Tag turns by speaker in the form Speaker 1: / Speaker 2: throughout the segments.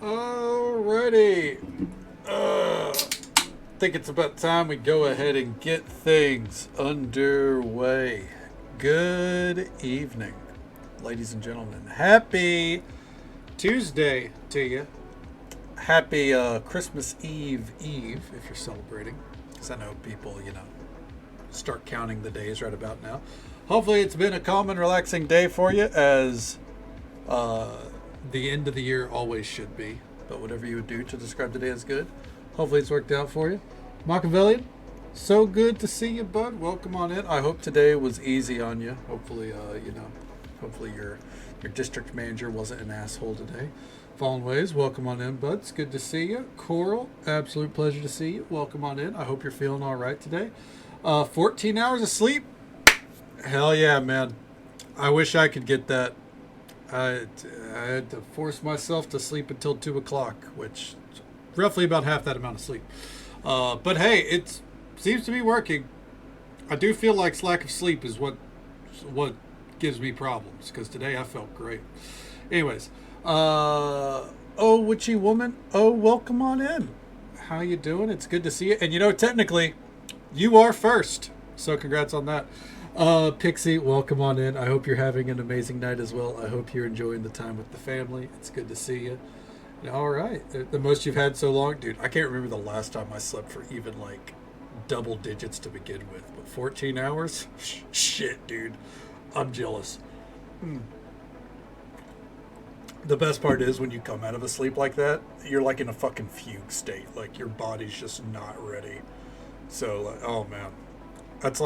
Speaker 1: Alrighty. Think it's about time we go ahead and get things underway. Good evening, ladies and gentlemen. Happy Tuesday to you. Happy Christmas Eve if you're celebrating. Because I know people, start counting the days right about now. Hopefully, it's been a calm and relaxing day for you, as uh, the end of the year always should be. But whatever you would do to describe the day as good, hopefully it's worked out for you. Machiavellian, so good to see you, bud. Welcome on in. I hope today was easy on you. Hopefully, hopefully your district manager wasn't an asshole today. Fallen Ways, welcome on in, bud. It's good to see you. Coral, absolute pleasure to see you. Welcome on in. I hope you're feeling all right today. 14 hours of sleep. Hell yeah, man. I wish I could get that. I had to force myself to sleep until 2 o'clock, which is roughly about half that amount of sleep. But hey, it seems to be working. I do feel like lack of sleep is what gives me problems, because today I felt great. Anyways, oh, witchy woman, oh, welcome on in. How you doing? It's good to see you. And technically, you are first, so congrats on that. Pixie, welcome on in. I hope you're having an amazing night as well. I hope you're enjoying the time with the family. It's good to see you. All right. The most you've had so long? Dude, I can't remember the last time I slept for even like double digits to begin with. But 14 hours? Shit, dude. I'm jealous. Hmm. The best part is when you come out of a sleep like that, you're like in a fucking fugue state. Like your body's just not ready. So, like, oh man. That's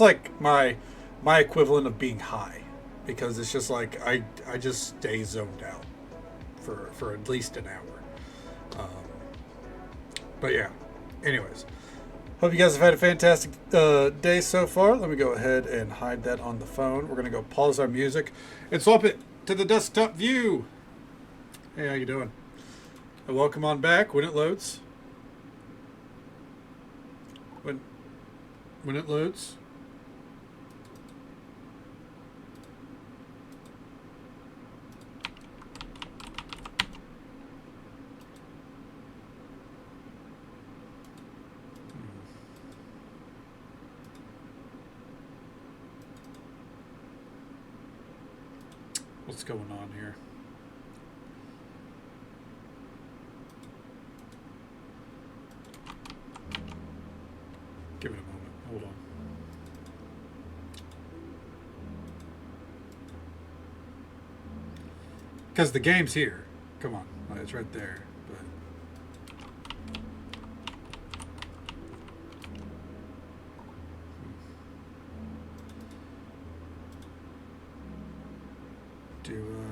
Speaker 1: like my equivalent of being high, because it's just like I just stay zoned out for at least an hour. But yeah, anyways, hope you guys have had a fantastic day so far. Let me go ahead and hide that on the phone. We're gonna go pause our music and swap it to the desktop view. Hey, how you doing? Welcome on back when it loads. When it loads. What's going on here? Give it a moment. Hold on. Because the game's here. Come on. It's right there. But do I...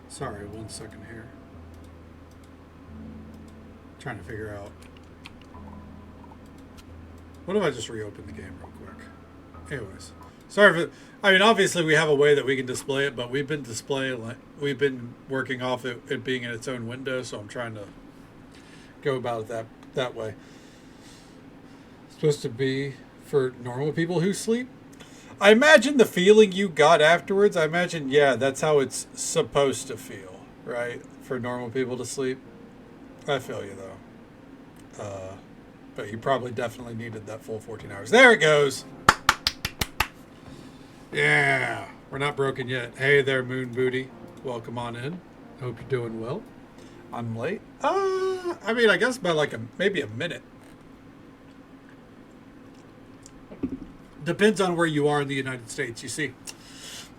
Speaker 1: Sorry, 1 second here. Trying to figure out. What if I just reopen the game real quick? Anyways, sorry for. I mean, obviously we have a way that we can display it, but we've been working off it being in its own window, so I'm trying to go about it that way. It's supposed to be for normal people who sleep. I imagine the feeling you got afterwards. I imagine, yeah, that's how it's supposed to feel, right? For normal people to sleep. I feel you though. But you probably definitely needed that full 14 hours. There it goes. Yeah, we're not broken yet. Hey there, Moon Booty. Welcome on in. Hope you're doing well. I'm late. I mean, I guess by like maybe a minute. Depends on where you are in the United States. You see,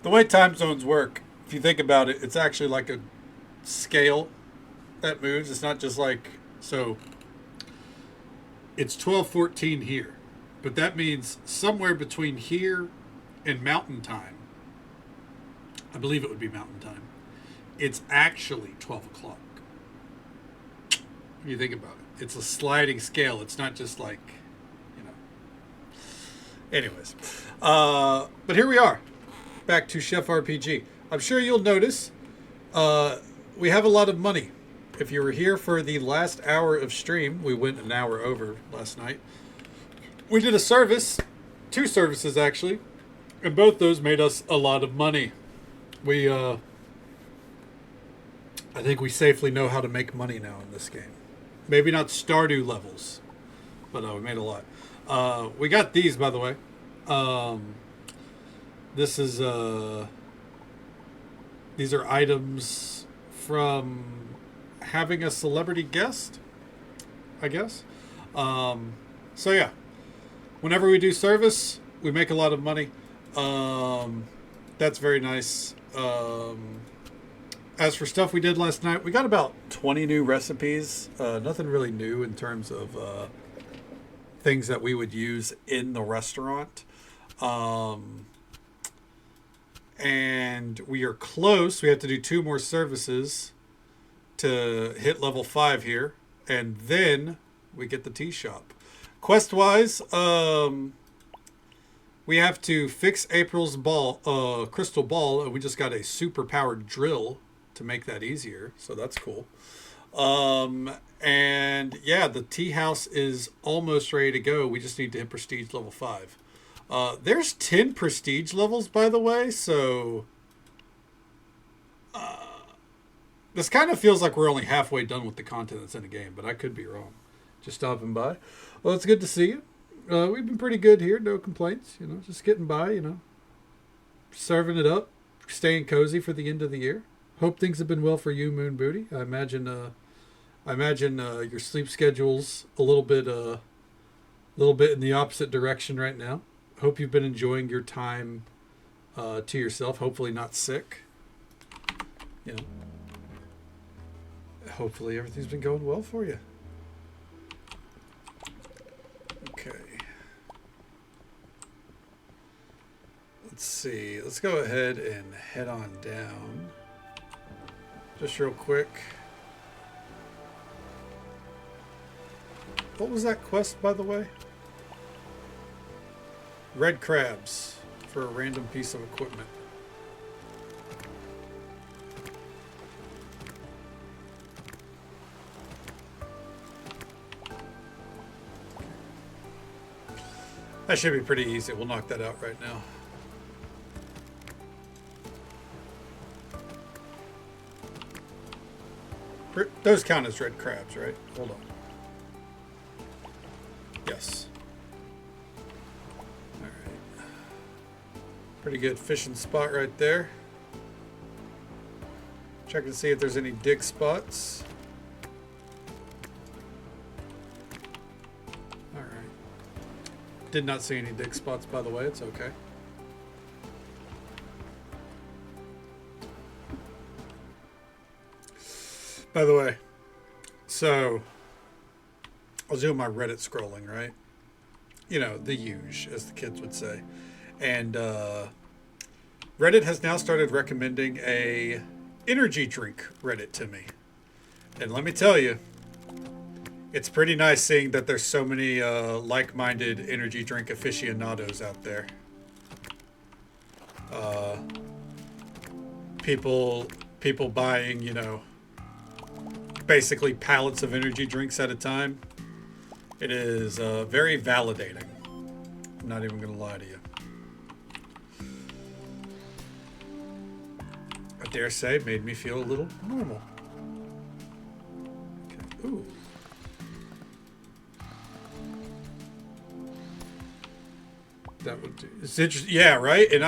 Speaker 1: the way time zones work, if you think about it, it's actually like a scale that moves. It's not just like, so it's 12:14 here, but that means somewhere between here and Mountain Time, I believe it would be Mountain Time, it's actually 12 o'clock. When you think about it, it's a sliding scale. It's not just like, you know, Anyways, but here we are, back to Chef RPG. I'm sure you'll notice we have a lot of money. If you were here for the last hour of stream, we went an hour over last night. We did a service, 2 services actually, and both those made us a lot of money. We, I think we safely know how to make money now in this game. Maybe not Stardew levels, but we made a lot. We got these, by the way. This is these are items from having a celebrity guest, I guess. So yeah, whenever we do service, we make a lot of money. That's very nice. As for stuff we did last night, we got about 20 new recipes. Nothing really new in terms of things that we would use in the restaurant. And we are close. We have to do 2 more services to hit level 5 here. And then we get the tea shop. Quest-wise, we have to fix April's ball, crystal ball. And we just got a super-powered drill to make that easier. So that's cool. And yeah, the tea house is almost ready to go. We just need to hit prestige level 5. There's 10 prestige levels, by the way, so this kind of feels like we're only halfway done with the content that's in the game, but I could be wrong. Just stopping by. Well, it's good to see you. We've been pretty good here, no complaints, just getting by, serving it up, staying cozy for the end of the year. Hope things have been well for you, Moon Booty. I imagine your sleep schedule's a little bit in the opposite direction right now. Hope you've been enjoying your time to yourself. Hopefully not sick. Hopefully everything's been going well for you. Okay. Let's see. Let's go ahead and head on down. Just real quick. What was that quest, by the way? Red crabs for a random piece of equipment. That should be pretty easy. We'll knock that out right now. Those count as red crabs, right? Hold on. Yes. Alright. Pretty good fishing spot right there. Check to see if there's any dig spots. Alright. Did not see any dig spots, by the way. It's okay. By the way, so I was doing my Reddit scrolling, right? The huge, as the kids would say. And Reddit has now started recommending a energy drink Reddit to me. And let me tell you, it's pretty nice seeing that there's so many like-minded energy drink aficionados out there. People buying, basically pallets of energy drinks at a time. It is very validating. I'm not even going to lie to you. I dare say it made me feel a little normal. Okay. Ooh. That would do. It's interesting. Yeah, right? And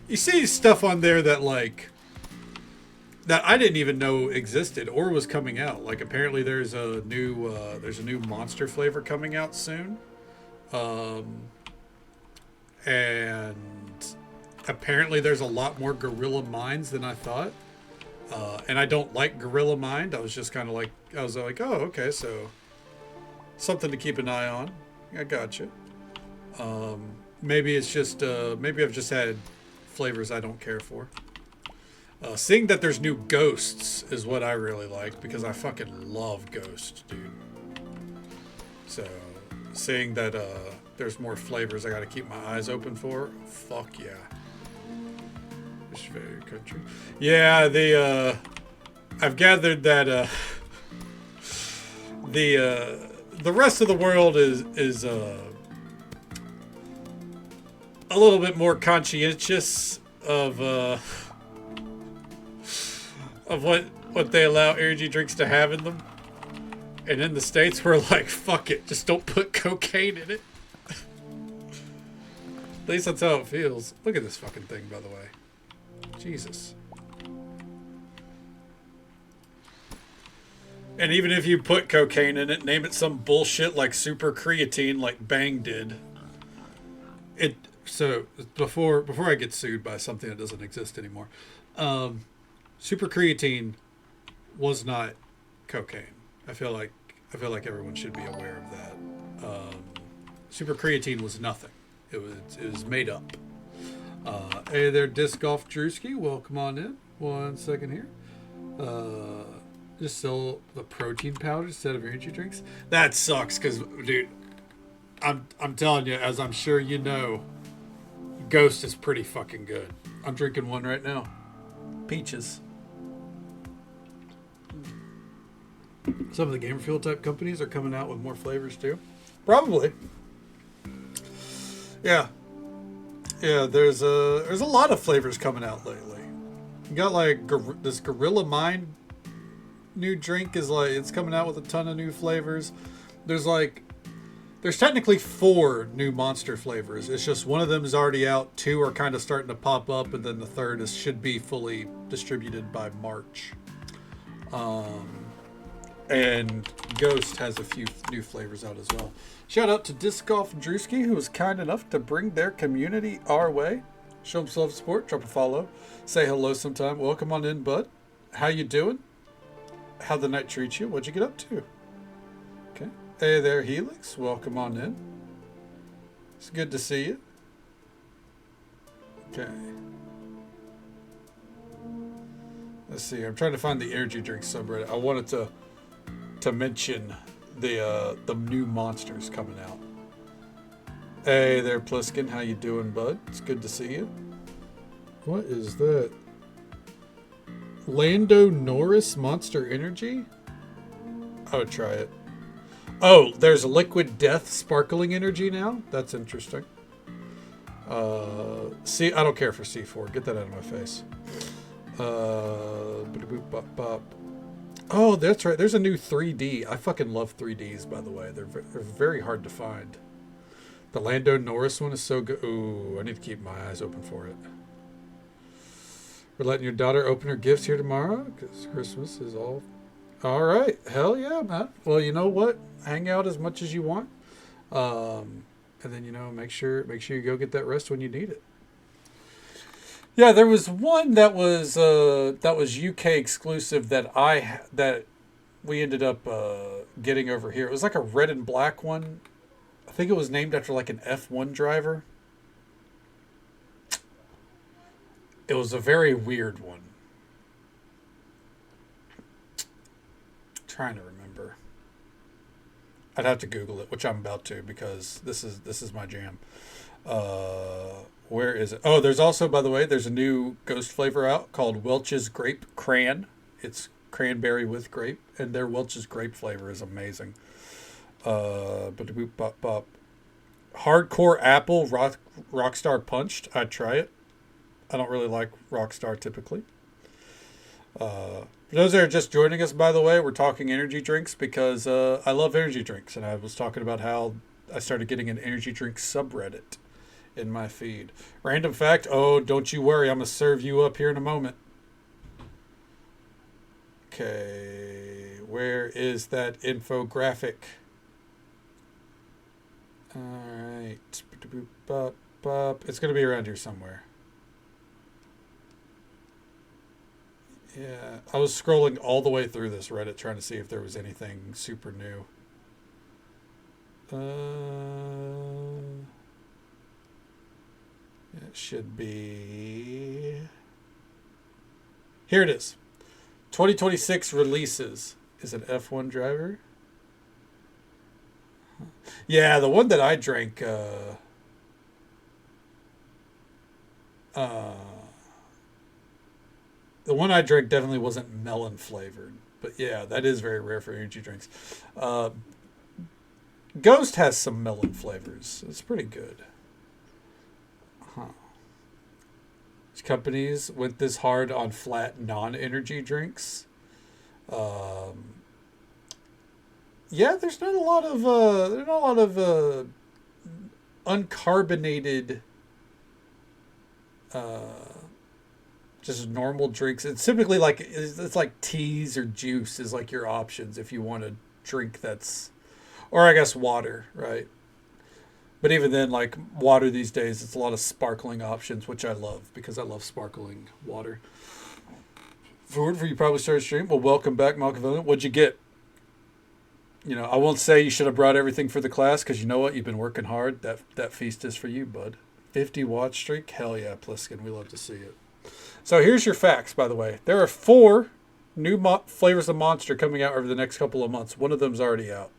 Speaker 1: you see stuff on there that that I didn't even know existed or was coming out. Like apparently there's a new monster flavor coming out soon, and apparently there's a lot more Gorilla Mines than I thought. And I don't like Gorilla Mind. I was just kind of like, oh, okay, so something to keep an eye on. I gotcha. Maybe it's just maybe I've just had flavors I don't care for. Seeing that there's new Ghosts is what I really like because I fucking love Ghost, dude. So seeing that there's more flavors I got to keep my eyes open for. Fuck yeah. Fish Fair Country. Yeah, I've gathered that the rest of the world is a little bit more conscientious of what they allow energy drinks to have in them. And in the States, we're like, fuck it, just don't put cocaine in it. At least that's how it feels. Look at this fucking thing, by the way. Jesus. And even if you put cocaine in it, name it some bullshit like super creatine like Bang did. So before I get sued by something that doesn't exist anymore, super creatine was not cocaine. I feel like everyone should be aware of that. Super creatine was nothing. It was made up. Hey there, Disc Golf Drewski. Welcome on in. 1 second here. Just sell the protein powder instead of energy drinks. That sucks, because dude, I'm telling you, as I'm sure you know, Ghost is pretty fucking good. I'm drinking one right now. Peaches. Some of the Gamer Fuel type companies are coming out with more flavors too. Probably. Yeah. Yeah, there's a lot of flavors coming out lately. You got like this Gorilla Mind new drink is like, it's coming out with a ton of new flavors. There's technically 4 new Monster flavors. It's just one of them is already out. 2 are kind of starting to pop up, and then the third should be fully distributed by March. And Ghost has a few new flavors out as well. Shout out to Disc Golf Drewski, who was kind enough to bring their community our way. Show them some love, support, drop a follow, say hello sometime. Welcome on in, bud. How you doing? How'd the night treat you? What'd you get up to? Okay. Hey there, Helix. Welcome on in. It's good to see you. Okay. Let's see. I'm trying to find the energy drink subreddit. I wanted to mention the new monsters coming out. Hey there, Pliskin. How you doing, bud? It's good to see you. What is that? Lando Norris Monster Energy? I would try it. Oh, there's Liquid Death Sparkling Energy now? That's interesting. See, I don't care for C4. Get that out of my face. Oh, that's right. There's a new 3D. I fucking love 3Ds, by the way. They're very hard to find. The Lando Norris one is so good. Ooh, I need to keep my eyes open for it. We're letting your daughter open her gifts here tomorrow because Christmas is all right. Hell yeah, man. Well, you know what? Hang out as much as you want, and then make sure you go get that rest when you need it. Yeah, there was one that was UK exclusive that we ended up getting over here. It was like a red and black one. I think it was named after like an F1 driver. It was a very weird one. Trying to remember. I'd have to Google it, which I'm about to because this is my jam. Where is it? Oh, there's also, by the way, there's a new Ghost flavor out called Welch's Grape Cran. It's cranberry with grape, and their Welch's Grape flavor is amazing. Hardcore Apple Rockstar Punched. I'd try it. I don't really like Rockstar typically. For those that are just joining us, by the way, we're talking energy drinks because I love energy drinks, and I was talking about how I started getting an energy drink subreddit in my feed. Random fact, oh, don't you worry, I'm going to serve you up here in a moment. Okay, where is that infographic? Alright. It's going to be around here somewhere. Yeah, I was scrolling all the way through this Reddit trying to see if there was anything super new. It should be... Here it is. 2026 releases. Is it F1 driver? Yeah, the one that I drank, uh, the one I drank definitely wasn't melon flavored. But yeah, that is very rare for energy drinks. Uh, Ghost has some melon flavors. It's pretty good. Huh. Companies went this hard on flat non-energy drinks. Um, yeah, there's not a lot of uncarbonated uh, just normal drinks. It's typically like it's like teas or juice is like your options if you want a drink that's, or I guess water, right? But even then, like water these days, it's a lot of sparkling options, which I love because I love sparkling water. Forward for you probably started stream. Well, welcome back, Malcolm. What'd you get? You know, I won't say you should have brought everything for the class because you know what, you've been working hard. That feast is for you, bud. 50 watch streak, hell yeah, Pliskin. We love to see it. So here's your facts, by the way. There are 4 new flavors of Monster coming out over the next couple of months. One of them's already out.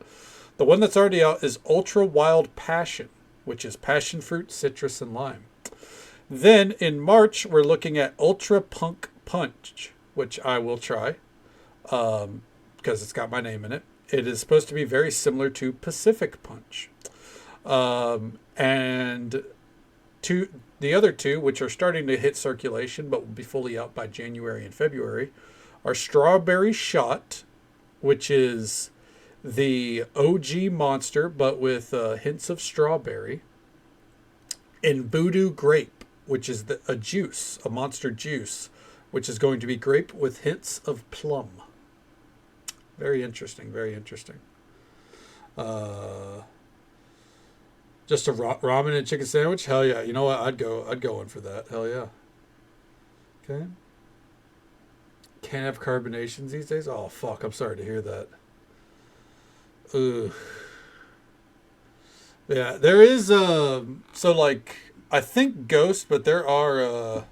Speaker 1: The one that's already out is Ultra Wild Passion, which is passion fruit, citrus, and lime. Then in March, we're looking at Ultra Punk Punch, which I will try because it's got my name in it. It is supposed to be very similar to Pacific Punch. And the other 2, which are starting to hit circulation but will be fully out by January and February, are Strawberry Shot, which is the OG Monster but with hints of strawberry, and Voodoo Grape, which is a monster juice, which is going to be grape with hints of plum. Very interesting, very interesting. Just a ramen and chicken sandwich? Hell yeah. You know what? I'd go in for that. Hell yeah. Okay. Can't have carbonations these days? Oh, fuck. I'm sorry to hear that. Ugh. Yeah, there is, so like, I think Ghost, but there are,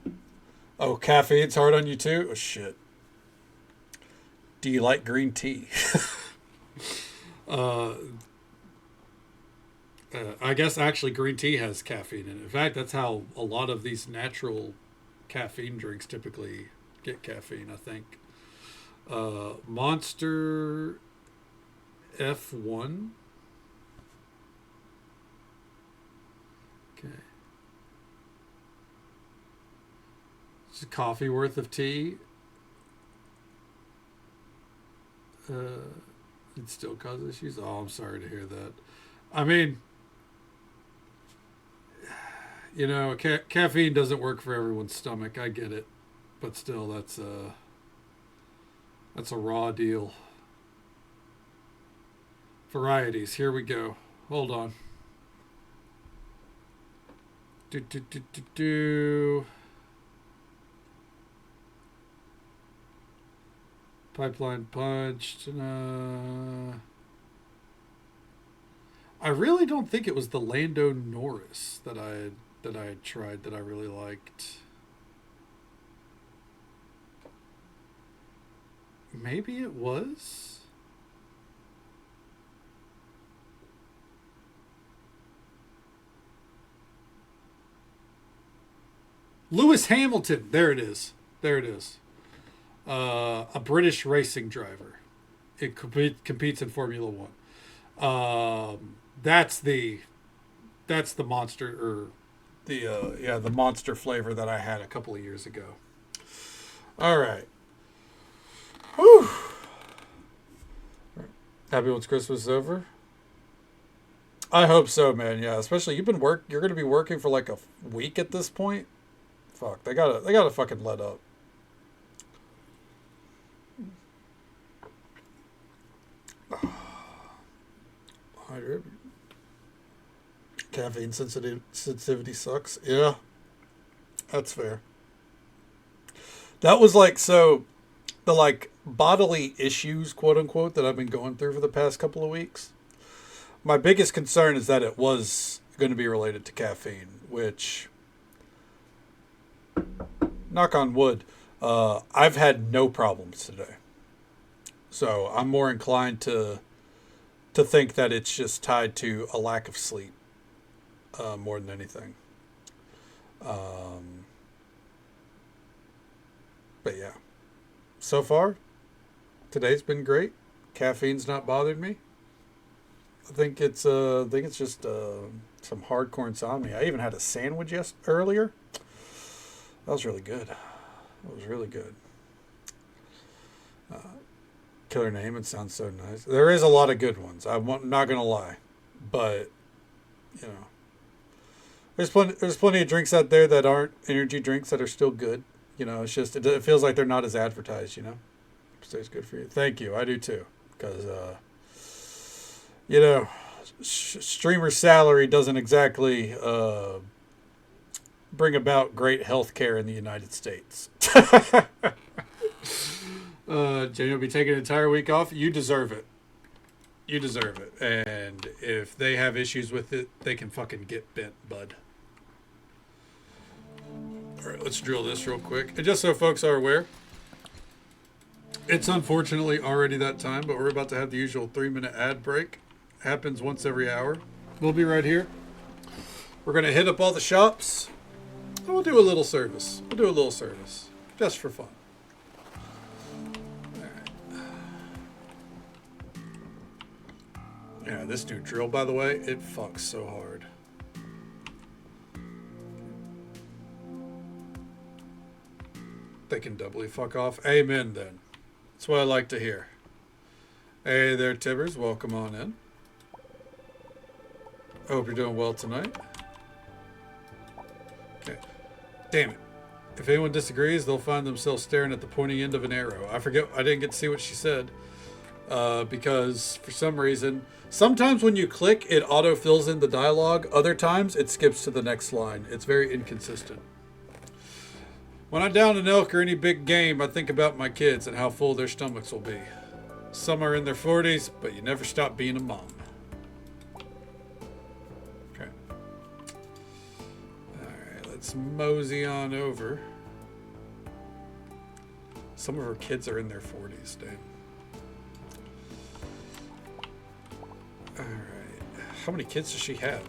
Speaker 1: oh, caffeine's hard on you too? Oh, shit. Do you like green tea? uh, I guess actually green tea has caffeine in it. In fact, that's how a lot of these natural caffeine drinks typically get caffeine, I think. Monster F1. Okay. It's a coffee worth of tea. It still causes issues. Oh, I'm sorry to hear that. I mean, you know, caffeine doesn't work for everyone's stomach. I get it, but still, that's a raw deal. Varieties. Here we go. Hold on. Do. Pipeline punched. I really don't think it was the Lando Norris that I had tried that I really liked. Maybe it was. Lewis Hamilton. There it is. There it is. A British racing driver. It competes in Formula One. That's the monster, or the monster flavor that I had a couple of years ago. All right. Whew. Happy once Christmas is over. I hope so, man. Yeah, especially you're going to be working for like a week at this point. Fuck, they gotta fucking let up. Caffeine sensitivity sucks. Yeah, that's fair. That was like, so the like bodily issues, quote unquote, that I've been going through for the past couple of weeks. My biggest concern is that it was going to be related to caffeine, which, knock on wood, I've had no problems today. So I'm more inclined to to think that it's just tied to a lack of sleep more than anything. Um, but yeah, so far today's been great. Caffeine's not bothered me. I think it's just some hardcore insomnia. I even had a sandwich earlier. That was really good. That was really good. Uh, Killer name. It sounds so nice. There is a lot of good ones. I'm not gonna lie, but you know, there's plenty of drinks out there that aren't energy drinks that are still good. You know, it's just it feels like they're not as advertised. You know, stays good for you. Thank you. I do too, because you know, streamer salary doesn't exactly bring about great health care in the United States. Jenny will be taking an entire week off. You deserve it. You deserve it. And if they have issues with it, they can fucking get bent, bud. All right, let's drill this real quick. And just so folks are aware, it's unfortunately already that time, but we're about to have the usual 3-minute ad break. Happens once every hour. We'll be right here. We're going to hit up all the shops. And we'll do a little service. We'll do a little service. Just for fun. Yeah, this new drill, by the way, it fucks so hard. They can doubly fuck off. Amen, then. That's what I like to hear. Hey there, Tibbers. Welcome on in. I hope you're doing well tonight. Okay. Damn it. If anyone disagrees, they'll find themselves staring at the pointy end of an arrow. I didn't get to see what she said. Because for some reason, sometimes when you click, it auto fills in the dialogue. Other times, it skips to the next line. It's very inconsistent. When I down an elk or any big game, I think about my kids and how full their stomachs will be. Some are in their 40s, but you never stop being a mom. Okay. Alright, let's mosey on over. Some of her kids are in their 40s, damn. Alright. How many kids does she have?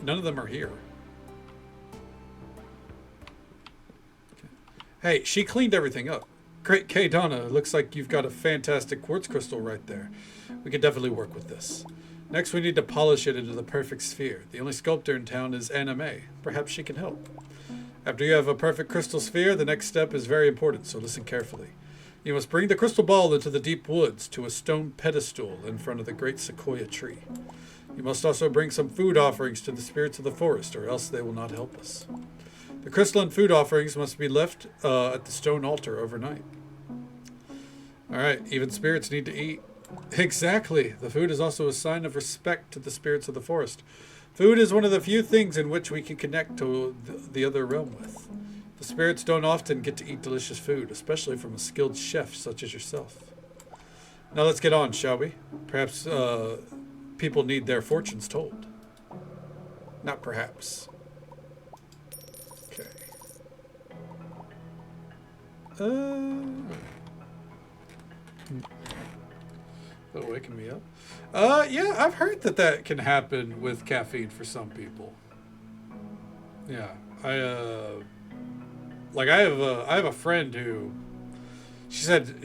Speaker 1: None of them are here. Okay. Hey, she cleaned everything up. Great K Donna, looks like you've got a fantastic quartz crystal right there. We could definitely work with this. Next we need to polish it into the perfect sphere. The only sculptor in town is Anime. Perhaps she can help. After you have a perfect crystal sphere, the next step is very important, so listen carefully. You must bring the crystal ball into the deep woods to a stone pedestal in front of the great sequoia tree. You must also bring some food offerings to the spirits of the forest, or else they will not help us. The crystalline food offerings must be left at the stone altar overnight. Alright, even spirits need to eat. Exactly. The food is also a sign of respect to the spirits of the forest. Food is one of the few things in which we can connect to the other realm with. The spirits don't often get to eat delicious food, especially from a skilled chef such as yourself. Now let's get on, shall we? Perhaps people need their fortunes told. Not perhaps. Okay. That waking me up. Yeah, I've heard that can happen with caffeine for some people. Yeah, I have a friend who she said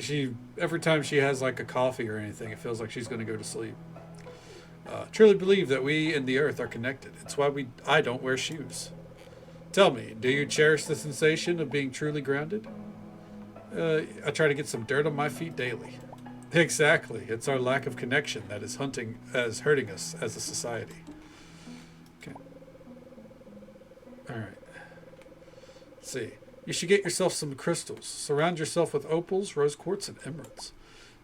Speaker 1: every time she has like a coffee or anything, it feels like she's going to go to sleep. Truly believe that we and the earth are connected. It's why I don't wear shoes. Tell me, do you cherish the sensation of being truly grounded? I try to get some dirt on my feet daily. Exactly. It's our lack of connection that is hurting us as a society. Okay. All right. Let's see. You should get yourself some crystals. Surround yourself with opals, rose quartz, and emeralds.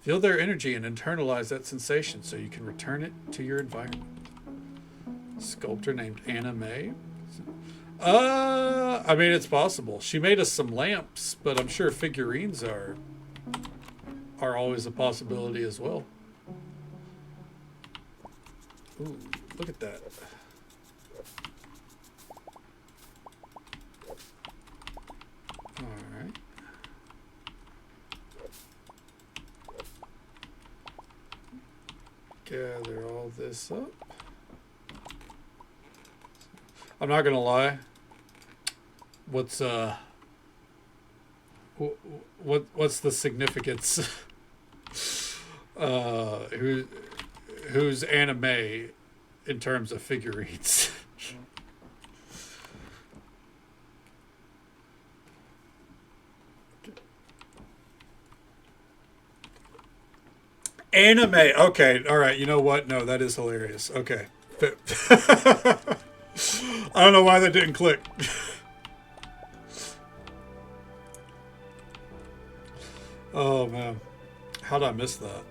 Speaker 1: Feel their energy and internalize that sensation so you can return it to your environment. Sculptor named Anna May. I mean, it's possible. She made us some lamps, but I'm sure figurines are always a possibility as well. Ooh, look at that. Alright. gather all this up. I'm not gonna lie. What's what's the significance? Who's anime in terms of figurines? Anime. Okay. All right. You know what? No, that is hilarious. Okay. I don't know why that didn't click. Oh, man. How'd I miss that?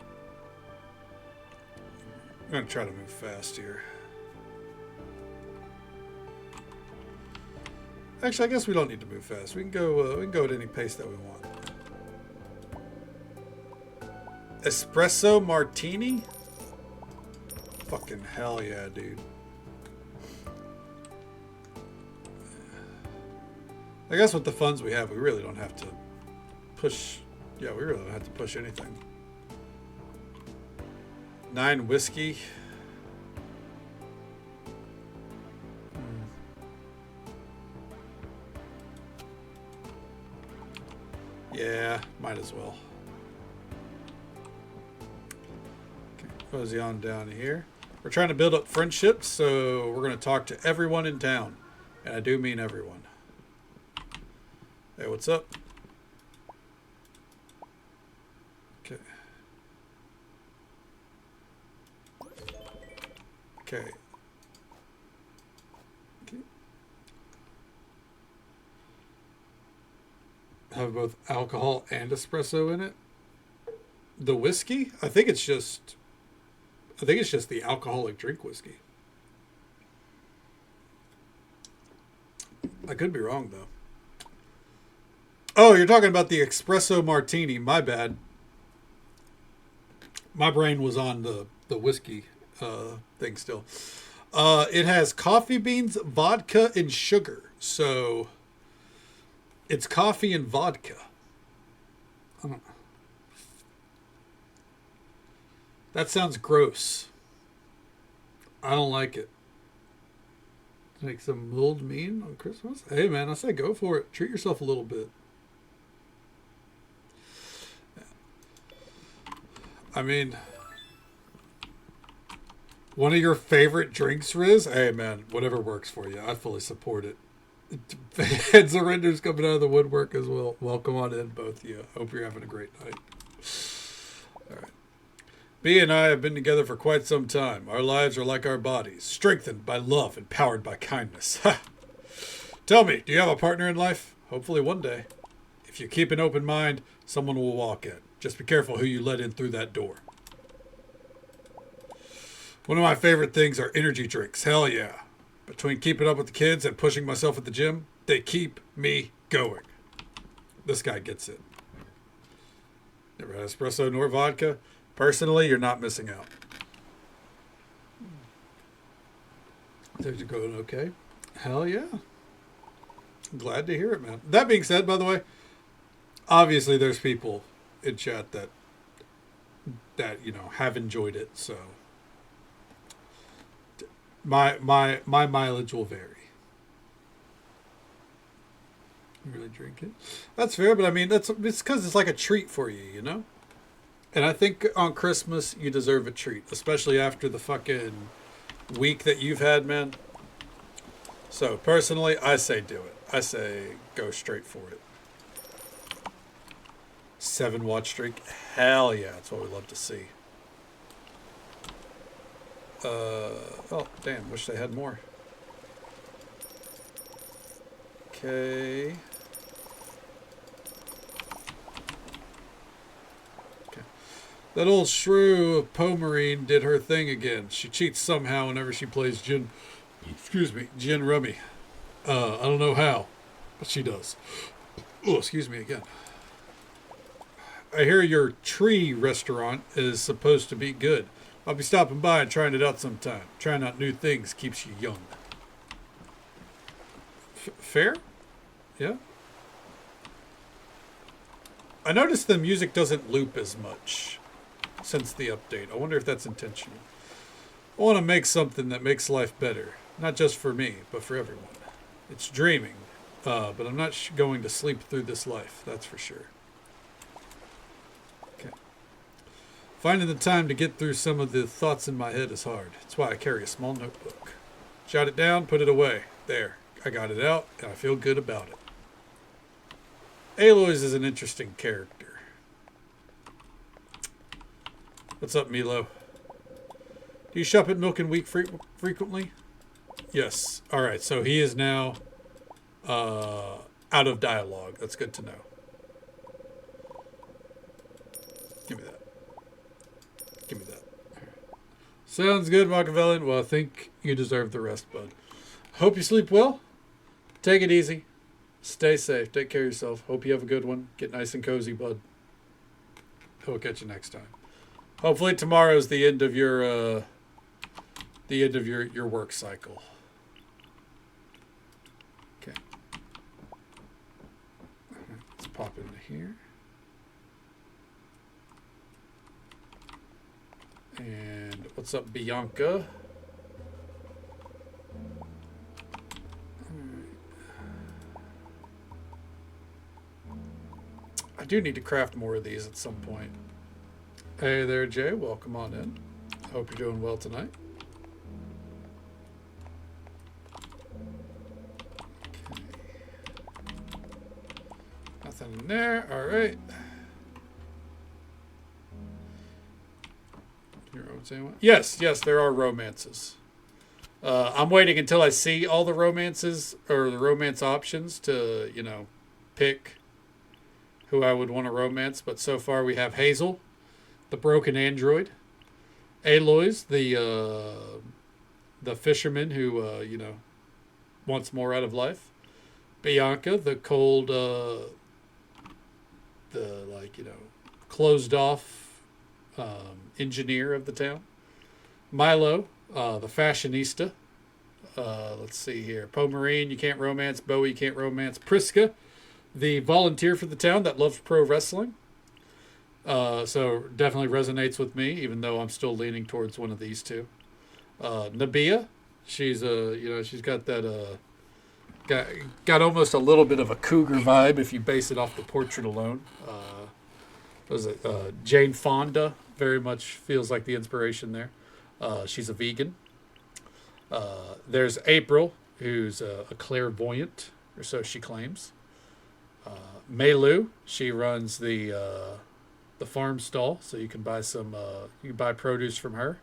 Speaker 1: I'm going to try to move fast here. Actually, I guess we don't need to move fast. We can go at any pace that we want. Espresso martini? Fucking hell yeah, dude. I guess with the funds we have, we really don't have to push. Yeah, we really don't have to push anything. 9 whiskey. Yeah, might as well. Okay, cozy on down here. We're trying to build up friendships, so we're going to talk to everyone in town. And I do mean everyone. Hey, what's up? Okay. Okay. Have both alcohol and espresso in it. The whiskey? I think it's just the alcoholic drink whiskey. I could be wrong though. Oh, you're talking about the espresso martini. My bad. My brain was on the whiskey thing still. It has coffee beans, vodka, and sugar. So it's coffee and vodka. That sounds gross. I don't like it. Make some mulled mean on Christmas? Hey man, I say go for it. Treat yourself a little bit. I mean, one of your favorite drinks, Riz? Hey man, whatever works for you. I fully support it. And Surrender's coming out of the woodwork as well. Welcome on in, both of you. Hope you're having a great night. All right. B and I have been together for quite some time. Our lives are like our bodies, strengthened by love and powered by kindness. Tell me, do you have a partner in life? Hopefully one day. If you keep an open mind, someone will walk in. Just be careful who you let in through that door. One of my favorite things are energy drinks. Hell yeah. Between keeping up with the kids and pushing myself at the gym, they keep me going. This guy gets it. Never had espresso nor vodka? Personally, you're not missing out. Things are going okay. Hell yeah. Glad to hear it, man. That being said, by the way, obviously there's people in chat that have enjoyed it, so my mileage will vary. You really drink it? That's fair, but I mean it's because it's like a treat for you, you know? And I think on Christmas you deserve a treat, especially after the fucking week that you've had, man. So personally, I say do it. I say go straight for it. 7-watch streak. Hell yeah, that's what we love to see. Oh, damn, wish they had more. Okay. That old shrew of Pomerine did her thing again. She cheats somehow whenever she plays gin rummy. I don't know how, but she does. Oh, excuse me again. I hear your tree restaurant is supposed to be good. I'll be stopping by and trying it out sometime. Trying out new things keeps you young. Fair? Yeah. I noticed the music doesn't loop as much. since the update. I wonder if that's intentional. I want to make something that makes life better, not just for me, but for everyone. It's dreaming, but I'm not going to sleep through this life, that's for sure. Okay. Finding the time to get through some of the thoughts in my head is hard. That's why I carry a small notebook. Jot it down, put it away. There, I got it out, and I feel good about it. Aloys is an interesting character. What's up, Milo? Do you shop at Milk and Wheat frequently? Yes. All right, so he is now out of dialogue. That's good to know. Give me that. Give me that. Sounds good, Machiavellian. Well, I think you deserve the rest, bud. Hope you sleep well. Take it easy. Stay safe. Take care of yourself. Hope you have a good one. Get nice and cozy, bud. We'll catch you next time. Hopefully tomorrow's the end of your work cycle. Okay. Let's pop into here. And what's up, Bianca? I do need to craft more of these at some point. Hey there, Jay. Welcome on in. Hope you're doing well tonight. Okay. Nothing in there. All right. Yes, there are romances. I'm waiting until I see all the romances or the romance options to, pick who I would want to romance. But so far we have Hazel, the broken android, Aloys, the fisherman who, wants more out of life, Bianca, the cold, closed off engineer of the town, Milo, the fashionista. Let's see here. Poe Marine, you can't romance. Bowie, you can't romance. Priska, the volunteer for the town that loves pro wrestling. So definitely resonates with me, even though I'm still leaning towards one of these two. Nabia, she's she's got that got almost a little bit of a cougar vibe if you base it off the portrait alone. Jane Fonda very much feels like the inspiration there. She's a vegan. There's April, who's a clairvoyant, or so she claims. Meilu, she runs the farm stall, so you can buy produce from her.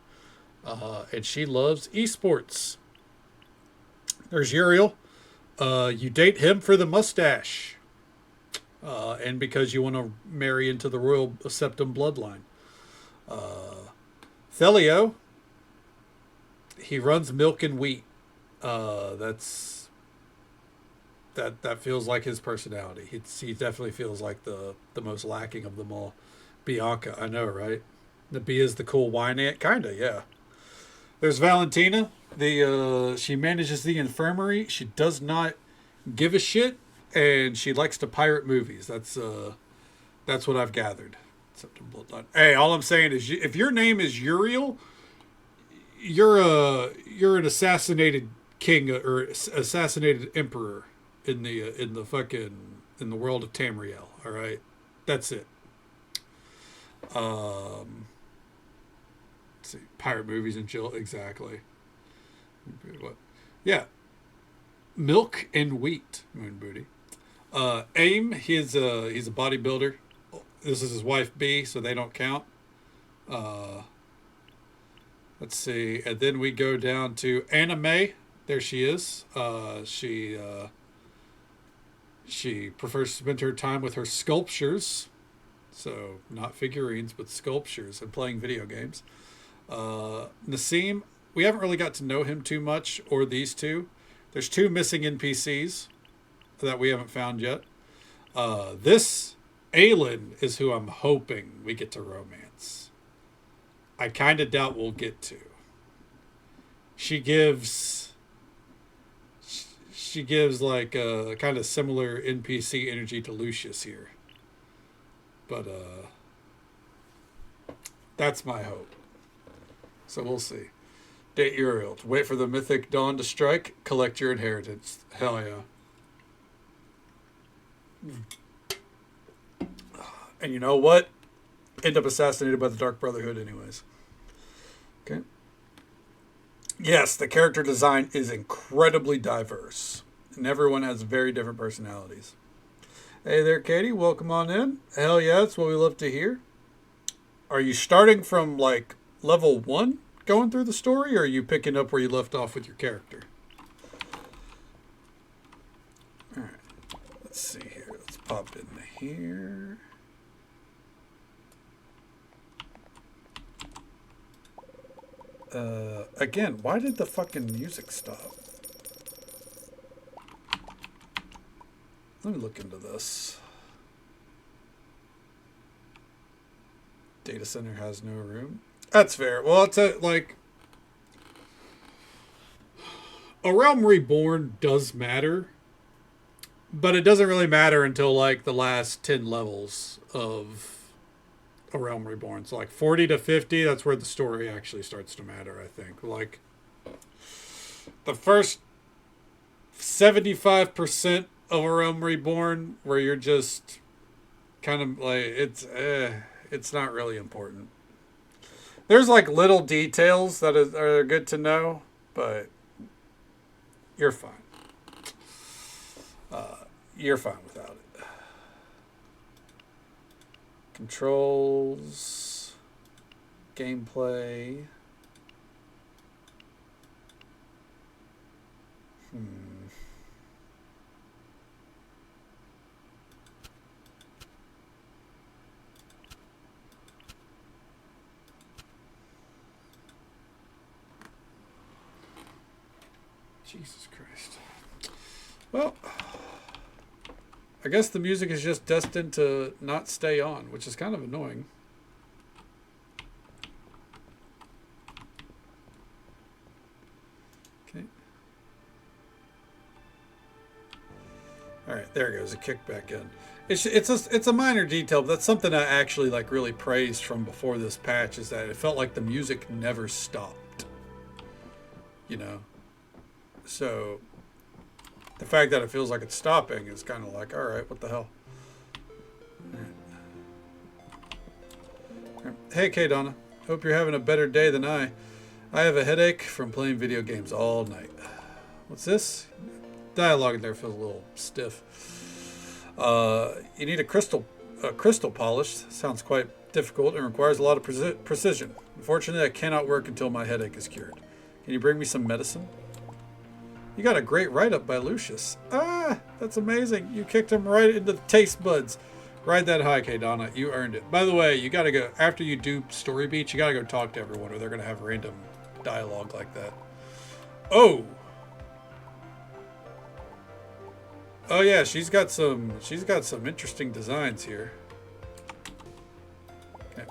Speaker 1: And she loves esports. There's Uriel. You date him for the mustache. And because you want to marry into the royal septum bloodline. Thelio, he runs Milk and Wheat. That feels like his personality. He definitely feels like the most lacking of them all. Bianca, I know, right? Nabia's the cool wine aunt, kinda, yeah. There's Valentina. She manages the infirmary. She does not give a shit, and she likes to pirate movies. That's what I've gathered. Hey, all I'm saying is, if your name is Uriel, you're an assassinated king or assassinated emperor in the world of Tamriel. All right, that's it. Let's see, pirate movies and chill, exactly. What? Yeah, Milk and Wheat, Moon Booty. Aim, he's a bodybuilder. This is his wife B, so they don't count. Let's see, and then we go down to Anime. There she is. She prefers to spend her time with her sculptures, so not figurines, but sculptures, and playing video games. Nassim, we haven't really got to know him too much, or these two. There's two missing NPCs that we haven't found yet. This Aelin is who I'm hoping we get to romance. I kind of doubt we'll get to. She gives like a kind of similar NPC energy to Lucius here. But That's my hope. So we'll see. Date Uriel. Wait for the mythic dawn to strike. Collect your inheritance. Hell yeah. And you know what? End up assassinated by the Dark Brotherhood anyways. Okay. Yes, the character design is incredibly diverse. And everyone has very different personalities. Hey there, Katie. Welcome on in. Hell yeah, that's what we love to hear. Are you starting from, like, level 1 going through the story, or are you picking up where you left off with your character? Alright. Let's see here. Let's pop in here. Again, why did the fucking music stop? Let me look into this. Data center has no room. That's fair. Well, it's like A Realm Reborn does matter, but it doesn't really matter until like the last 10 levels of A Realm Reborn. So like 40 to 50, that's where the story actually starts to matter, I think. Like the first 75% of A Realm Reborn, where you're just kind of like, it's not really important. There's like little details that are good to know, but you're fine. You're fine without it. Controls, gameplay. Jesus Christ. Well, I guess the music is just destined to not stay on, which is kind of annoying. Okay. All right, there it goes. It kicked back in. It's a minor detail, but that's something I actually like really praised from before this patch, is that it felt like the music never stopped. You know. So the fact that it feels like it's stopping is kind of like, all right, what the hell? All right. Hey, K Donna. Hope you're having a better day than I. I have a headache from playing video games all night. What's this? Dialogue in there feels a little stiff. You need a crystal polished. Sounds quite difficult and requires a lot of precision. Unfortunately, I cannot work until my headache is cured. Can you bring me some medicine? You got a great write-up by Lucius. Ah, that's amazing. You kicked him right into the taste buds. Ride that high, K Donna. You earned it. By the way, you gotta go, after you do Story Beach, you gotta go talk to everyone, or they're gonna have random dialogue like that. Oh! Oh yeah, she's got some interesting designs here. Okay.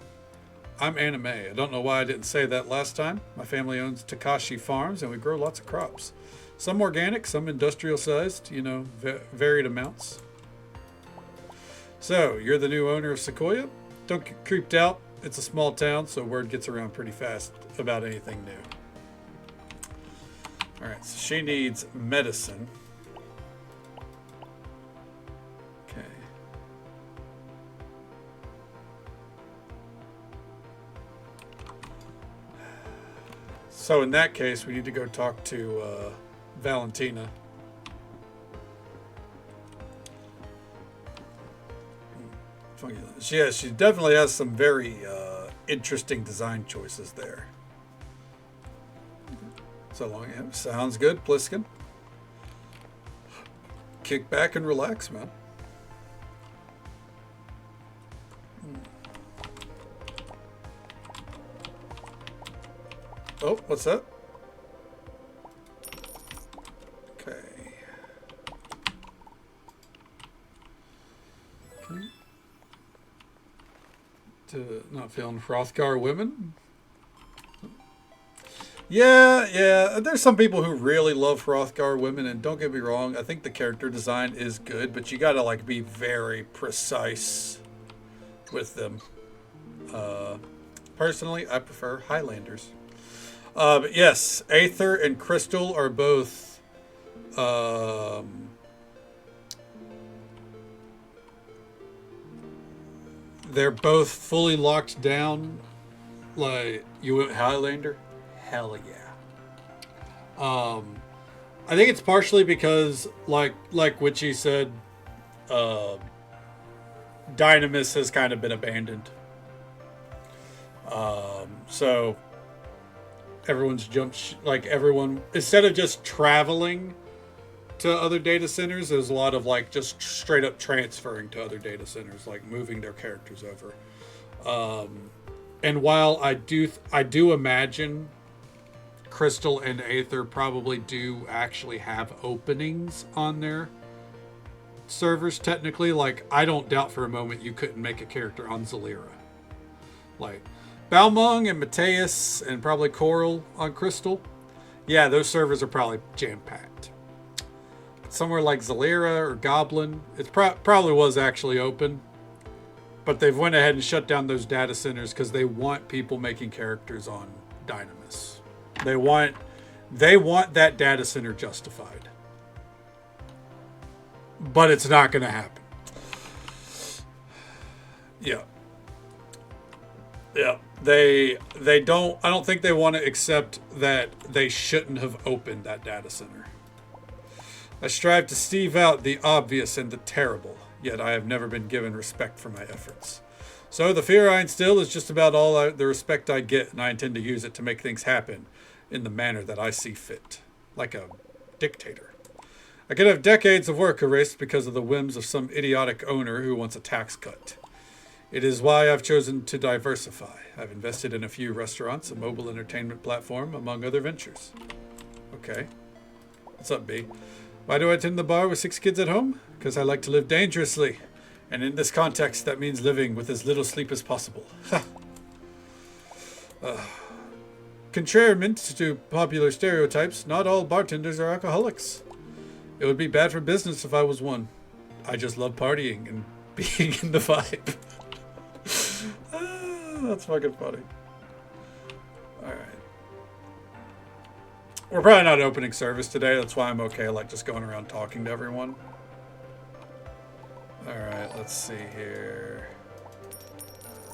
Speaker 1: I'm anime. I don't know why I didn't say that last time. My family owns Takashi Farms, and we grow lots of crops. Some organic, some industrial sized, you know, varied amounts. So, you're the new owner of Sequoia? Don't get creeped out. It's a small town, so word gets around pretty fast about anything new. Alright, so she needs medicine. Okay. So in that case, we need to go talk to Valentina. She definitely has some very interesting design choices there. So long, yeah, sounds good, Pliskin. Kick back and relax, man. Oh, what's that? Okay. To not feeling Hrothgar women? Yeah. There's some people who really love Hrothgar women, and don't get me wrong, I think the character design is good, but you gotta like be very precise with them. Personally, I prefer Highlanders. But yes, Aether and Crystal are both. Um, they're both fully locked down. Like, you went Highlander? Hell yeah. I think it's partially because, like Witchy said, uh, Dynamis has kind of been abandoned. So everyone's like everyone, instead of just traveling to other data centers, there's a lot of like just straight up transferring to other data centers, like moving their characters over. And while I do imagine Crystal and Aether probably do actually have openings on their servers technically. Like, I don't doubt for a moment you couldn't make a character on Zalira. Like, Balmung and Mateus and probably Coral on Crystal. Yeah, those servers are probably jam-packed. Somewhere like Zalira or Goblin, it probably was actually open. But they've went ahead and shut down those data centers because they want people making characters on Dynamis. They want that data center justified. But it's not going to happen. Yeah. Yeah. They don't, I don't think they want to accept that they shouldn't have opened that data center. I strive to stave out the obvious and the terrible, yet I have never been given respect for my efforts. So the fear I instill is just about all the respect I get, and I intend to use it to make things happen in the manner that I see fit, like a dictator. I could have decades of work erased because of the whims of some idiotic owner who wants a tax cut. It is why I've chosen to diversify. I've invested in a few restaurants, a mobile entertainment platform, among other ventures. Okay. What's up, B? Why do I attend the bar with 6 kids at home? Because I like to live dangerously. And in this context, that means living with as little sleep as possible. Contrariamente to popular stereotypes, not all bartenders are alcoholics. It would be bad for business if I was one. I just love partying and being in the vibe. That's fucking funny. Alright. We're probably not opening service today. That's why I'm okay, like, just going around talking to everyone. Alright, let's see here.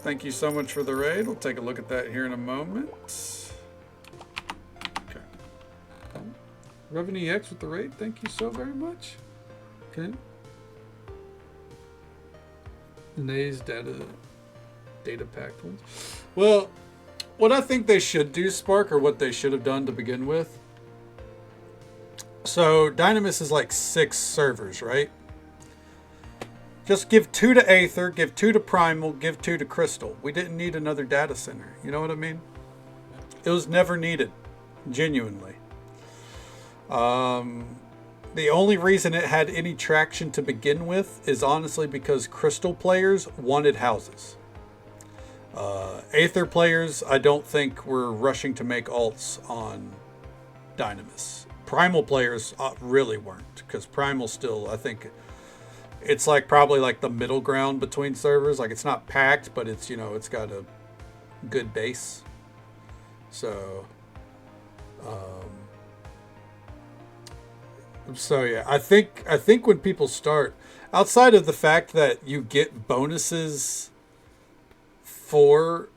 Speaker 1: Thank you so much for the raid. We'll take a look at that here in a moment. Okay. Revenue X with the raid. Thank you so very much. Okay. Nays data packed ones. Well, what I think they should do, Spark, or what they should have done to begin with. So Dynamis is like 6 servers, right? Just give 2 to Aether, give 2 to Primal, give 2 to Crystal. We didn't need another data center. You know what I mean? It was never needed. Genuinely. The only reason it had any traction to begin with is honestly because Crystal players wanted houses. Aether players, I don't think were rushing to make alts on Dynamis. Primal players really weren't, because Primal still, I think, it's like probably like the middle ground between servers. Like, it's not packed, but it's, you know, it's got a good base. So, yeah, I think when people start, outside of the fact that you get bonuses for,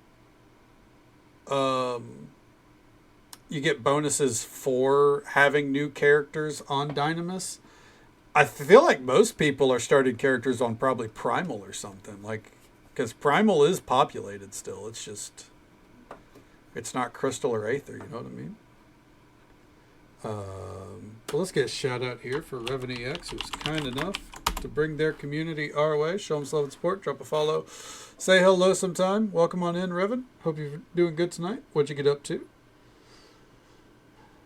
Speaker 1: having new characters on Dynamis. I feel like most people are starting characters on probably Primal or something, like, because Primal is populated still. It's just, it's not Crystal or Aether. You know what I mean? Well, let's get a shout out here for Revenue X, who's kind enough to bring their community our way. Show them some love and support. Drop a follow. Say hello sometime. Welcome on in, Revan. Hope you're doing good tonight. What'd you get up to?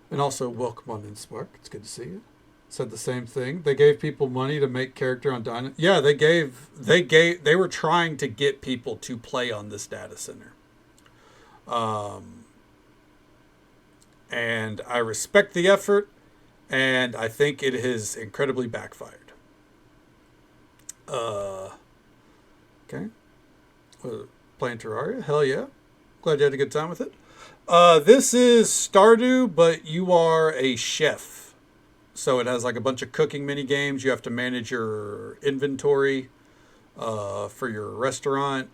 Speaker 1: And also, welcome on in, Spark. It's good to see you. Said the same thing. They gave people money to make character on Dynamis. Yeah, they were trying to get people to play on this data center. And I respect the effort, and I think it has incredibly backfired. Okay. Playing Terraria? Hell yeah. Glad you had a good time with it. This is Stardew, but you are a chef. So it has like a bunch of cooking mini games. You have to manage your inventory for your restaurant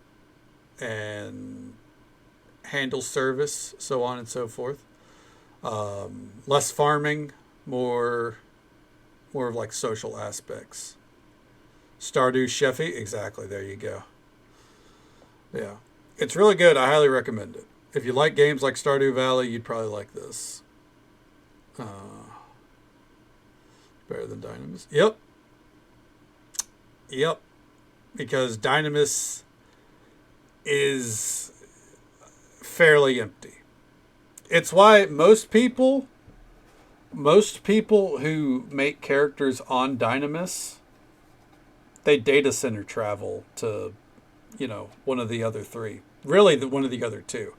Speaker 1: and handle service, so on and so forth. Less farming, more of like social aspects. Stardew Chefy, exactly. There you go. Yeah, it's really good. I highly recommend it. If you like games like Stardew Valley, you'd probably like this. Uh, Better than Dynamis. Yep, yep. Because Dynamis is fairly empty. It's why most people who make characters on Dynamis, they data center travel to, one of the other three. Really, one of the other two.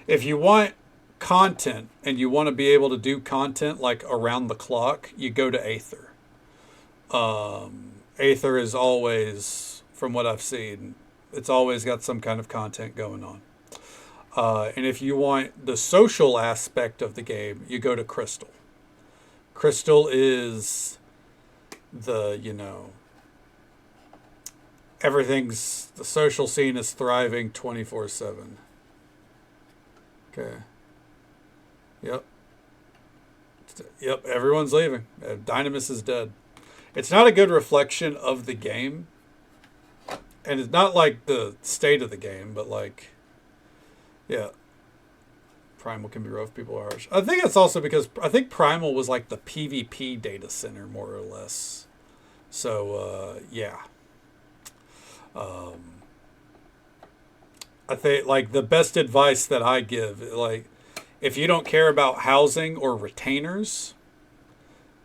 Speaker 1: If you want content and you want to be able to do content like around the clock, you go to Aether. Aether is always, from what I've seen, it's always got some kind of content going on. And if you want the social aspect of the game, you go to Crystal. Crystal is the social scene is thriving 24/7. Okay. Yep. Yep, everyone's leaving. Dynamis is dead. It's not a good reflection of the game. And it's not like the state of the game, but like, yeah, Primal can be rough. People are harsh. I think it's also because I think Primal was like the PvP data center, more or less. So, yeah. I think like the best advice that I give, like, if you don't care about housing or retainers,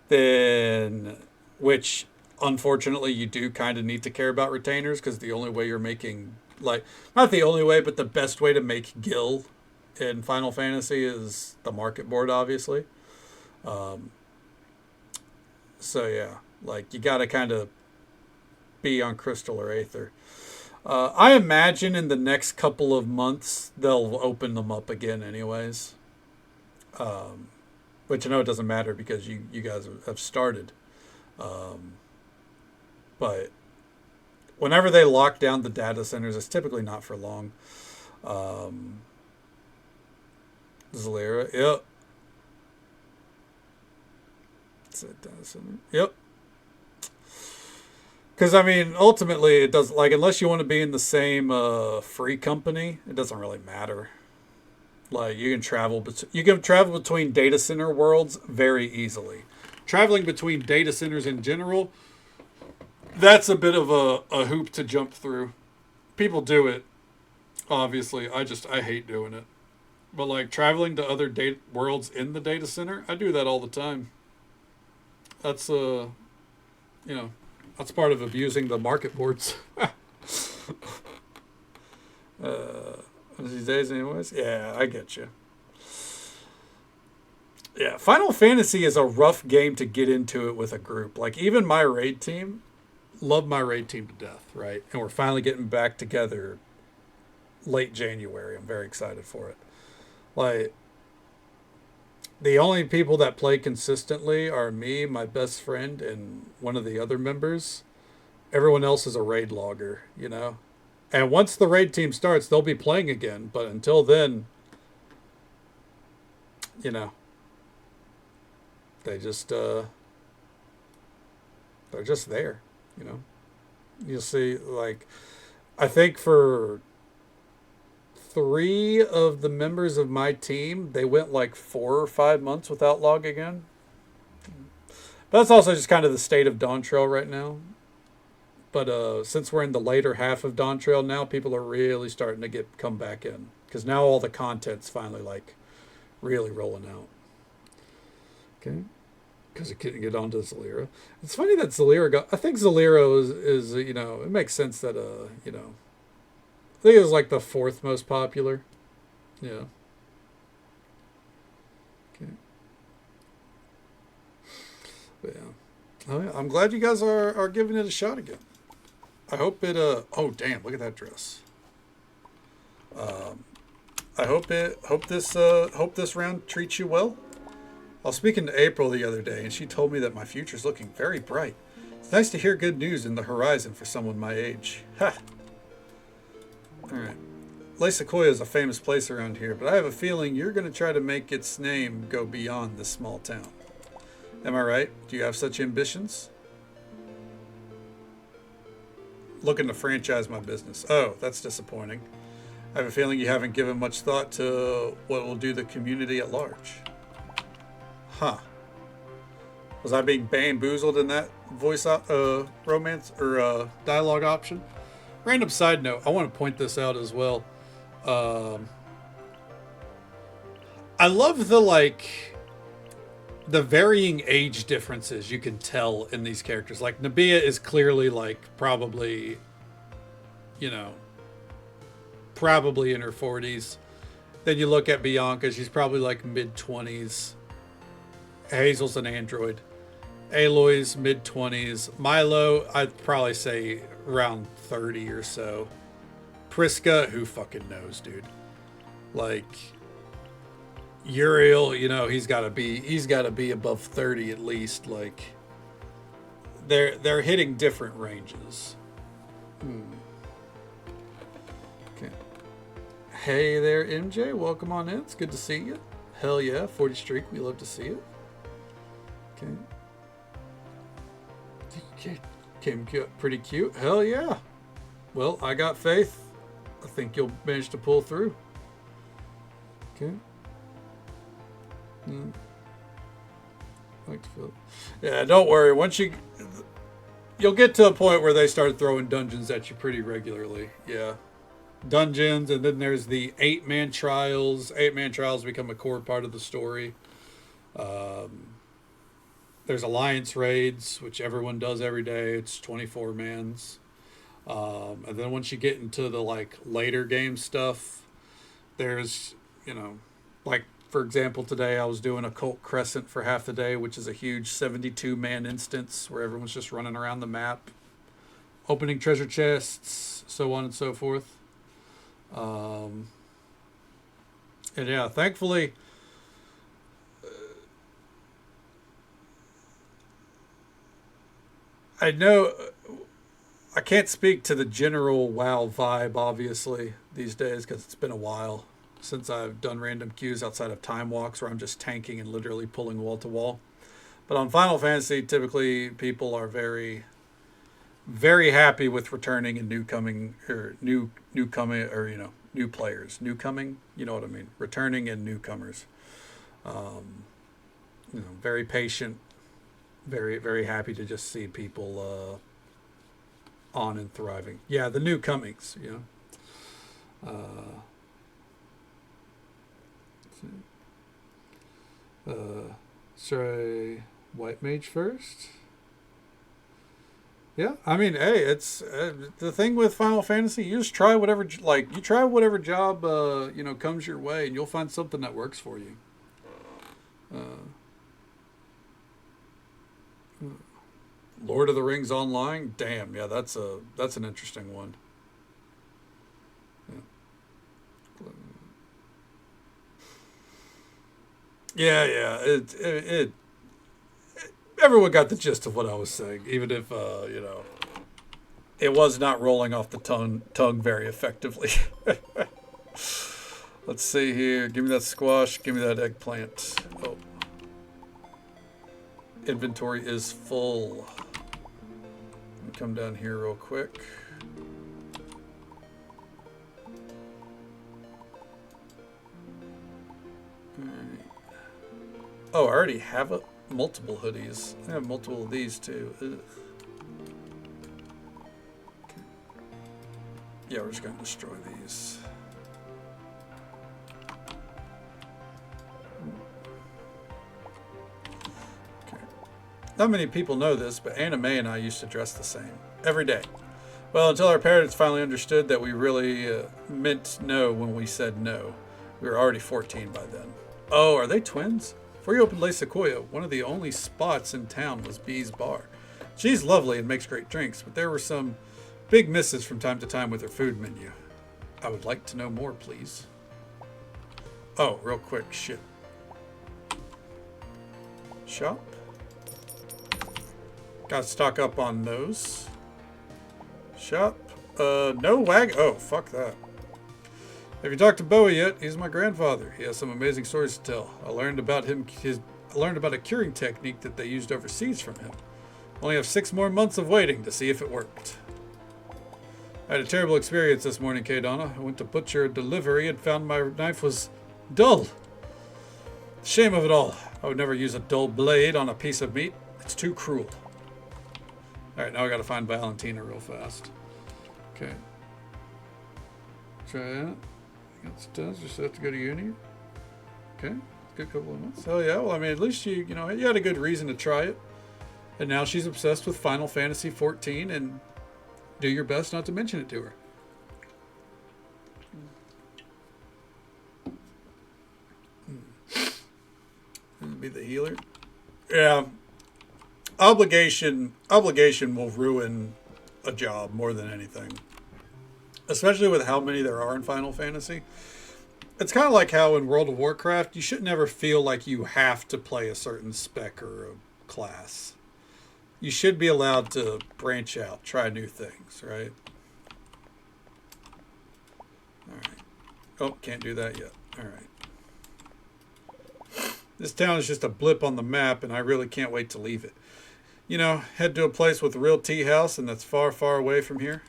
Speaker 1: then, which unfortunately you do kind of need to care about retainers because the only way you're making, like, not the only way, but the best way to make gil in Final Fantasy is the market board, obviously. Um, so yeah, like you got to kind of be on Crystal or Aether. I imagine in the next couple of months they'll open them up again, anyways. Um, which I know it doesn't matter because you guys have started. Um, but whenever they lock down the data centers, it's typically not for long. Um, Zalira, yep. It's a data center. Yep. Because I mean, ultimately, it does like unless you want to be in the same free company, it doesn't really matter. Like you can travel between data center worlds very easily. Traveling between data centers in general, that's a bit of a hoop to jump through. People do it, obviously. I hate doing it. But like traveling to other data worlds in the data center, I do that all the time. That's you know, that's part of abusing the market boards. These days, anyways. Yeah, I get you. Yeah, Final Fantasy is a rough game to get into it with a group. Like even my raid team, love my raid team to death, right? And we're finally getting back together late January. I'm very excited for it. Like the only people that play consistently are me, my best friend, and one of the other members. Everyone else is a raid logger. And once the raid team starts, they'll be playing again. But until then, you know, they just they're just there. You know, you'll see. Like, I think for three of the members of my team, they went like 4 or 5 months without logging in. But that's also just kind of the state of Dawn Trail right now. But since we're in the later half of Dawn Trail now, people are really starting to come back in because now all the content's finally like really rolling out. Okay, because it couldn't get onto Zalira. It's funny that Zalira got. I think Zalira is it makes sense that I think it was like the fourth most popular. Yeah. Okay. But yeah. Oh yeah. I'm glad you guys are giving it a shot again. I hope it. Oh damn! Look at that dress. Um, I hope this round treats you well. I was speaking to April the other day, and she told me that my future's looking very bright. It's nice to hear good news in the horizon for someone my age. Ha! Alright. Lake Sequoia is a famous place around here, but I have a feeling you're going to try to make its name go beyond this small town. Am I right? Do you have such ambitions? Looking to franchise my business. Oh, that's disappointing. I have a feeling you haven't given much thought to what will do the community at large. Huh. Was I being bamboozled in that voice romance or dialogue option? Random side note, I want to point this out as well. I love the varying age differences you can tell in these characters. Like Nabia is clearly probably, you know, probably in her 40s. Then you look at Bianca, she's probably mid 20s. Hazel's an android. Aloy's mid 20s. Milo, I'd probably say around 30 or so. Priska, who fucking knows, dude? Uriel, you know, he's got to be above 30 at least. They're hitting different ranges. Okay. Hey there, MJ. Welcome on in. It's good to see you. Hell yeah, 40 streak. We love to see it. Okay. Came pretty cute. Hell yeah. Well, I got faith. I think you'll manage to pull through. Okay. Yeah, don't worry. Once you'll get to a point where they start throwing dungeons at you pretty regularly. Yeah. Dungeons, and then there's the 8-man trials. 8-man trials become a core part of the story. There's alliance raids, which everyone does every day. It's 24 mans. And then once you get into the later game stuff, there's, you know, for example, today I was doing Occult Crescent for half the day, which is a huge 72-man instance where everyone's just running around the map, opening treasure chests, so on and so forth. And yeah, thankfully, I know I can't speak to the general WoW vibe, obviously, these days, because it's been a while since I've done random queues outside of time walks where I'm just tanking and literally pulling wall to wall. But on Final Fantasy, typically people are very, very happy with returning and new players. Newcoming, you know what I mean? Returning and newcomers. Very patient, very, very happy to just see people on and thriving. Yeah, the newcomings, you know. Try White Mage first. Yeah, I mean, hey, it's the thing with Final Fantasy. You just try whatever, you try whatever job comes your way, and you'll find something that works for you. Lord of the Rings Online, damn, yeah, that's an interesting one. Yeah. It everyone got the gist of what I was saying, even if it was not rolling off the tongue very effectively. Let's see here. Give me that squash. Give me that eggplant. Oh. Inventory is full. Let me come down here real quick. Alright. Oh, I already have multiple hoodies. I have multiple of these too. Ugh. Okay. Yeah, we're just going to destroy these. Not many people know this, but Anna May and I used to dress the same every day. Well, until our parents finally understood that we really meant no when we said no. We were already 14 by then. Oh, are they twins? Before you opened Lake Sequoia, one of the only spots in town was Bee's Bar. She's lovely and makes great drinks, but there were some big misses from time to time with her food menu. I would like to know more, please. Oh, real quick, shit. Shop. Got to stock up on those. Shop. No wag. Oh, fuck that. Have you talked to Bowie yet? He's my grandfather. He has some amazing stories to tell. I learned about a curing technique that they used overseas from him. Only have 6 more months of waiting to see if it worked. I had a terrible experience this morning, Kay Donna. I went to butcher a delivery and found my knife was dull. Shame of it all. I would never use a dull blade on a piece of meat. It's too cruel. Alright, now I gotta find Valentina real fast. Okay. Try that. It does. Just have to go to uni. Okay. Good couple of months. Oh yeah. Well, I mean, at least you had a good reason to try it. And now she's obsessed with Final Fantasy XIV, and do your best not to mention it to her. Be the healer. Yeah. Obligation will ruin a job more than anything. Especially with how many there are in Final Fantasy. It's kind of like how in World of Warcraft, you should never feel like you have to play a certain spec or a class. You should be allowed to branch out, try new things, right? Alright. Oh, can't do that yet. Alright. This town is just a blip on the map, and I really can't wait to leave it. You know, head to a place with a real tea house, and that's far, far away from here.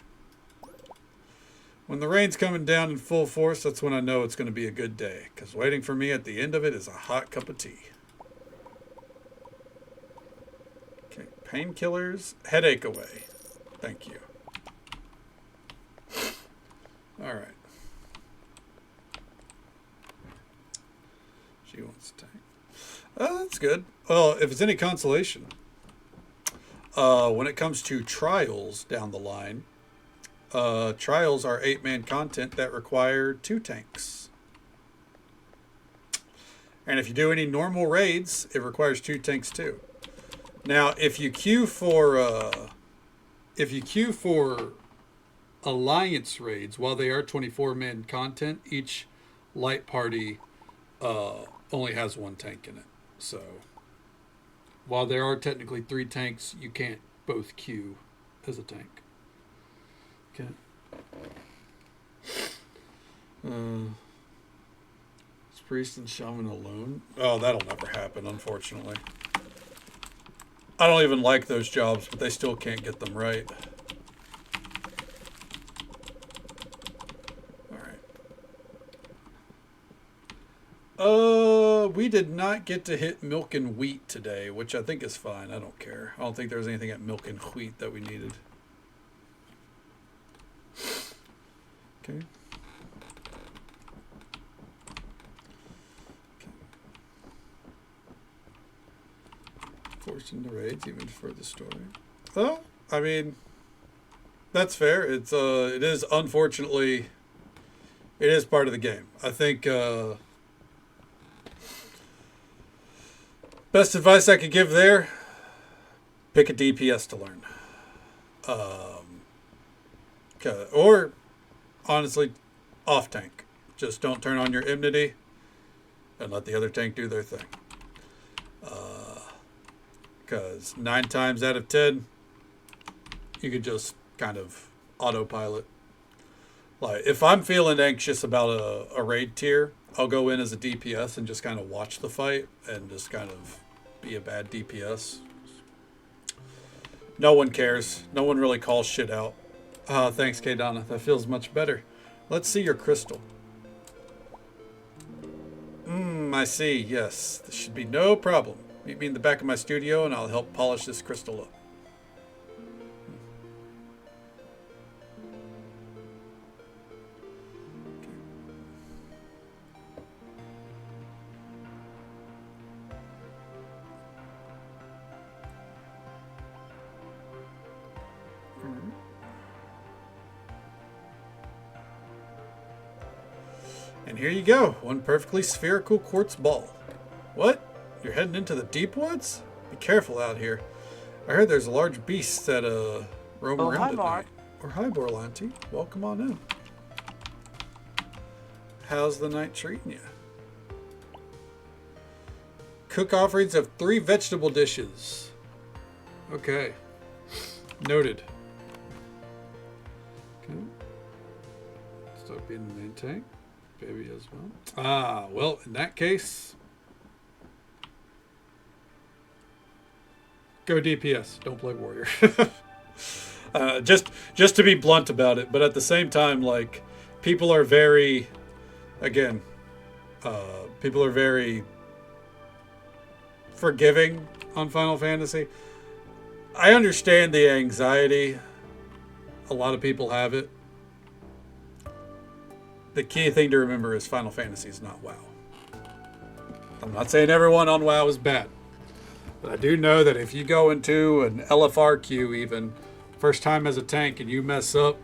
Speaker 1: When the rain's coming down in full force, that's when I know it's going to be a good day, because waiting for me at the end of it is a hot cup of tea. Okay, painkillers, headache away. Thank you. All right. She wants to tank. Oh, that's good. Well, if it's any consolation, when it comes to trials down the line, trials are 8-man content that require 2 tanks. And if you do any normal raids, it requires 2 tanks too. Now, if you queue for alliance raids, while they are 24-man content, each light party only has 1 tank in it. So, while there are technically 3 tanks, you can't both queue as a tank. Okay. Is priest and shaman alone? Oh, that'll never happen, unfortunately. I don't even like those jobs, but they still can't get them right. Alright. We did not get to hit milk and wheat today, which I think is fine. I don't care. I don't think there was anything at milk and wheat that we needed. Okay. Forced into raids even for the story. Well, I mean, that's fair. It is unfortunately, it is part of the game. I think best advice I could give there: pick a DPS to learn. Or honestly, off tank. Just don't turn on your enmity and let the other tank do their thing. Because 9 times out of 10, you could just kind of autopilot. Like, if I'm feeling anxious about a raid tier, I'll go in as a DPS and just kind of watch the fight and just kind of be a bad DPS. No one cares. No one really calls shit out. Thanks, Kay Donna. That feels much better. Let's see your crystal. I see. Yes. This should be no problem. Meet me in the back of my studio and I'll help polish this crystal up. And here you go, 1 perfectly spherical quartz ball. What? You're heading into the deep woods? Be careful out here. I heard there's large beasts that roam around at night. Or hi, Borlanti. Welcome on in. How's the night treating you? cook offerings of 3 vegetable dishes. Okay. Noted. Okay. Stop being the main tank. Baby as well. Ah, well, in that case, go DPS. Don't play warrior. Just to be blunt about it, but at the same time, like, people are very, again, people are very forgiving on Final Fantasy. I understand the anxiety. A lot of people have it. The key thing to remember is Final Fantasy is not WoW. I'm not saying everyone on WoW is bad. But I do know that if you go into an LFR queue even, first time as a tank, and you mess up,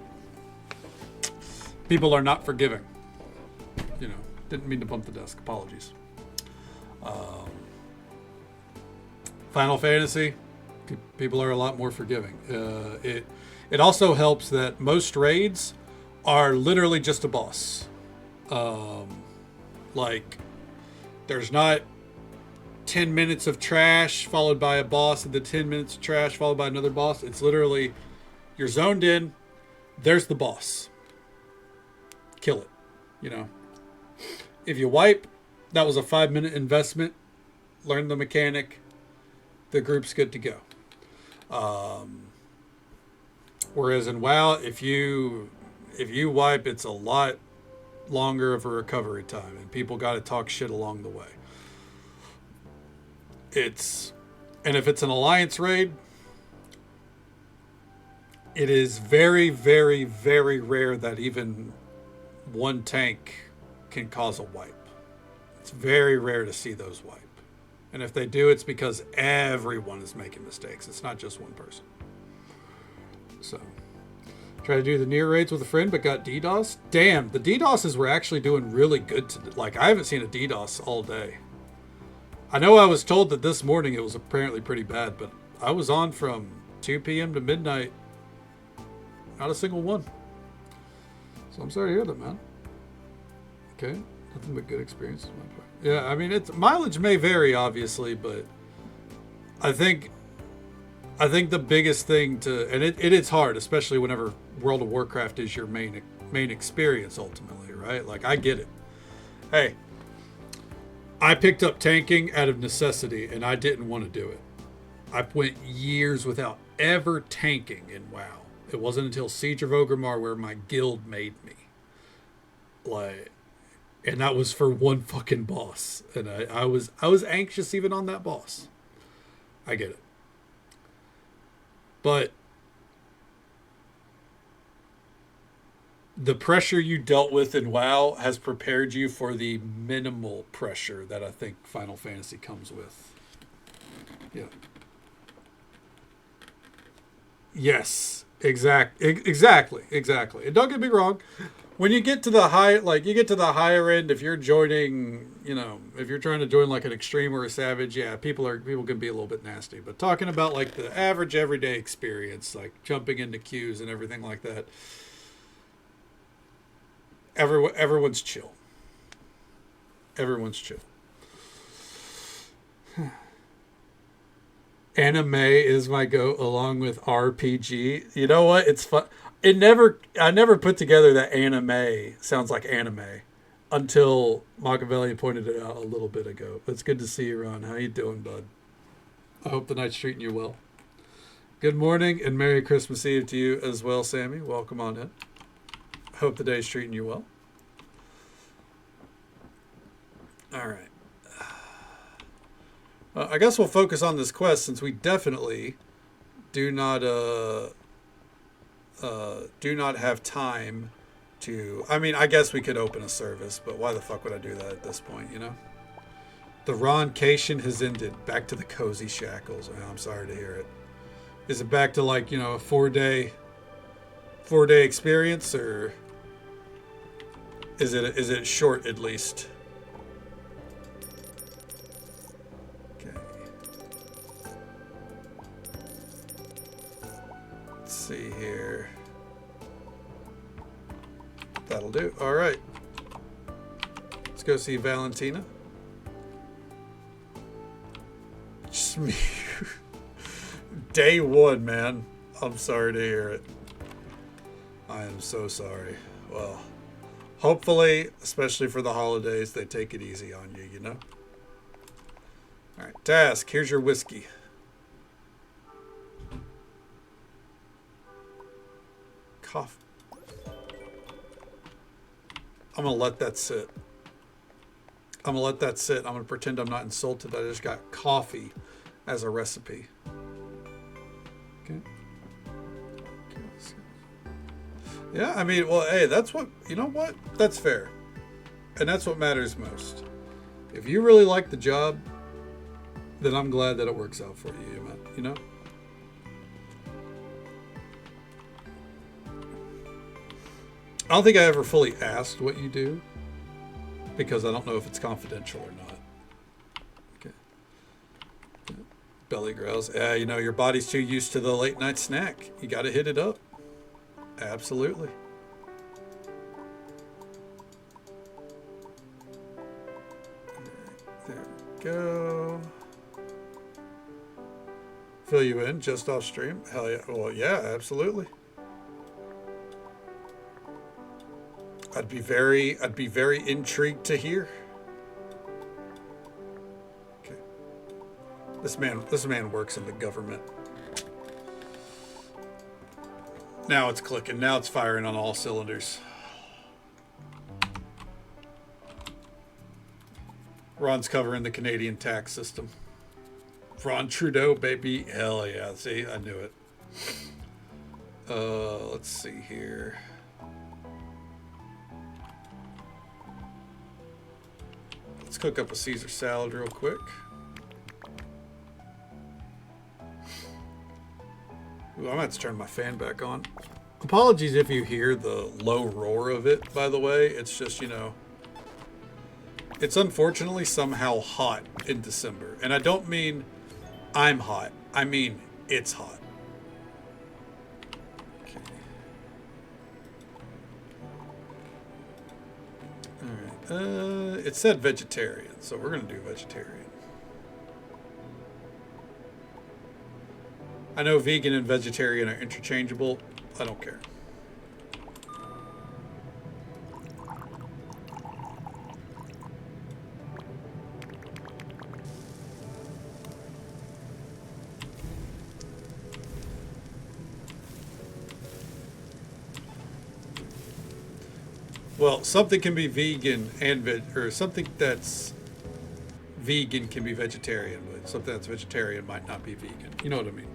Speaker 1: people are not forgiving. You know, didn't mean to bump the desk. Apologies. Final Fantasy, people are a lot more forgiving. It also helps that most raids are literally just a boss. Like, there's not 10 minutes of trash followed by a boss, and then 10 minutes of trash followed by another boss. It's literally, you're zoned in, there's the boss. Kill it, you know. If you wipe, that was a 5-minute investment. Learn the mechanic. The group's good to go. Whereas in WoW, if you wipe, it's a lot longer of a recovery time, and people got to talk shit along the way. And if it's an alliance raid, it is very, very, very rare that even one tank can cause a wipe. It's very rare to see those wipe. And if they do, it's because everyone is making mistakes. It's not just one person. So, try to do the near raids with a friend, but got DDoS. Damn, the DDoSes were actually doing really good. Like, I haven't seen a DDoS all day. I know I was told that this morning it was apparently pretty bad, but I was on from 2 p.m. to midnight. Not a single one. So I'm sorry to hear that, man. Okay, nothing but good experiences on my part. Yeah, I mean, mileage may vary, obviously, but I think the biggest thing and it is hard, especially whenever World of Warcraft is your main experience ultimately, right? Like, I get it. Hey, I picked up tanking out of necessity, and I didn't want to do it. I went years without ever tanking in WoW. It wasn't until Siege of Orgrimmar where my guild made me. Like, and that was for one fucking boss. And I was anxious even on that boss. I get it. But the pressure you dealt with in WoW has prepared you for the minimal pressure that I think Final Fantasy comes with. Yeah. Yes, exactly. And don't get me wrong. When you get to the higher end, if you're joining, if you're trying to join like an extreme or a savage, yeah, people can be a little bit nasty. But talking about like the average everyday experience, like jumping into queues and everything like that, everyone's chill. Everyone's chill. Anime is my go along with RPG. You know what? It's fun. I never put together that anime sounds like anime until Machiavelli pointed it out a little bit ago. It's good to see you, Ron. How you doing, bud? I hope the night's treating you well. Good morning and Merry Christmas Eve to you as well, Sammy. Welcome on in. Hope the day's treating you well. All right. I guess we'll focus on this quest since we definitely do not have time to... I mean, I guess we could open a service, but why the fuck would I do that at this point, you know? The Roncation has ended. Back to the cozy shackles. Oh, I'm sorry to hear it. Is it back to like, a 4-day experience, or is it short at least? Okay. Let's see here. That'll do. All right. Let's go see Valentina. trust me. Day one, man. I'm sorry to hear it. I am so sorry. Well, hopefully, especially for the holidays, they take it easy on you, you know? All right, Task, here's your whiskey. Cough. I'm going to let that sit. I'm going to let that sit. I'm going to pretend I'm not insulted. I just got coffee as a recipe. Okay. Yeah, I mean, well, hey, that's what, you know what? That's fair. And that's what matters most. If you really like the job, then I'm glad that it works out for you, man. You know? I don't think I ever fully asked what you do because I don't know if it's confidential or not. Okay. Belly growls. Yeah, you know, your body's too used to the late night snack. You got to hit it up. Absolutely. There we go. Fill you in just off stream. Hell yeah. Well, yeah, absolutely. I'd be very intrigued to hear. Okay. This man works in the government. Now it's clicking. Now it's firing on all cylinders. Ron's covering the Canadian tax system. Ron Trudeau, baby. Hell yeah. See, I knew it. Let's see here. Let's cook up a Caesar salad real quick. Ooh, I'm gonna have to turn my fan back on. Apologies if you hear the low roar of it, by the way. It's just, you know, it's unfortunately somehow hot in December. And I don't mean I'm hot. I mean it's hot. Okay. Alright. It said vegetarian, so we're gonna do vegetarian. I know vegan and vegetarian are interchangeable. I don't care. Well, something can be vegan and or something that's vegan can be vegetarian, but something that's vegetarian might not be vegan. You know what I mean?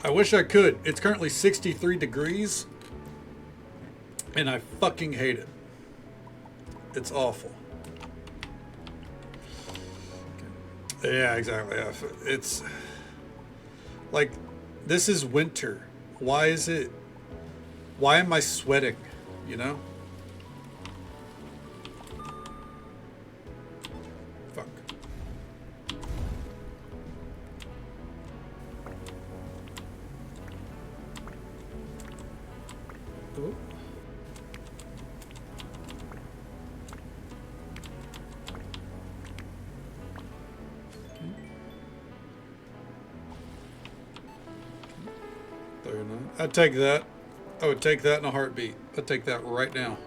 Speaker 1: I wish I could. It's currently 63 degrees, and I fucking hate it. It's awful. Yeah, exactly. It's like, this is winter. Why am I sweating, you know? Fuck. Oh. I'd take that. I would take that in a heartbeat. I'd take that right now.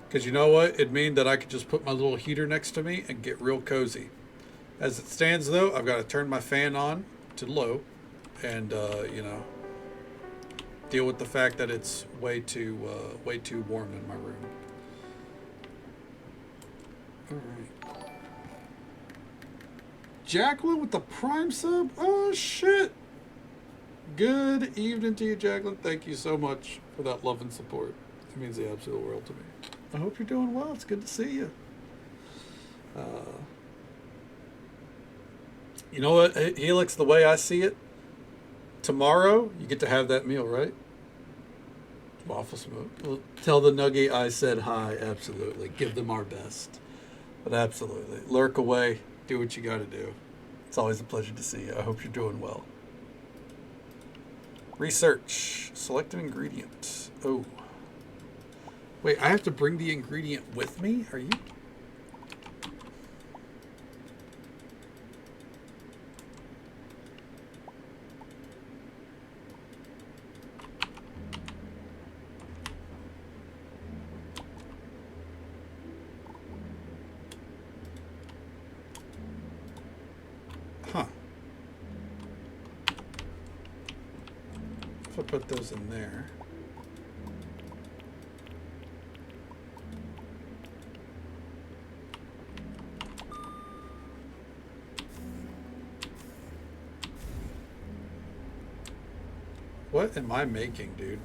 Speaker 1: Because you know what? It'd mean that I could just put my little heater next to me and get real cozy. As it stands, though, I've got to turn my fan on to low and, you know, deal with the fact that it's way too warm in my room. All right. Jacqueline with the Prime sub? Oh, shit. Good evening to you, Jacqueline. Thank you so much for that love and support. It means the absolute world to me. I hope you're doing well. It's good to see you. You know what, Helix, the way I see it, tomorrow you get to have that meal, right? Waffle smoke. Well, tell the Nuggie I said hi. Absolutely. Give them our best. But absolutely. Lurk away. Do what you got to do. It's always a pleasure to see you. I hope you're doing well. Research. Select an ingredient. Oh. Wait, I have to bring the ingredient with me? Are you... Huh. If I put those in there... What am I making, dude?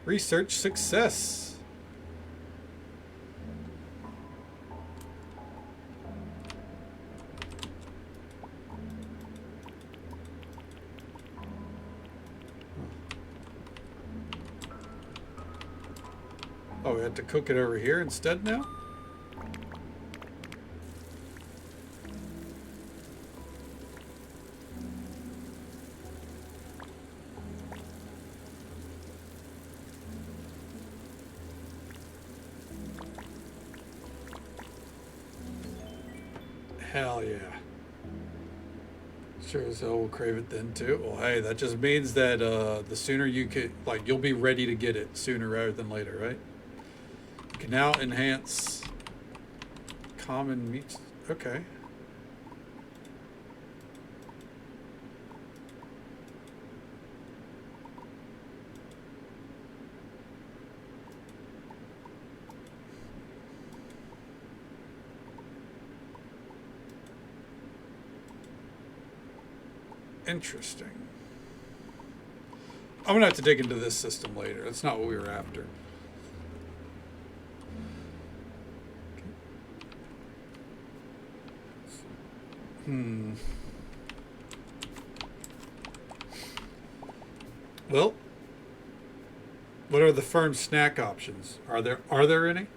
Speaker 1: Research success. Oh, we had to cook it over here instead now? Hell yeah. Sure as hell will crave it then too. Well, hey, that just means that the sooner you could, like, you'll be ready to get it sooner rather than later, right? You can now enhance common meats. Okay. Interesting. I'm gonna have to dig into this system later. That's not what we were after. Well, what are the firm snack options? Are there any?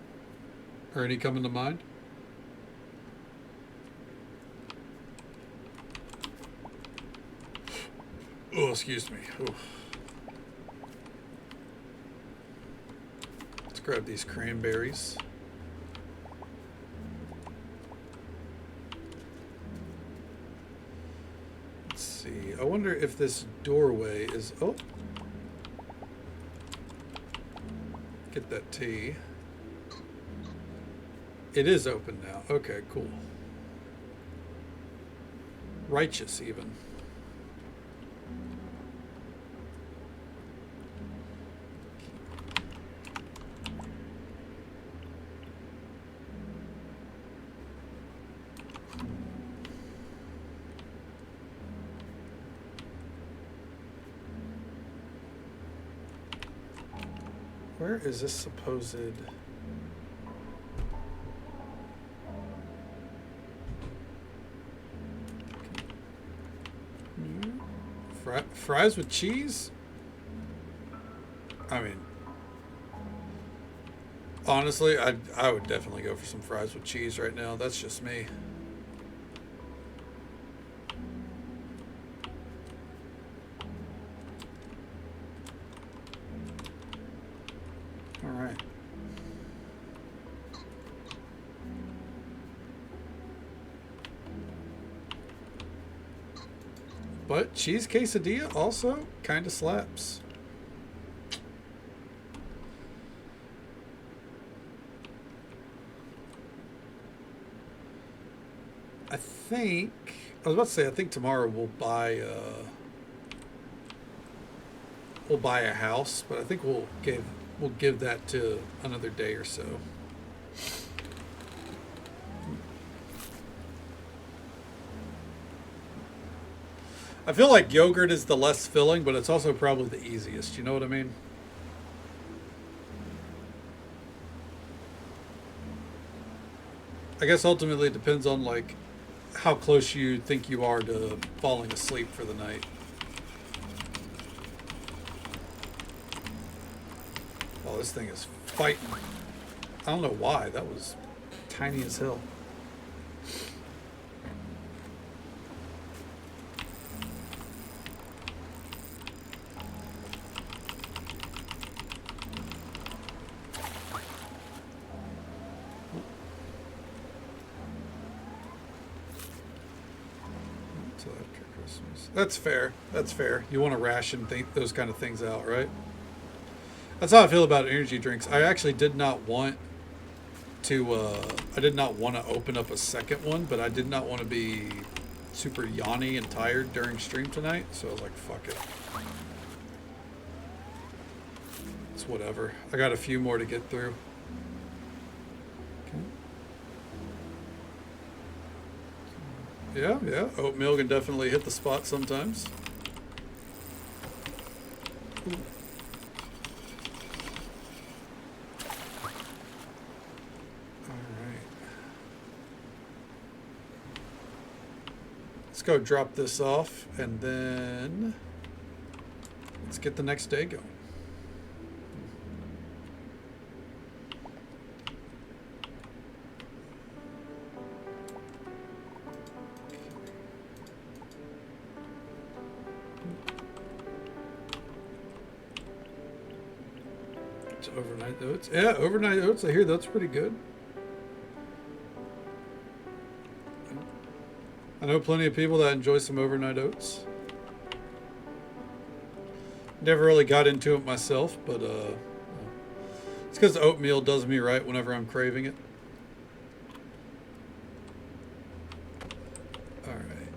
Speaker 1: Or any coming to mind? Oh, excuse me. Ooh. Let's grab these cranberries. Let's see. I wonder if this doorway is... Oh. Get that tea. It is open now. Okay, cool. Righteous, even. Where is this supposed... Fries with cheese? I mean, honestly, I would definitely go for some fries with cheese right now. That's just me. All right. But cheese quesadilla also kind of slaps. I was about to say, I think tomorrow we'll buy a house, but I think we'll give that to another day or so. I feel like yogurt is the less filling, but it's also probably the easiest. You know what I mean? I guess ultimately it depends on, like, how close you think you are to falling asleep for the night. Oh, this thing is fighting. I don't know why. That was tiny as hell. Till after Christmas. That's fair. That's fair. You want to ration those kind of things out, right? That's how I feel about energy drinks. I actually did not want to. I did not want to open up a second one, but I did not want to be super yawny and tired during stream tonight. So I was like, "Fuck it." It's whatever. I got a few more to get through. Okay. Yeah. Oatmeal can definitely hit the spot sometimes. Ooh. Let's go drop this off, and then let's get the next day going. It's overnight oats. Yeah, overnight oats. I hear that's pretty good. I know plenty of people that enjoy some overnight oats. Never really got into it myself, but it's because oatmeal does me right whenever I'm craving it. All right.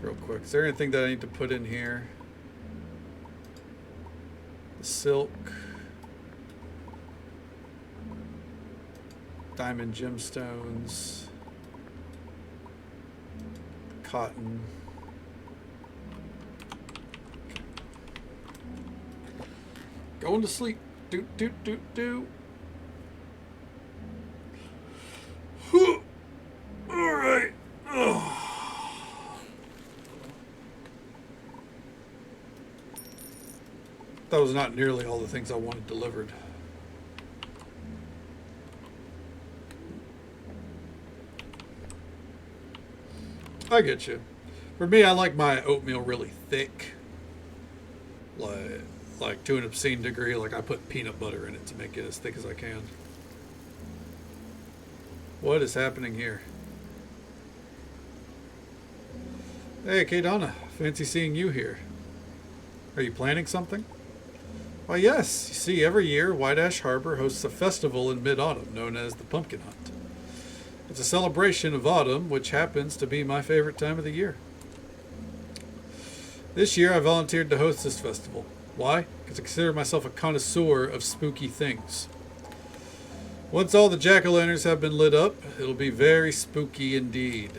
Speaker 1: Real quick, is there anything that I need to put in here? The silk. Diamond gemstones. Cotton. Going to sleep. Do. All right. That was not nearly all the things I wanted delivered. I get you. For me, I like my oatmeal really thick. Like to an obscene degree. Like I put peanut butter in it to make it as thick as I can. What is happening here? Hey, Kaydonna. Fancy seeing you here. Are you planning something? Why, yes. You see, every year, White Ash Harbor hosts a festival in mid-autumn known as the Pumpkin Hunt. It's a celebration of autumn, which happens to be my favorite time of the year. This year, I volunteered to host this festival. Why? Because I consider myself a connoisseur of spooky things. Once all the jack-o'-lanterns have been lit up, it'll be very spooky indeed.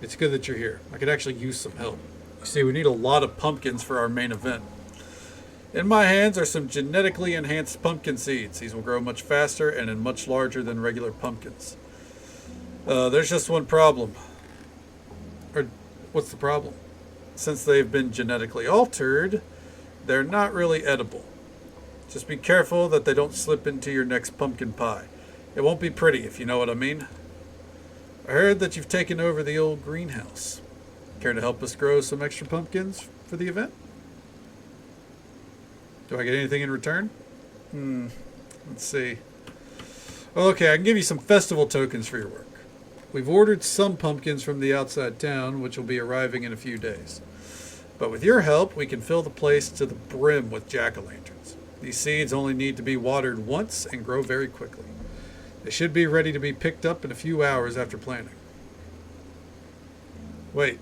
Speaker 1: It's good that you're here. I could actually use some help. You see, we need a lot of pumpkins for our main event. In my hands are some genetically enhanced pumpkin seeds. These will grow much faster and in much larger than regular pumpkins. There's just one problem. Or, what's the problem? Since they've been genetically altered, they're not really edible. Just be careful that they don't slip into your next pumpkin pie. It won't be pretty, if you know what I mean. I heard that you've taken over the old greenhouse. Care to help us grow some extra pumpkins for the event? Do I get anything in return? Let's see. Okay, I can give you some festival tokens for your work. We've ordered some pumpkins from the outside town, which will be arriving in a few days. But with your help, we can fill the place to the brim with jack-o'-lanterns. These seeds only need to be watered once and grow very quickly. They should be ready to be picked up in a few hours after planting. Wait,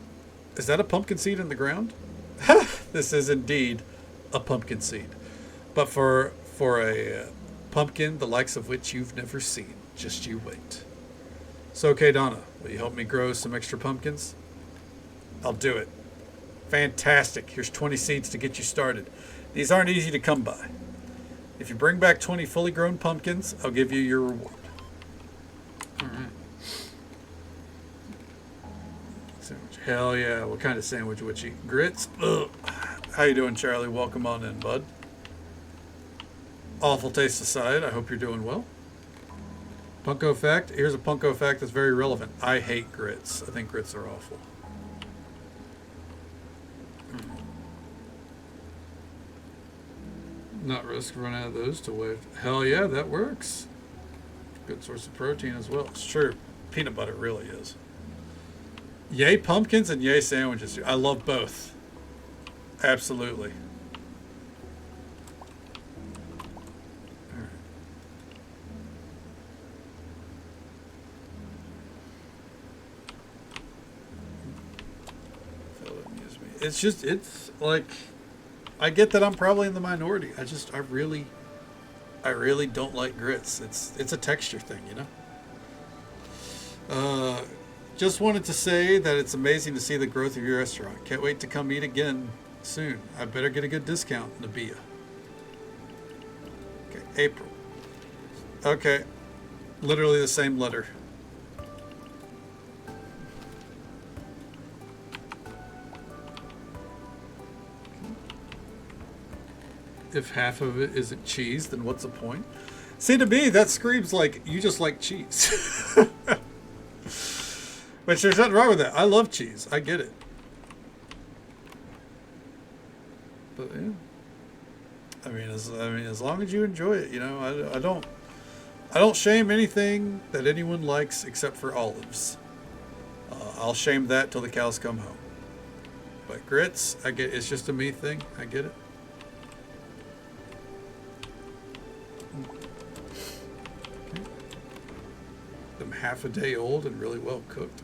Speaker 1: is that a pumpkin seed in the ground? This is indeed a pumpkin seed. But for a pumpkin the likes of which you've never seen. Just you wait. So, Kaydonna, will you help me grow some extra pumpkins? I'll do it. Fantastic. Here's 20 seeds to get you started. These aren't easy to come by. If you bring back 20 fully grown pumpkins, I'll give you your reward. Sandwich. Hell yeah. What kind of sandwich would you eat? Grits? Ugh. How you doing, Charlie? Welcome on in, bud. Awful taste aside, I hope you're doing well. Punko fact. Here's a Punko fact that's very relevant. I hate grits. I think grits are awful. Not risk run out of those to wave. Hell yeah, that works. Good source of protein as well. It's true. Peanut butter really is. Yay pumpkins and yay sandwiches. I love both. Absolutely. It's just, it's like, I get that I'm probably in the minority. I really don't like grits. It's a texture thing, you know. Just wanted to say that it's amazing to see the growth of your restaurant. Can't wait to come eat again soon. I better get a good discount, Nabia. Okay, April. Okay, literally the same letter. If half of it isn't cheese, then what's the point? See, to me, that screams like you just like cheese. Which there's nothing wrong with that. I love cheese. I get it. But yeah, as long as you enjoy it, you know, I don't shame anything that anyone likes except for olives. I'll shame that till the cows come home. But grits, I get. It's just a me thing. I get it. Okay. Them half a day old and really well cooked.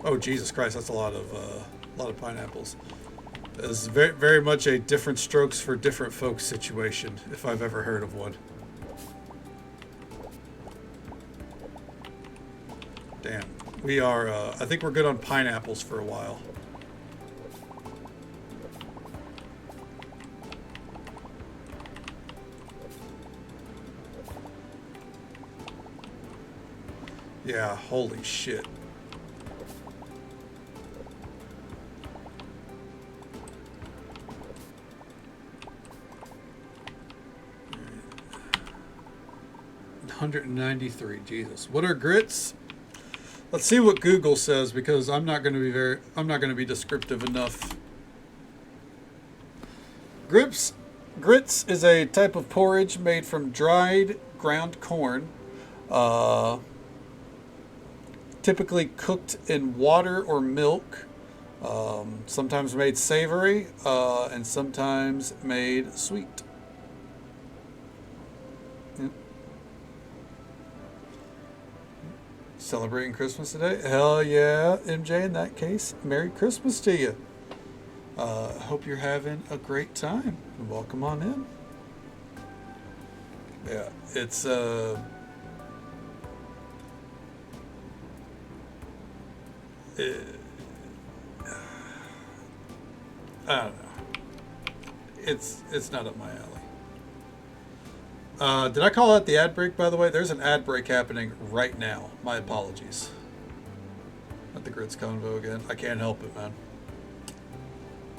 Speaker 1: Oh Jesus Christ! That's a lot of pineapples. It's very very much a different strokes for different folks situation, if I've ever heard of one. Damn, we are. I think we're good on pineapples for a while. Yeah, holy shit. $193. Jesus. What are grits? Let's see what Google says because I'm not going to be descriptive enough. Grits is a type of porridge made from dried ground corn, uh, typically cooked in water or milk, sometimes made savory, and sometimes made sweet. Yep. Celebrating Christmas today? Hell yeah, MJ, in that case, Merry Christmas to you. Hope you're having a great time. Welcome on in. Yeah, it's it, I don't know. It's not up my alley. Did I call out the ad break, by the way? There's an ad break happening right now. My apologies. Not the grits convo again. I can't help it, man.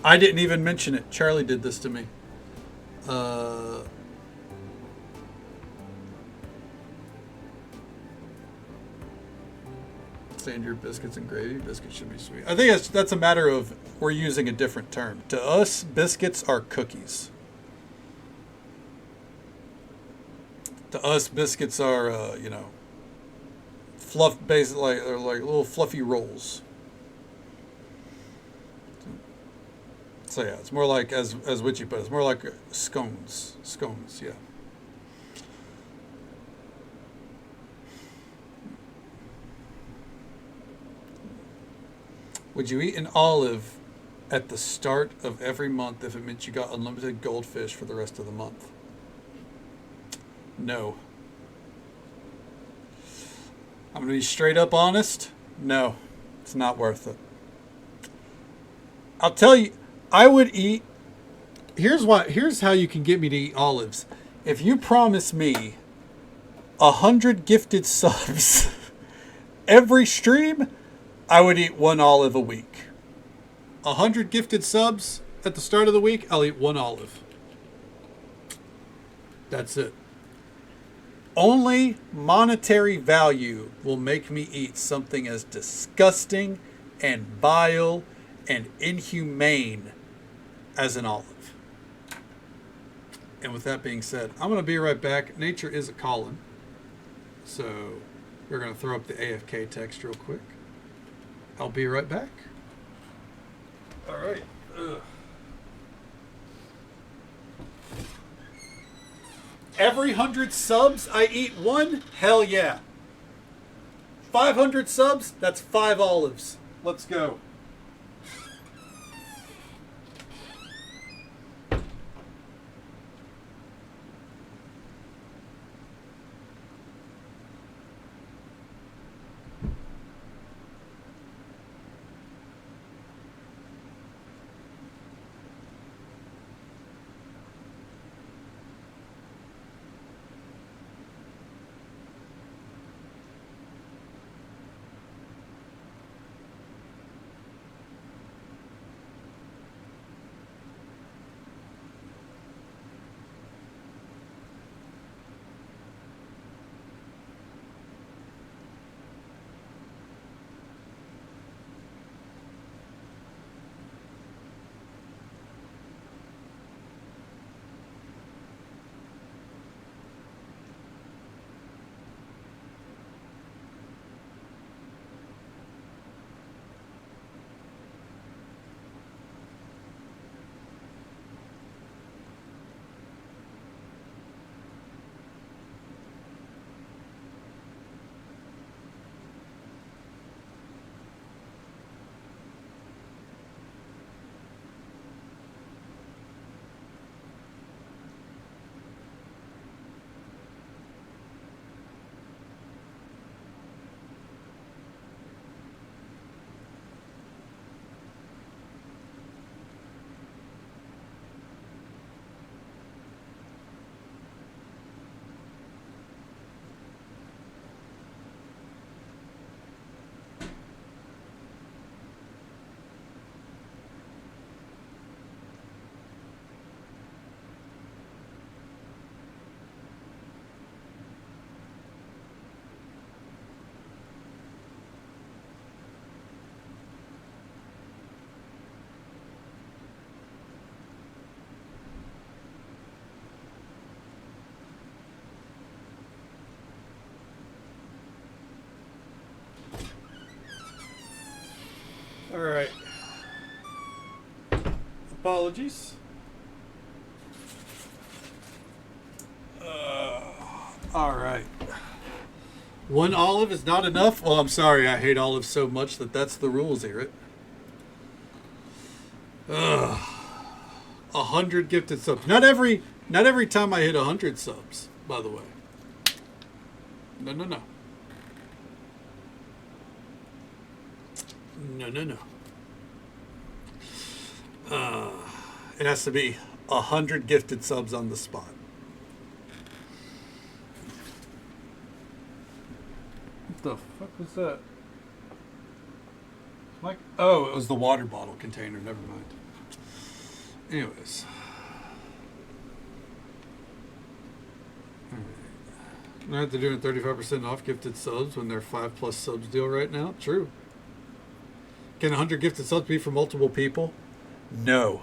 Speaker 1: I didn't even mention it. Charlie did this to me. Sand your biscuits and gravy. Biscuits should be sweet. I think that's a matter of we're using a different term. To us, biscuits are cookies. To us, biscuits are fluff based like little fluffy rolls. So yeah, it's more like as Witchy put it, it's more like scones. Scones, yeah. Would you eat an olive at the start of every month if it meant you got unlimited goldfish for the rest of the month? No. I'm going to be straight up honest. No, it's not worth it. I'll tell you, I would eat. Here's how you can get me to eat olives. If you promise me 100 gifted subs every stream, I would eat one olive a week. 100 gifted subs at the start of the week, I'll eat one olive. That's it. Only monetary value will make me eat something as disgusting and vile and inhumane as an olive. And with that being said, I'm going to be right back. Nature is a calling. So we're going to throw up the AFK text real quick. I'll be right back. All right. Ugh. Every 100 subs, I eat one? Hell yeah. 500 subs, that's 5 olives. Let's go. All right. Apologies. All right. One olive is not enough? Well, I'm sorry. I hate olives so much that's the rules here. 100 gifted subs. Not every time I hit 100 subs, by the way. No. No. It has to be 100 gifted subs on the spot. What the fuck was that? Like, oh, it was the water bottle container. Never mind. Anyways. Right, they're doing 35% off gifted subs when they're 5+ subs deal right now. True. Can 100 gifted subs be for multiple people? No.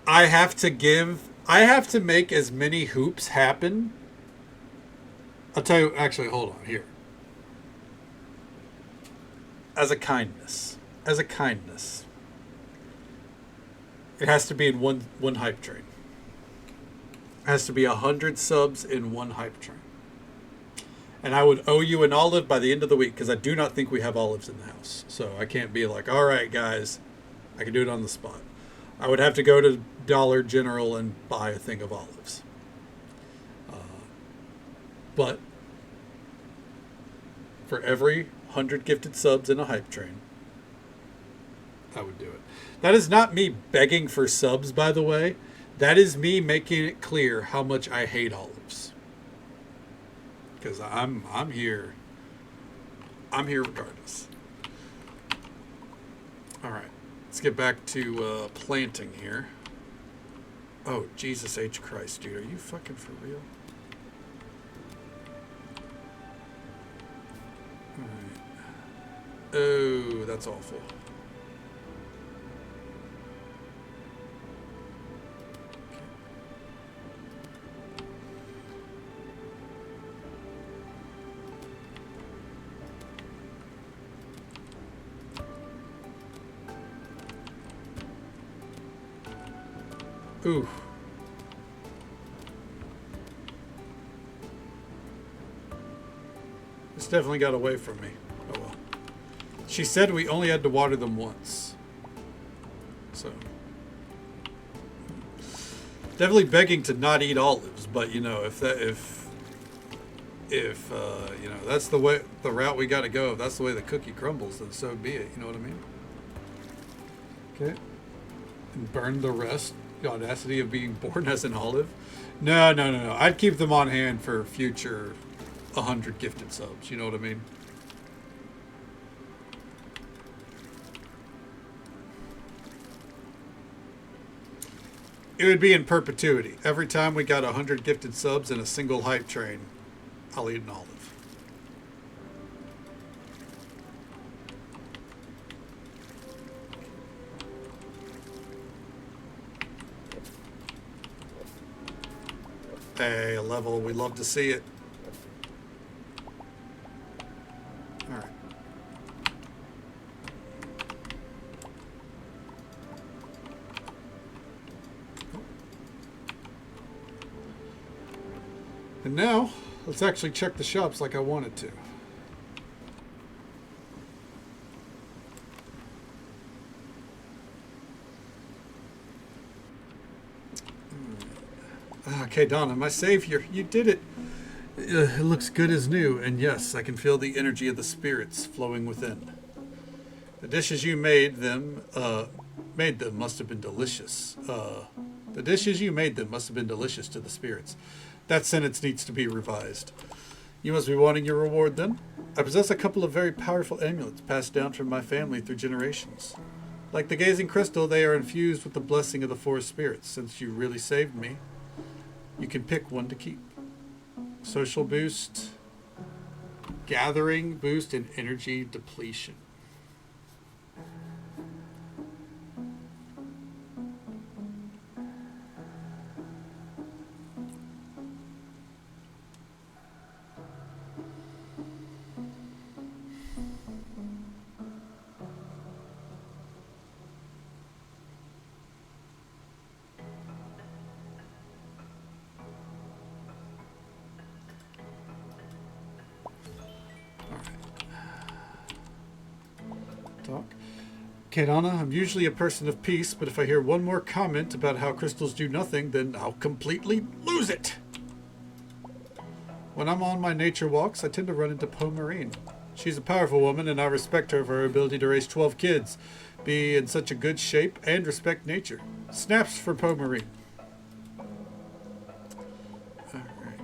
Speaker 1: I have to make as many hoops happen. I'll tell you, actually, hold on here. As a kindness. It has to be in one hype train. It has to be 100 subs in one hype train. And I would owe you an olive by the end of the week because I do not think we have olives in the house. So I can't be like, all right, guys, I can do it on the spot. I would have to go to Dollar General and buy a thing of olives. But for every 100 gifted subs in a hype train, I would do it. That is not me begging for subs, by the way. That is me making it clear how much I hate olives. Because I'm here. I'm here regardless. All right. Let's get back to planting here. Oh, Jesus H. Christ, dude. Are you fucking for real? All right. Oh, that's awful. Ooh. This definitely got away from me. Oh well. She said we only had to water them once. So. Definitely begging to not eat olives, but you know, if you know, that's the route we got to go. If that's the way the cookie crumbles, then so be it. You know what I mean? Okay. And burn the rest. The audacity of being born as an olive. No. I'd keep them on hand for future 100 gifted subs. You know what I mean? It would be in perpetuity. Every time we got 100 gifted subs in a single hype train, I'll eat an olive. Hey, a level. We love to see it. All right. And now, let's actually check the shops like I wanted to. Okay, Donna, my savior, you did it. It looks good as new, and yes, I can feel the energy of the spirits flowing within. The dishes you made them must have been delicious. The dishes you made them must have been delicious to the spirits. That sentence needs to be revised. You must be wanting your reward then? I possess a couple of very powerful amulets passed down from my family through generations. Like the gazing crystal, they are infused with the blessing of the forest spirits. Since you really saved me, you can pick one to keep. Social boost, gathering boost, and energy depletion. Talk. Okay, Donna, I'm usually a person of peace, but if I hear one more comment about how crystals do nothing, then I'll completely lose it. When I'm on my nature walks, I tend to run into Poe Marine. She's a powerful woman, and I respect her for her ability to raise 12 kids, be in such a good shape, and respect nature. Snaps for Poe Marine. Alright.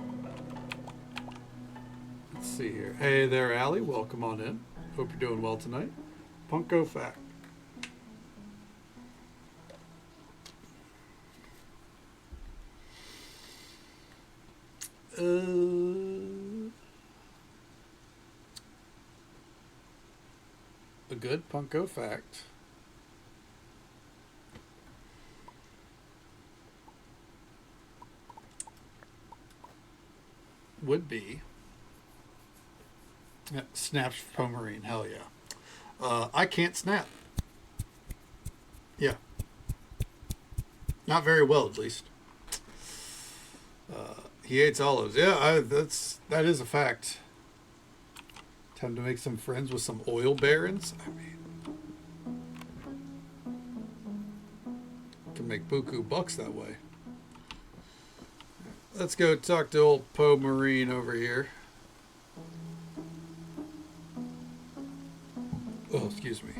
Speaker 1: Let's see here. Hey there, Allie. Welcome on in. Hope you're doing well tonight. Punko Fact. A good Punko Fact would be snaps for Pomerine. Hell yeah. I can't snap. Yeah. Not very well, at least. He hates olives. Yeah, that is a fact. Time to make some friends with some oil barons. I mean, can make buku bucks that way. Let's go talk to old Poe Marine over here. Oh, excuse me.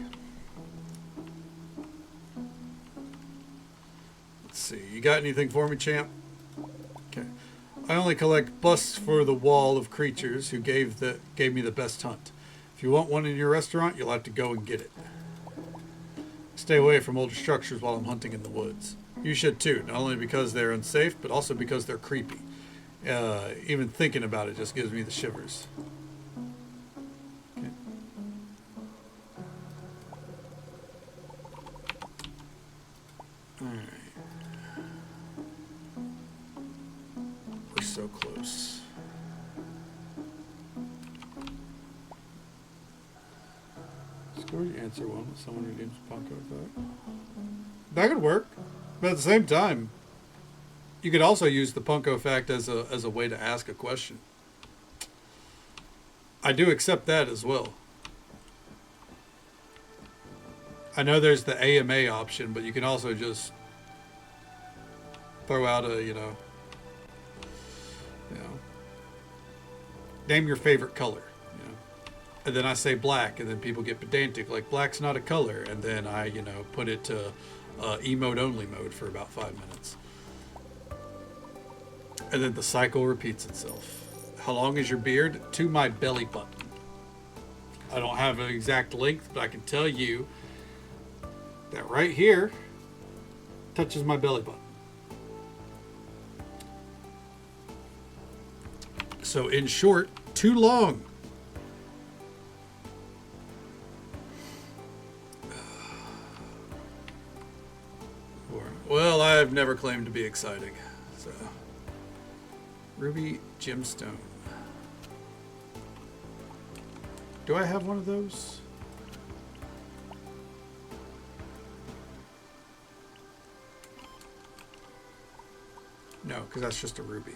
Speaker 1: Let's see. You got anything for me, champ? Okay. I only collect busts for the wall of creatures who gave me the best hunt. If you want one in your restaurant, you'll have to go and get it. Stay away from older structures while I'm hunting in the woods. You should too, not only because they're unsafe, but also because they're creepy. Even thinking about it just gives me the shivers. Okay. Alright. We're so close. Score you answer one with someone who names Punko Fact. That could work. But at the same time, You could also use the Punko fact as a way to ask a question. I do accept that as well. I know there's the AMA option, but you can also just throw out a, name your favorite color. And then I say black, and then people get pedantic, like black's not a color, and then I, put it to emote only mode for about 5 minutes. And then the cycle repeats itself. How long is your beard? To my belly button. I don't have an exact length, but I can tell you that right here touches my belly button. So in short, too long. Well, I've never claimed to be exciting. So, Ruby Gemstone. Do I have one of those? No, because that's just a ruby.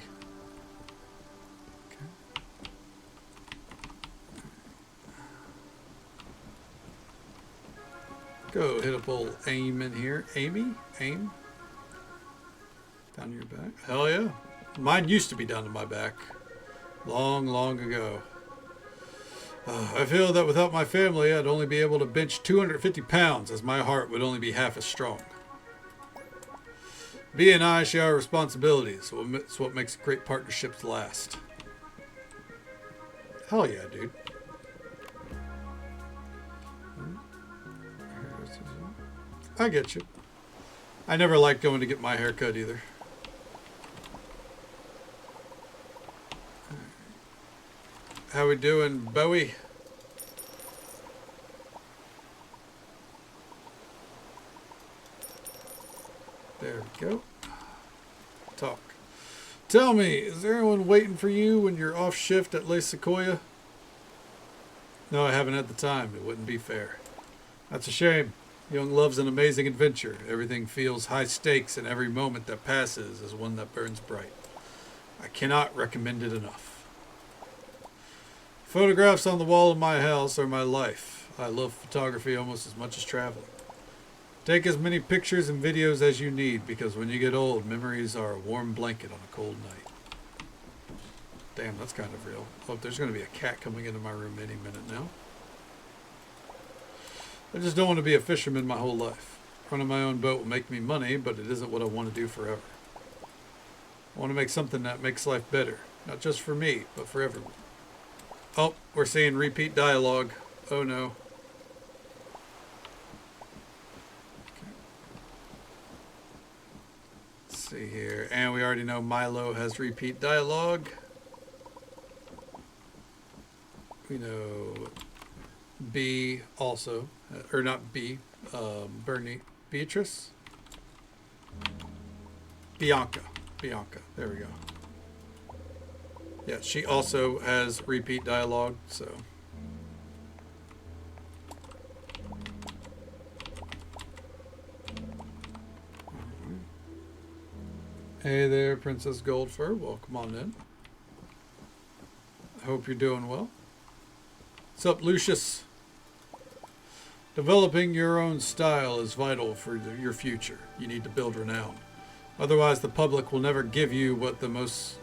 Speaker 1: Okay. Go hit up old AIM in here. Amy? AIM? Down your back? Hell yeah. Mine used to be down to my back. Long, long ago. I feel that without my family, I'd only be able to bench 250 pounds, as my heart would only be half as strong. B and I share our responsibilities. It's what makes great partnerships last. Hell yeah, dude. I get you. I never liked going to get my hair cut either. How we doing, Bowie? There we go. Talk. Tell me, is there anyone waiting for you when you're off shift at Les Sequoia? No, I haven't had the time. It wouldn't be fair. That's a shame. Young love's an amazing adventure. Everything feels high stakes, and every moment that passes is one that burns bright. I cannot recommend it enough. Photographs on the wall of my house are my life. I love photography almost as much as traveling. Take as many pictures and videos as you need, because when you get old, memories are a warm blanket on a cold night. Damn, that's kind of real. Oh, there's going to be a cat coming into my room any minute now. I just don't want to be a fisherman my whole life. Running my own boat will make me money, but it isn't what I want to do forever. I want to make something that makes life better. Not just for me, but for everyone. Oh, we're seeing repeat dialogue. Oh no. Okay. Let's see here. And we already know Milo has repeat dialogue. We know B also. Or not B. Bernie. Beatrice? Bianca. Bianca. There we go. Yeah, she also has repeat dialogue, so. Hey there, Princess Goldfur. Welcome on in. I hope you're doing well. What's up, Lucius? Developing your own style is vital for your future. You need to build renown. Otherwise, the public will never give you what the most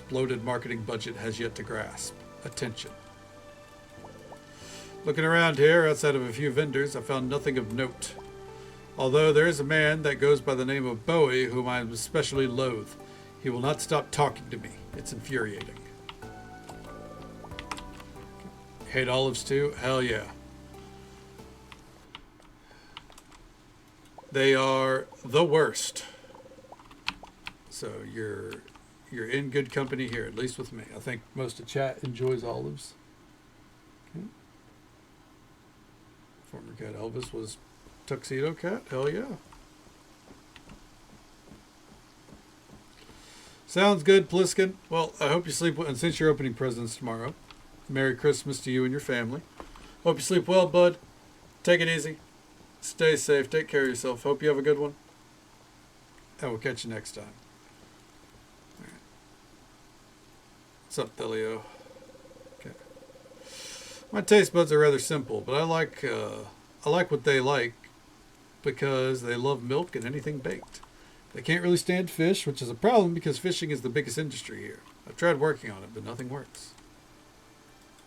Speaker 1: bloated marketing budget has yet to grasp. Attention. Looking around here, outside of a few vendors, I found nothing of note. Although there is a man that goes by the name of Bowie, whom I especially loathe. He will not stop talking to me. It's infuriating. Hate olives too? Hell yeah. They are the worst. So you're in good company here, at least with me. I think most of chat enjoys olives. Okay. Former cat Elvis was Tuxedo Cat. Hell yeah. Sounds good, Pliskin. Well, I hope you sleep well. And since you're opening presents tomorrow, Merry Christmas to you and your family. Hope you sleep well, bud. Take it easy. Stay safe. Take care of yourself. Hope you have a good one. And we'll catch you next time. All right. What's up, Delio? Okay. My taste buds are rather simple, but I like what they like because they love milk and anything baked. They can't really stand fish, which is a problem because fishing is the biggest industry here. I've tried working on it, but nothing works.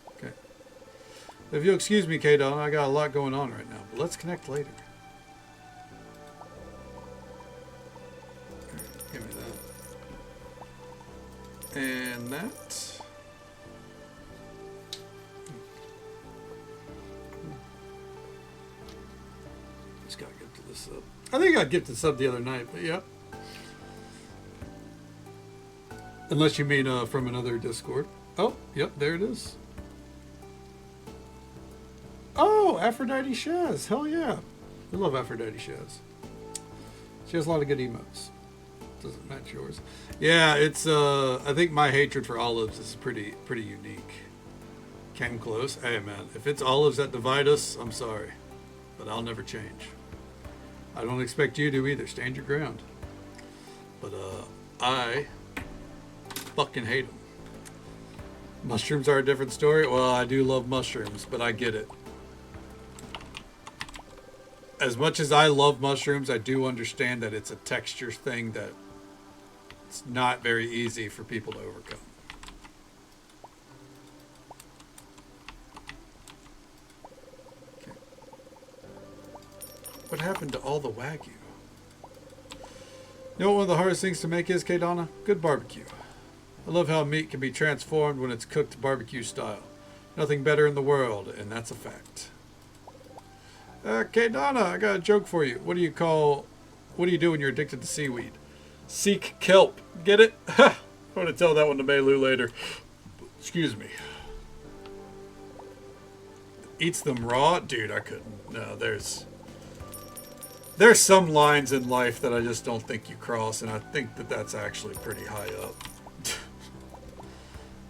Speaker 1: Okay. If you'll excuse me, K-Don, I got a lot going on right now, but let's connect later. Right, give me that. And that. Just gotta get to this up. I think I gifted sub the other night, but yeah. Unless you mean from another Discord. Oh, yep, there it is. Oh, Aphrodite Shaz. Hell yeah. I love Aphrodite Shaz. She has a lot of good emotes. Doesn't match yours. Yeah, it's I think my hatred for olives is pretty unique. Came close. Hey man, if it's olives that divide us, I'm sorry. But I'll never change. I don't expect you to either. Stand your ground. But I fucking hate them. Mushrooms are a different story. Well, I do love mushrooms, but I get it. As much as I love mushrooms, I do understand that it's a texture thing that it's not very easy for people to overcome. Okay. What happened to all the Wagyu? You know what one of the hardest things to make is, K-Donna? Good barbecue. I love how meat can be transformed when it's cooked barbecue style. Nothing better in the world, and that's a fact. K-Donna, I got a joke for you. What do you do when you're addicted to seaweed? Seek kelp. Get it? I'm going to tell that one to Melu later. Excuse me. Eats them raw? Dude, I couldn't. No, there's some lines in life that I just don't think you cross, and I think that that's actually pretty high up.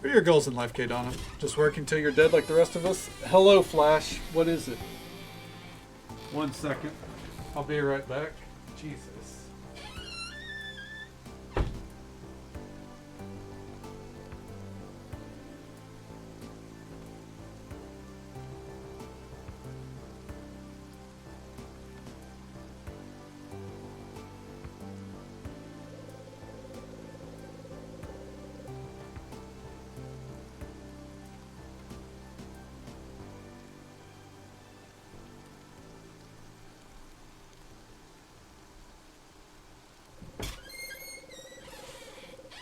Speaker 1: What are your goals in life, K-Donna? Just working till you're dead like the rest of us? Hello, Flash. What is it? 1 second. I'll be right back. Jesus.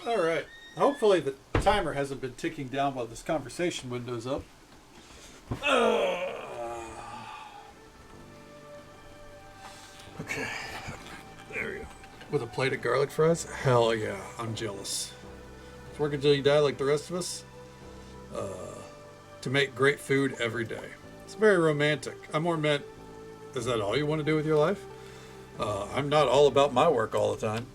Speaker 1: All right. Hopefully the timer hasn't been ticking down while this conversation window's up. Okay. There we go. With a plate of garlic fries? Hell yeah. I'm jealous. It's work until you die like the rest of us. To make great food every day. It's very romantic. I'm more meant, is that all you want to do with your life? I'm not all about my work all the time.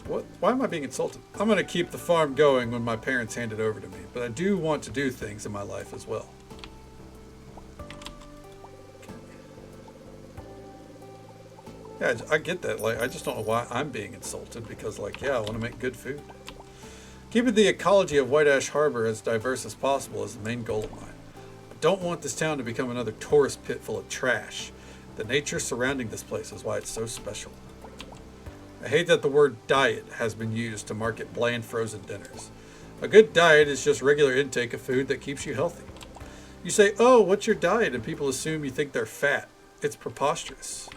Speaker 1: What? Why am I being insulted? I'm going to keep the farm going when my parents hand it over to me, but I do want to do things in my life as well. Yeah, I get that. Like, I just don't know why I'm being insulted because, like, yeah, I want to make good food. Keeping the ecology of White Ash Harbor as diverse as possible is the main goal of mine. I don't want this town to become another tourist pit full of trash. The nature surrounding this place is why it's so special. I hate that the word diet has been used to market bland frozen dinners. A good diet is just regular intake of food that keeps you healthy. You say, oh, what's your diet? And people assume you think they're fat. It's preposterous.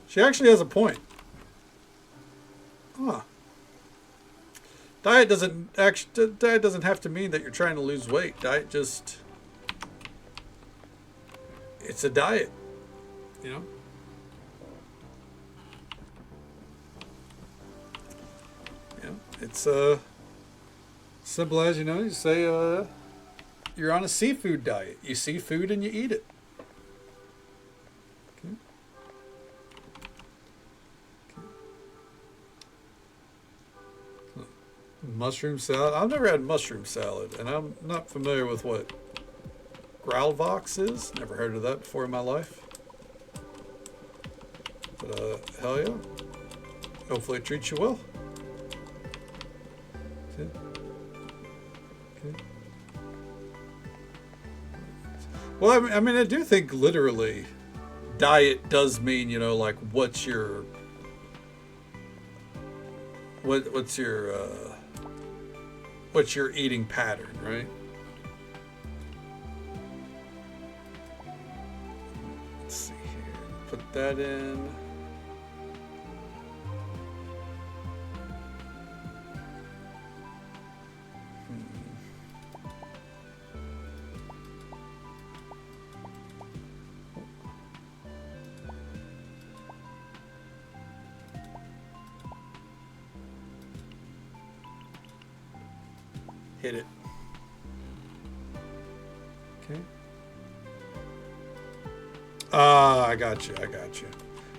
Speaker 1: She actually has a point. Huh. Diet doesn't have to mean that you're trying to lose weight. Diet just... It's a diet, you know? Yeah, it's simple as, you know, you say you're on a seafood diet. You see food and you eat it. Okay. Mushroom salad. I've never had mushroom salad, and I'm not familiar with what Growlvox is. Never heard of that before in my life. But hell yeah. Hopefully it treats you well. Okay. Well, I mean, I do think literally diet does mean, you know, like what's your eating pattern, right? Let's see here. Put that in. Hit it. Okay. Ah, I got you.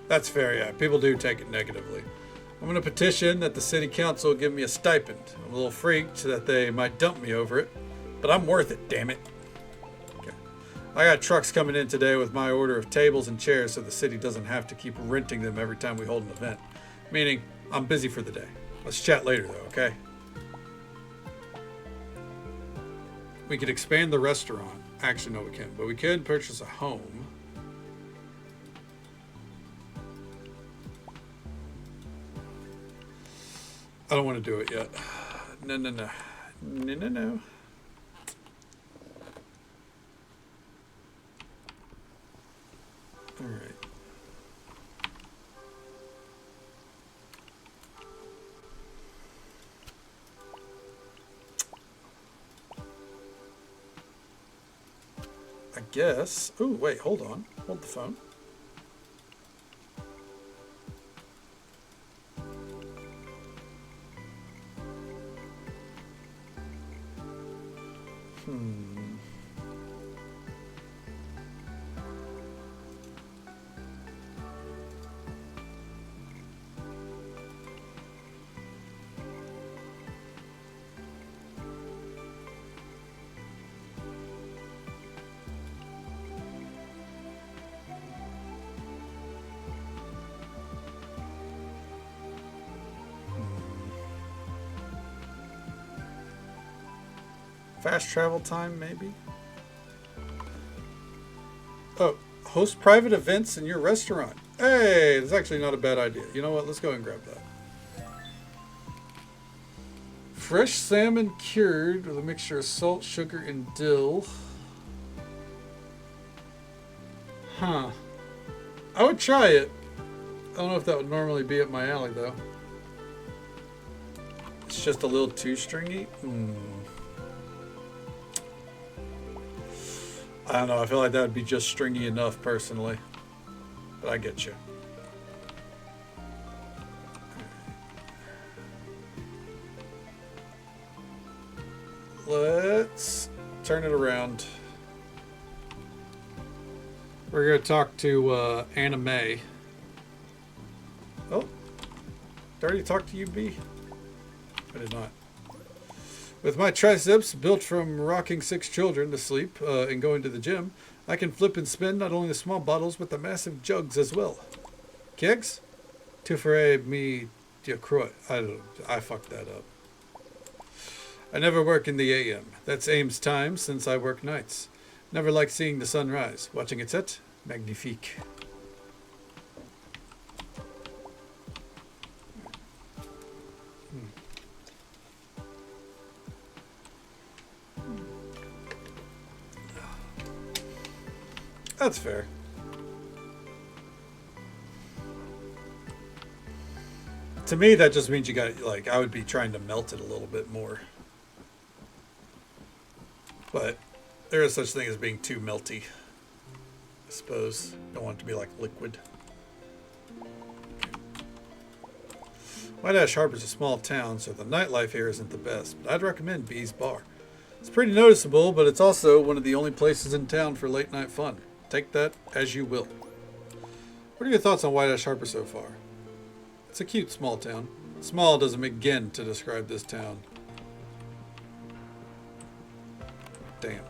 Speaker 1: That's fair, yeah. People do take it negatively. I'm going to petition that the city council give me a stipend. I'm a little freaked that they might dump me over it, but I'm worth it, damn it. Okay. I got trucks coming in today with my order of tables and chairs so the city doesn't have to keep renting them every time we hold an event. Meaning, I'm busy for the day. Let's chat later, though, okay? We could expand the restaurant. Actually, no, we can't. But we could purchase a home. I don't want to do it yet. No. All right. I guess. Ooh, wait, hold on. Hold the phone. Fast travel time, maybe? Oh, host private events in your restaurant. Hey, that's actually not a bad idea. You know what? Let's go and grab that. Fresh salmon cured with a mixture of salt, sugar, and dill. Huh. I would try it. I don't know if that would normally be up my alley, though. It's just a little too stringy. I don't know. I feel like that would be just stringy enough, personally. But I get you. Let's turn it around. We're going to talk to Anna May. Oh. Did I already talk to you, B? I did not. With my triceps built from rocking 6 children to sleep and going to the gym, I can flip and spin not only the small bottles but the massive jugs as well. Kegs? Tu ferais me de croix. I fucked that up. I never work in the AM. That's Ames time since I work nights. Never like seeing the sun rise. Watching it set? Magnifique. That's fair. To me, that just means you got, like, I would be trying to melt it a little bit more. But there is such thing as being too melty, I suppose. Don't want it to be like liquid. White Ash Harbor's a small town, so the nightlife here isn't the best, but I'd recommend B's Bar. It's pretty noticeable, but it's also one of the only places in town for late night fun. Take that as you will. What are your thoughts on White Ash Harbor so far? It's a cute small town. Small doesn't begin to describe this town. Damn.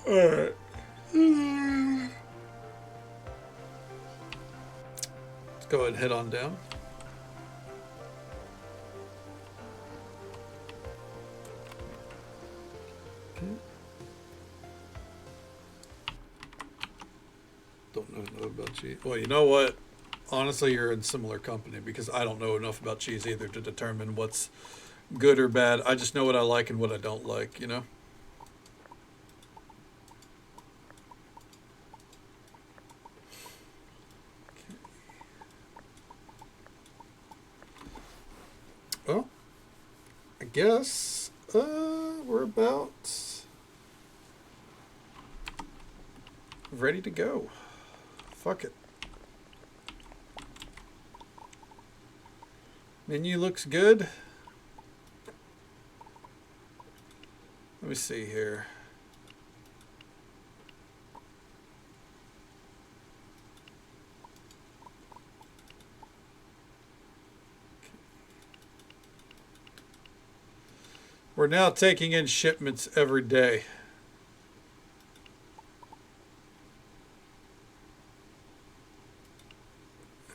Speaker 1: Alright. Let's go ahead and head on down. Don't know about cheese. Well, you know what? Honestly, you're in similar company because I don't know enough about cheese either to determine what's good or bad. I just know what I like and what I don't like, you know? Well, I guess we're about ready to go. Fuck it. Menu looks good. Let me see here. We're now taking in shipments every day.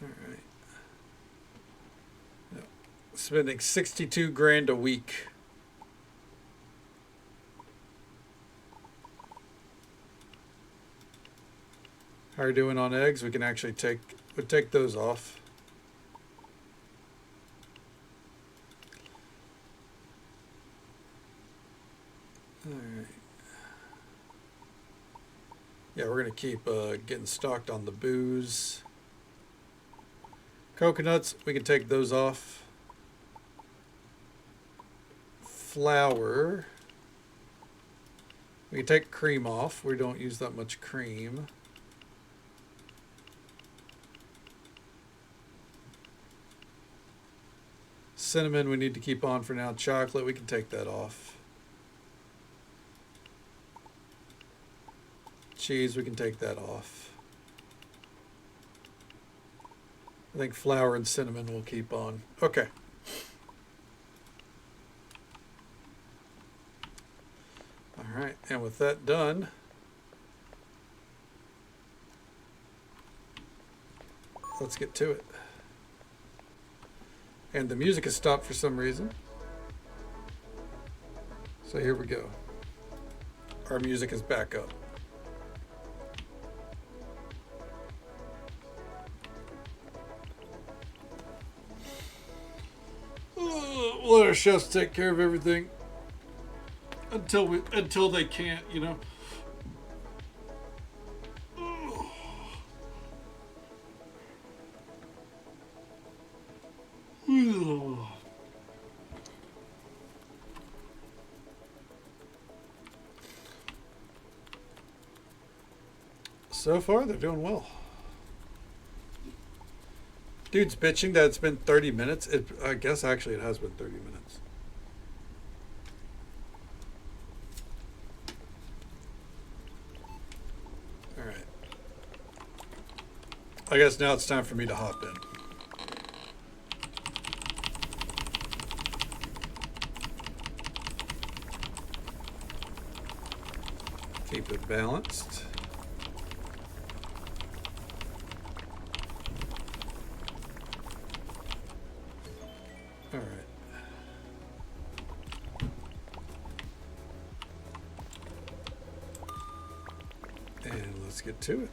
Speaker 1: All right. Yep. Spending 62 grand a week. How are you doing on eggs? We can actually take those off. All right. Yeah, we're gonna keep getting stocked on the booze. Coconuts, we can take those off. Flour. We can take cream off. We don't use that much cream. Cinnamon we need to keep on for now. Chocolate, we can take that off. Cheese, we can take that off. I think flour and cinnamon we'll keep on. Okay. All right, and with that done, let's get to it. And the music has stopped for some reason. So here we go. Our music is back up. We'll let our chefs take care of everything until they can't, you know. So far, they're doing well. Dude's bitching that it's been 30 minutes. I guess actually it has been 30 minutes. All right. I guess now it's time for me to hop in. Keep it balanced. All right. And let's get to it.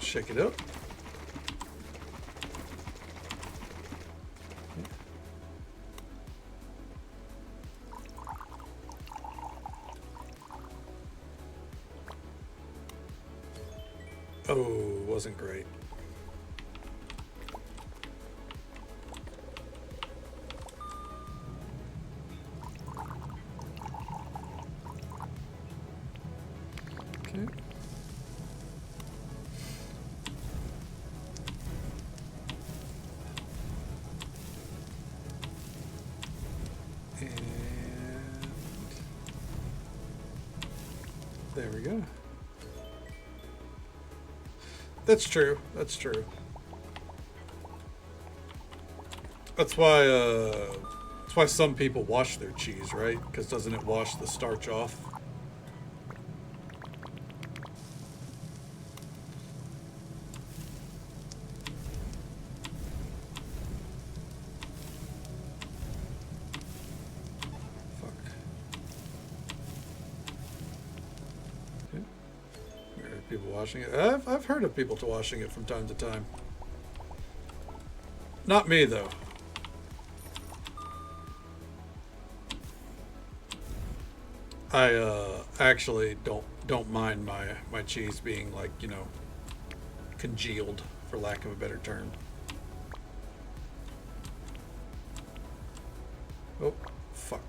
Speaker 1: Shake it up. Oh, wasn't great. Okay. And there we go. That's true. That's true. That's why That's why some people wash their cheese, right? Because doesn't it wash the starch off? Fuck. Okay. There are people washing it. I've heard of people washing it from time to time. Not me, though. I actually don't mind my cheese being, like, you know, congealed, for lack of a better term. Oh, fuck.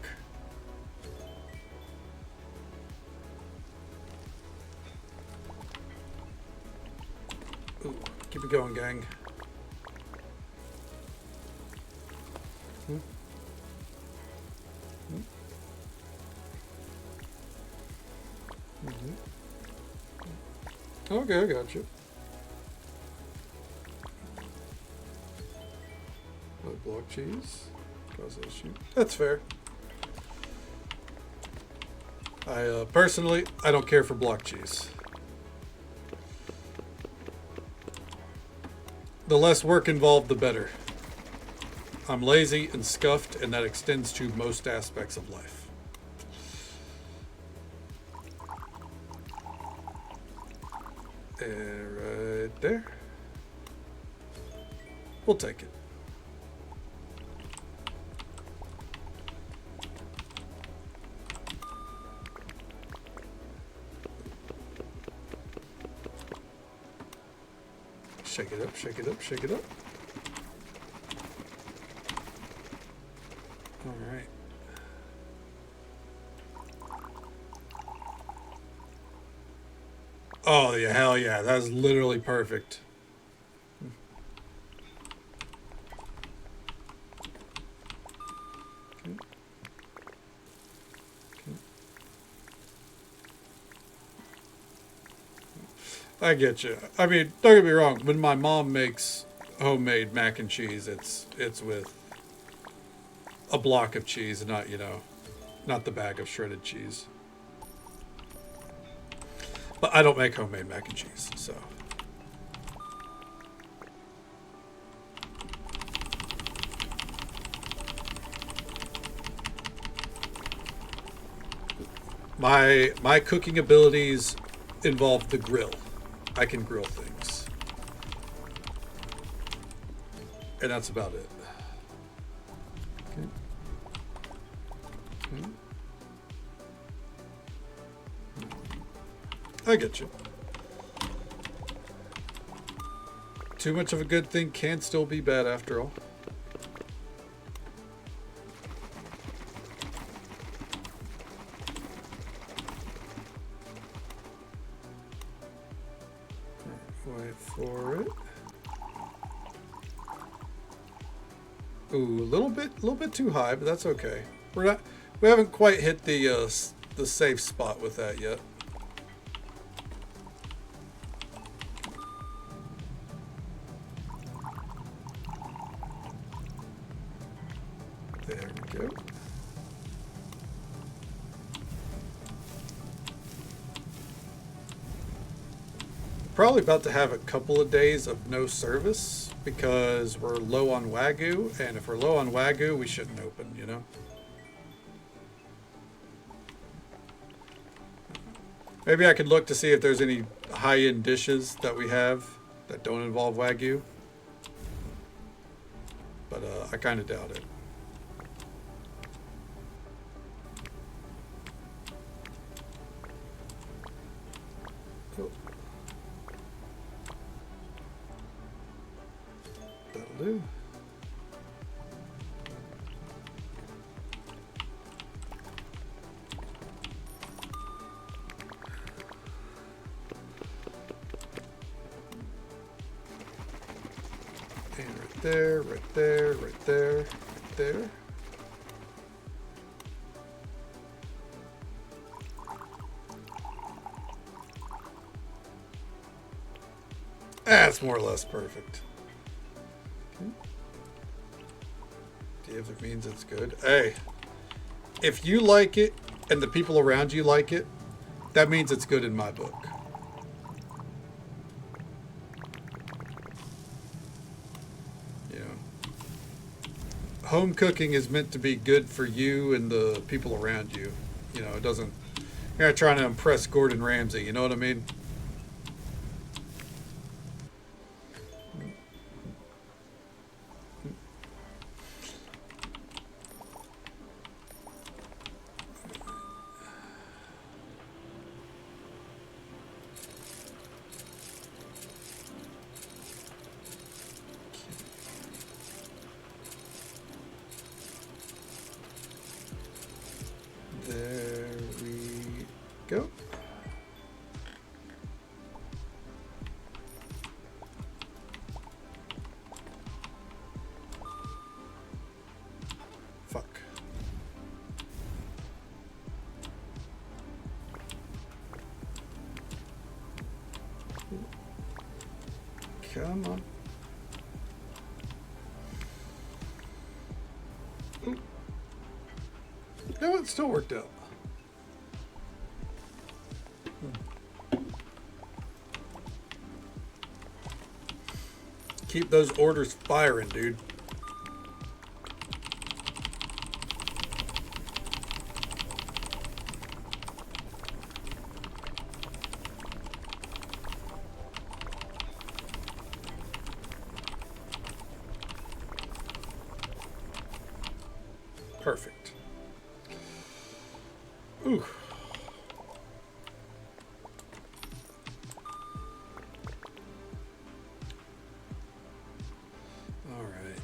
Speaker 1: Ooh, keep it going, gang. Hmm? Hmm? Mm-hmm. Okay, I got you. Block cheese. Cause issue. That's fair. I personally, I don't care for block cheese. The less work involved, the better. I'm lazy and scuffed, and that extends to most aspects of life. Right there. We'll take it. Shake it up, shake it up, shake it up. All right. Oh, yeah, hell yeah. That was literally perfect. Okay. Okay. I get you. I mean, don't get me wrong. When my mom makes homemade mac and cheese, it's with a block of cheese, and not, you know, not the bag of shredded cheese. But I don't make homemade mac and cheese, so. My cooking abilities involve the grill. I can grill things. And that's about it. Okay. Okay. I get you. Too much of a good thing can still be bad after all. Wait for it. Ooh, a little bit too high, but that's okay. We haven't quite hit the safe spot with that yet. There we go. Probably about to have a couple of days of no service because we're low on Wagyu, and if we're low on Wagyu, we shouldn't open, you know? Maybe I could look to see if there's any high-end dishes that we have that don't involve Wagyu. But I kind of doubt it. Cool. That'll do. And right there, right there, right there, right there. That's more or less perfect. Okay. if it means it's good. Hey, if you like it and the people around you like it, that means it's good in my book. You know, home cooking is meant to be good for you and the people around you. You know, it doesn't, you're not trying to impress Gordon Ramsay, you know what I mean? There we go. Fuck. Come on. Ooh. No, it still worked out. Keep those orders firing, dude. Perfect. Ooh. All right.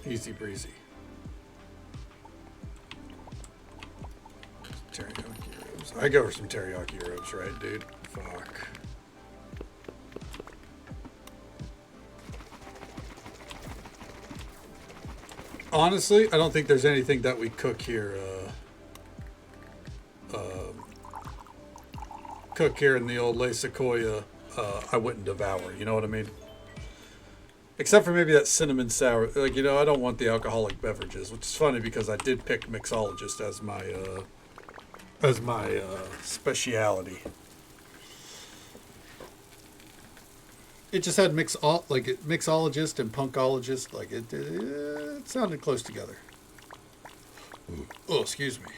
Speaker 1: Easy breezy. Teriyaki ribs. I go for some teriyaki ribs, right, dude? Fuck. Honestly, I don't think there's anything that we cook here. Cook here in the old Le Sequoia. I wouldn't devour. You know what I mean? Except for maybe that cinnamon sour. Like, you know, I don't want the alcoholic beverages, which is funny because I did pick mixologist as my speciality. It just had mixologist and punkologist. Like it sounded close together. Oh, excuse me.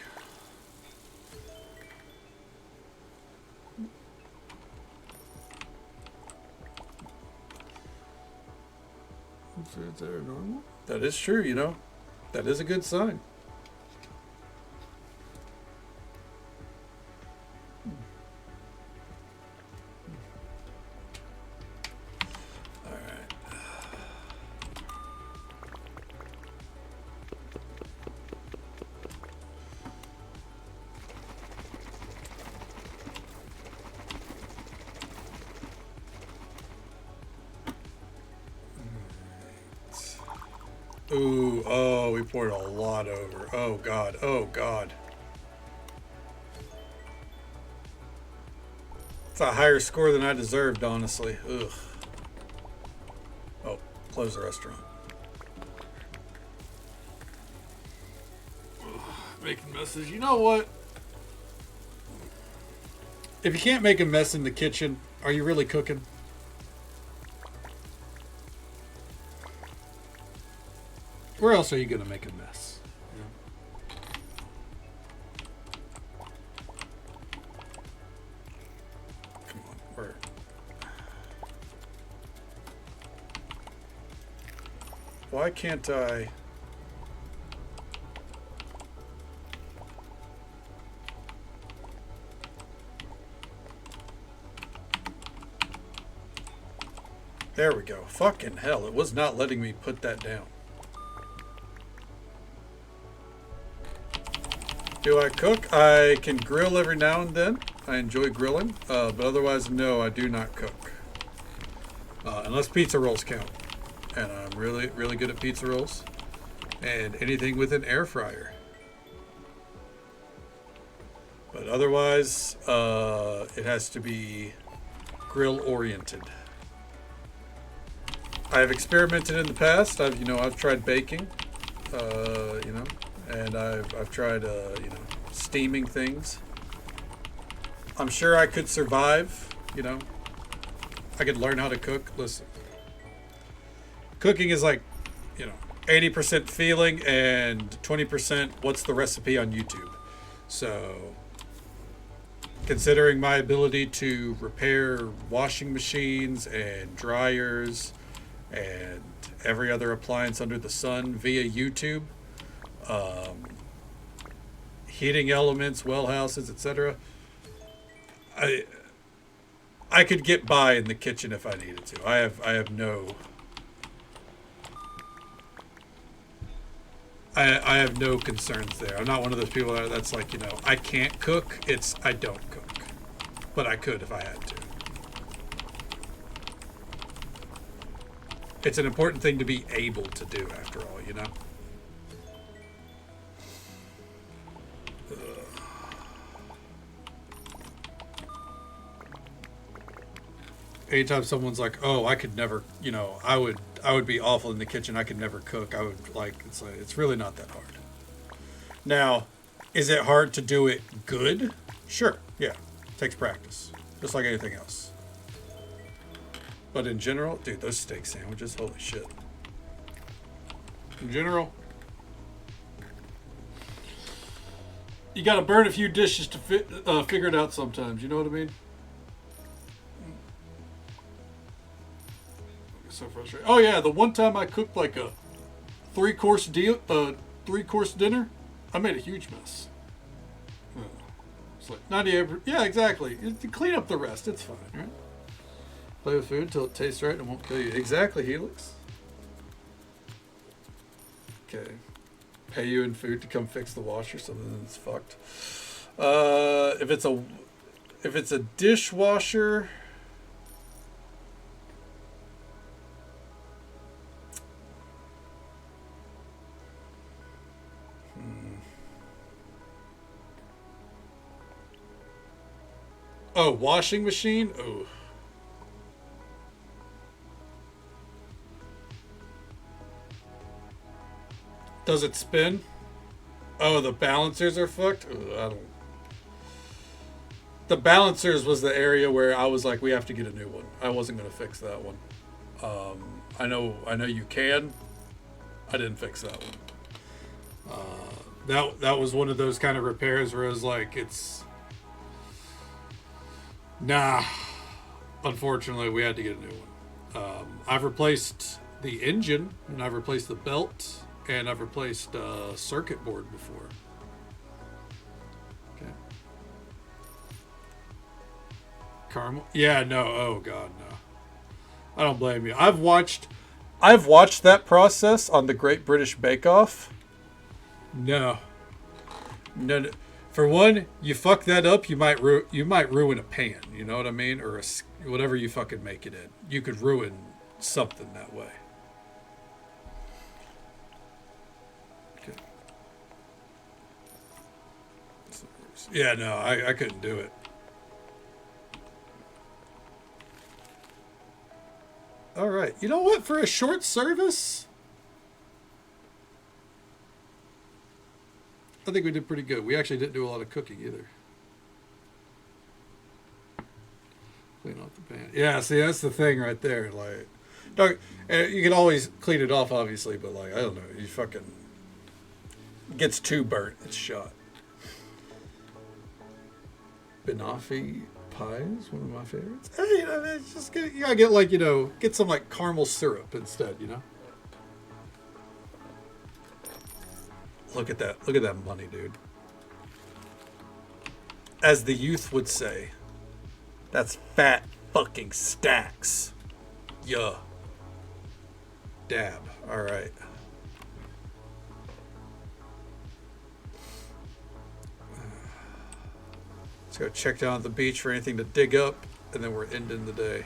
Speaker 1: Is that normal? That is true, you know. That is a good sign. All right. Ooh, oh, we poured a lot over. Oh, God. Oh, God. It's a higher score than I deserved, honestly. Ugh. Oh, close the restaurant. Ugh, making messes. You know what? If you can't make a mess in the kitchen, are you really cooking? Where else are you going to make a mess? Yeah. Come on, where? Why can't I? There we go. Fucking hell, it was not letting me put that down. Do I cook? I can grill every now and then. I enjoy grilling, but otherwise, no, I do not cook. Unless pizza rolls count. And I'm really, really good at pizza rolls. And anything with an air fryer. But otherwise, it has to be grill oriented. I have experimented in the past. I've tried baking, and I've tried steaming things. I'm sure I could survive. I could learn how to cook. Listen, cooking is like, 80% feeling and 20% what's the recipe on YouTube. So, considering my ability to repair washing machines and dryers and every other appliance under the sun via YouTube, heating elements, well houses, etc., I could get by in the kitchen if I needed to. I have no I have no concerns there. I'm not one of those people that's like, I can't cook. It's I don't cook. But I could if I had to. It's an important thing to be able to do after all. Anytime someone's like, "Oh, I could never," I would be awful in the kitchen. I could never cook. I would it's really not that hard. Now, is it hard to do it good? Sure. Yeah. It takes practice. Just like anything else. But in general, dude, those steak sandwiches, holy shit. In general, you got to burn a few dishes to figure it out sometimes. You know what I mean? So frustrating. Oh yeah, the one time I cooked like a three-course dinner, I made a huge mess. It's like not ever. Yeah, exactly. Clean up the rest. It's fine, right? Play with food until it tastes right and won't kill you. Exactly, Helix. Okay. Pay you in food to come fix the washer, so then it's fucked. If it's a dishwasher. Oh, washing machine? Oh. Does it spin? Oh, the balancers are fucked? Ugh, I don't. The balancers was the area where I was like, we have to get a new one. I wasn't going to fix that one. I know you can. I didn't fix that one. That was one of those kind of repairs where I was like, nah. Unfortunately, we had to get a new one. I've replaced the engine, and I've replaced the belt, and I've replaced circuit board before. Okay. Caramel? Yeah, no. Oh God, no. I don't blame you. I've watched that process on the Great British Bake Off. No. For one, you fuck that up, you might ruin a pan. You know what I mean, or whatever you fucking make it in. You could ruin something that way. Okay. Yeah, no, I couldn't do it. All right. You know what? For a short service, I think we did pretty good. We actually didn't do a lot of cooking either. Clean off the pan. Yeah, see, that's the thing right there. Like, you can always clean it off, obviously, but like, I don't know. You fucking gets too burnt, it's shot. Banoffee pie is one of my favorites. Hey, it's just you gotta get like get some like caramel syrup instead. Look at that money, dude. As the youth would say, that's fat fucking stacks. Yeah. Dab. All right. Let's go check down at the beach for anything to dig up, and then we're ending the day.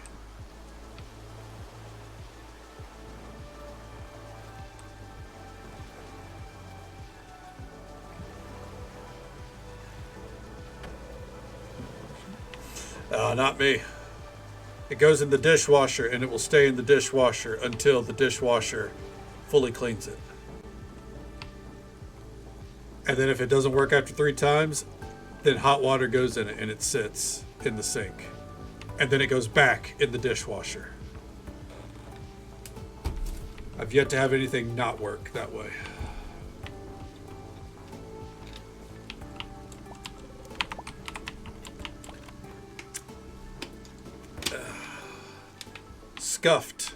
Speaker 1: Not me. It goes in the dishwasher and it will stay in the dishwasher until the dishwasher fully cleans it. And then if it doesn't work after 3 times, then hot water goes in it and it sits in the sink. And then it goes back in the dishwasher. I've yet to have anything not work that way. Scuffed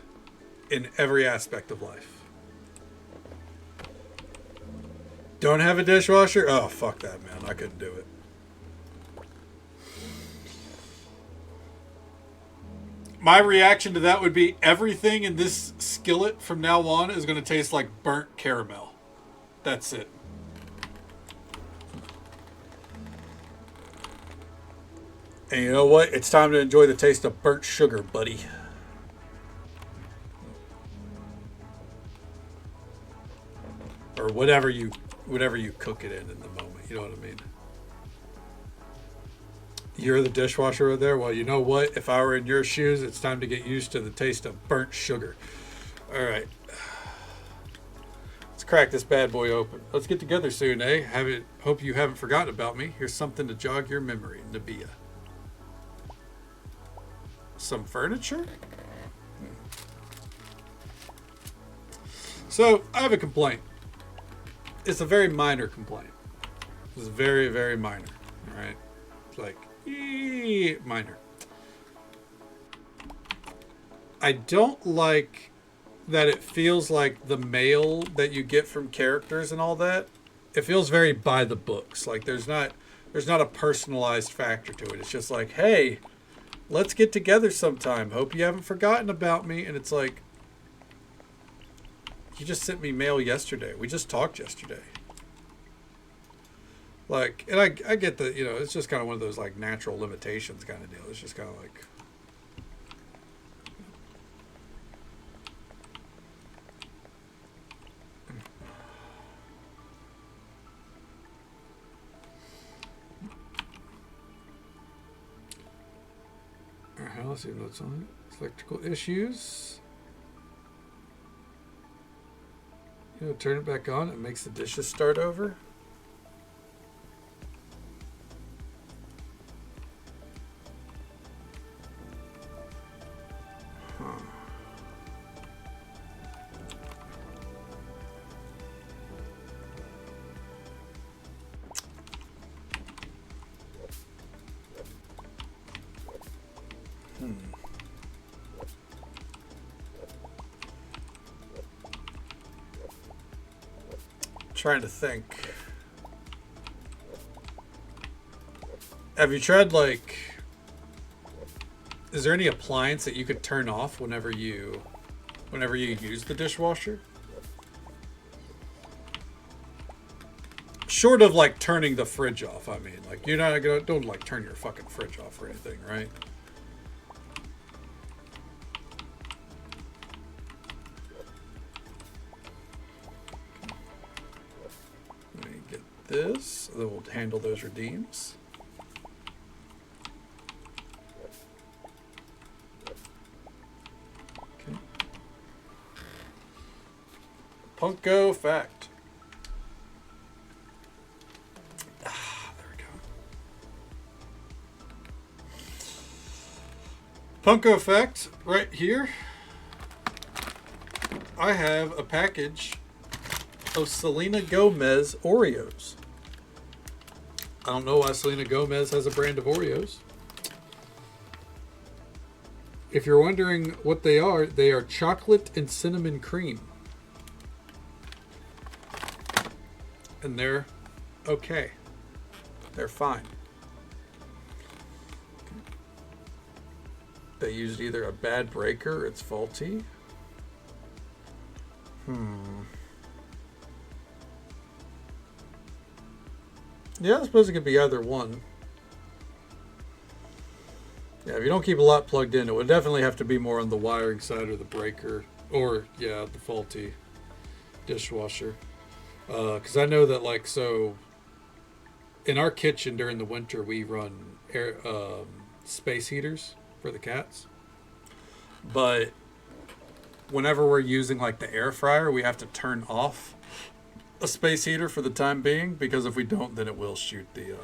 Speaker 1: in every aspect of life. Don't have a dishwasher? Oh, fuck that, man. I couldn't do it. My reaction to that would be everything in this skillet from now on is going to taste like burnt caramel. That's it. And you know what? It's time to enjoy the taste of burnt sugar, buddy. Or whatever you cook it in the moment. You know what I mean? You're the dishwasher over there? Well, you know what? If I were in your shoes, it's time to get used to the taste of burnt sugar. All right. Let's crack this bad boy open. Let's get together soon, eh? Hope you haven't forgotten about me. Here's something to jog your memory, Nabia. Some furniture? So, I have a complaint. It's a very minor complaint. It's very, very minor. All right? It's like, minor. I don't like that it feels like the mail that you get from characters and all that. It feels very by the books. Like there's not a personalized factor to it. It's just like, hey, let's get together sometime. Hope you haven't forgotten about me. And it's like, you just sent me mail yesterday. We just talked yesterday. Like, and I get that, it's just kind of one of those like natural limitations kind of deal. It's just kind of like, all right, let's see what's on it. Electrical issues. Turn it back on. It makes the dishes start over. Trying to think. Have you tried is there any appliance that you could turn off whenever you use the dishwasher? Short of turning the fridge off, I mean, you're not gonna don't turn your fucking fridge off or anything, right? This, then we'll handle those redeems. Okay. Punko fact. There we go. Punko fact, right here. I have a package of Selena Gomez Oreos. I don't know why Selena Gomez has a brand of Oreos. If you're wondering what they are chocolate and cinnamon cream. And they're okay. They're fine. They used either a bad breaker or it's faulty. Yeah, I suppose it could be either one. Yeah, if you don't keep a lot plugged in, it would definitely have to be more on the wiring side or the breaker. Or, yeah, the faulty dishwasher. Because I know that, in our kitchen during the winter, we run space heaters for the cats. But whenever we're using like the air fryer, we have to turn off a space heater for the time being, because if we don't, then it will shoot the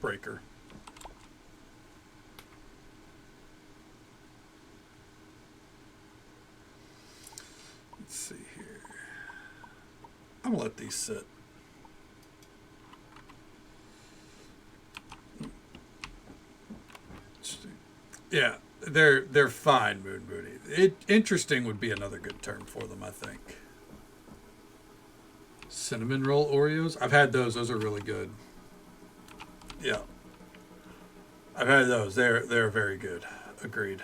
Speaker 1: breaker. Let's see here. I'm gonna let these sit. Yeah, they're fine, Moody. Interesting would be another good term for them, I think. Cinnamon roll Oreos. I've had those. Those are really good. Yeah, I've had those. They're very good. Agreed.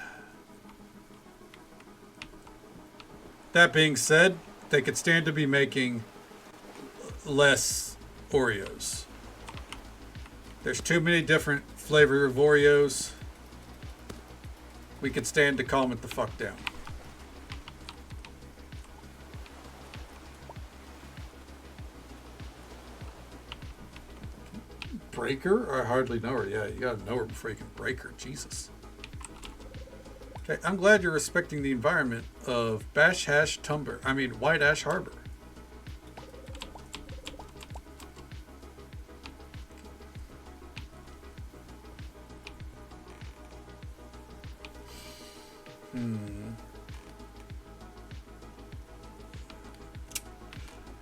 Speaker 1: That being said, they could stand to be making less Oreos. There's too many different flavors of Oreos. We could stand to calm it the fuck down. Breaker? I hardly know her. Yeah, you gotta know her before you can break her. Jesus. Okay, I'm glad you're respecting the environment of White Ash Harbor.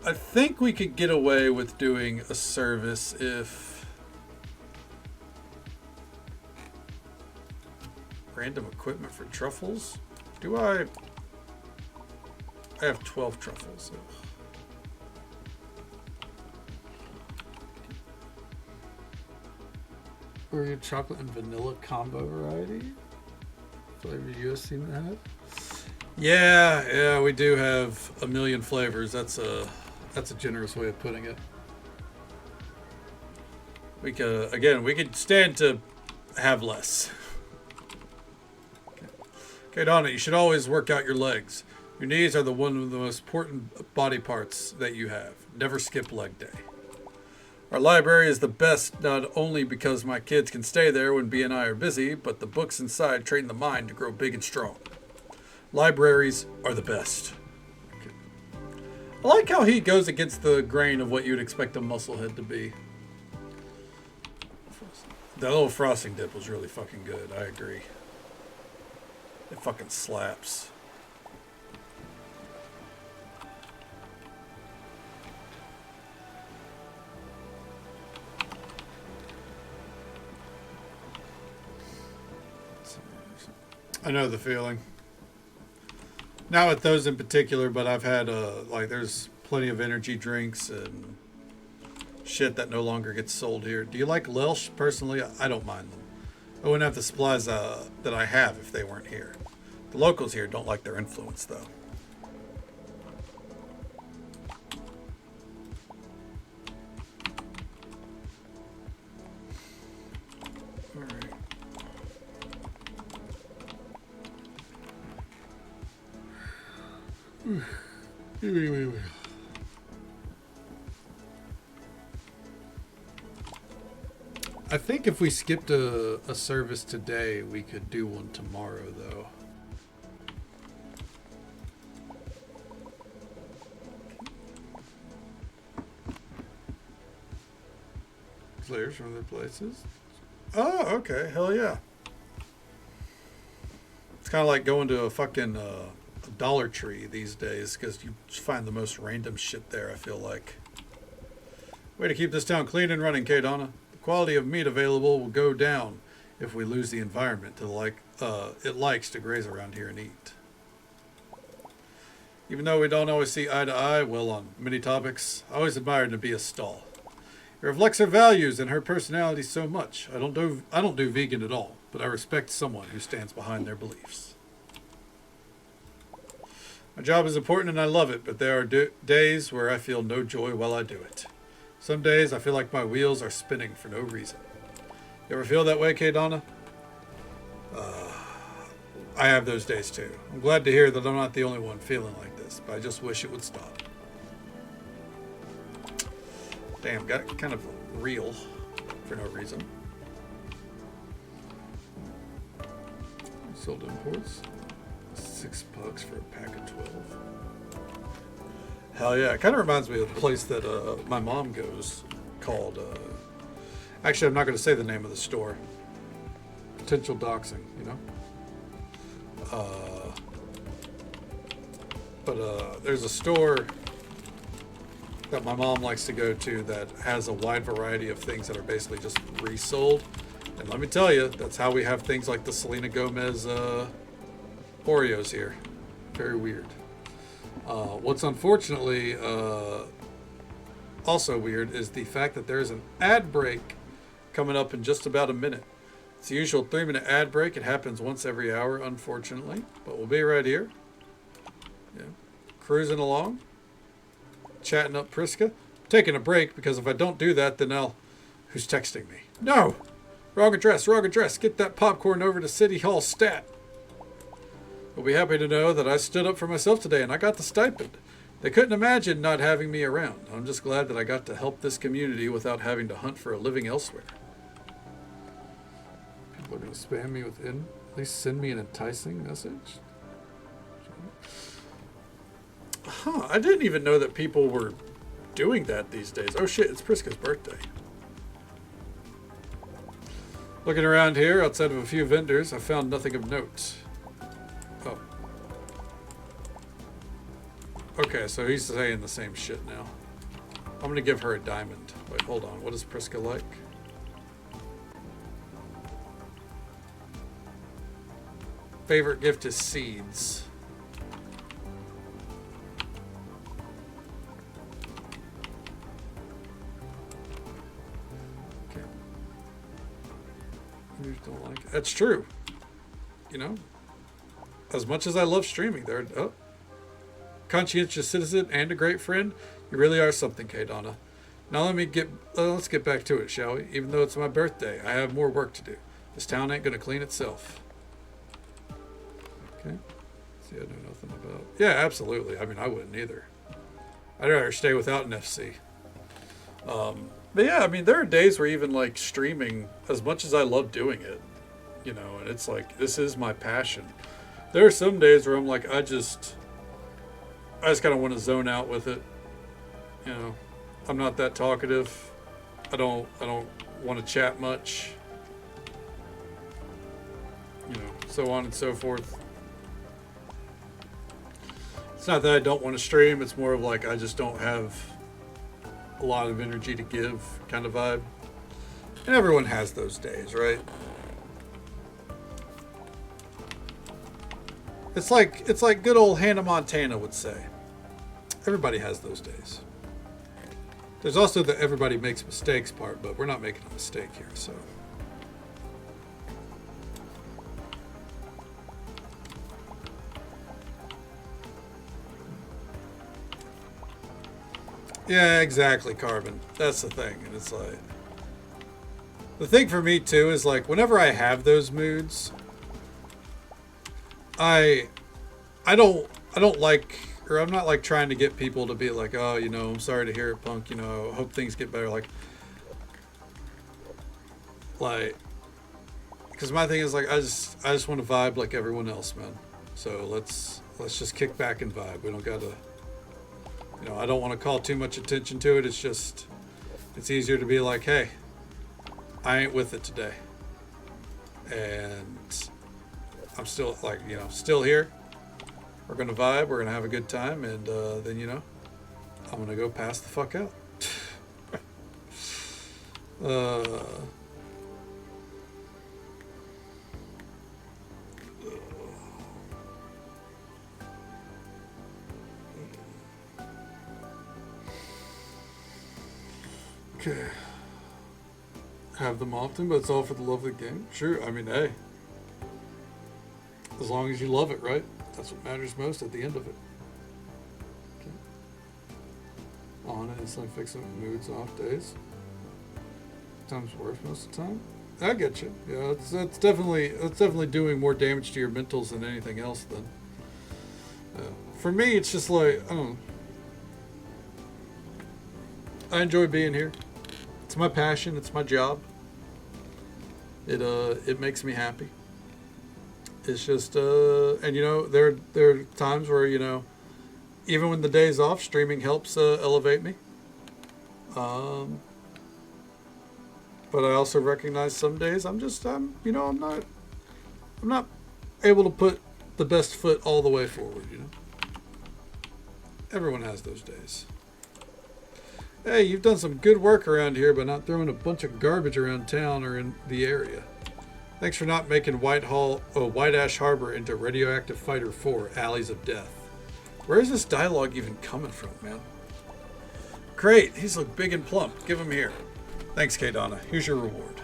Speaker 1: I think we could get away with doing a service if random equipment for truffles. I have 12 truffles. Oreo chocolate and vanilla combo variety. Flavor you guys seem to have. Yeah, we do have a million flavors. That's a generous way of putting it. We could stand to have less. Okay, Donna, you should always work out your legs. Your knees are one of the most important body parts that you have. Never skip leg day. Our library is the best, not only because my kids can stay there when B and I are busy, but the books inside train the mind to grow big and strong. Libraries are the best. Okay. I like how he goes against the grain of what you'd expect a musclehead to be. That little frosting dip was really fucking good. I agree. It fucking slaps. I know the feeling. Not with those in particular, but I've had there's plenty of energy drinks and shit that no longer gets sold here. Do you like Lelsh? Personally, I don't mind them. I wouldn't have the supplies that I have if they weren't here. The locals here don't like their influence, though. All right. Wait. I think if we skipped a service today, we could do one tomorrow, though. Players from other places? Oh, okay. Hell yeah. It's kind of like going to a fucking Dollar Tree these days, because you find the most random shit there, I feel like. Way to keep this town clean and running, K-Donna. The quality of meat available will go down if we lose the environment it likes to graze around here and eat. Even though we don't always see eye to eye, well, on many topics, I always admired Nabia's stall. It reflects her values and her personality so much. I don't do vegan at all, but I respect someone who stands behind their beliefs. My job is important and I love it, but there are days where I feel no joy while I do it. Some days I feel like my wheels are spinning for no reason. You ever feel that way, K-Donna? I have those days too. I'm glad to hear that I'm not the only one feeling like this, but I just wish it would stop. Damn, got kind of real for no reason. Sold imports. $6 for a pack of 12. Hell yeah. It kind of reminds me of the place that my mom goes called... actually, I'm not going to say the name of the store. Potential doxing, you know? But there's a store that my mom likes to go to that has a wide variety of things that are basically just resold. And let me tell you, that's how we have things like the Selena Gomez Oreos here. Very weird. What's unfortunately also weird is the fact that there's an ad break coming up in just about a minute. It's the usual 3-minute ad break. It happens once every hour, unfortunately. But we'll be right here. Yeah. Cruising along. Chatting up Priska. Taking a break because if I don't do that, then who's texting me? No! Wrong address, wrong address. Get that popcorn over to City Hall stat. You'll be happy to know that I stood up for myself today and I got the stipend. They couldn't imagine not having me around. I'm just glad that I got to help this community without having to hunt for a living elsewhere. People are going to spam me with at least send me an enticing message. Huh, I didn't even know that people were doing that these days. Oh shit, it's Priska's birthday. Looking around here, outside of a few vendors, I found nothing of note. Oh. Okay, so he's saying the same shit now. I'm gonna give her a diamond. Wait, hold on. What is Priska like? Favorite gift is seeds. Okay. You don't like it. That's true. You know, as much as I love streaming, conscientious citizen and a great friend, you really are something, K-Donna. Now let's get back to it, shall we? Even though it's my birthday, I have more work to do. This town ain't gonna clean itself. Okay. See, I know nothing about. Yeah, absolutely. I mean, I wouldn't either. I'd rather stay without an FC. But yeah, I mean, there are days where even like streaming, as much as I love doing it, you know, and it's like this is my passion. There are some days where I'm like, I just kind of want to zone out with it. You know, I'm not that talkative. I don't want to chat much. You know, so on and so forth. It's not that I don't want to stream. It's more of like I just don't have a lot of energy to give kind of vibe. And everyone has those days, right? It's like good old Hannah Montana would say. Everybody has those days. There's also the everybody makes mistakes part, but we're not making a mistake here, so. Yeah, exactly, Carbon. That's the thing. And it's like, the thing for me too is like whenever I have those moods, I don't like, or I'm not like trying to get people to be like, oh, you know, I'm sorry to hear it, Punk, you know, hope things get better. Like, because my thing is like, I just want to vibe like everyone else, man. So let's just kick back and vibe. We don't gotta, you know, I don't want to call too much attention to it. It's just, it's easier to be like, hey, I ain't with it today. And I'm still like, you know, still here. We're going to vibe. We're going to have a good time. And then, you know, I'm going to go pass the fuck out. Okay. Have them often, but it's all for the love of the game. True. I mean, hey. As long as you love it, right? That's what matters most at the end of it. Okay. On it, instantly fixing moods off days. Times worse most of the time. I get you. Yeah, that's definitely doing more damage to your mentals than anything else. Then. For me, it's just like I don't know. I enjoy being here. It's my passion. It's my job. It makes me happy. It's just and there are times where even when the day's off, streaming helps elevate me. Um, but I also recognize some days I'm not able to put the best foot all the way forward. Everyone has those days. Hey, you've done some good work around here by not throwing a bunch of garbage around town or in the area. Thanks for not making White Ash Harbor into Radioactive Fighter 4, Alleys of Death. Where is this dialogue even coming from, man? Great, he's look big and plump. Give him here. Thanks, K. Donna. Here's your reward.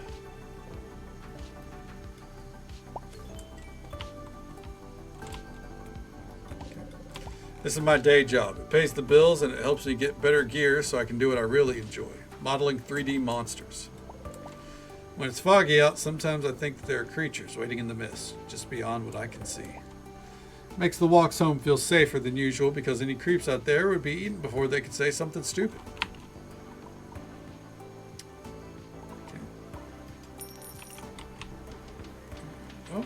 Speaker 1: This is my day job. It pays the bills and it helps me get better gear so I can do what I really enjoy. Modeling 3D monsters. When it's foggy out, sometimes I think that there are creatures waiting in the mist, just beyond what I can see. Makes the walks home feel safer than usual because any creeps out there would be eaten before they could say something stupid. Okay.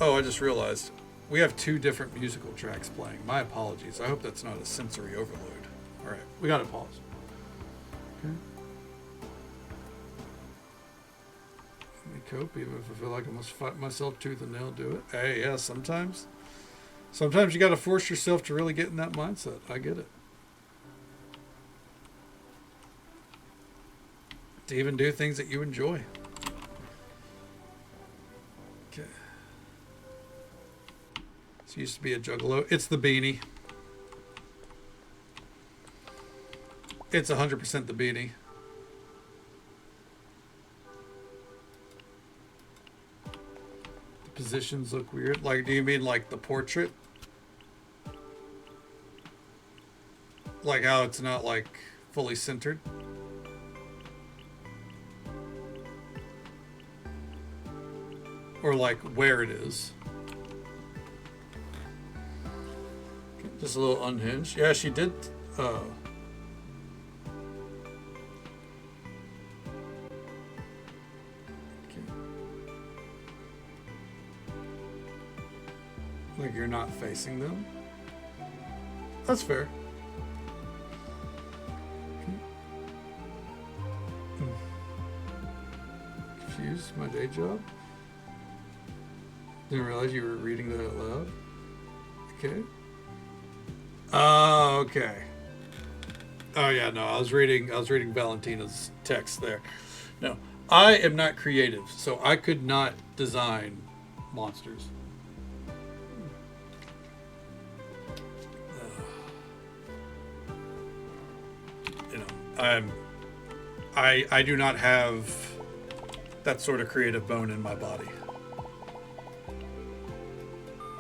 Speaker 1: Oh, I just realized. We have 2 different musical tracks playing. My apologies. I hope that's not a sensory overload. All right, we got to pause. Okay. Let me cope, even if I feel like I must fight myself tooth and nail do it. Hey, yeah, sometimes you got to force yourself to really get in that mindset. I get it. To even do things that you enjoy. Okay. This used to be a juggalo. It's the beanie. It's 100% the beanie. The positions look weird. Like, do you mean like the portrait? Like how it's not like fully centered? Or like where it is? Just a little unhinged. Yeah, she did. Okay. Like you're not facing them? That's fair. Confused? My day job? Didn't realize you were reading that out loud. Okay. Oh, okay. Oh yeah, no, I was reading Valentina's text there. No, I am not creative, so I could not design monsters. I do not have that sort of creative bone in my body.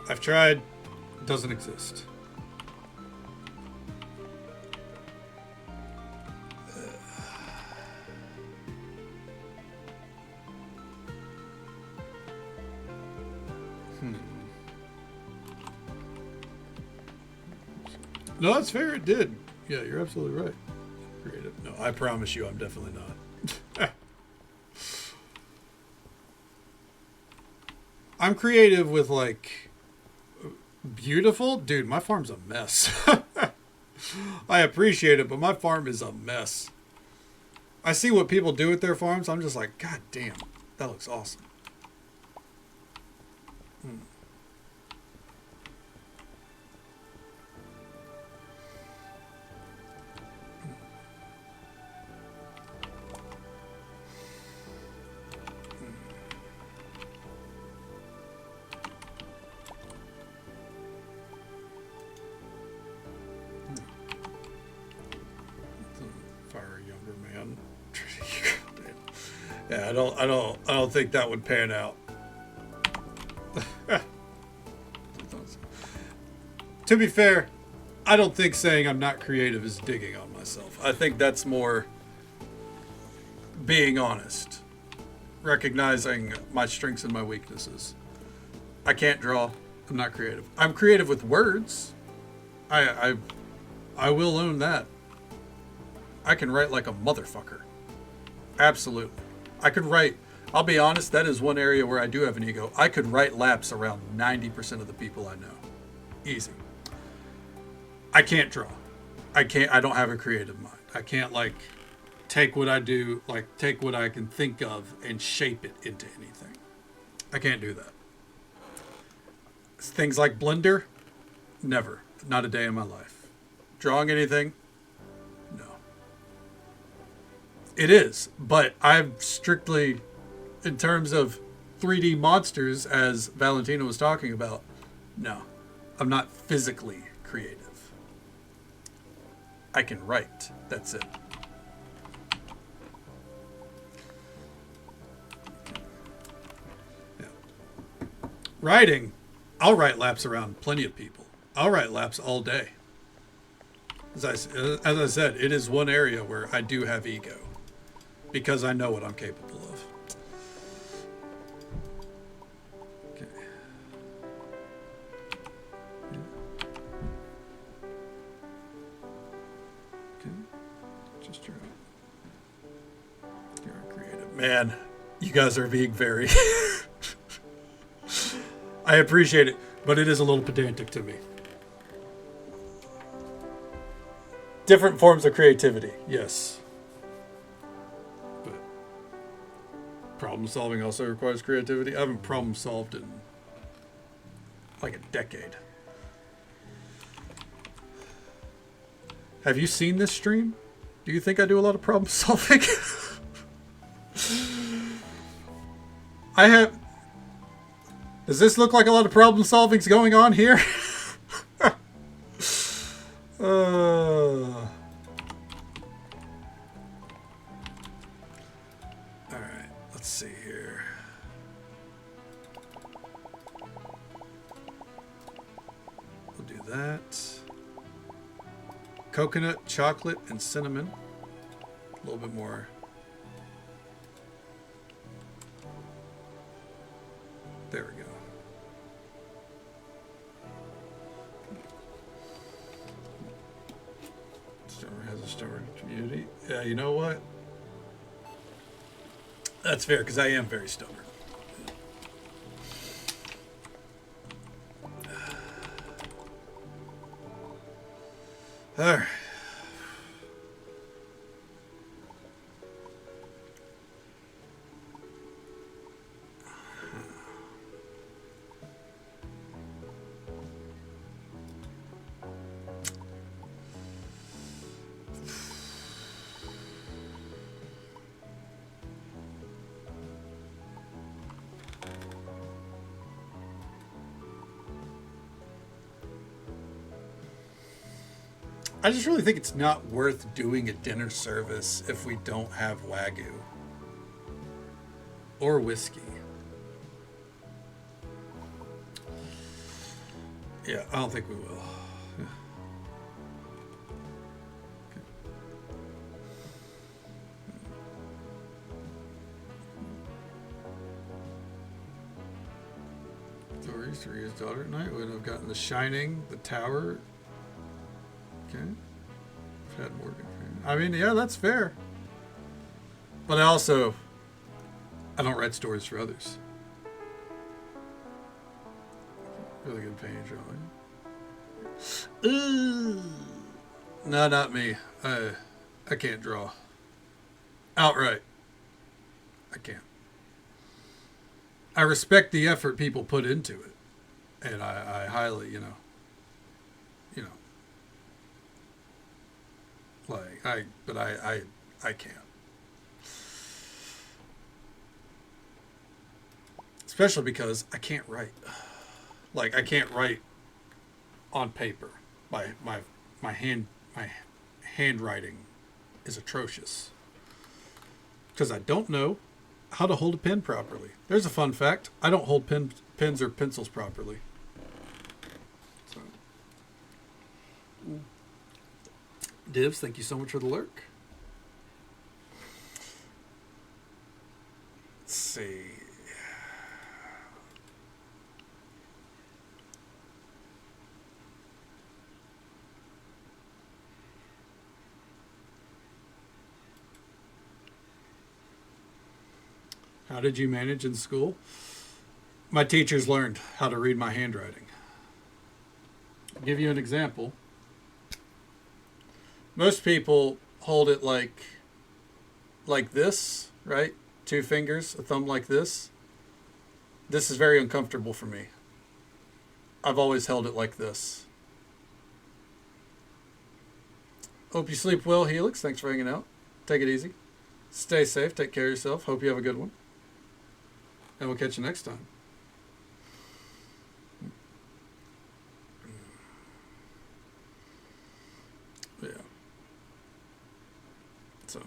Speaker 1: I've tried, it doesn't exist. No, that's fair. It did. Yeah, you're absolutely right. Creative. No, I promise you, I'm definitely not. I'm creative with like beautiful. Dude, my farm's a mess. I appreciate it, but my farm is a mess. I see what people do with their farms. I'm just like, God damn, that looks awesome. Yeah, I don't think that would pan out. To be fair, I don't think saying I'm not creative is digging on myself. I think that's more being honest, recognizing my strengths and my weaknesses. I can't draw. I'm not creative. I'm creative with words. I will own that. I can write like a motherfucker. Absolutely. I could write I'll be honest, that is one area where I do have an ego. I could write laps around 90% of the people I know. Easy. I can't draw. I don't have a creative mind. I can't like take what I do, like take what I can think of and shape it into anything. I can't do that. Things like Blender, never. Not a day in my life. Drawing anything, no. It is, but I'm strictly, in terms of 3D monsters, as Valentina was talking about, no. I'm not physically creative. I can write. That's it. Yeah. Writing, I'll write laps around plenty of people. I'll write laps all day. As I said, it is one area where I do have ego because I know what I'm capable of. Okay. Okay. Just try. You're creative. Man, you guys are being very... I appreciate it, but it is a little pedantic to me. Different forms of creativity, yes. But problem solving also requires creativity. I haven't problem solved in like a decade. Have you seen this stream? Do you think I do a lot of problem solving? I have... Does this look like a lot of problem solving's going on here? Alright, let's see here. We'll do that. Coconut, chocolate, and cinnamon. A little bit more. There we go. Has a stubborn community. Yeah, you know what? That's fair, because I am very stubborn. All right. I just really think it's not worth doing a dinner service if we don't have Wagyu or whiskey. Yeah, I don't think we will. Yeah. Okay. Stories to his daughter at night would have gotten The Shining, The Tower. Okay. Fred Morgan. I mean, yeah, that's fair. But I don't write stories for others. Really good painting drawing. No, not me. I can't draw. Outright. I can't. I respect the effort people put into it. And I highly, but I can't. Especially because I can't write. Like, I can't write on paper. My handwriting is atrocious. Because I don't know how to hold a pen properly. There's a fun fact. I don't hold pens or pencils properly. So. Divs, thank you so much for the lurk. Let's see. How did you manage in school? My teachers learned how to read my handwriting. I'll give you an example. Most people hold it like this, right? Two fingers, a thumb like this. This is very uncomfortable for me. I've always held it like this. Hope you sleep well, Helix. Thanks for hanging out. Take it easy. Stay safe. Take care of yourself. Hope you have a good one. And we'll catch you next time. Yeah. So.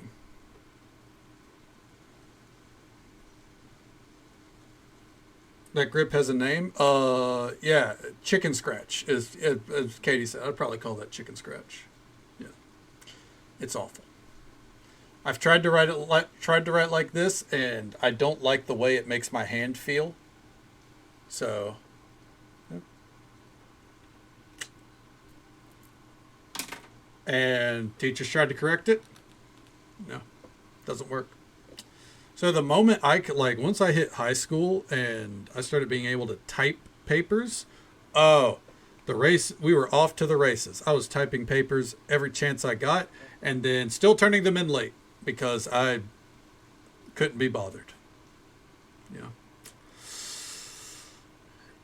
Speaker 1: That grip has a name? Yeah. Chicken scratch is, as Katie said, I'd probably call that chicken scratch. Yeah. It's awful. I've tried to write like this, and I don't like the way it makes my hand feel. So, yeah. And teachers tried to correct it. No, doesn't work. So the moment I could, like, once I hit high school and I started being able to type papers, oh, we were off to the races. I was typing papers every chance I got, and then still turning them in late because I couldn't be bothered. You know,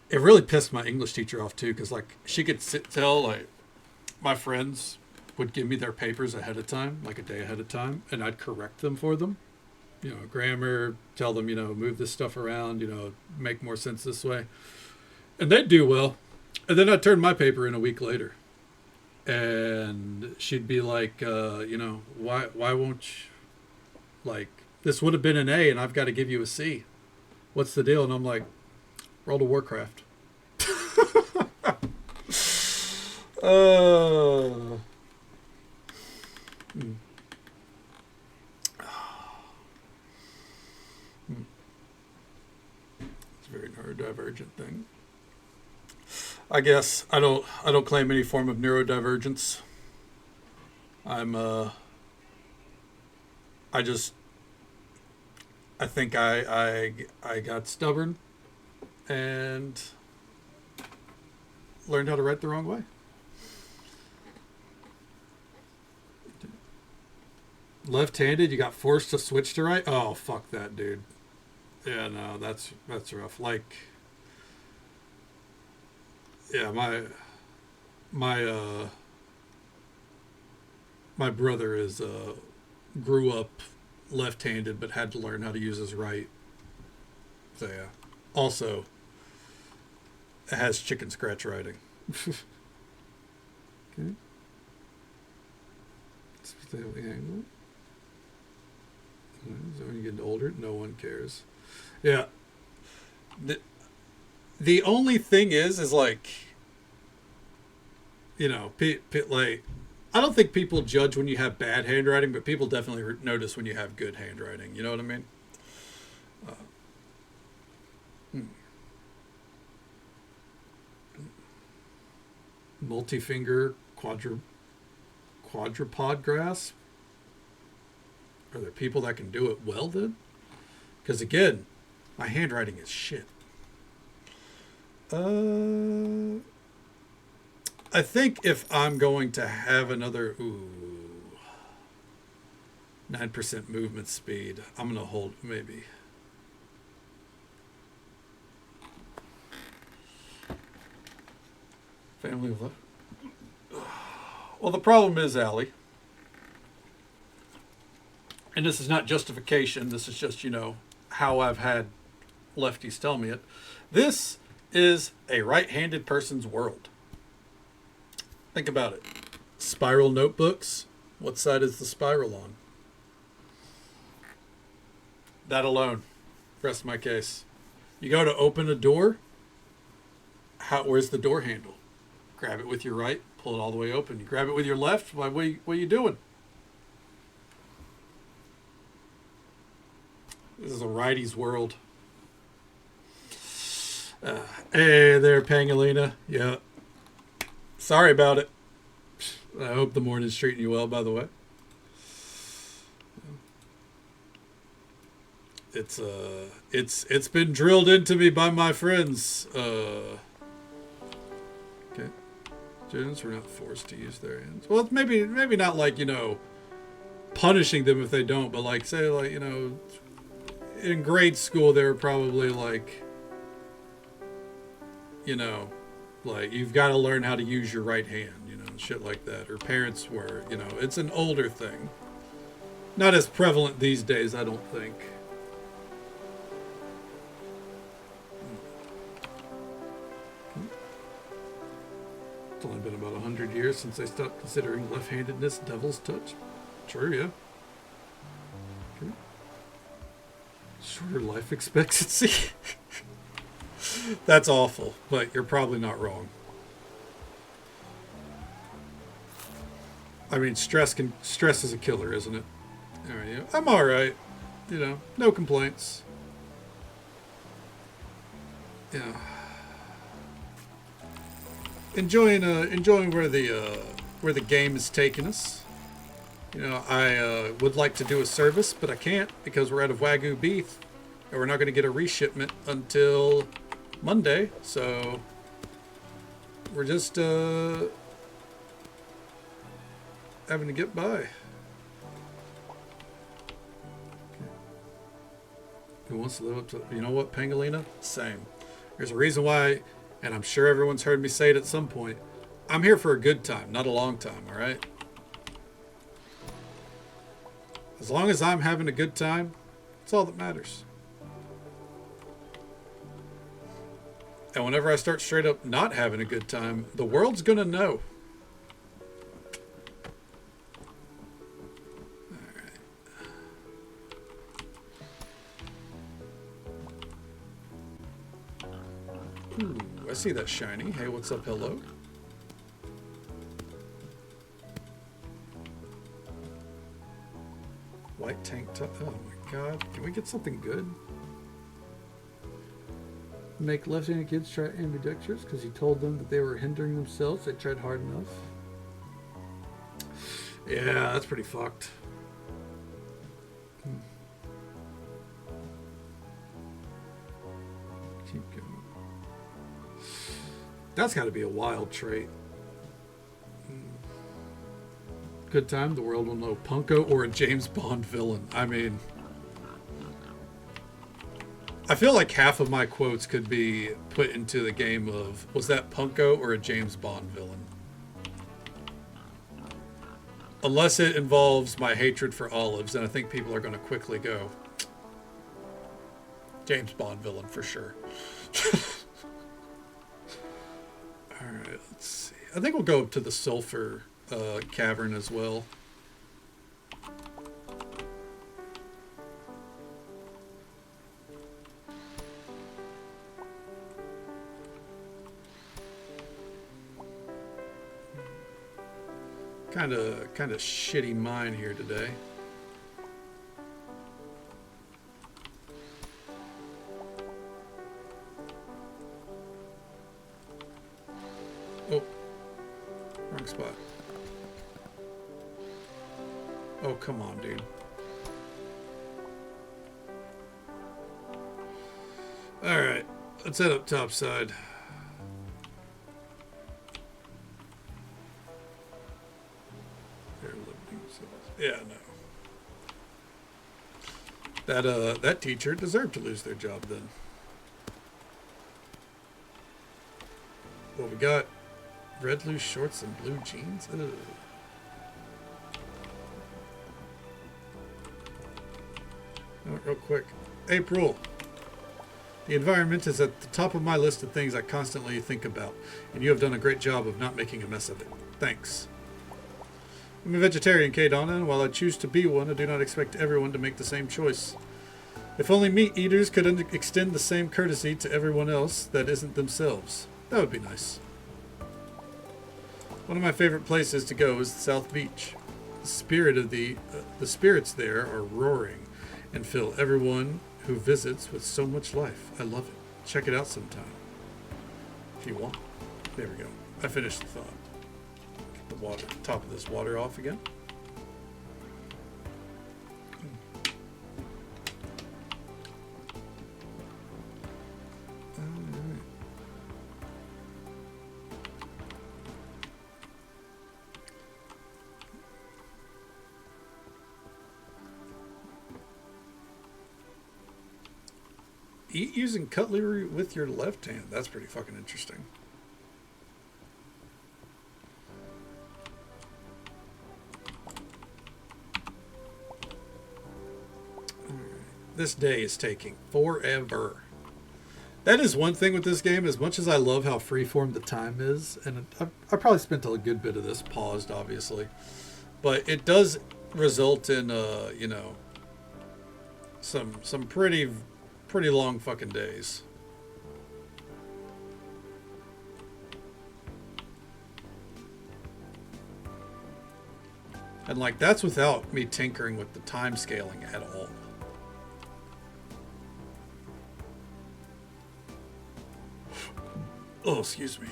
Speaker 1: it really pissed my English teacher off too, because like she could tell like my friends would give me their papers ahead of time, like a day ahead of time, and I'd correct them for them. You know, grammar, tell them, you know, move this stuff around, you know, make more sense this way. And they'd do well. And then I'd turn my paper in a week later. And she'd be like, you know, why won't you, like, this would have been an A and I've got to give you a C. What's the deal? And I'm like, World of Warcraft. It's a very neurodivergent thing. I guess I don't claim any form of neurodivergence. I think I got stubborn and learned how to write the wrong way. Left-handed, you got forced to switch to right? Oh, fuck that, dude. Yeah, no, that's rough. Like, yeah, my brother grew up left-handed but had to learn how to use his right. So yeah. Also, it has chicken scratch writing. Okay. Stable angle. So when you get older, no one cares. Yeah. The only thing is like, you know, like, I don't think people judge when you have bad handwriting, but people definitely notice when you have good handwriting. You know what I mean? Multi-finger quadrupod grasp. Are there people that can do it well then? Because again, my handwriting is shit. I think if I'm going to have another 9% movement speed, I'm going to hold maybe. Family of love. Well, the problem is, Allie, and this is not justification, this is just, you know, how I've had lefties tell me it. This is a right-handed person's world. Think about it. Spiral notebooks. What side is the spiral on? That alone. Rest my case. You go to open a door. Where's the door handle? Grab it with your right, pull it all the way open. You grab it with your left. What are you doing? This is a righty's world. Hey there, Pangolina. Yeah. Sorry about it. I hope the morning's treating you well, by the way. it's been drilled into me by my friends. Okay. Students were not forced to use their hands. Well, maybe not like, punishing them if they don't, but like, say, like, in grade school they were probably like, like, you've got to learn how to use your right hand, shit like that. Or parents were, it's an older thing. Not as prevalent these days, I don't think. It's only been about 100 years since they stopped considering left-handedness devil's touch. True, yeah. Okay. Shorter life expectancy. That's awful, but you're probably not wrong. I mean, stress is a killer, isn't it? All right, yeah. I'm all right. No complaints. Yeah. Enjoying where the game is taking us. I would like to do a service, but I can't because we're out of Wagyu beef, and we're not going to get a reshipment until Monday. So we're just having to get by. Who wants to live up to? You know what, Pangolina? Same. There's a reason why. And I'm sure everyone's heard me say it at some point. I'm here for a good time, not a long time, all right? As long as I'm having a good time, that's all that matters. And whenever I start straight up not having a good time, the world's going to know. Ooh, I see that shiny. Hey, what's up? Hello. White tank top. Oh my god. Can we get something good? Make left-handed kids try ambidextrous because he told them that they were hindering themselves. They tried hard enough. Yeah, that's pretty fucked. Keep going. That's got to be a wild trait. Good time, the world will know Punko or a James Bond villain. I mean, I feel like half of my quotes could be put into the game of, was that Punko or a James Bond villain? Unless it involves my hatred for olives, and I think people are going to quickly go, James Bond villain for sure. Alright, let's see. I think we'll go up to the sulfur cavern as well. Kind of shitty mine here today. Oh, wrong spot. Oh, come on, dude. All right, let's head up top side. Yeah, no. That teacher deserved to lose their job then. Well, we got red loose shorts and blue jeans. Ugh. Oh, real quick. April. The environment is at the top of my list of things I constantly think about, and you have done a great job of not making a mess of it. Thanks. I'm a vegetarian, K-Donna, and while I choose to be one, I do not expect everyone to make the same choice. If only meat eaters could extend the same courtesy to everyone else that isn't themselves. That would be nice. One of my favorite places to go is the South Beach. The spirits there are roaring and fill everyone who visits with so much life. I love it. Check it out sometime. If you want. There we go. I finished the thought. Get the top of this water off again. Eat using cutlery with your left hand. That's pretty fucking interesting. This day is taking forever. That is one thing with this game. As much as I love how freeform the time is, and I probably spent a good bit of this paused, obviously, but it does result in you know, some pretty long fucking days. And like that's without me tinkering with the time scaling at all. Oh, excuse me.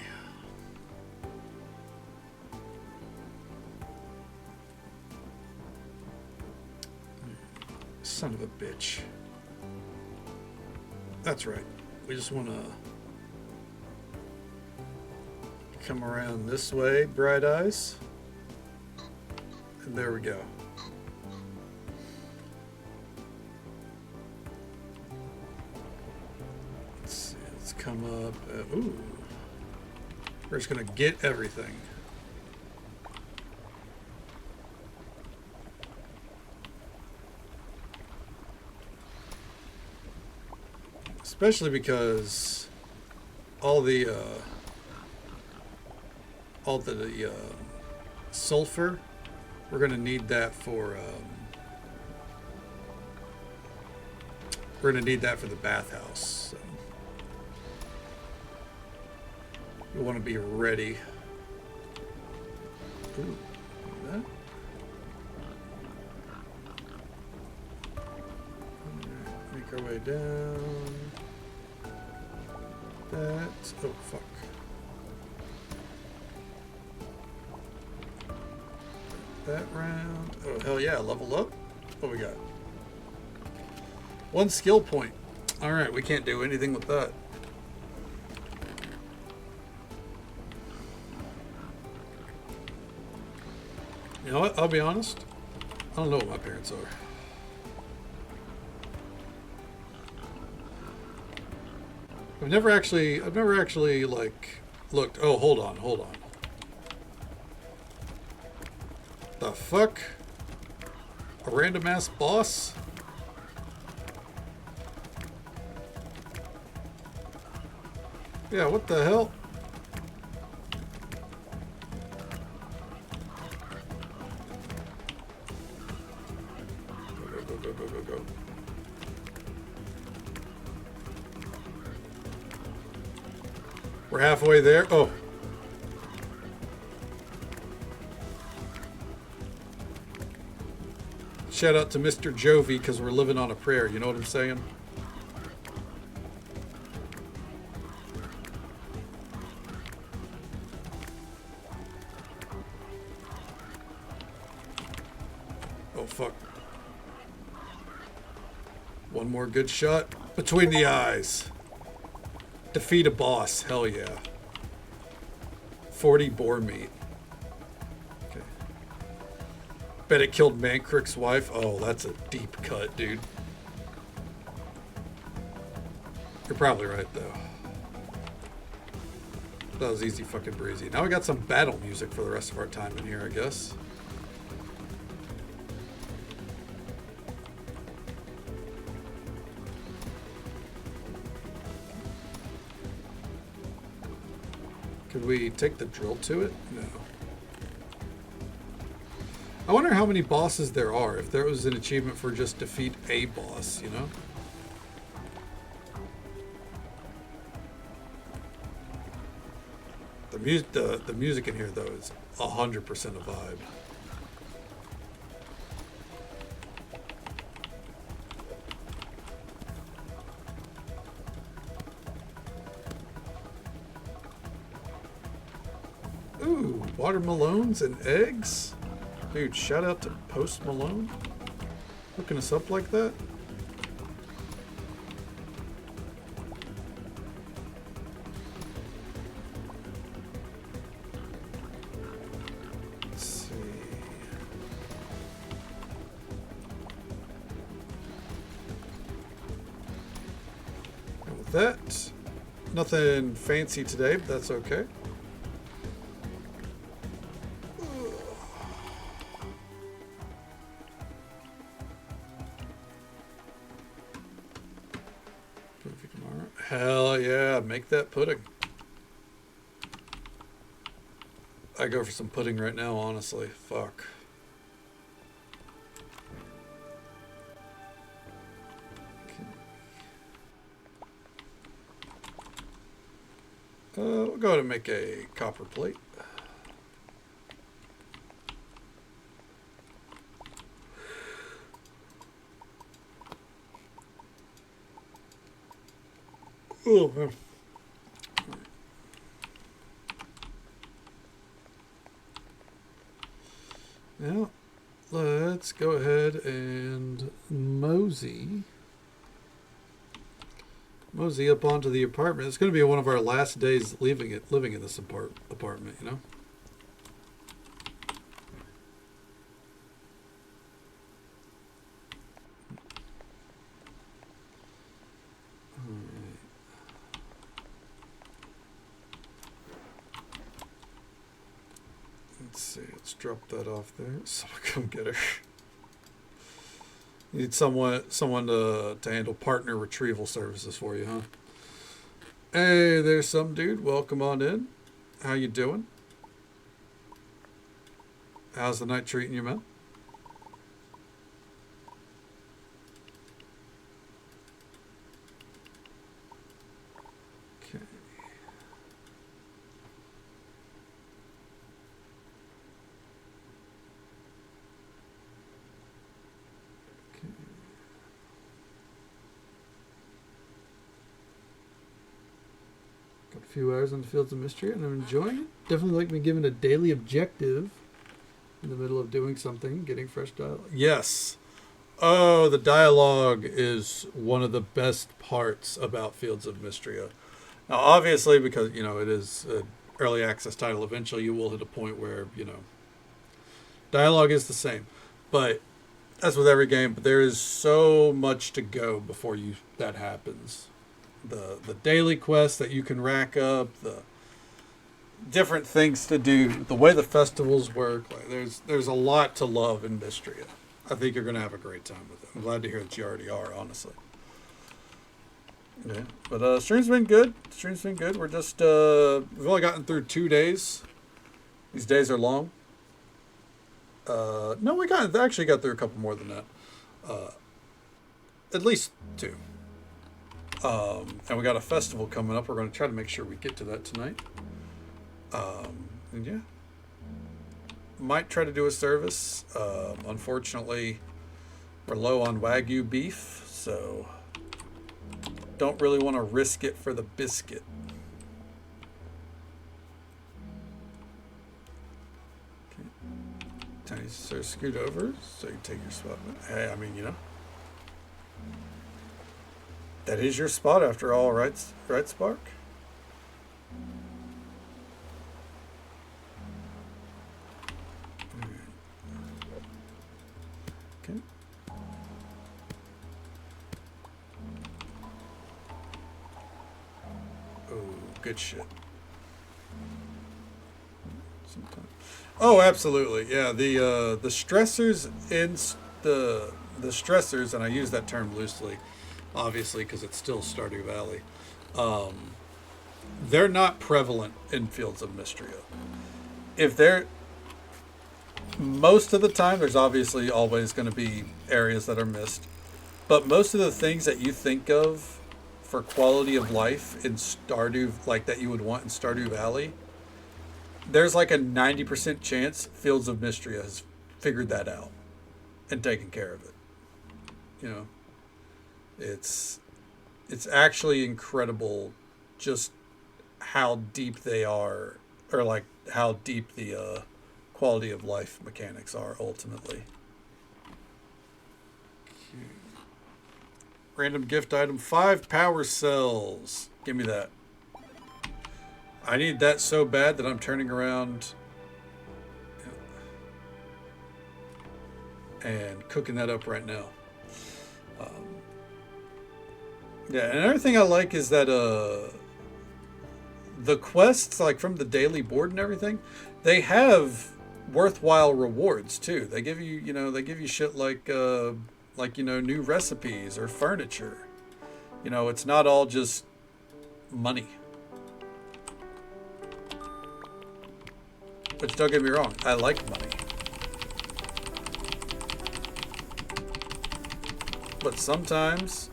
Speaker 1: Son of a bitch. That's right. We just want to come around this way, Bright Eyes. And there we go. Let's see. Let's come up. Ooh. We're just going to get everything. Especially because all the sulfur, we're going to need that for the bathhouse. So we want to be ready. Ooh, that. Right, make our way down. That. Oh fuck. That round. Oh hell yeah! Level up. What we got? 1 skill point. All right, we can't do anything with that. You know what? I'll be honest. I don't know what my parents are. I've never actually like looked. Oh, hold on. The fuck? A random ass boss? Yeah, what the hell? Go. We're halfway there. Oh. Shout out to Mr. Jovi because we're living on a prayer. You know what I'm saying? Oh, fuck. One more good shot between the eyes. Defeat a boss. Hell yeah. 40 boar meat. Okay. Bet it killed Mankrick's wife. Oh, that's a deep cut, dude. You're probably right, though. That was easy fucking breezy. Now we got some battle music for the rest of our time in here, I guess. Could we take the drill to it? No. I wonder how many bosses there are, if there was an achievement for just defeat a boss, you know? The music in here, though, is 100% a vibe. Ooh, watermelons and eggs? Dude, shout out to Post Malone. Hooking us up like that. Let's see. that. Nothing fancy today, but that's okay. Hell yeah, make that pudding. I go for some pudding right now, honestly. Fuck. We'll go ahead and make a copper plate. Oh, man. Now, let's go ahead and mosey up onto the apartment. It's going to be one of our last days living in this apartment, you know? Let's see, let's drop that off there. Someone come get her. You need someone to handle partner retrieval services for you, huh? Hey, there's some dude. Welcome on in. How you doing? How's the night treating you, man? Okay. Got a few hours on the Fields of Mystery, and I'm enjoying it. Definitely like me giving a daily objective in the middle of doing something, getting fresh dialogue. Yes. Oh, the dialogue is one of the best parts about Fields of Mystria. Now, obviously, because, you know, it is an early access title, eventually you will hit a point where, you know, dialogue is the same. But that's with every game, but there is so much to go before that happens. The daily quests that you can rack up, the different things to do, the way the festivals work, like there's a lot to love in Mystria. I think you're going to have a great time with it. I'm glad to hear that you already are, honestly. Yeah, but stream's been good. We're just we've only gotten through 2 days. These days are long. No, we actually got through a couple more than that. At least 2. And we got a festival coming up. We're going to try to make sure we get to that tonight. And yeah, might try to do a service. Unfortunately, we're low on Wagyu beef, so don't really want to risk it for the biscuit. Okay. Tiny sir, scoot over so you take your spot. Hey, I mean, you know, that is your spot after all, right, Spark? Okay. Oh, good shit. Sometimes. Oh, absolutely. Yeah, the stressors in the stressors, and I use that term loosely, obviously, because it's still Stardew Valley. They're not prevalent in Fields of Mystria. If they're most of the time, there's obviously always going to be areas that are missed, but most of the things that you think of for quality of life in Stardew, like that you would want in Stardew Valley, there's like a 90% chance Fields of Mystria has figured that out and taken care of it. You know, it's actually incredible just how deep they are, or like how deep the quality of life mechanics are ultimately. Okay. Random gift item, 5 power cells. Give me that. I need that so bad that I'm turning around and cooking that up right now. Yeah, and another thing I like is that the quests, like from the daily board and everything, they have worthwhile rewards too. They give you, they give you shit like new recipes or furniture. It's not all just money. Which, don't get me wrong, I like money. But sometimes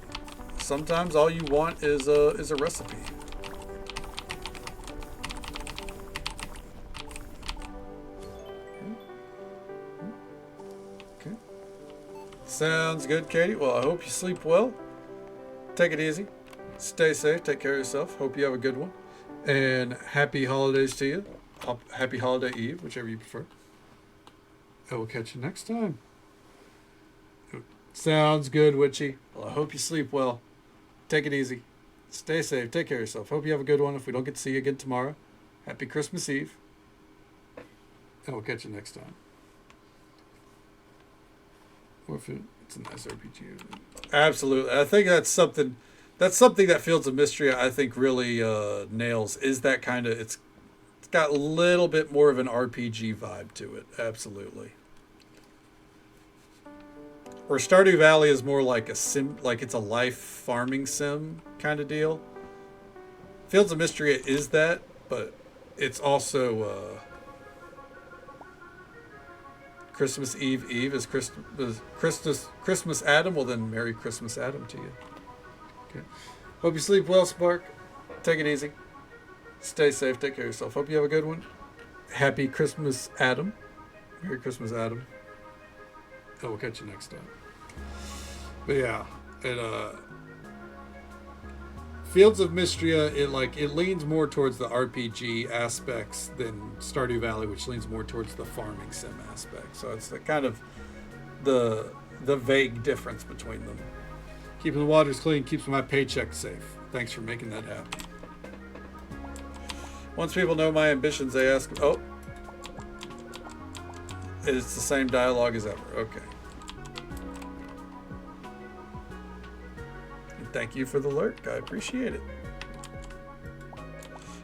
Speaker 1: all you want is a recipe. Okay. Sounds good, Katie. Well, I hope you sleep well. Take it easy. Stay safe. Take care of yourself. Hope you have a good one. And happy holidays to you. Happy holiday eve, whichever you prefer. I will catch you next time. Sounds good, Witchy. Well, I hope you sleep well. Take it easy. Stay safe. Take care of yourself. Hope you have a good one. If we don't get to see you again tomorrow, happy Christmas Eve. And we'll catch you next time. Or if it's a nice RPG. Absolutely. I think that's something that Fields of Mystery, I think, really nails, is that kind of, it's got a little bit more of an RPG vibe to it. Absolutely. Where Stardew Valley is more like a sim, like it's a life farming sim kind of deal. Fields of Mystery is that, but it's also Christmas Eve is Christmas Adam. Well, then Merry Christmas Adam to you. Okay. Hope you sleep well, Spark. Take it easy. Stay safe. Take care of yourself. Hope you have a good one. Happy Christmas, Adam. Merry Christmas, Adam. And we'll catch you next time. But yeah, Fields of Mystria, it leans more towards the RPG aspects than Stardew Valley, which leans more towards the farming sim aspect. So it's kind of the vague difference between them. Keeping the waters clean keeps my paycheck safe. Thanks for making that happen. Once people know my ambitions, they ask, oh, it's the same dialogue as ever. Okay. And thank you for the lurk. I appreciate it.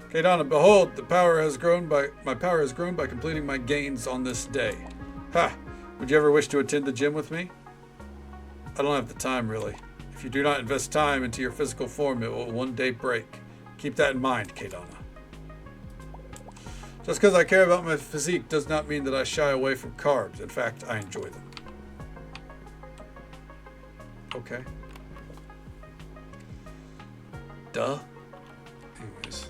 Speaker 1: Okay, Donna, behold, my power has grown by completing my gains on this day. Ha! Would you ever wish to attend the gym with me? I don't have the time, really. If you do not invest time into your physical form, it will one day break. Keep that in mind, Kadana. Just because I care about my physique does not mean that I shy away from carbs. In fact, I enjoy them. Okay. Duh. Anyways.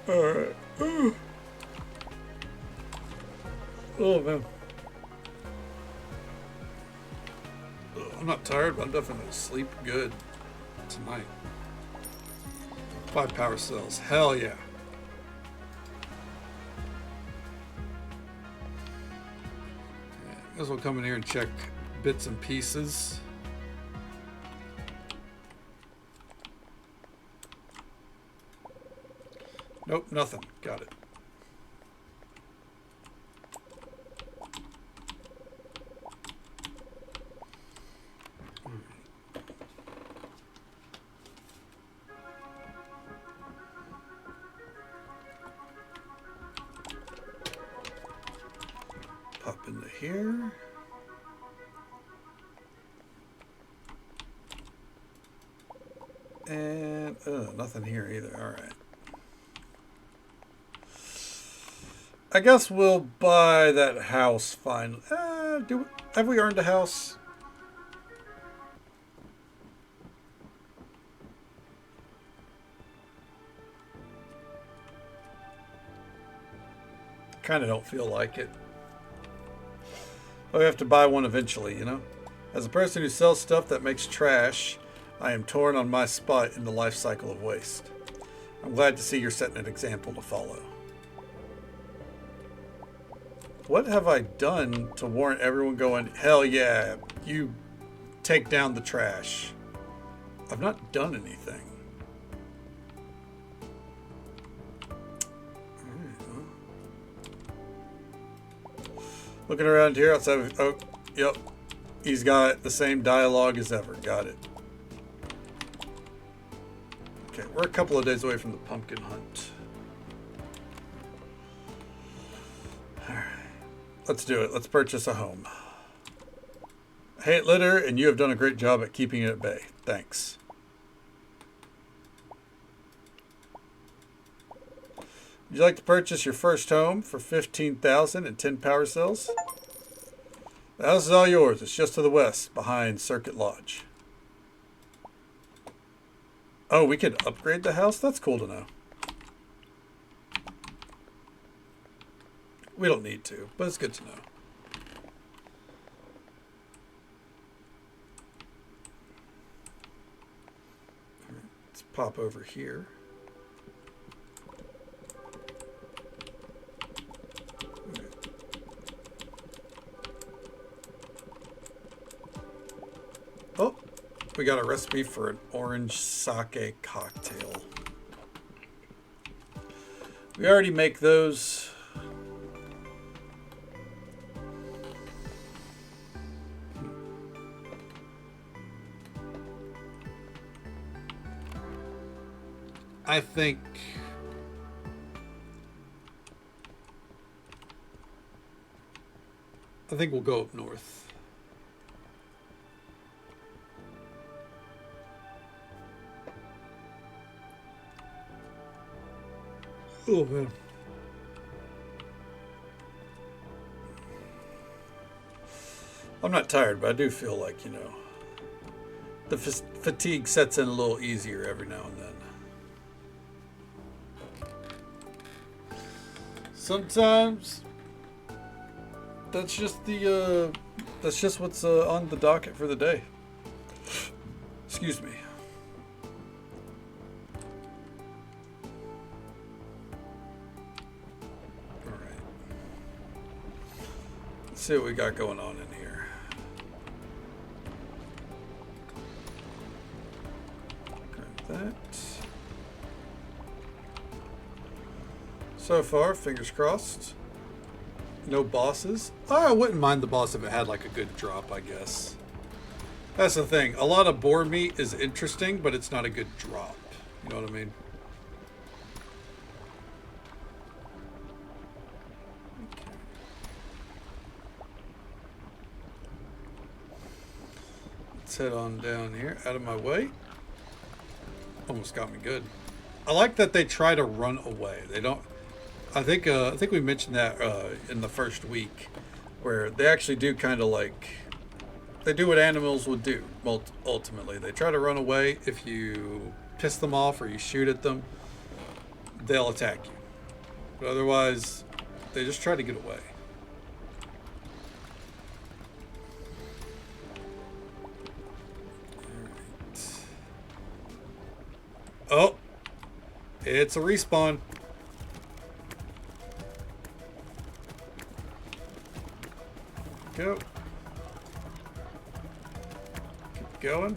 Speaker 1: Alright. Oh, man. I'm not tired, but I'm definitely going to sleep good tonight. 5 power cells. Hell yeah. I guess we'll come in here and check bits and pieces. Nope, nothing. Got it. Pop into here. And nothing here either. All right. I guess we'll buy that house finally. Have we earned a house? Kind of don't feel like it. We have to buy one eventually, you know? As a person who sells stuff that makes trash, I am torn on my spot in the life cycle of waste. I'm glad to see you're setting an example to follow. What have I done to warrant everyone going, hell yeah, you take down the trash? I've not done anything. Looking around here outside of... Oh, yep. He's got the same dialogue as ever. Got it. Okay, we're a couple of days away from the pumpkin hunt. Alright. Let's do it. Let's purchase a home. I hate litter, and you have done a great job at keeping it at bay. Thanks. Would you like to purchase your first home for $15,000 and 10 power cells? The house is all yours. It's just to the west, behind Circuit Lodge. Oh, we could upgrade the house? That's cool to know. We don't need to, but it's good to know. All right, let's pop over here. Oh, we got a recipe for an orange sake cocktail. We already make those. I think we'll go up north. Oh man. I'm not tired, but I do feel like, you know, the fatigue sets in a little easier every now and then. Sometimes that's just what's on the docket for the day. Excuse me. All right. Let's see what we got going on in here. Grab that. So far, fingers crossed. No bosses. Oh, I wouldn't mind the boss if it had like a good drop, I guess. That's the thing. A lot of boar meat is interesting, but it's not a good drop. You know what I mean? Okay. Let's head on down here. Out of my way. Almost got me good. I like that they try to run away. They don't... I think we mentioned that in the first week, where they actually do kind of like, they do what animals would do. Ultimately, they try to run away. If you piss them off or you shoot at them, they'll attack you. But otherwise, they just try to get away. All right. Oh, it's a respawn. Go. Keep going.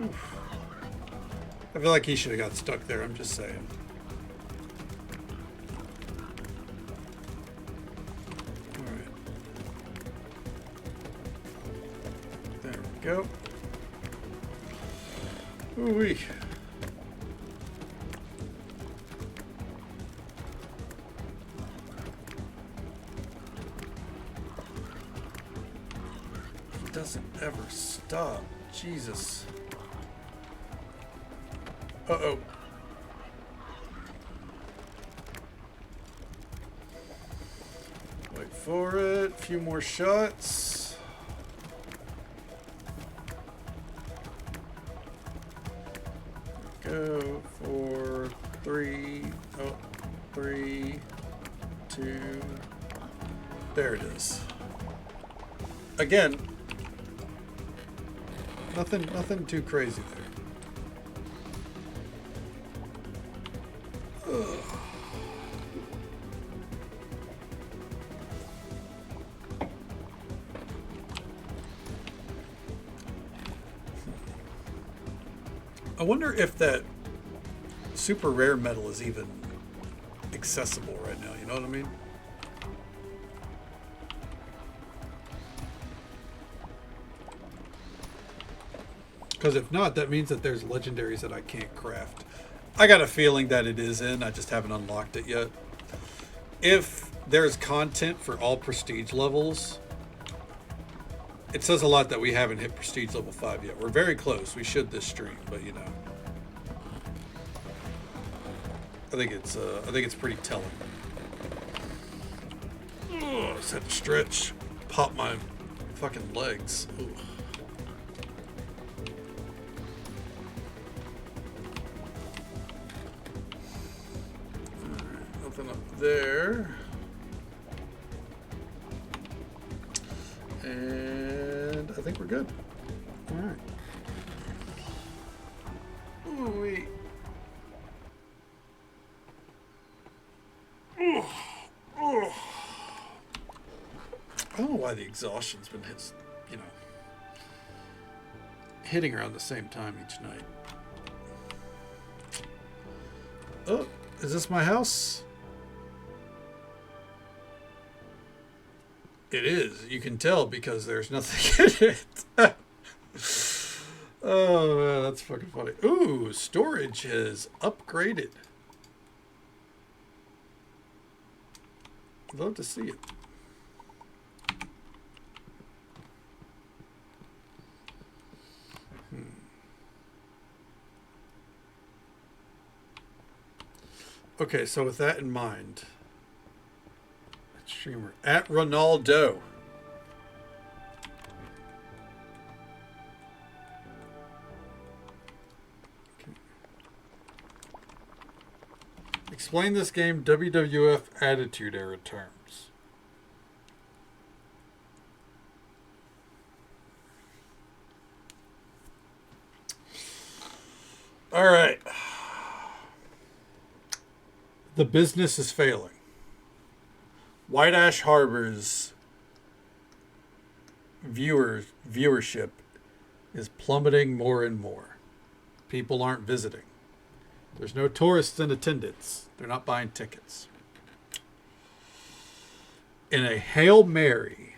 Speaker 1: Oof. I feel like he should have got stuck there, I'm just saying. Alright. There we go. Ooh-wee. Doesn't ever stop. Jesus. Uh-oh. Wait for it. A few more shots. Go for 3. Oh, 3, 2. There it is. Again. Nothing too crazy there. Ugh. I wonder if that super rare metal is even accessible right now You know what I mean? Because if not, that means that there's legendaries that I can't craft. I got a feeling that it is in. I just haven't unlocked it yet. If there's content for all prestige levels, it says a lot that we haven't hit prestige level 5 yet. We're very close. We should this stream, but you know, I think it's pretty telling. Oh, I just had to stretch, pop my fucking legs. Ooh. Nothing up there. And I think we're good. All right. Ooh, wait. I don't know why the exhaustion's been hitting around the same time each night. Oh, is this my house? It is. You can tell because there's nothing in it. Oh, man, that's fucking funny. Ooh, storage has upgraded. I'd love to see it. Okay, so with that in mind, streamer at Ronaldo. Okay. Explain this game WWF Attitude Era terms. All right. The business is failing. White Ash Harbor's viewership is plummeting more and more. People aren't visiting. There's no tourists in attendance. They're not buying tickets. In a Hail Mary,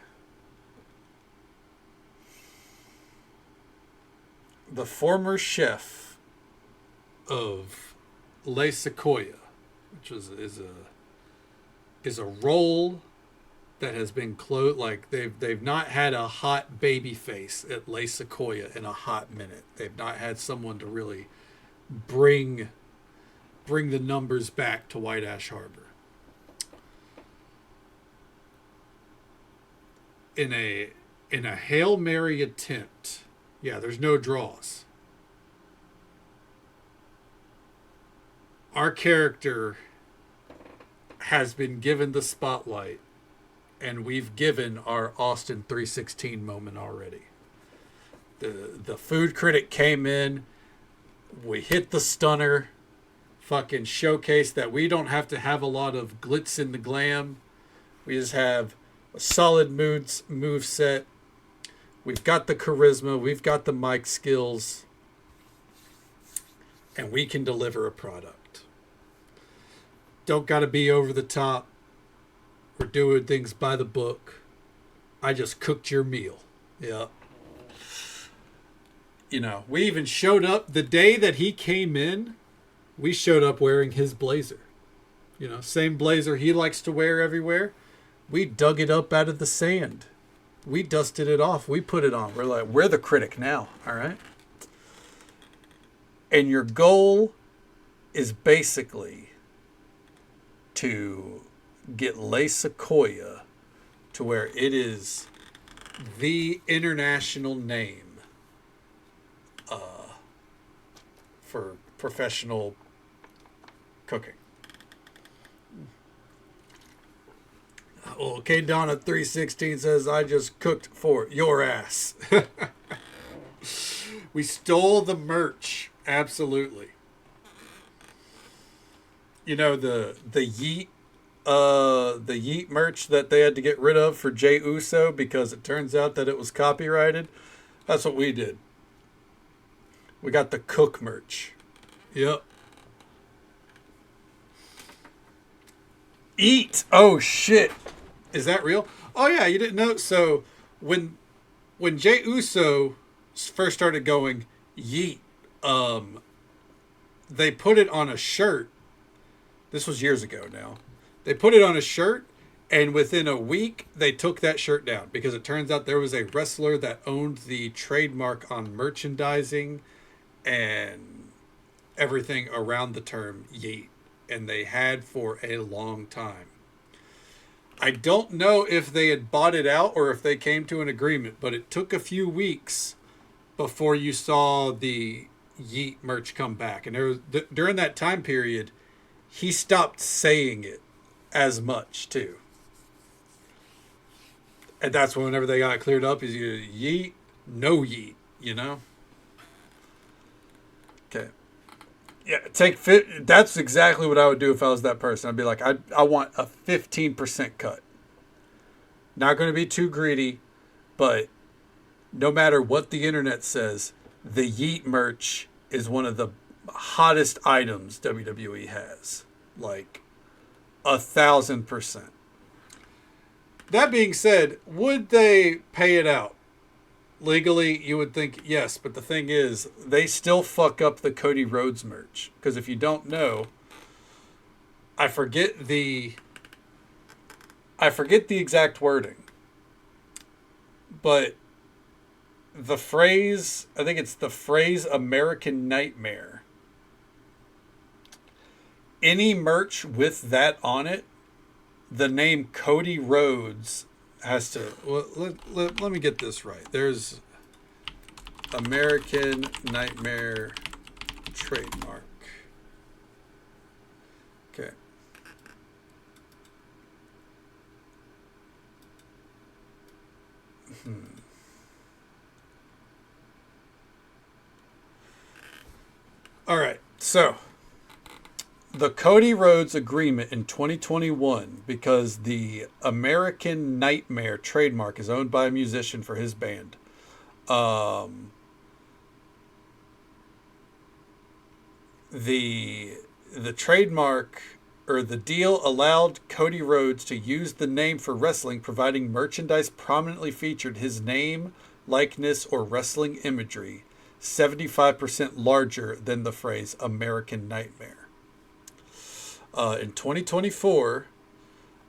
Speaker 1: the former chef of Le Sequoia, which is a role that has been closed. Like they've not had a hot baby face at Le Sequoia in a hot minute. They've not had someone to really bring the numbers back to White Ash Harbor. In a Hail Mary attempt, yeah, there's no draws. Our character has been given the spotlight, and we've given our Austin 316 moment already. The food critic came in, we hit the stunner, fucking showcase that we don't have to have a lot of glitz in the glam. We just have a solid move set. We've got the charisma, we've got the mic skills, and we can deliver a product. Don't got to be over the top. We're doing things by the book. I just cooked your meal. Yeah. You know, we even showed up the day that he came in. We showed up wearing his blazer. You know, same blazer he likes to wear everywhere. We dug it up out of the sand. We dusted it off. We put it on. We're like, we're the critic now. All right. And your goal is basically to get Le Sequoia to where it is the international name for professional cooking. Okay, Donna 316 says, I just cooked for your ass. We stole the merch. Absolutely. You know, the Yeet merch that they had to get rid of for Jey Uso because it turns out that it was copyrighted. That's what we did. We got the Cook merch. Yep. Eat. Oh shit. Is that real? Oh yeah, you didn't know. So when Jey Uso first started going yeet, um, they put it on a shirt. This was years ago now. They put it on a shirt, and within a week they took that shirt down because it turns out there was a wrestler that owned the trademark on merchandising and everything around the term yeet, and they had for a long time. I don't know if they had bought it out or if they came to an agreement, but it took a few weeks before you saw the Yeet merch come back. And there was, during that time period, he stopped saying it as much too. And that's whenever they got cleared up, is either Yeet, no Yeet, you know? Okay. Yeah, take fit. That's exactly what I would do if I was that person. I'd be like, I want a 15% cut. Not going to be too greedy, but no matter what the internet says, the Yeet merch is one of the hottest items WWE has. Like 1,000%. That being said, would they pay it out? Legally, you would think yes, but the thing is, they still fuck up the Cody Rhodes merch. Because if you don't know, I forget the exact wording, but the phrase, I think it's the phrase American Nightmare. Any merch with that on it, the name Cody Rhodes has to. Well, let me get this right. There's American Nightmare trademark. Okay. All right. So the Cody Rhodes agreement in 2021, because the American Nightmare trademark is owned by a musician for his band. The trademark or the deal allowed Cody Rhodes to use the name for wrestling, providing merchandise prominently featured his name, likeness, or wrestling imagery, 75% larger than the phrase American Nightmare. In 2024,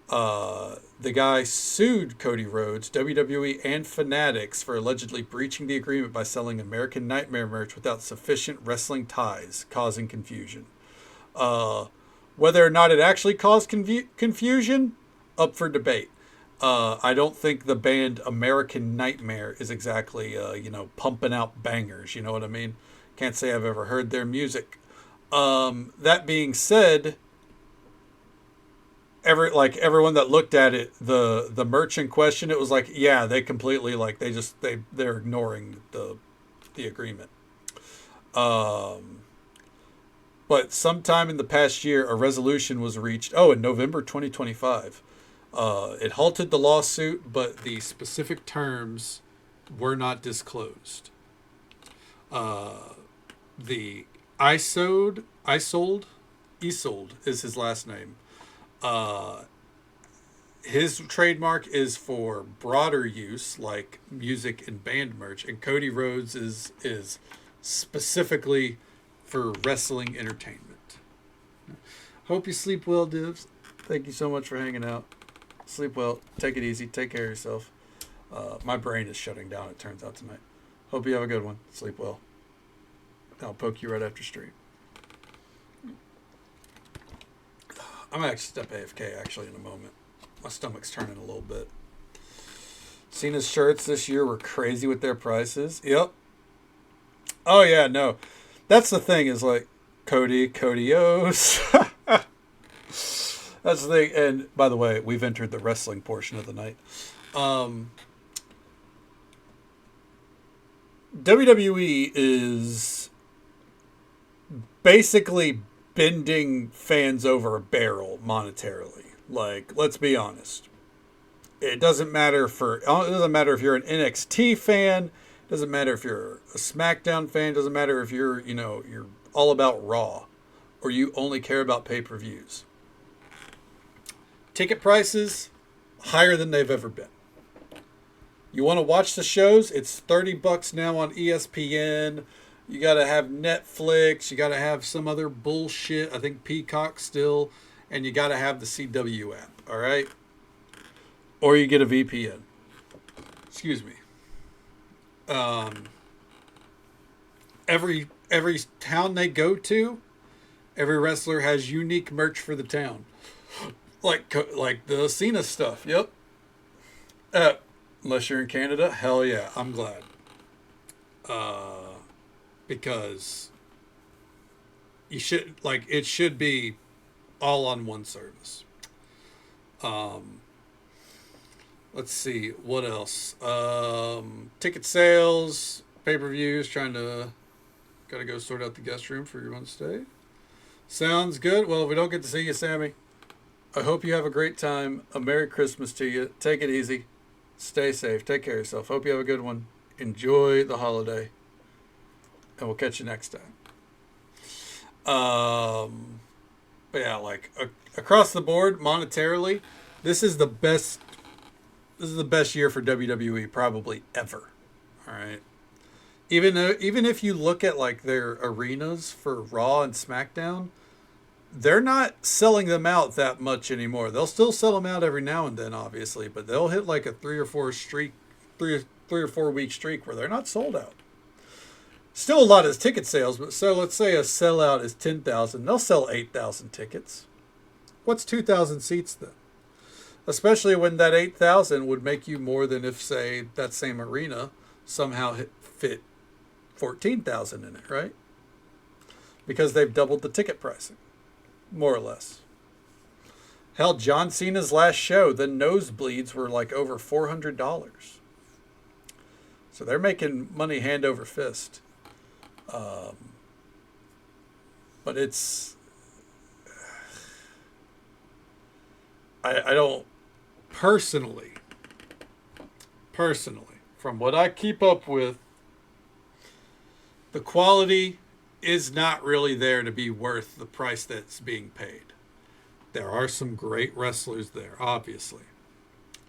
Speaker 1: the guy sued Cody Rhodes, WWE, and Fanatics for allegedly breaching the agreement by selling American Nightmare merch without sufficient wrestling ties, causing confusion. Whether or not it actually caused confusion, up for debate. I don't think the band American Nightmare is exactly, pumping out bangers. You know what I mean? Can't say I've ever heard their music. That being said, everyone that looked at it, the merch in question, it was like, yeah, they completely they're ignoring the agreement. But sometime in the past year, a resolution was reached. Oh, in November 2025. It halted the lawsuit, but the specific terms were not disclosed. The Isold is his last name. His trademark is for broader use, like music and band merch, and Cody Rhodes is specifically for wrestling entertainment. Hope you sleep well, Divs. Thank you so much for hanging out. Sleep well. Take it easy. Take care of yourself. My brain is shutting down, it turns out, tonight. Hope you have a good one. Sleep well. I'll poke you right after stream. I'm going to actually step AFK actually in a moment. My stomach's turning a little bit. Cena's shirts this year were crazy with their prices. Yep. Oh, yeah, no. That's the thing is like Cody-Os. That's the thing. And by the way, we've entered the wrestling portion of the night. WWE is basically bending fans over a barrel monetarily. Like, let's be honest. It doesn't matter if you're an NXT fan. It doesn't matter if you're a SmackDown fan. It doesn't matter if you're all about Raw or you only care about pay-per-views. Ticket prices higher than they've ever been. You want to watch the shows? It's $30 now on ESPN. You got to have Netflix. You got to have some other bullshit. I think Peacock still. And you got to have the CW app. All right? Or you get a VPN. Excuse me. Every town they go to, every wrestler has unique merch for the town. Like the Cena stuff. Yep. Unless you're in Canada, hell yeah, I'm glad. Because you should, like, it should be all on one service. Let's see, what else? Ticket sales, pay-per-views, gotta go sort out the guest room for your one stay. Sounds good. Well, if we don't get to see you, Sammy, I hope you have a great time. A Merry Christmas to you. Take it easy. Stay safe. Take care of yourself. Hope you have a good one. Enjoy the holiday. And we'll catch you next time. But yeah, like across the board, monetarily, this is the best year for WWE probably ever. All right. Even if you look at like their arenas for Raw and SmackDown, they're not selling them out that much anymore. They'll still sell them out every now and then, obviously, but they'll hit like a 3 or 4 week streak where they're not sold out. Still a lot of ticket sales, but so let's say a sellout is 10,000. They'll sell 8,000 tickets. What's 2,000 seats then? Especially when that 8,000 would make you more than if, say, that same arena somehow fit 14,000 in it, right? Because they've doubled the ticket pricing, more or less. Hell, John Cena's last show, the nosebleeds were like over $400. So they're making money hand over fist. But it's... I don't... Personally, from what I keep up with, the quality is not really there to be worth the price that's being paid. There are some great wrestlers there, obviously.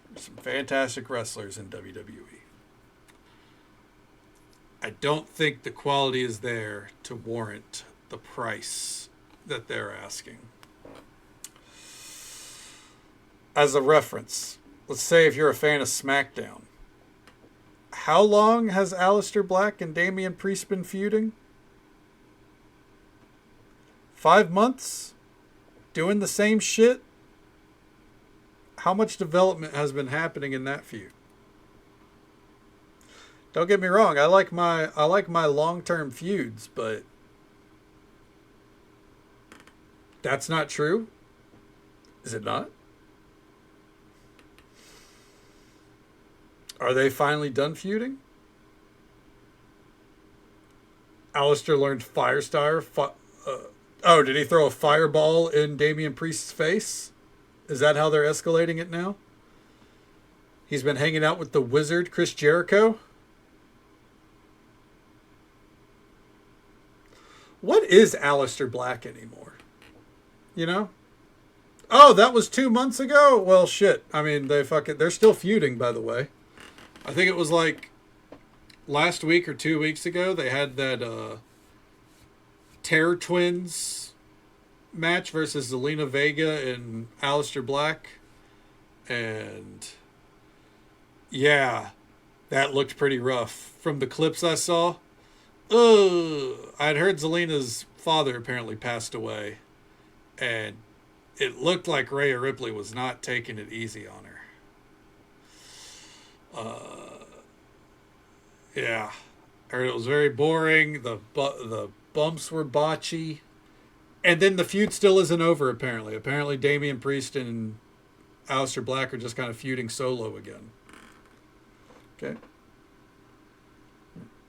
Speaker 1: There's some fantastic wrestlers in WWE. I don't think the quality is there to warrant the price that they're asking. As a reference, let's say if you're a fan of SmackDown, how long has Aleister Black and Damian Priest been feuding? 5 months? Doing the same shit? How much development has been happening in that feud? Don't get me wrong, I like my long-term feuds, but that's not true? Is it not? Are they finally done feuding? Aleister learned Firestar. Did he throw a fireball in Damian Priest's face? Is that how they're escalating it now? He's been hanging out with the wizard, Chris Jericho? What is Aleister Black anymore? You know? Oh, that was 2 months ago? Well, shit. I mean, they're still feuding, by the way. I think it was like last week or 2 weeks ago, they had that Terror Twins match versus Zelina Vega and Aleister Black. And yeah, that looked pretty rough. From the clips I saw, I'd heard Zelina's father apparently passed away. And it looked like Rhea Ripley was not taking it easy on her. Yeah, I heard it was very boring. The bumps were botchy, and then the feud still isn't over. Apparently, Damian Priest and Aleister Black are just kind of feuding solo again. Okay.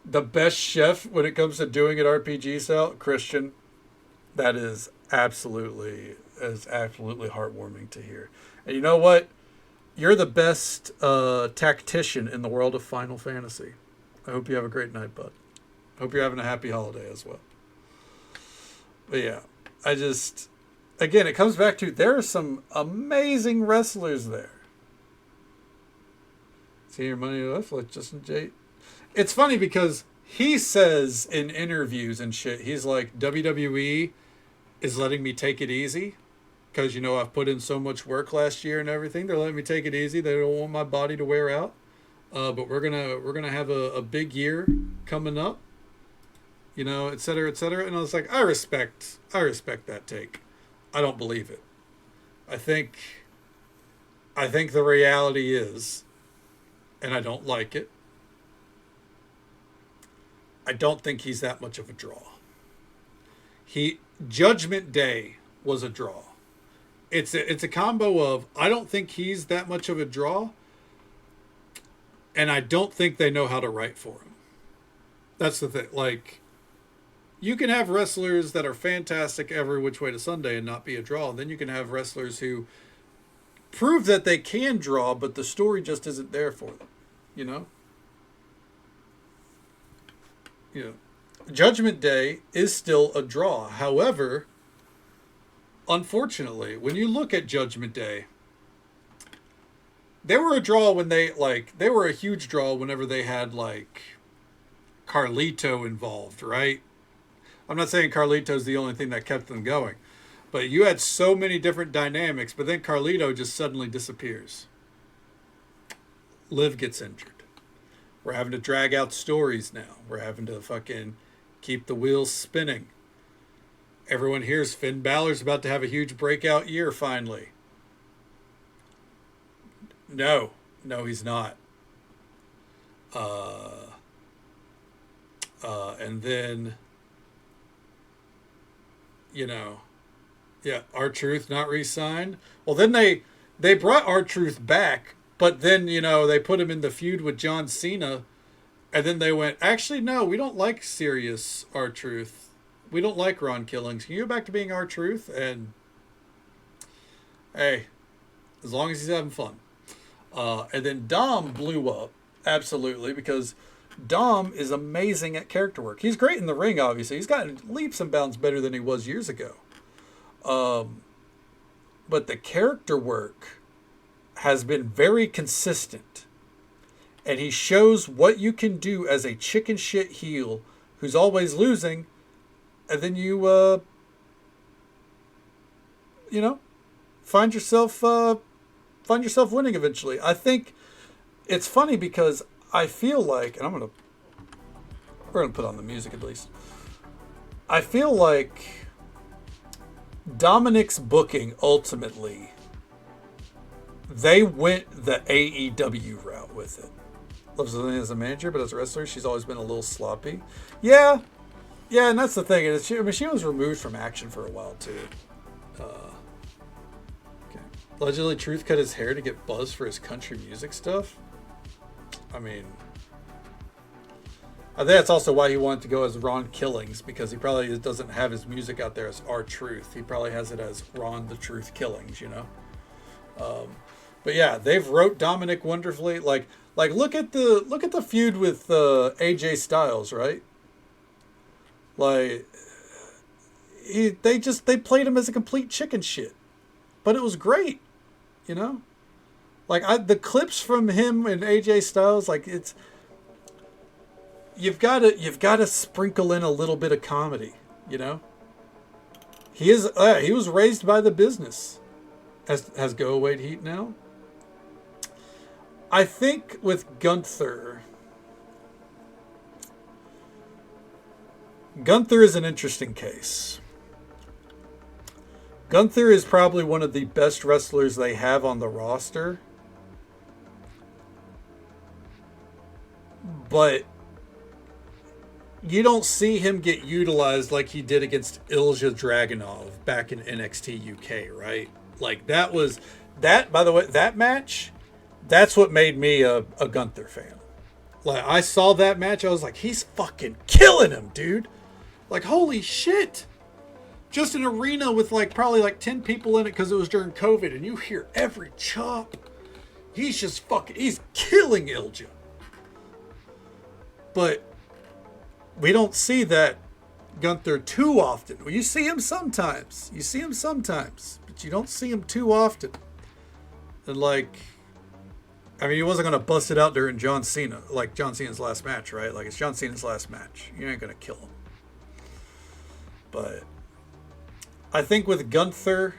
Speaker 1: The best chef when it comes to doing it RPG style, Christian. That is absolutely heartwarming to hear. And you know what? You're the best tactician in the world of Final Fantasy. I hope you have a great night, bud. Hope you're having a happy holiday as well. But yeah, again, it comes back to there are some amazing wrestlers there. See your money left, like Justin J. It's funny because he says in interviews and shit, he's like, WWE is letting me take it easy because, you know, I've put in so much work last year and everything. They're letting me take it easy. They don't want my body to wear out. But we're gonna have a big year coming up, you know, et cetera, et cetera. And I was like, I respect that take. I don't believe it. I think the reality is, and I don't like it, I don't think he's that much of a draw. Judgment Day was a draw. It's a combo of I don't think he's that much of a draw, and I don't think they know how to write for him. That's the thing. Like, you can have wrestlers that are fantastic every which way to Sunday and not be a draw. And then you can have wrestlers who prove that they can draw, but the story just isn't there for them. You know? You know, Judgment Day is still a draw. However, unfortunately, when you look at Judgment Day, they were a draw when they were a huge draw whenever they had like Carlito involved, right? I'm not saying Carlito's the only thing that kept them going, but you had so many different dynamics, but then Carlito just suddenly disappears. Liv gets injured. We're having to drag out stories now. We're having to fucking keep the wheels spinning. Everyone hears Finn Balor's about to have a huge breakout year finally. No, he's not. And then, you know, yeah, R-Truth not re-signed. Well, then they brought R-Truth back, but then, you know, they put him in the feud with John Cena, and then they went, actually, no, we don't like serious R-Truth. We don't like Ron Killings. Can you go back to being R-Truth? And, hey, as long as he's having fun. And then Dom blew up, absolutely, because Dom is amazing at character work. He's great in the ring, obviously. He's gotten leaps and bounds better than he was years ago. But the character work has been very consistent. And he shows what you can do as a chicken shit heel who's always losing. And then you, you know, find yourself winning eventually. I think it's funny because I feel like, and we're gonna put on the music at least. I feel like Dominic's booking ultimately, they went the AEW route with it. Loves Lillian as a manager, but as a wrestler, she's always been a little sloppy. Yeah, and that's the thing. She was removed from action for a while too. Okay. Allegedly, Truth cut his hair to get buzz for his country music stuff. I mean, I think that's also why he wanted to go as Ron Killings, because he probably doesn't have his music out there as R-Truth. He probably has it as Ron the Truth Killings, you know. But yeah, they've wrote Dominic wonderfully. Like look at the feud with AJ Styles, right? Like they played him as a complete chicken shit, but it was great, you know. Like the clips from him and AJ Styles, like it's you've got to sprinkle in a little bit of comedy, you know. He was raised by the business. Has Go Away Heat now. I think with Gunther is an interesting case. Gunther is probably one of the best wrestlers they have on the roster. But you don't see him get utilized like he did against Ilja Dragunov back in NXT UK, right? Like by the way, that match, that's what made me a Gunther fan. Like I saw that match, I was like, he's fucking killing him, dude. Like, holy shit. Just an arena with probably 10 people in it because it was during COVID, and you hear every chop. He's killing Ilja. But we don't see that Gunther too often. Well, you see him sometimes. You see him sometimes, but you don't see him too often. And like, I mean, he wasn't gonna bust it out during John Cena, like John Cena's last match, right? Like it's John Cena's last match. You ain't gonna kill him. But I think with Gunther,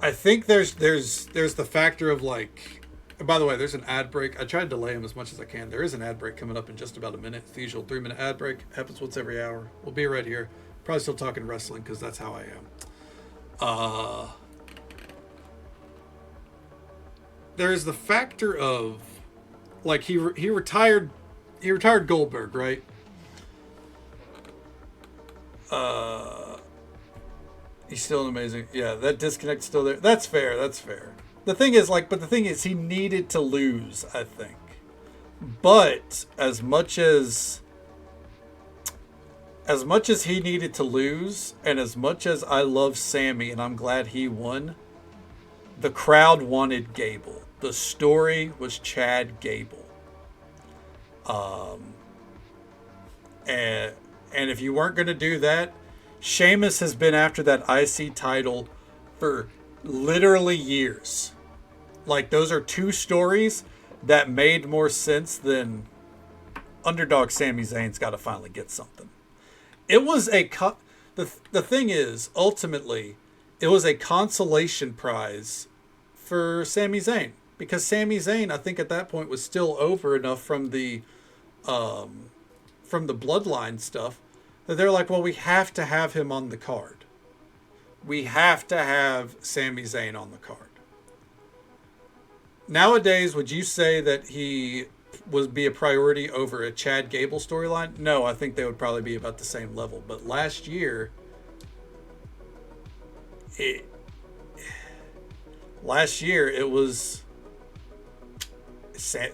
Speaker 1: I think there's the factor of like. And by the way, there's an ad break. I try to delay them as much as I can. There is an ad break coming up in just about a minute. It's the usual 3-minute ad break. Happens once every hour. We'll be right here. Probably still talking wrestling because that's how I am. There's the factor of like he retired Goldberg, right? He's still amazing. Yeah, that disconnect's still there. That's fair. That's fair. The thing is, he needed to lose, I think. But as much as he needed to lose, and as much as I love Sammy and I'm glad he won, the crowd wanted Gable. The story was Chad Gable. And if you weren't going to do that, Sheamus has been after that IC title for literally years. Like, those are two stories that made more sense than underdog Sami Zayn's got to finally get something. It was the thing is, ultimately, it was a consolation prize for Sami Zayn. Because Sami Zayn, I think at that point, was still over enough from the bloodline stuff that they're like, well, we have to have him on the card. We have to have Sami Zayn on the card. Nowadays, would you say that he would be a priority over a Chad Gable storyline? No, I think they would probably be about the same level. But last year, it was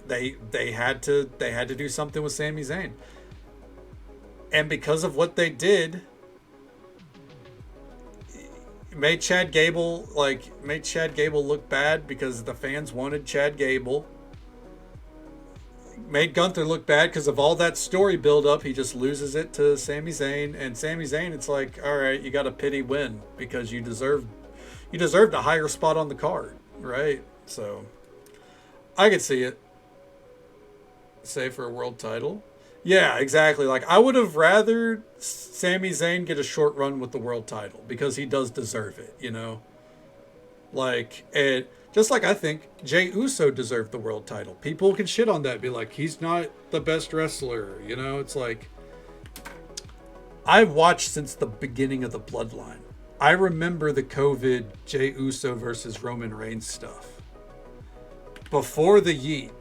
Speaker 1: they had to do something with Sami Zayn, and because of what they did, made Chad Gable look bad because the fans wanted Chad Gable. Made Gunther look bad because of all that story build up. He just loses it to Sami Zayn, and Sami Zayn, it's like, all right, you got a pity win because you deserved a higher spot on the card, right? So I could see it. Say for a world title. Yeah, exactly. Like, I would have rather Sami Zayn get a short run with the world title because he does deserve it, you know? Like, and just like I think Jey Uso deserved the world title. People can shit on that, be like, he's not the best wrestler, you know? It's like, I've watched since the beginning of the Bloodline. I remember the COVID Jey Uso versus Roman Reigns stuff. Before the Yeet,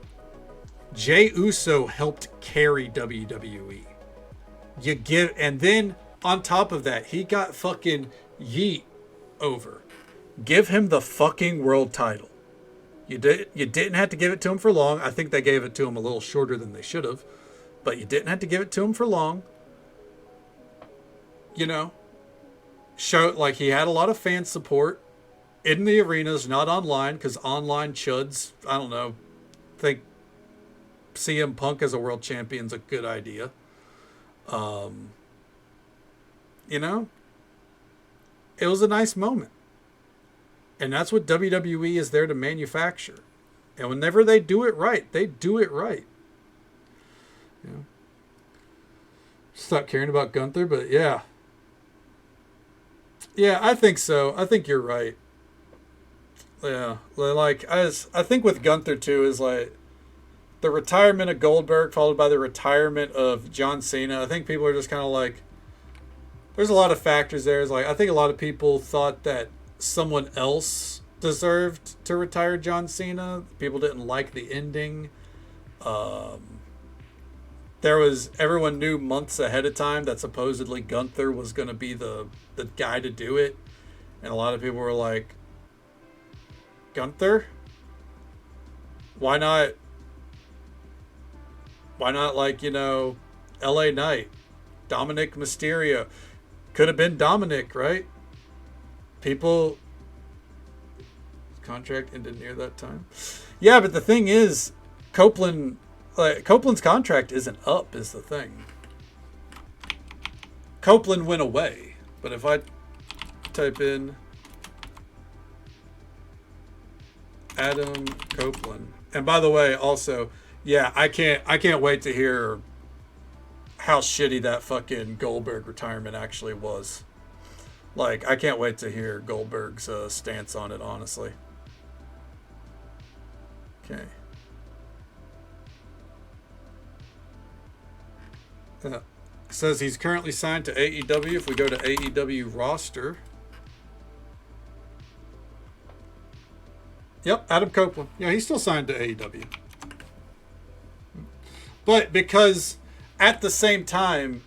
Speaker 1: Jey Uso helped carry WWE. And then on top of that, he got fucking Yeet over. Give him the fucking world title. You didn't have to give it to him for long. I think they gave it to him a little shorter than they should have, but you didn't have to give it to him for long. You know, show like he had a lot of fan support in the arenas, not online, because online chuds, I don't know, think CM Punk as a world champion's a good idea. You know, it was a nice moment. And that's what WWE is there to manufacture. And whenever they do it right, they do it right. You know? Stop caring about Gunther, but yeah. Yeah, I think so. I think you're right. Yeah, like I think with Gunther too is like the retirement of Goldberg followed by the retirement of John Cena. I think people are just kind of like, there's a lot of factors there. It's like I think a lot of people thought that someone else deserved to retire John Cena. People didn't like the ending. Everyone knew months ahead of time that supposedly Gunther was going to be the guy to do it, and a lot of people were like, Gunther? Why not, like, you know, LA Knight, Dominic Mysterio? Could have been Dominic, right? People, contract ended near that time. Yeah, but the thing is, Copeland Copeland's contract isn't up, is the thing. Copeland went away, but if I type in Adam Copeland, and by the way, also, yeah, I can't wait to hear how shitty that fucking Goldberg retirement actually was. Like, I can't wait to hear Goldberg's stance on it, honestly. Okay. Says he's currently signed to AEW. If we go to AEW roster. Yep, Adam Copeland. Yeah, he's still signed to AEW. But because at the same time,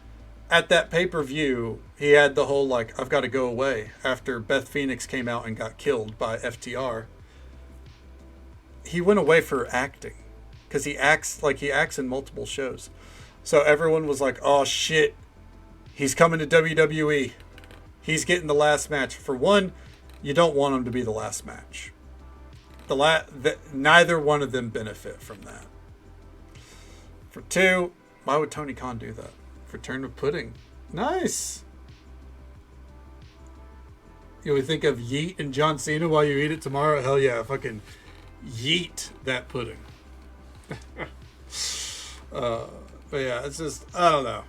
Speaker 1: at that pay-per-view, he had the whole, like, I've got to go away after Beth Phoenix came out and got killed by FTR. He went away for acting because he acts in multiple shows. So everyone was like, oh shit, he's coming to WWE. He's getting the last match. For one, you don't want him to be the last match. Neither one of them benefit from that. For two, why would Tony Khan do that? Return of pudding. Nice. You would think of yeet and John Cena while you eat it tomorrow? Hell yeah, fucking yeet that pudding. But yeah, it's just, I don't know.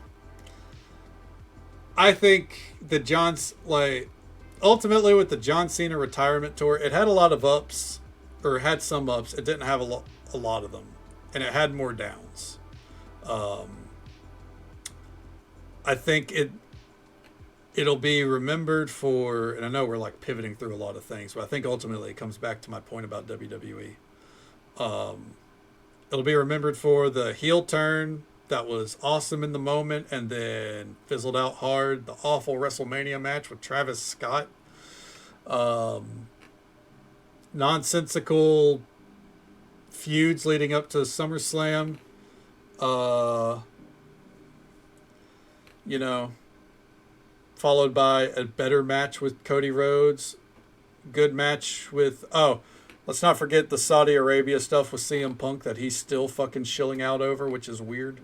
Speaker 1: I think ultimately with the John Cena retirement tour, it had a lot of ups, or had some ups. It didn't have a lot of them, and it had more downs. I think it'll be remembered for, and I know we're like pivoting through a lot of things, but I think ultimately it comes back to my point about WWE. It'll be remembered for the heel turn that was awesome in the moment and then fizzled out hard. The awful WrestleMania match with Travis Scott. Nonsensical feuds leading up to SummerSlam. Followed by a better match with Cody Rhodes. Good match with... Oh, let's not forget the Saudi Arabia stuff with CM Punk that he's still fucking shilling out over, which is weird.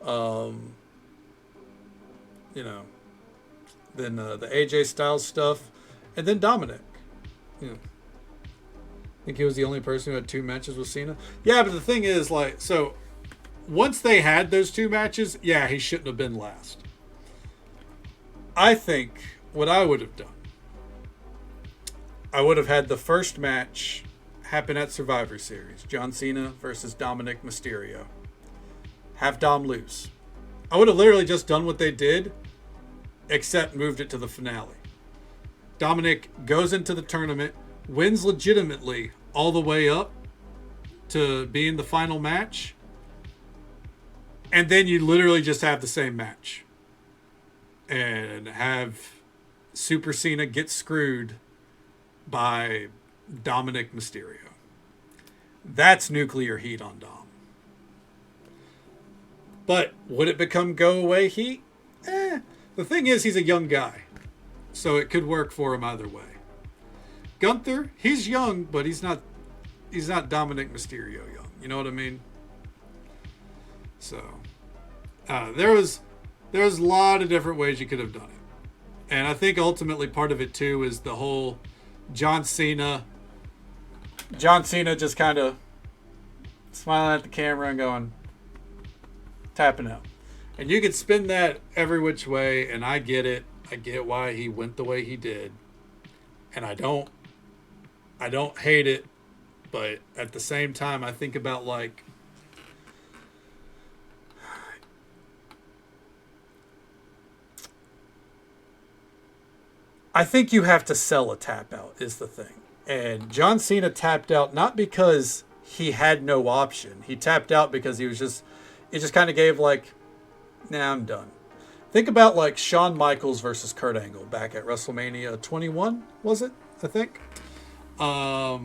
Speaker 1: Then the AJ Styles stuff. And then Dominic. I think he was the only person who had 2 matches with Cena. Yeah, but the thing is, once they had those 2 matches, yeah, he shouldn't have been last. I think what I would have done, I would have had the first match happen at Survivor Series. John Cena versus Dominic Mysterio. Have Dom lose. I would have literally just done what they did, except moved it to the finale. Dominic goes into the tournament, wins legitimately all the way up to being the final match, and then you literally just have the same match. And have Super Cena get screwed by Dominic Mysterio. That's nuclear heat on Dom. But would it become go away heat? The thing is, he's a young guy. So it could work for him either way. Gunther, he's young, but he's not Dominic Mysterio young. You know what I mean? So there's a lot of different ways you could have done it. And I think ultimately part of it too is the whole John Cena just kind of smiling at the camera and going, tapping out. And you could spin that every which way, and I get it. I get why he went the way he did. And I don't hate it, but at the same time I think about I think you have to sell a tap out is the thing. And John Cena tapped out not because he had no option. He tapped out because it just kind of gave nah, I'm done. Think about Shawn Michaels versus Kurt Angle back at WrestleMania 21, was it? I think. How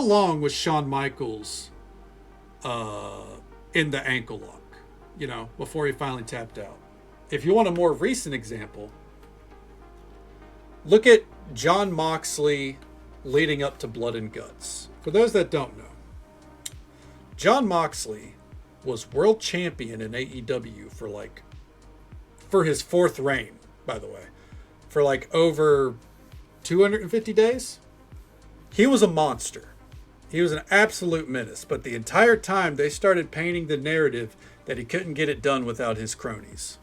Speaker 1: long was Shawn Michaels in the ankle lock, before he finally tapped out? If you want a more recent example, look at Jon Moxley leading up to Blood and Guts. For those that don't know, Jon Moxley was world champion in AEW for his fourth reign, by the way, for like over 250 days. He was a monster. He was an absolute menace. But the entire time they started painting the narrative that he couldn't get it done without his cronies.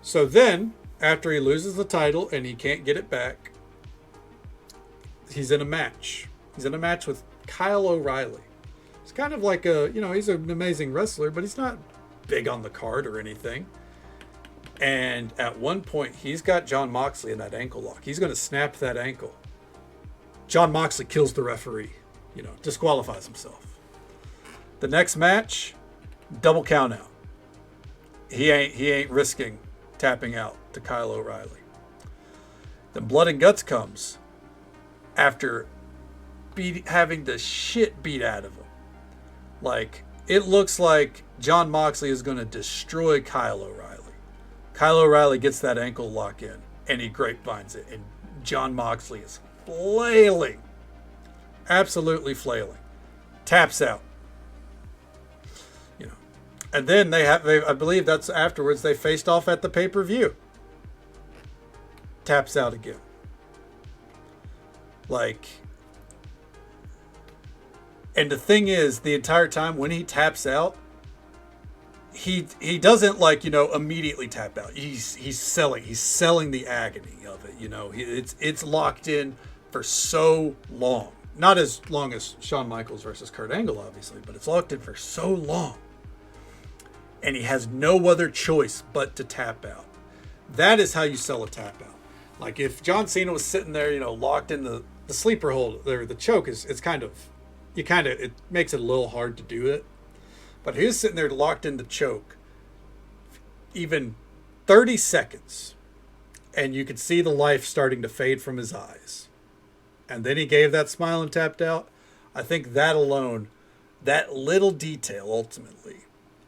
Speaker 1: So then, after he loses the title and he can't get it back, he's in a match. He's in a match with Kyle O'Reilly. It's kind of like he's an amazing wrestler, but he's not big on the card or anything. And at one point, he's got Jon Moxley in that ankle lock. He's going to snap that ankle. Jon Moxley kills the referee, disqualifies himself. The next match, double count out. He ain't risking tapping out to Kyle O'Reilly. Then Blood and Guts comes after having the shit beat out of him. Like, it looks like Jon Moxley is going to destroy Kyle O'Reilly. Kyle O'Reilly gets that ankle lock in, and he grapevines it, and Jon Moxley is flailing. Absolutely flailing. Taps out. And then I believe that's afterwards, they faced off at the pay-per-view. Taps out again. And the thing is, the entire time when he taps out, he doesn't immediately tap out. He's selling the agony of it. It's locked in for so long. Not as long as Shawn Michaels versus Kurt Angle, obviously, but it's locked in for so long. And he has no other choice but to tap out. That is how you sell a tap out. Like if John Cena was sitting there, locked in the sleeper hold, or the choke it makes it a little hard to do it. But he was sitting there locked in the choke, even 30 seconds, and you could see the life starting to fade from his eyes. And then he gave that smile and tapped out. I think that alone, that little detail ultimately,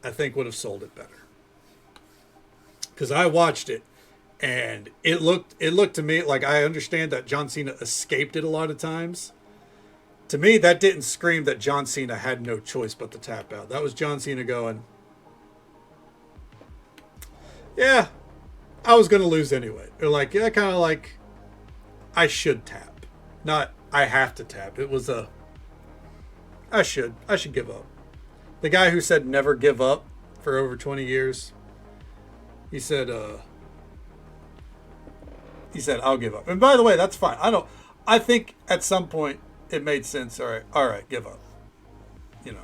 Speaker 1: I think would have sold it better. Because I watched it, and it looked to me like, I understand that John Cena escaped it a lot of times. To me, that didn't scream that John Cena had no choice but to tap out. That was John Cena going, yeah, I was going to lose anyway. Or I should tap. Not, I have to tap. It was I should give up. The guy who said never give up for over 20 years, he said, I'll give up. And by the way, that's fine. I think at some point it made sense. All right, give up. You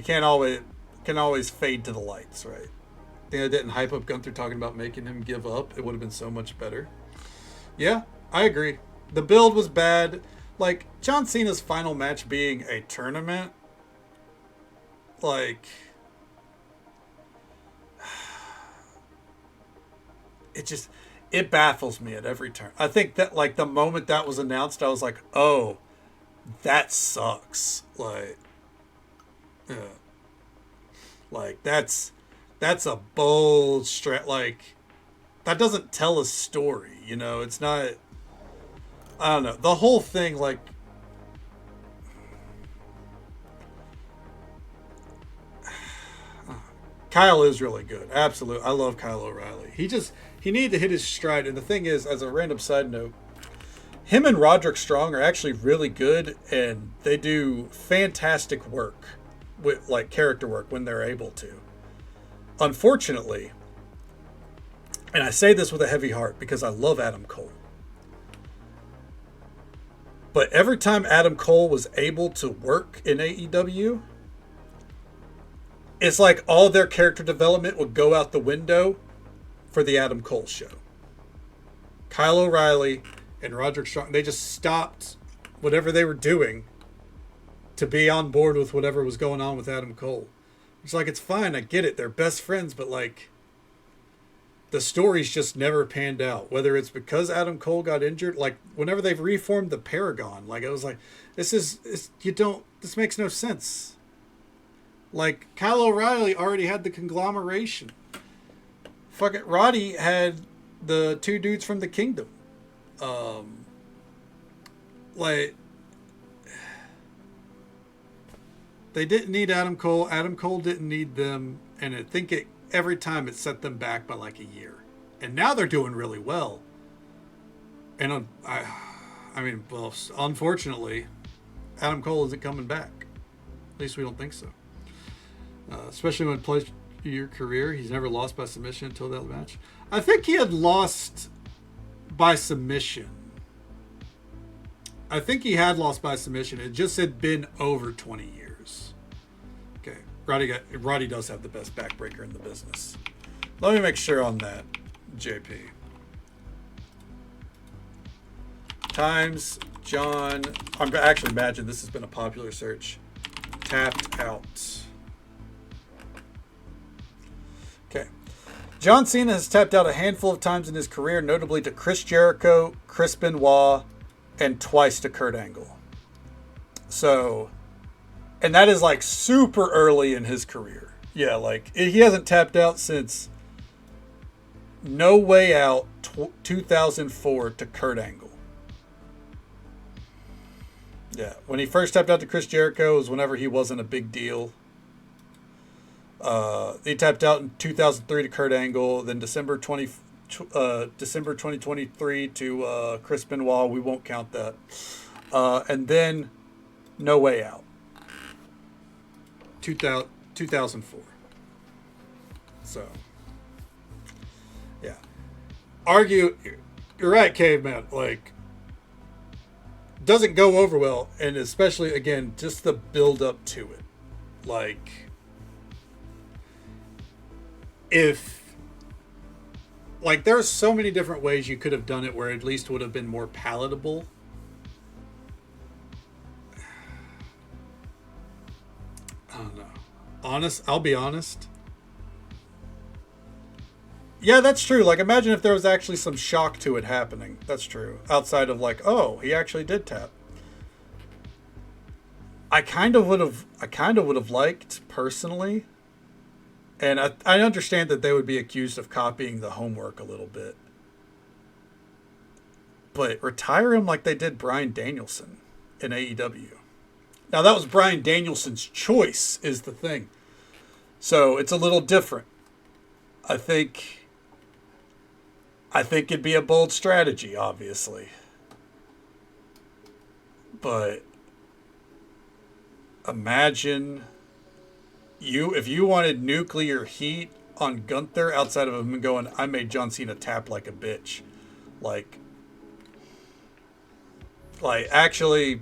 Speaker 1: can't always fade to the lights, right? They didn't hype up Gunther talking about making him give up. It would have been so much better. Yeah, I agree. The build was bad. Like, John Cena's final match being a tournament, it baffles me at every turn. I think that, the moment that was announced, I was like, oh, that sucks. That's a bold that doesn't tell a story, it's not, I don't know. The whole thing, Kyle is really good. Absolutely. I love Kyle O'Reilly. He needed to hit his stride. And the thing is, as a random side note, him and Roderick Strong are actually really good, and they do fantastic work with character work when they're able to. Unfortunately, and I say this with a heavy heart because I love Adam Cole, but every time Adam Cole was able to work in AEW, it's like all their character development would go out the window for the Adam Cole show. Kyle O'Reilly and Roderick Strong, they just stopped whatever they were doing to be on board with whatever was going on with Adam Cole. It's it's fine, I get it, they're best friends, but the stories just never panned out. Whether it's because Adam Cole got injured, whenever they've reformed the Paragon, it was this makes no sense. Kyle O'Reilly already had the conglomeration. Fucking Roddy had the two dudes from the Kingdom. They didn't need Adam Cole. Adam Cole didn't need them, and I think every time it set them back by like a year. And now they're doing really well. And I mean, well, unfortunately, Adam Cole isn't coming back. At least we don't think so. Especially when it plays your career, he's never lost by submission until that match. I think he had lost by submission. I think he had lost by submission. It just had been over 20 years. Okay, Roddy does have the best backbreaker in the business. Let me make sure on that, JP. Times John. I'm actually imagine this has been a popular search. Tapped out. Okay. John Cena has tapped out a handful of times in his career, notably to Chris Jericho, Chris Benoit, and twice to Kurt Angle. So, and that is like super early in his career. Yeah, like he hasn't tapped out since No Way Out 2004 to Kurt Angle. Yeah, when he first tapped out to Chris Jericho was whenever he wasn't a big deal. He tapped out in 2003 to Kurt Angle, then December 2023 to Chris Benoit. We won't count that. And then No Way Out. 2004. So, yeah. You're right, Caveman. Like, doesn't go over well, and especially, again, just the build up to it. Like, there's so many different ways you could have done it where at least would have been more palatable. I don't know. I'll be honest. Yeah, that's true. Like, imagine if there was actually some shock to it happening. That's true. Outside of like, oh, he actually did tap. I kind of would have liked personally. And I understand that they would be accused of copying the homework a little bit. But retire him like they did Bryan Danielson in AEW. Now, that was Bryan Danielson's choice, is the thing. So, it's a little different. I think it'd be a bold strategy, obviously. But imagine... if you wanted nuclear heat on Gunther outside of him going, I made John Cena tap like a bitch. Like actually,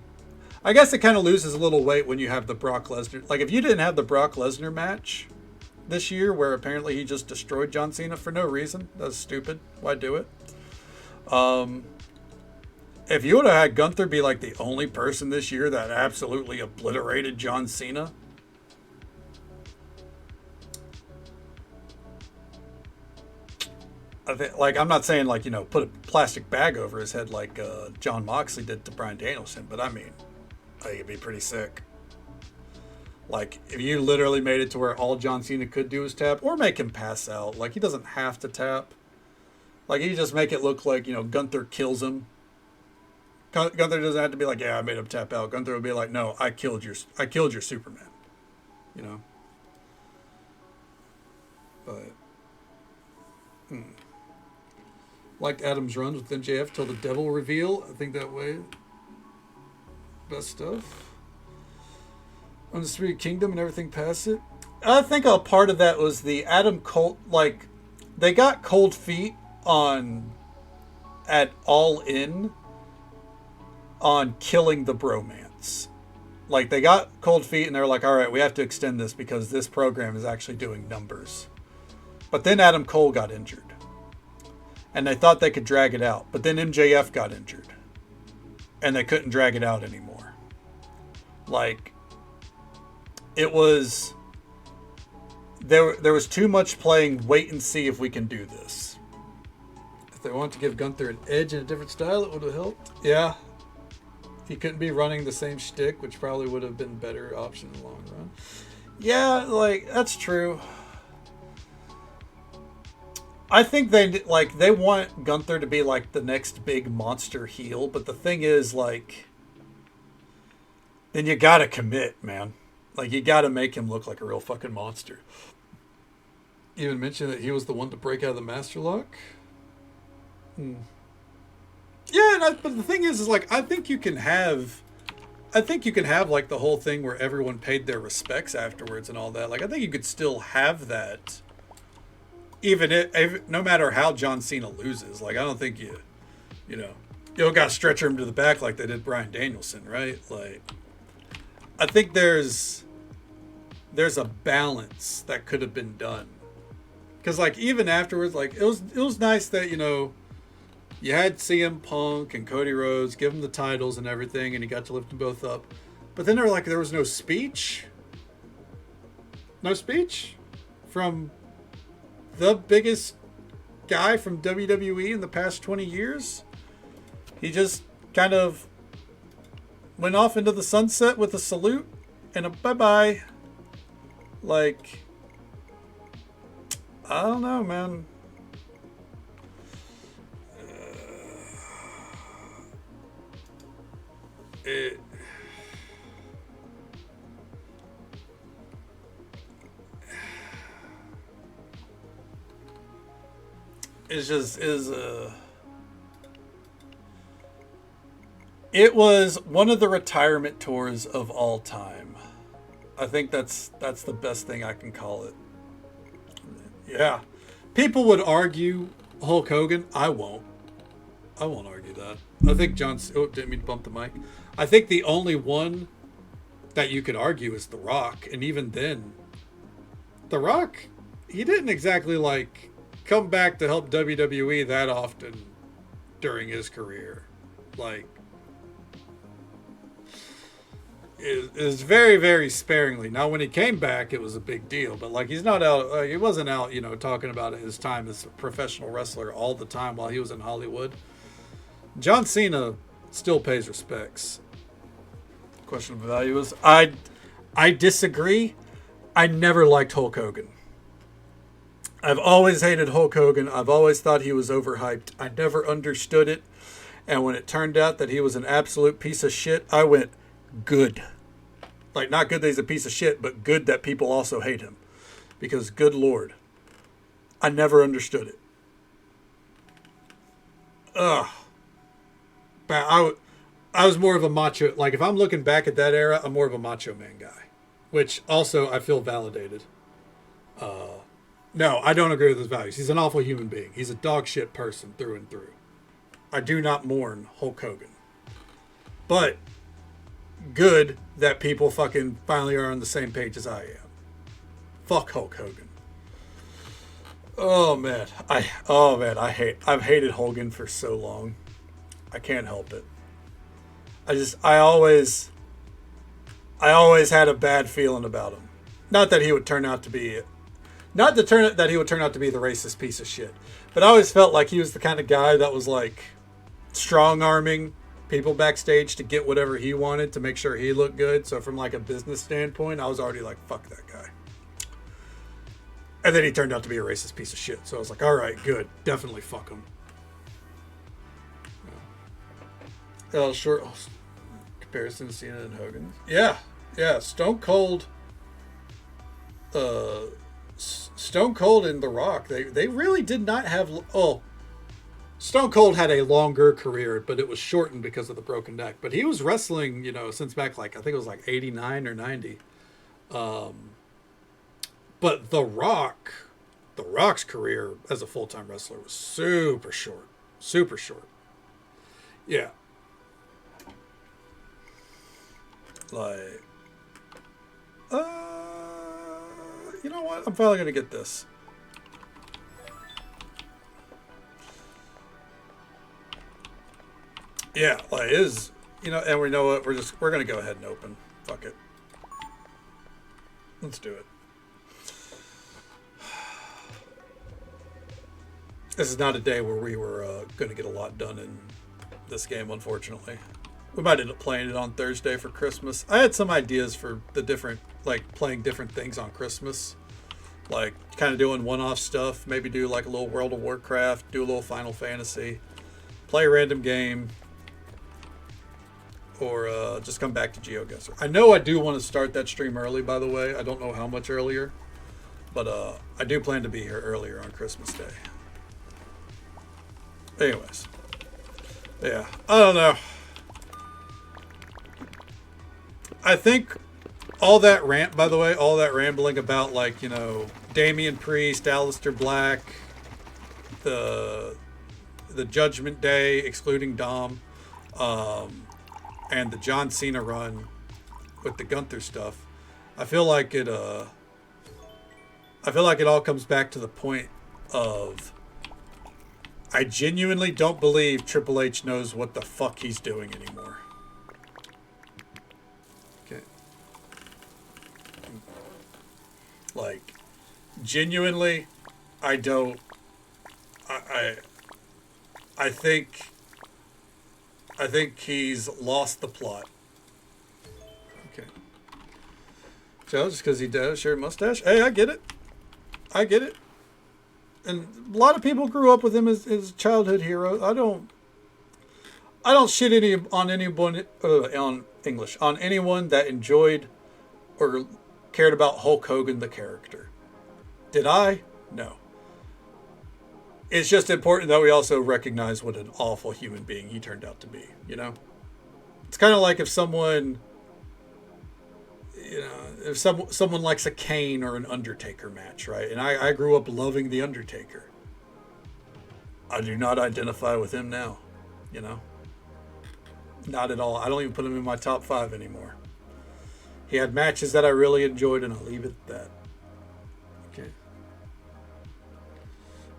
Speaker 1: I guess it kind of loses a little weight when you have the Brock Lesnar. Like, if you didn't have the Brock Lesnar match this year, where apparently he just destroyed John Cena for no reason. That's stupid. Why do it? If you would have had Gunther be like the only person this year that absolutely obliterated John Cena, I'm not saying put a plastic bag over his head like John Moxley did to Bryan Danielson, but I think it'd be pretty sick. Like, if you literally made it to where all John Cena could do is tap, or make him pass out. Like, he doesn't have to tap. Like, you just make it look like, Gunther kills him. Gunther doesn't have to be like, yeah, I made him tap out. Gunther would be like, no, I killed your Superman. But, liked Adam's run with MJF till the devil reveal. I think that way. Best stuff. Undisputed Kingdom and everything past it. I think a part of that was the Adam Cole. Like, they got cold feet at All In on killing the bromance. Like, they got cold feet and they're like, all right, we have to extend this because this program is actually doing numbers. But then Adam Cole got injured. And they thought they could drag it out. But then MJF got injured. And they couldn't drag it out anymore. Like, it was... There was too much playing wait and see if we can do this. If they wanted to give Gunther an edge in a different style, it would have helped. Yeah. He couldn't be running the same shtick, which probably would have been a better option in the long run. Yeah, that's true. I think they want Gunther to be like the next big monster heel, but the thing is, then you gotta commit, man. Like, you got to make him look like a real fucking monster. Even mentioned that he was the one to break out of the Master Lock. Hmm. Yeah, but the thing is like, I think you can have like the whole thing where everyone paid their respects afterwards and all that. Like, I think you could still have that, even if no matter how John Cena loses. Like, I don't think you don't got to stretcher him to the back like they did Bryan Danielson, right? Like, I think there's a balance that could have been done, because like even afterwards, like it was nice that you had CM Punk and Cody Rhodes give him the titles and everything, and he got to lift them both up. But then there was no speech. No speech from the biggest guy from WWE in the past 20 years. He just kind of went off into the sunset with a salute and a bye-bye. Like, I don't know, man. It was one of the retirement tours of all time. I think that's the best thing I can call it. Yeah. People would argue Hulk Hogan. I won't argue that. I think didn't mean to bump the mic. I think the only one that you could argue is The Rock. And even then, The Rock, he didn't exactly like come back to help WWE that often during his career. Like, is very, very sparingly. Now, when he came back, it was a big deal. But like, he's not out. He wasn't out, talking about his time as a professional wrestler all the time while he was in Hollywood. John Cena still pays respects. Question of value is, I disagree. I never liked Hulk Hogan. I've always hated Hulk Hogan. I've always thought he was overhyped. I never understood it. And when it turned out that he was an absolute piece of shit, I went, good. Like, not good that he's a piece of shit, but good that people also hate him. Because, good Lord, I never understood it. Ugh. But I was more of a macho. Like, if I'm looking back at that era, I'm more of a Macho Man guy. Which, also, I feel validated. No, I don't agree with his values. He's an awful human being. He's a dog shit person through and through. I do not mourn Hulk Hogan. But good that people fucking finally are on the same page as I am. Fuck Hulk Hogan. I've hated Hogan for so long. I can't help it. I always had a bad feeling about him. Not that he would turn out to be the racist piece of shit. But I always felt like he was the kind of guy that was like strong-arming people backstage to get whatever he wanted to make sure he looked good. So from like a business standpoint, I was already like, fuck that guy. And then he turned out to be a racist piece of shit. So I was like, all right, good. Definitely fuck him. Short comparison to Cena and Hogan. Yeah. Stone Cold and The Rock, they really did not have... Stone Cold had a longer career, but it was shortened because of the broken neck. But he was wrestling, since back, like, I think it was like 89 or 90. But The Rock's career as a full-time wrestler was super short. Super short. Yeah. Like, you know what? I'm finally going to get this. Yeah, like, it is, and we know what, we're going to go ahead and open. Fuck it. Let's do it. This is not a day where we were going to get a lot done in this game, unfortunately. We might end up playing it on Thursday for Christmas. I had some ideas for playing different things on Christmas. Like, kind of doing one-off stuff. Maybe do like a little World of Warcraft, do a little Final Fantasy, play a random game. or just come back to GeoGuessr. I know I do want to start that stream early, by the way. I don't know how much earlier, but I do plan to be here earlier on Christmas Day. Anyways, yeah, I don't know. I think all that rant, by the way, all that rambling about, like, you know, Damian Priest, Aleister Black, the Judgment Day, excluding Dom, and the John Cena run with the Gunther stuff. I feel like it all comes back to the point of I genuinely don't believe Triple H knows what the fuck he's doing anymore. Okay. Like, genuinely, I don't. I think he's lost the plot. Okay. So just because he does share a mustache, hey, I get it. I get it. And a lot of people grew up with him as childhood hero. I don't shit on anyone on anyone that enjoyed or cared about Hulk Hogan the character. Did I? No. It's just important that we also recognize what an awful human being he turned out to be, you know? It's kind of like if someone, you know, if someone likes a Kane or an Undertaker match, right? And I grew up loving the Undertaker. I do not identify with him now, you know? Not at all. I don't even put him in my top 5 anymore. He had matches that I really enjoyed, and I'll leave it at that. Okay.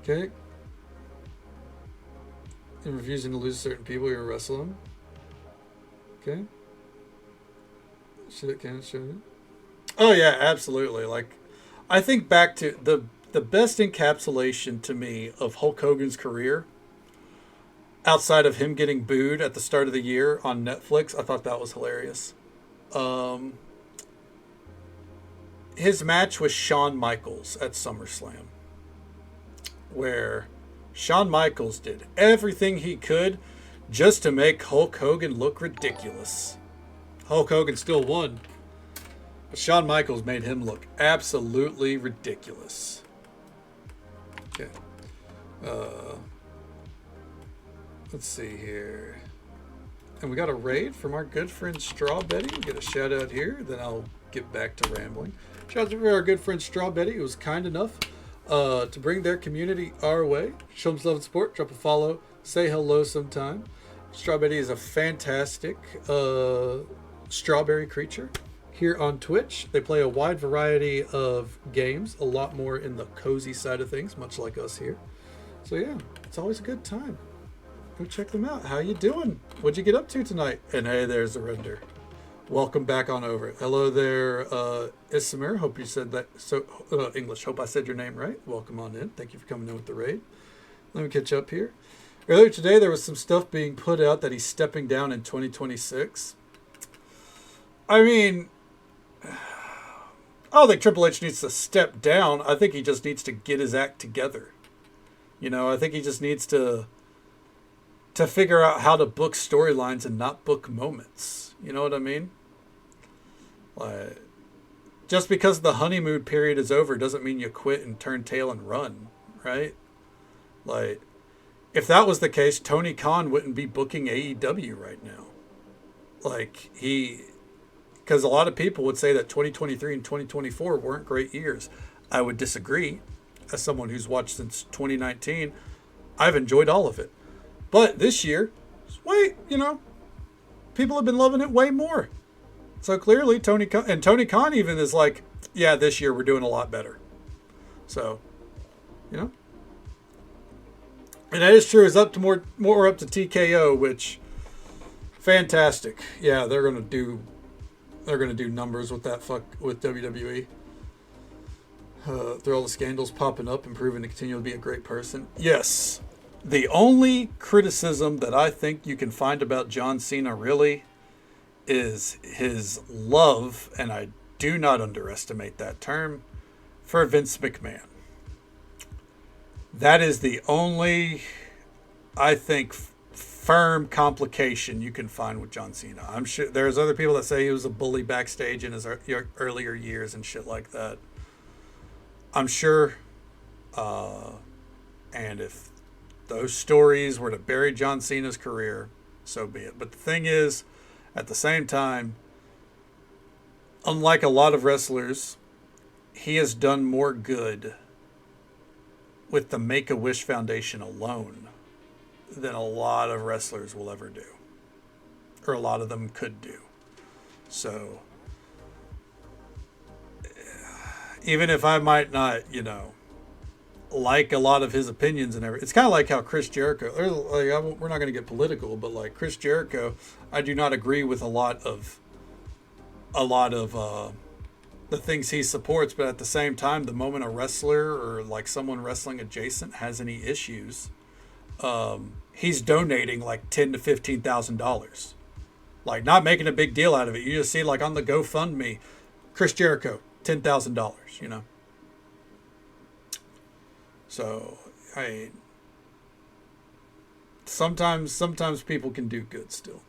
Speaker 1: Okay. And refusing to lose certain people, you're wrestling. Okay. Should it count? Should it? Oh yeah, absolutely. Like, I think back to the best encapsulation to me of Hulk Hogan's career, outside of him getting booed at the start of the year on Netflix. I thought that was hilarious. His match with Shawn Michaels at SummerSlam, where Shawn Michaels did everything he could just to make Hulk Hogan look ridiculous. Hulk Hogan still won, but Shawn Michaels made him look absolutely ridiculous. Okay. Let's see here. And we got a raid from our good friend Straw Betty. We'll get a shout out here, then I'll get back to rambling. Shout out to our good friend Straw Betty, who was kind enough to bring their community our way. Show them some love and support. Drop a follow. Say hello sometime. Straw Betty is a fantastic strawberry creature here on Twitch. They play a wide variety of games, a lot more in the cozy side of things, much like us here. So yeah, it's always a good time. Go check them out. How you doing? What'd you get up to tonight? And hey, there's Arinder. Welcome back on over. Hello there, Ismair. Hope you said that so English. Hope I said your name right. Welcome on in. Thank you for coming in with the raid. Let me catch up here. Earlier today, there was some stuff being put out that he's stepping down in 2026. I mean, I don't think Triple H needs to step down. I think he just needs to get his act together. You know, I think he just needs to figure out how to book storylines and not book moments. You know what I mean? Like, just because the honeymoon period is over doesn't mean you quit and turn tail and run, right? Like, if that was the case, Tony Khan wouldn't be booking AEW right now. Like, because a lot of people would say that 2023 and 2024 weren't great years. I would disagree. As someone who's watched since 2019, I've enjoyed all of it. But this year, people have been loving it way more. So clearly, Tony Khan even is like, yeah, this year we're doing a lot better. So, you know. And that is true. It's up to more up to TKO, which fantastic. Yeah, they're gonna do numbers with with WWE. Through all the scandals popping up and proving to continue to be a great person. Yes. The only criticism that I think you can find about John Cena really is his love, and I do not underestimate that term, for Vince McMahon. That is the only, I think, firm complication you can find with John Cena. I'm sure there's other people that say he was a bully backstage in his earlier years and shit like that. I'm sure. And if those stories were to bury John Cena's career, so be it. But the thing is, at the same time, unlike a lot of wrestlers, he has done more good with the Make-A-Wish Foundation alone than a lot of wrestlers will ever do. Or a lot of them could do. So, even if I might not, like a lot of his opinions and everything, it's kind of like how Chris Jericho, we're not going to get political, but like Chris Jericho, I do not agree with a lot of the things he supports, but at the same time, the moment a wrestler or like someone wrestling adjacent has any issues, he's donating like $10,000 to $15,000, like not making a big deal out of it. You just see like on the GoFundMe, Chris Jericho, $10,000, So, sometimes people can do good still.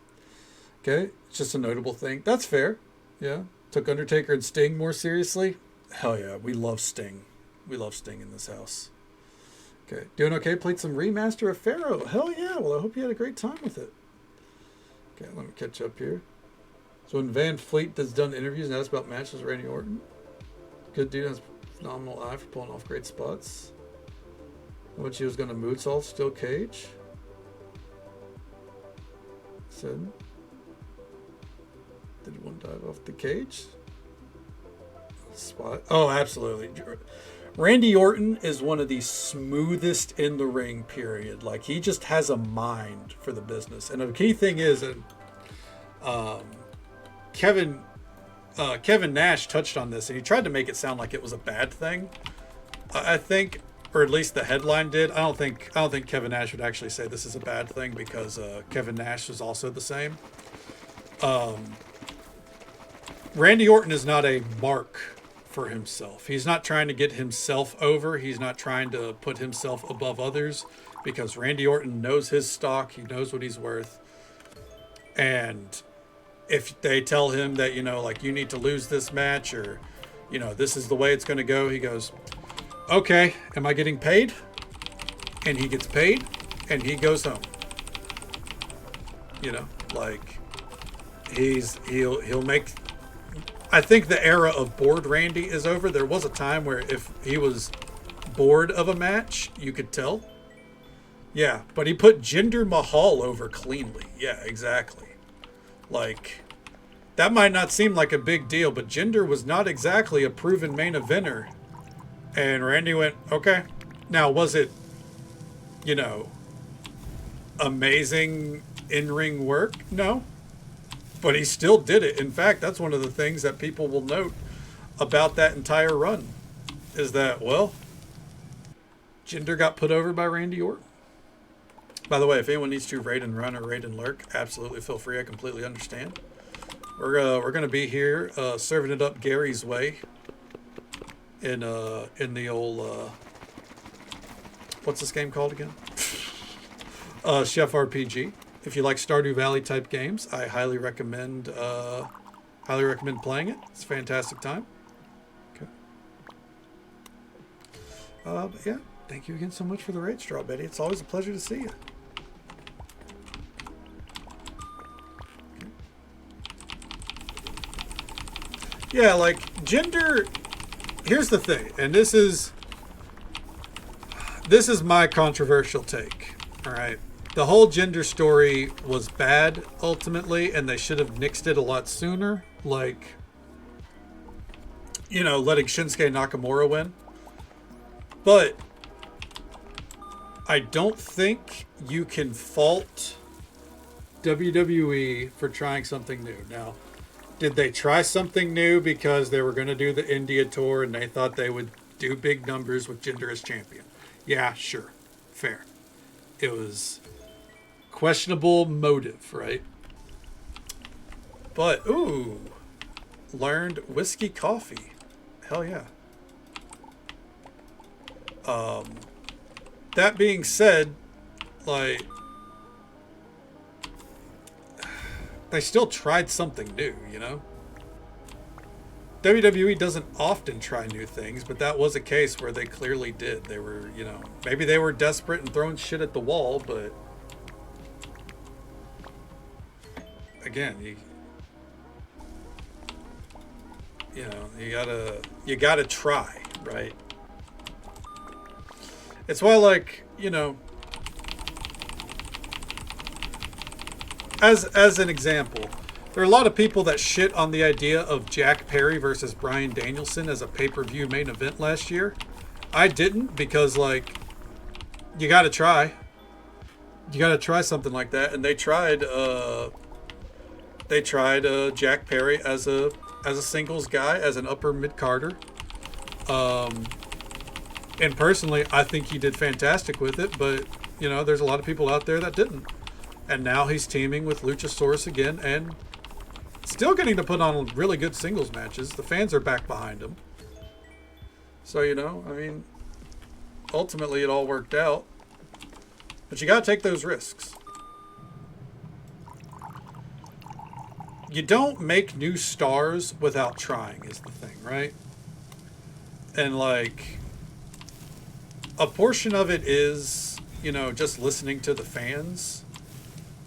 Speaker 1: Okay, it's just a notable thing. That's fair. Yeah, took Undertaker and Sting more seriously. Hell yeah, we love Sting. We love Sting in this house. Okay, doing okay. Played some remaster of Pharaoh. Hell yeah. Well, I hope you had a great time with it. Okay, let me catch up here. So when Van Fleet has done interviews and asked about matches with Randy Orton, good dude has phenomenal eye for pulling off great spots. When she was going to moonsault, still cage. Said, did one dive off the cage? Spot. Oh, absolutely. Randy Orton is one of the smoothest in the ring, period. Like, he just has a mind for the business. And the key thing is, Kevin Nash touched on this, and he tried to make it sound like it was a bad thing. I think, or at least the headline did. I don't think Kevin Nash would actually say this is a bad thing, because Kevin Nash was also the same. Randy Orton is not a mark for himself. He's not trying to get himself over. He's not trying to put himself above others, because Randy Orton knows his stock. He knows what he's worth. And if they tell him that, like, you need to lose this match, or, this is the way it's going to go, he goes, okay, am I getting paid? And he gets paid, and he goes home. Like, he'll make. I think the era of bored Randy is over. There was a time where if he was bored of a match, you could tell. Yeah, but he put Jinder Mahal over cleanly. Yeah, exactly. Like, that might not seem like a big deal, but Jinder was not exactly a proven main eventer. And Randy went, okay. Now, was it, amazing in-ring work? No. But he still did it. In fact, that's one of the things that people will note about that entire run, is that, well, Jinder got put over by Randy Orton. By the way, if anyone needs to raid and run or raid and lurk, absolutely feel free. I completely understand. We're gonna be here serving it up Gary's way in the old what's this game called again? Chef RPG. If you like Stardew Valley type games, I highly recommend playing it. It's a fantastic time. Okay. But yeah, thank you again so much for the raid, Straw Betty. It's always a pleasure to see you. Okay. Yeah, like Jinder. Here's the thing, and this is my controversial take. All right. The whole Jinder story was bad, ultimately, and they should have nixed it a lot sooner. Like, letting Shinsuke Nakamura win. But I don't think you can fault WWE for trying something new. Now, did they try something new because they were going to do the India tour and they thought they would do big numbers with Jinder as champion? Yeah, sure. Fair. It was questionable motive, right? But, ooh, learned whiskey coffee. Hell yeah. That being said, like, they still tried something new, you know? WWE doesn't often try new things, but that was a case where they clearly did. They were, you know, maybe they were desperate and throwing shit at the wall, but again, you know, you gotta try, right? It's why, like, you know, as an example, there are a lot of people that shit on the idea of Jack Perry versus Bryan Danielson as a pay-per-view main event last year. I didn't, because, like, you gotta try. You gotta try something like that, and they tried Jack Perry as a singles guy, as an upper mid-carder. And personally, I think he did fantastic with it, but, you know, there's a lot of people out there that didn't. And now he's teaming with Luchasaurus again, and still getting to put on really good singles matches. The fans are back behind him. So, you know, I mean, ultimately it all worked out. But you gotta take those risks. You don't make new stars without trying, is the thing, right? And, like, a portion of it is, you know, just listening to the fans.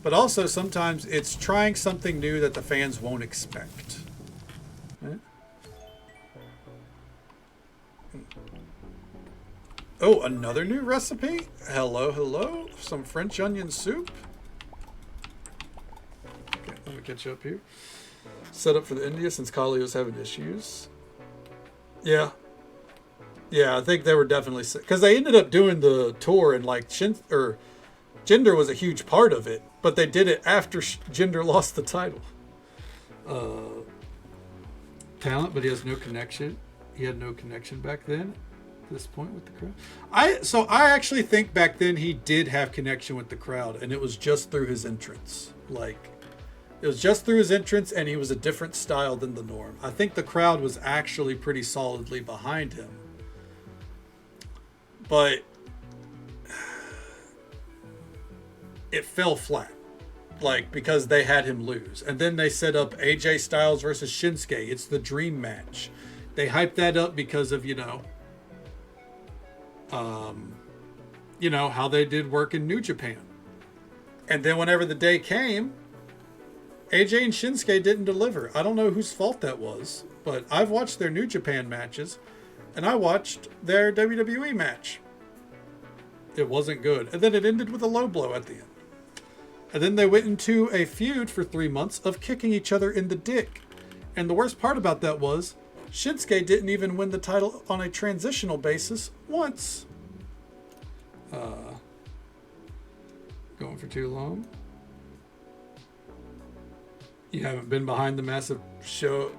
Speaker 1: But also sometimes it's trying something new that the fans won't expect. Right? Oh, another new recipe? Hello, hello. Some French onion soup. Okay, let me get you up here. Set up for the India since Kalio's having issues. Yeah. Yeah, I think they were definitely... Because they ended up doing the tour and, like, Jinder was a huge part of it. But they did it after Jinder lost the title. Talent, but he has no connection. He had no connection back then. At this point with the crowd. I actually think back then he did have connection with the crowd, and it was just through his entrance. Like, it was just through his entrance, and he was a different style than the norm. I think the crowd was actually pretty solidly behind him. But it fell flat, like, because they had him lose. And then they set up AJ Styles versus Shinsuke. It's the dream match. They hyped that up because of, you know, how they did work in New Japan. And then whenever the day came, AJ and Shinsuke didn't deliver. I don't know whose fault that was, but I've watched their New Japan matches, and I watched their WWE match. It wasn't good. And then it ended with a low blow at the end. And then they went into a feud for 3 months of kicking each other in the dick. And the worst part about that was Shinsuke didn't even win the title on a transitional basis once. Going for too long. You haven't been behind the massive show.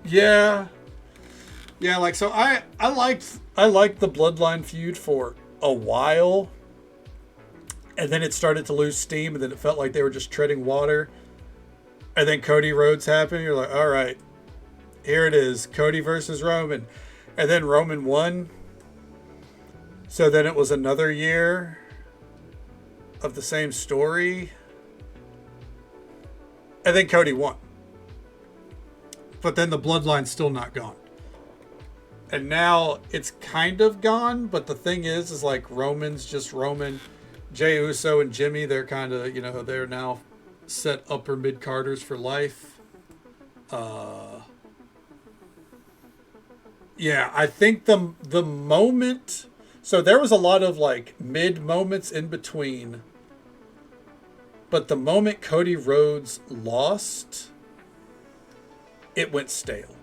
Speaker 1: Yeah. Yeah, like, so I liked the Bloodline feud for a while. And then it started to lose steam, and then it felt like they were just treading water. And then Cody Rhodes happened. You're like, all right, here it is. Cody versus Roman. And then Roman won. So then it was another year of the same story. And then Cody won. But then the Bloodline's still not gone. And now it's kind of gone, but the thing is like Roman's just Roman. Jey Uso and Jimmy, they're kind of, you know, they're now set upper mid-carders for life. Yeah, I think the moment... So there was a lot of, like, mid moments in between. But the moment Cody Rhodes lost, it went stale.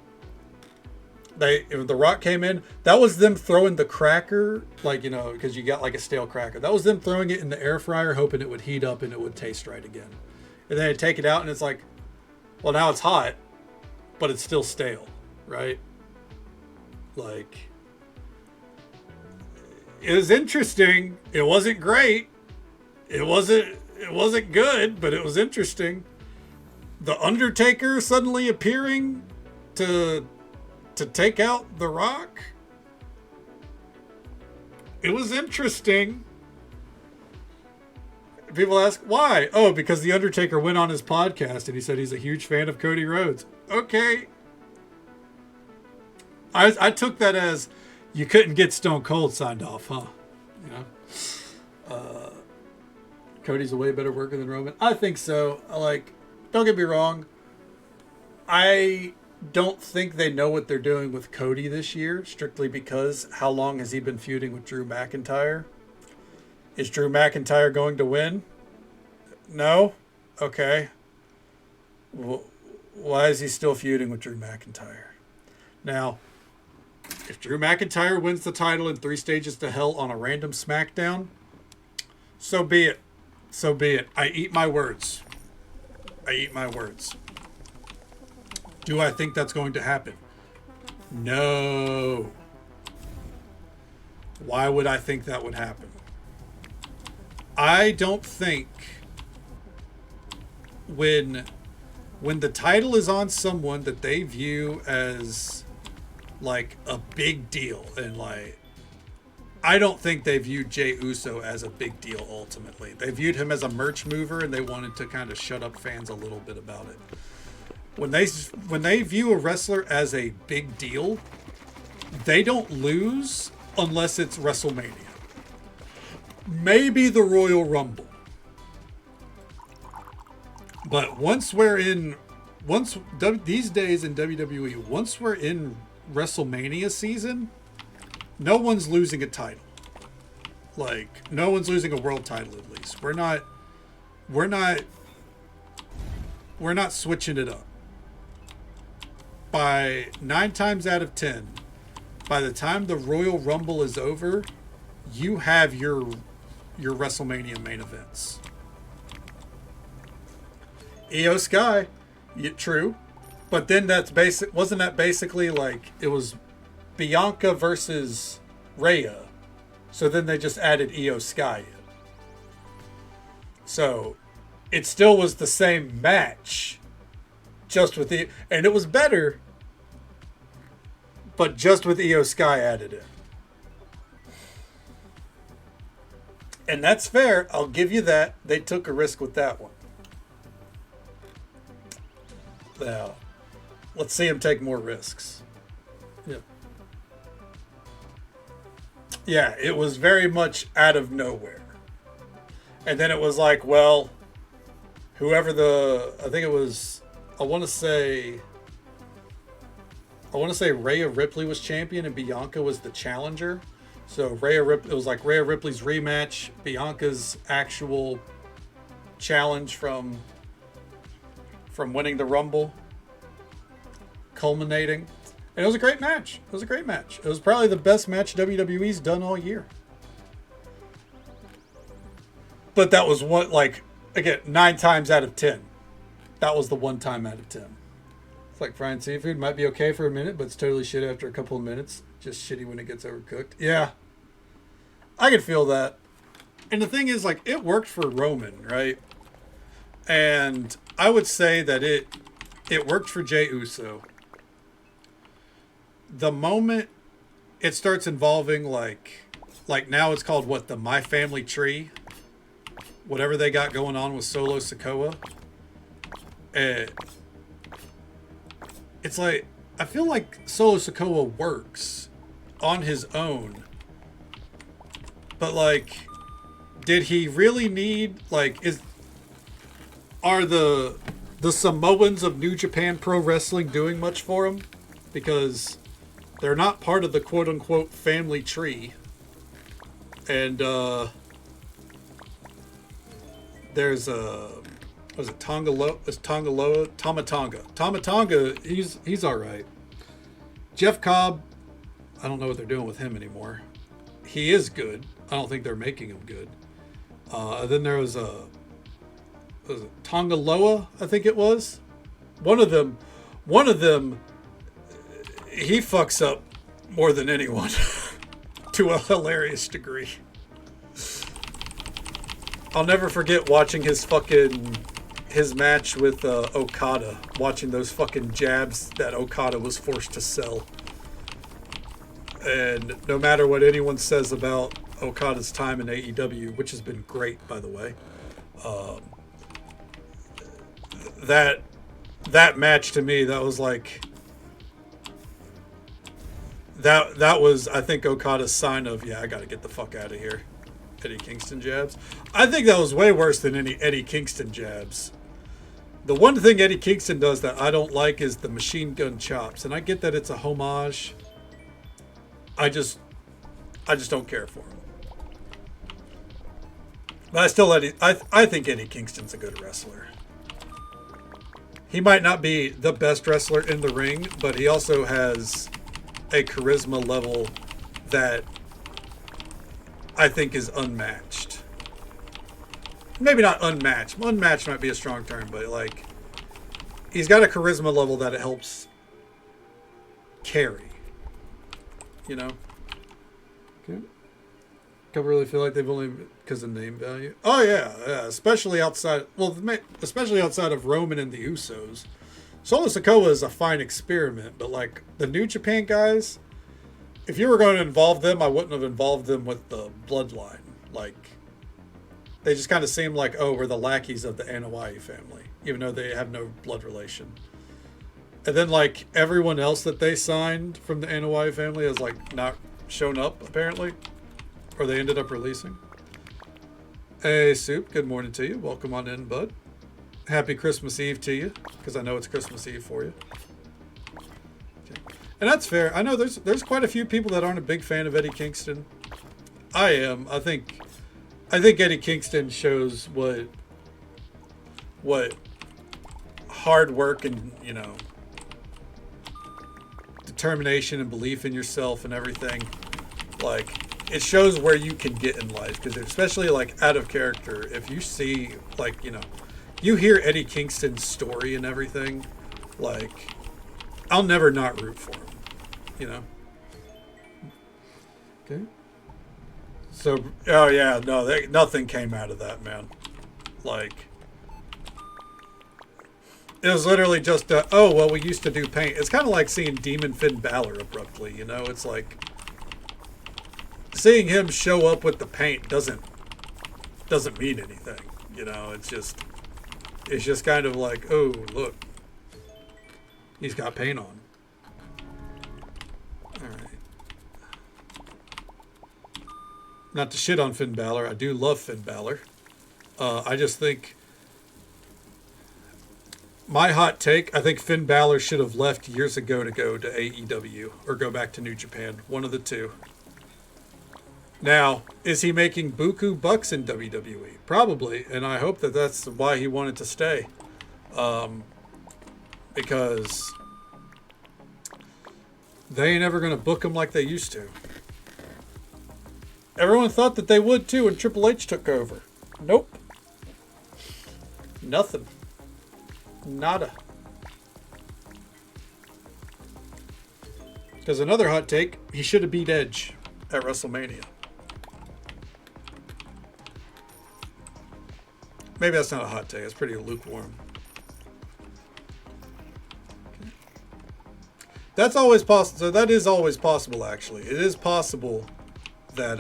Speaker 1: The Rock came in, that was them throwing the cracker, like, you know, because you got like a stale cracker. That was them throwing it in the air fryer, hoping it would heat up and it would taste right again. And then they take it out and it's like, well, now it's hot, but it's still stale, right? Like, it was interesting. It wasn't great. It wasn't good, but it was interesting. The Undertaker suddenly appearing to take out The Rock. It was interesting. People ask why. Oh, because the Undertaker went on his podcast and he said he's a huge fan of Cody Rhodes. Okay. I took that as you couldn't get Stone Cold signed off, huh? You know, Cody's a way better worker than Roman. I think so. Don't get me wrong. I don't think they know what they're doing with Cody this year, strictly because how long has he been feuding with Drew McIntyre? Is Drew McIntyre going to win? No? Okay. Well, why is he still feuding with Drew McIntyre? Now, if Drew McIntyre wins the title in 3 Stages to Hell on a random SmackDown, so be it. So be it. I eat my words. I eat my words. Do I think that's going to happen? No. Why would I think that would happen? I don't think when the title is on someone that they view as like a big deal, and like, I don't think they viewed Jey Uso as a big deal ultimately. They viewed him as a merch mover, and they wanted to kind of shut up fans a little bit about it. When they view a wrestler as a big deal, they don't lose unless it's WrestleMania. Maybe the Royal Rumble. But these days in WWE, once we're in WrestleMania season, no one's losing a title. Like, no one's losing a world title, at least. We're not switching it up. By 9 times out of 10, by the time the Royal Rumble is over, you have your WrestleMania main events. Io Sky, true, but then wasn't that basically like it was Bianca versus Rhea, so then they just added Io Sky in. So it still was the same match, just with and it was better, but just with Io Sky added in. And that's fair. I'll give you that. They took a risk with that one. Now, let's see him take more risks. Yep. Yeah, it was very much out of nowhere. And then it was like, well, I want to say Rhea Ripley was champion and Bianca was the challenger. So it was like Rhea Ripley's rematch, Bianca's actual challenge from winning the Rumble, culminating. And it was a great match. It was probably the best match WWE's done all year. But that was 9 times out of 10. That was the 1 time out of 10. It's like fried seafood might be okay for a minute, but it's totally shit after a couple of minutes. Just shitty when it gets overcooked. Yeah. I could feel that. And the thing is, like, it worked for Roman, right? And I would say that it worked for Jey Uso. The moment it starts involving like now it's called what, the My Family Tree, whatever they got going on with Solo Sikoa. It's like, I feel like Solo Sikoa works on his own, but like, did he really need, like, are the Samoans of New Japan Pro Wrestling doing much for him? Because they're not part of the quote-unquote family tree. And there's was it Tongaloa? Tamatonga, he's all right. Jeff Cobb, I don't know what they're doing with him anymore. He is good. I don't think they're making him good. Then there was it Tongaloa, I think it was. One of them, he fucks up more than anyone to a hilarious degree. I'll never forget watching his match with Okada, watching those fucking jabs that Okada was forced to sell. And no matter what anyone says about Okada's time in AEW, which has been great, by the way, Um, that match to me, that was like that was, I think, Okada's sign of, yeah, I got to get the fuck out of here. Eddie Kingston jabs. I think that was way worse than any Eddie Kingston jabs. The one thing Eddie Kingston does that I don't like is the machine gun chops, and I get that it's a homage. I just don't care for him. But I think Eddie Kingston's a good wrestler. He might not be the best wrestler in the ring, but he also has a charisma level that I think is unmatched. Maybe not unmatched. Unmatched might be a strong term, but like, he's got a charisma level that it helps carry. You know? Okay. Couple really feel like they've only, because of name value. Oh yeah, especially outside. Well, especially outside of Roman and the Usos. Solo Sikoa is a fine experiment, but like the New Japan guys, if you were going to involve them, I wouldn't have involved them with the bloodline. Like, they just kind of seem like, oh, we're the lackeys of the Anoa'i family, even though they have no blood relation. And then like everyone else that they signed from the Anoa'i family has like not shown up apparently, or they ended up releasing. Hey, Soup, good morning to you. Welcome on in, bud. Happy Christmas Eve to you, because I know it's Christmas Eve for you. Okay. And that's fair. I know there's quite a few people that aren't a big fan of Eddie Kingston. I am. I think Eddie Kingston shows what hard work and, you know, determination and belief in yourself and everything, like, it shows where you can get in life. Because especially like out of character, if you see, like, you know, you hear Eddie Kingston's story and everything, like, I'll never not root for him, you know? Okay. So, oh yeah, no, nothing came out of that, man. Like, it was literally just, oh, well, we used to do paint. It's kind of like seeing Demon Finn Balor abruptly, you know? It's like, seeing him show up with the paint doesn't mean anything, you know? It's just kind of like, oh, look, he's got paint on. All right. Not to shit on Finn Balor. I do love Finn Balor. I just think, my hot take, I think Finn Balor should have left years ago to go to AEW or go back to New Japan. One of the two. Now, is he making buku bucks in WWE? Probably, and I hope that that's why he wanted to stay. Because they ain't ever going to book him like they used to. Everyone thought that they would too when Triple H took over. Nope. Nothing. Nada. Because another hot take, he should have beat Edge at WrestleMania. Maybe that's not a hot take. It's pretty lukewarm. Okay. That's always possible. So that is always possible, actually. It is possible that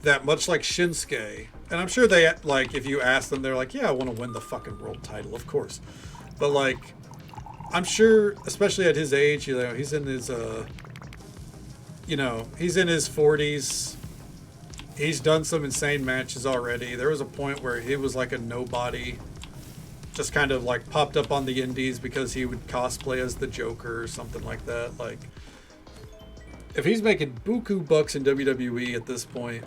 Speaker 1: that much like Shinsuke, and I'm sure they, like, if you ask them, they're like, yeah, I want to win the fucking world title, of course. But like, I'm sure, especially at his age, you know, he's in his he's in his 40s. He's done some insane matches already. There was a point where he was like a nobody, just kind of like popped up on the indies because he would cosplay as the Joker or something like that. Like, if he's making buku bucks in WWE at this point,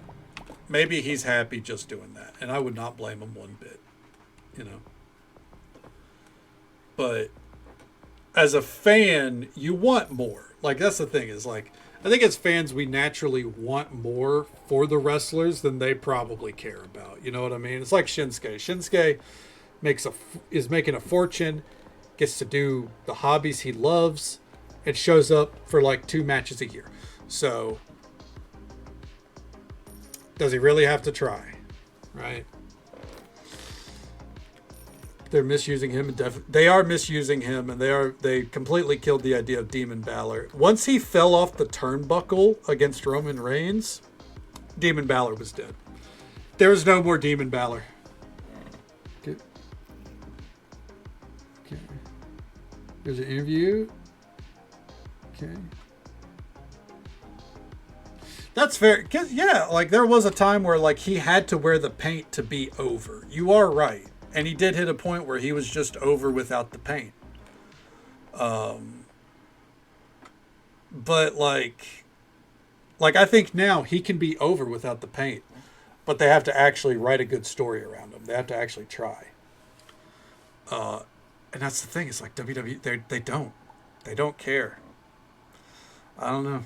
Speaker 1: maybe he's happy just doing that. And I would not blame him one bit, you know. But as a fan, you want more. Like, that's the thing, is like, I think as fans, we naturally want more for the wrestlers than they probably care about. You know what I mean? It's like Shinsuke. Shinsuke is making a fortune, gets to do the hobbies he loves, and shows up for like 2 matches a year. So, does he really have to try? Right? They're misusing him. They are misusing him, and they completely killed the idea of Demon Balor. Once he fell off the turnbuckle against Roman Reigns, Demon Balor was dead. There's no more Demon Balor. Okay. Okay. There's an interview. Okay. That's fair. 'Cause, yeah, like there was a time where like he had to wear the paint to be over. You are right. And he did hit a point where he was just over without the paint. But like I think now he can be over without the paint. But they have to actually write a good story around him. They have to actually try. And that's the thing. It's like WWE, they don't. They don't care. I don't know.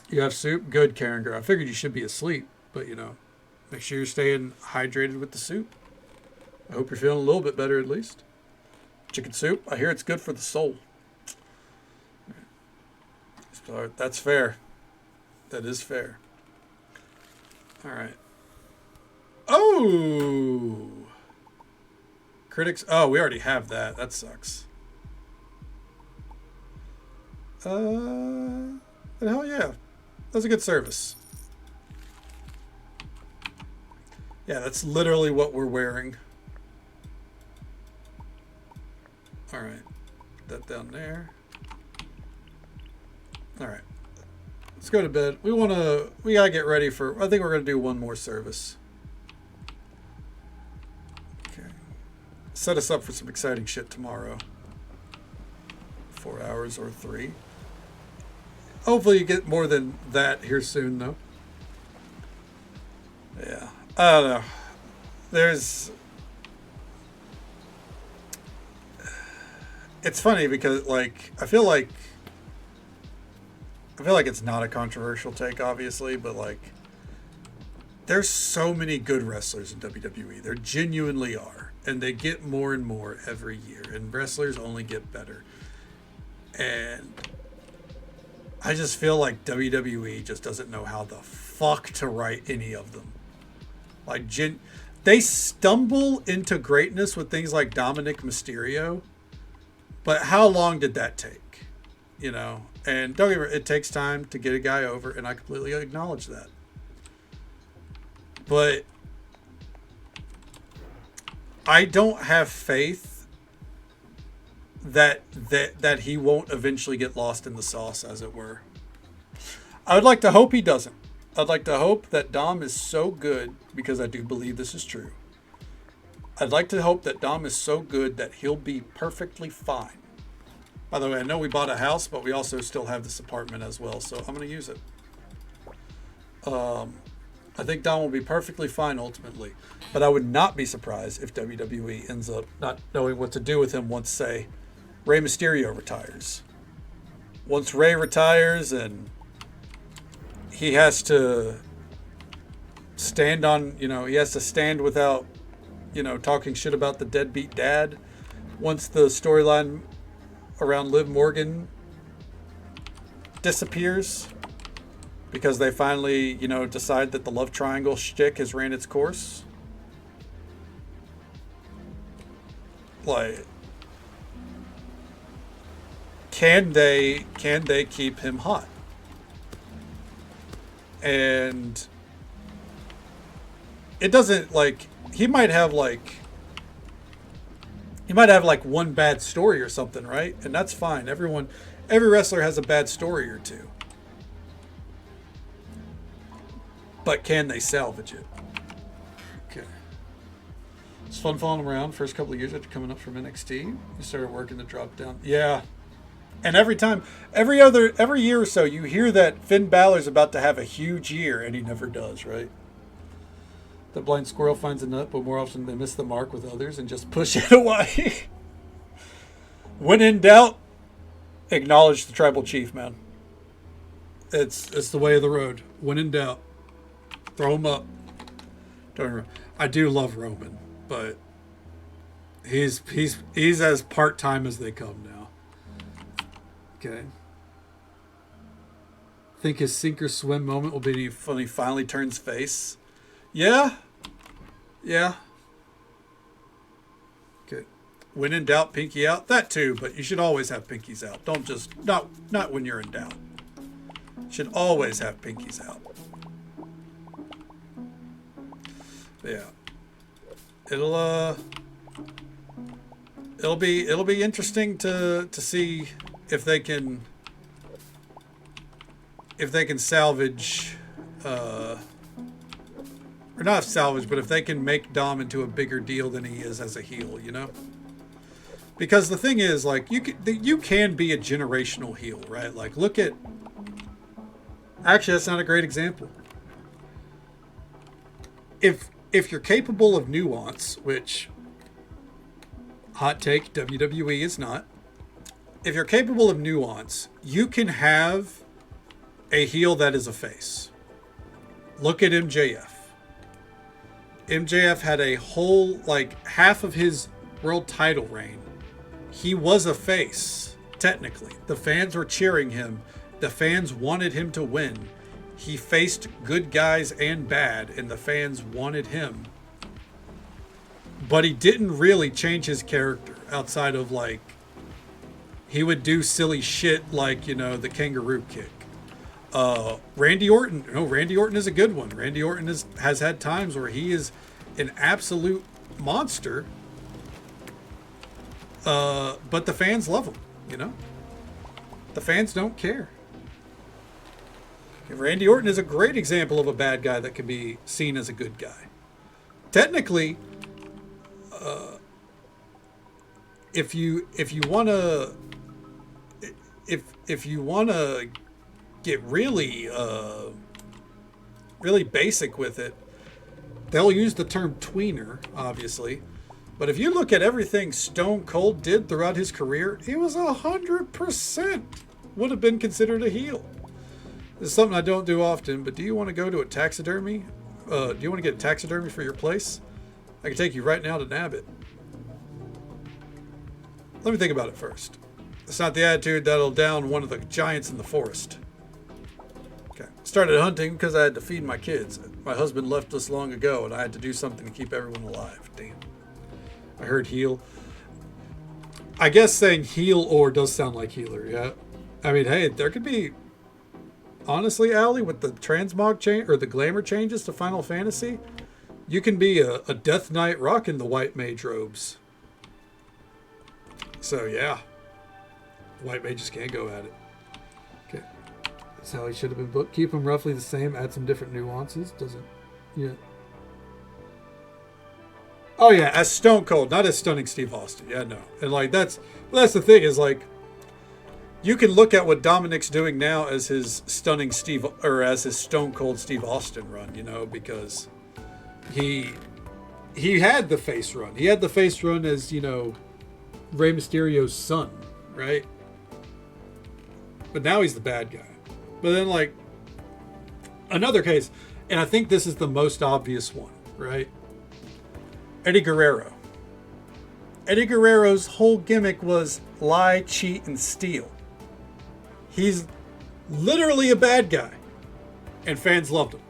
Speaker 1: You have soup? Good, Karen girl. I figured you should be asleep. But, you know, make sure you're staying hydrated with the soup. I hope you're feeling a little bit better at least. Chicken soup. I hear it's good for the soul. So that's fair. That is fair. All right. Oh! Critics. Oh, we already have that. That sucks. Hell yeah. That's a good service. Yeah, that's literally what we're wearing. All right. Put that down there. All right. Let's go to bed. We gotta get ready for, I think we're gonna do one more service. Okay. Set us up for some exciting shit tomorrow. 4 hours or 3. Hopefully you get more than that here soon though. Yeah. I don't know. It's funny because like I feel like it's not a controversial take, obviously, but like there's so many good wrestlers in WWE. There genuinely are. And they get more and more every year. And wrestlers only get better. And I just feel like WWE just doesn't know how the fuck to write any of them. Like, they stumble into greatness with things like Dominic Mysterio. But how long did that take? You know? And don't get me wrong, it takes time to get a guy over, and I completely acknowledge that. But I don't have faith that he won't eventually get lost in the sauce, as it were. I would like to hope he doesn't. I'd like to hope that Dom is so good, because I do believe this is true. I'd like to hope that Dom is so good that he'll be perfectly fine. By the way, I know we bought a house, but we also still have this apartment as well, so I'm going to use it. I think Dom will be perfectly fine ultimately, but I would not be surprised if WWE ends up not knowing what to do with him once, say, Rey Mysterio retires. Once Rey retires and he has to stand on, he has to stand without, talking shit about the deadbeat dad. Once the storyline around Liv Morgan disappears because they finally, decide that the love triangle shtick has ran its course. Like, can they keep him hot? And it doesn't, like, he might have one bad story or something, right? And that's fine. Every wrestler has a bad story or two. But can they salvage it? Okay. It's fun following him around. First couple of years after coming up from NXT, you started working the drop down. Yeah. And every year or so, you hear that Finn Balor's about to have a huge year, and he never does, right? The blind squirrel finds a nut, but more often they miss the mark with others and just push it away. When in doubt, acknowledge the tribal chief, man. It's the way of the road. When in doubt, throw him up. I do love Roman, but he's as part-time as they come now. Okay. Think his sink or swim moment will be when he finally turns face. Yeah. Okay. When in doubt, pinky out. That too, but you should always have pinkies out. Don't just not when you're in doubt. Should always have pinkies out. Yeah. It'll it'll be interesting to see if they can salvage or not salvage, but if they can make Dom into a bigger deal than he is as a heel, you know? Because the thing is, like, you can be a generational heel, right? Like, look at... Actually, that's not a great example. If you're capable of nuance, which, hot take, WWE is not. If you're capable of nuance, you can have a heel that is a face. Look at MJF. MJF had a whole, like, half of his world title reign. He was a face, technically. The fans were cheering him. The fans wanted him to win. He faced good guys and bad, and the fans wanted him. But he didn't really change his character outside of, like, he would do silly shit like, you know, the kangaroo kick. Randy Orton. No, Randy Orton is a good one. Randy Orton has had times where he is an absolute monster. But the fans love him, you know? The fans don't care. Randy Orton is a great example of a bad guy that can be seen as a good guy. Technically, if you wanna get really basic with it, they'll use the term tweener, obviously. But if you look at everything Stone Cold did throughout his career, he was 100% would have been considered a heel. This is something I don't do often, but do you want to go to a taxidermy? Do you want to get a taxidermy for your place? I can take you right now to nab it. Let me think about it first. It's not the attitude that'll down one of the giants in the forest. Okay. Started hunting because I had to feed my kids. My husband left us long ago, and I had to do something to keep everyone alive. Damn. I heard heel. I guess saying heel or does sound like healer, yeah. I mean, hey, there could be... Honestly, Allie, with the transmog change or the glamour changes to Final Fantasy, you can be a Death Knight rocking the white mage robes. So, yeah. White mages can go at it. Okay. That's how he should have been booked. Keep them roughly the same, add some different nuances. Doesn't... Yeah. Oh, yeah, as Stone Cold, not as Stunning Steve Austin. Yeah, no. And, like, that's the thing is, like, you can look at what Dominic's doing now as his Stunning Steve, or as his Stone Cold Steve Austin run, you know, because he had the face run. He had the face run as, you know, Rey Mysterio's son, right? But now he's the bad guy. But then, like, another case, and I think this is the most obvious one, right? Eddie Guerrero. Eddie Guerrero's whole gimmick was lie, cheat, and steal. He's literally a bad guy. And fans loved him.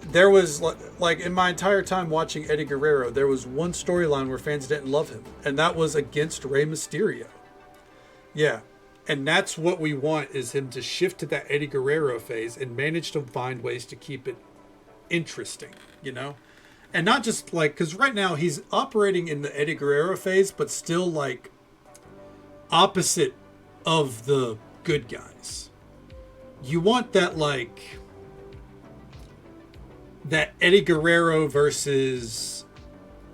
Speaker 1: There was, like, in my entire time watching Eddie Guerrero, there was one storyline where fans didn't love him. And that was against Rey Mysterio. Yeah. And that's what we want, is him to shift to that Eddie Guerrero phase and manage to find ways to keep it interesting, you know? And not just, like, because right now he's operating in the Eddie Guerrero phase, but still, like, opposite of the good guys. You want that, like, that Eddie Guerrero versus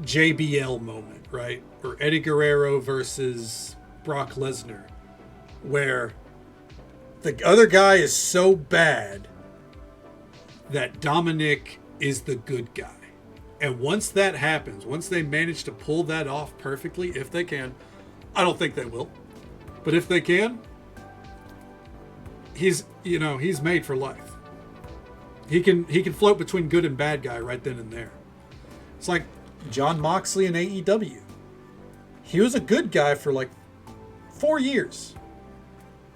Speaker 1: JBL moment, right? Or Eddie Guerrero versus Brock Lesnar, where the other guy is so bad that Dominic is the good guy. And once that happens, once they manage to pull that off perfectly, if they can, I don't think they will, but if they can, he's made for life. He can float between good and bad guy right then and there. It's like Jon Moxley in AEW. He was a good guy for like 4 years.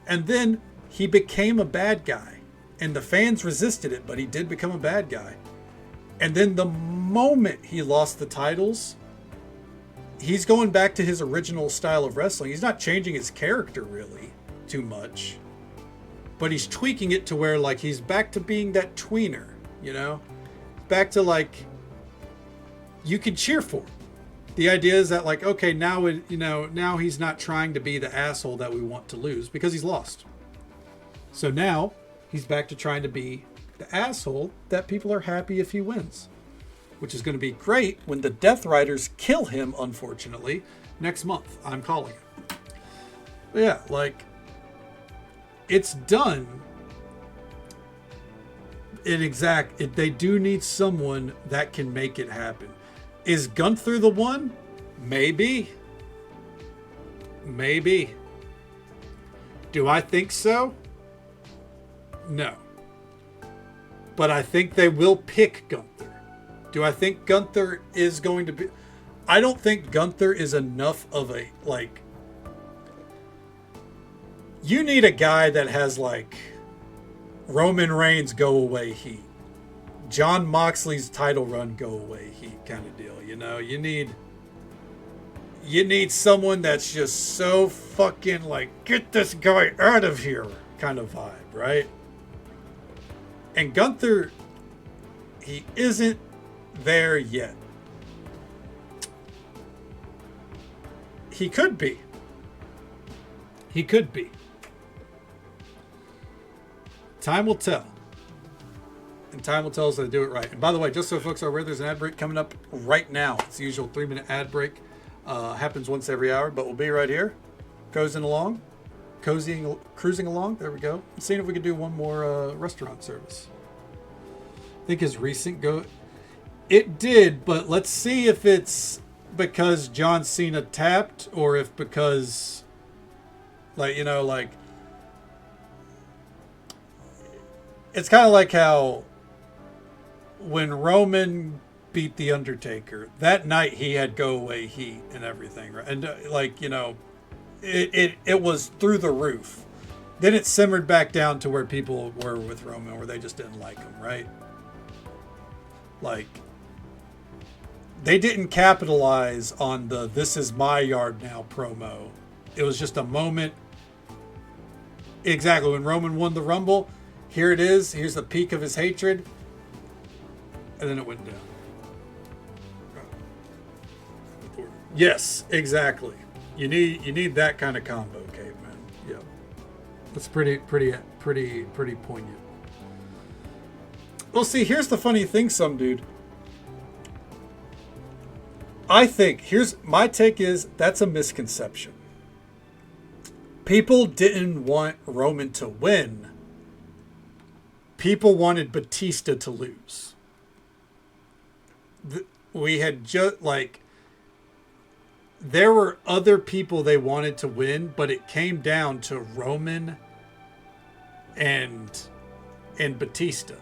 Speaker 1: And then he became a bad guy. And the fans resisted it, but he did become a bad guy. And then the moment he lost the titles, he's going back to his original style of wrestling. He's not changing his character really too much, but he's tweaking it to where, like, he's back to being that tweener, you know? back to like, you can cheer for him. The idea is that like, okay, now now he's not trying to be the asshole that we want to lose because he's lost. So now he's back to trying to be the asshole that people are happy if he wins, which is going to be great when the Death Riders kill him, unfortunately, next month. I'm calling it. But yeah, like, it's done. They do need someone that can make it happen. Is Gunther the one? Maybe. Maybe. Do I think so? No. But I think they will pick Gunther. Do I think Gunther is going to be... I don't think Gunther is enough of a, like... You need a guy that has, like, Roman Reigns go away heat. Jon Moxley's title run go away heat kind of deal. You know, you need someone that's just so fucking like, get this guy out of here kind of vibe, right? And Gunther, he isn't there yet. He could be. He could be. Time will tell. And time will tell us how to do it right. And by the way, just so folks are aware, there's an ad break coming up right now. It's the usual 3-minute ad break. Happens once every hour, but we'll be right here, cruising along. There we go. Seeing if we could do one more restaurant service. I think his recent go... It did, but let's see if it's because John Cena tapped or if because, like, you know, like... It's kind of like how when Roman beat The Undertaker, that night he had go away heat and everything, right? And like, you know, it was through the roof. Then it simmered back down to where people were with Roman, where they just didn't like him, right? Like, they didn't capitalize on the "this is my yard now" promo. It was just a moment. Exactly, when Roman won the Rumble, here it is. Here's the peak of his hatred. And then it went down. Yes, exactly. You need that kind of combo, caveman. Yeah. That's pretty poignant. Well, see, here's the funny thing, some dude. I think, here's my take is, that's a misconception. People didn't want Roman to win. People wanted Batista to lose. We had just, like, there were other people they wanted to win, but it came down to Roman and Batista.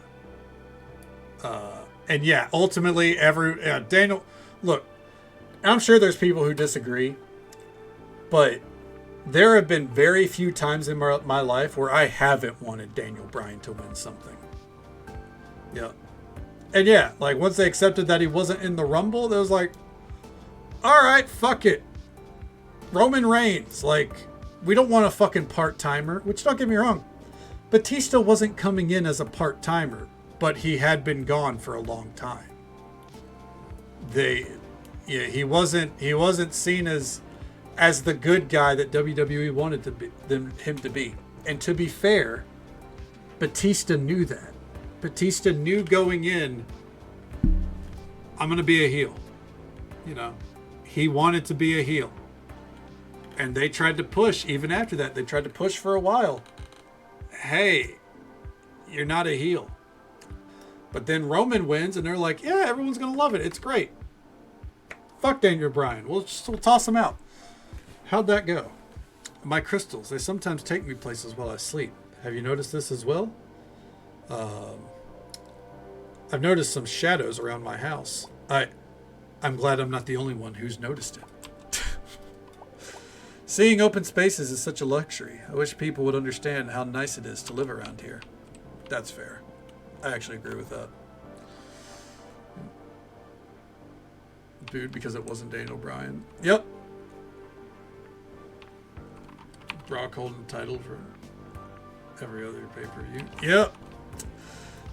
Speaker 1: And yeah, ultimately, Daniel, look, I'm sure there's people who disagree, but there have been very few times in my life where I haven't wanted Daniel Bryan to win something. Yeah. And yeah, like once they accepted that he wasn't in the Rumble, they was like, all right, fuck it. Roman Reigns, like, we don't want a fucking part-timer, which don't get me wrong. Batista wasn't coming in as a part-timer, but he had been gone for a long time. He wasn't seen as the good guy that WWE wanted him to be. And to be fair, Batista knew that. Batista knew going in, I'm going to be a heel. You know, he wanted to be a heel. And they tried to push, even after that, they tried to push for a while. Hey, you're not a heel. But then Roman wins and they're like, yeah, everyone's going to love it. It's great. Fuck Daniel Bryan. We'll toss him out. How'd that go? My crystals, they sometimes take me places while I sleep. Have you noticed this as well? I've noticed some shadows around my house. I'm glad I'm not the only one who's noticed it. Seeing open spaces is such a luxury. I wish people would understand how nice it is to live around here. That's fair. I actually agree with that. Dude, because it wasn't Daniel Bryan. Yep. Brock holding the title for every other pay-per-view. Yep.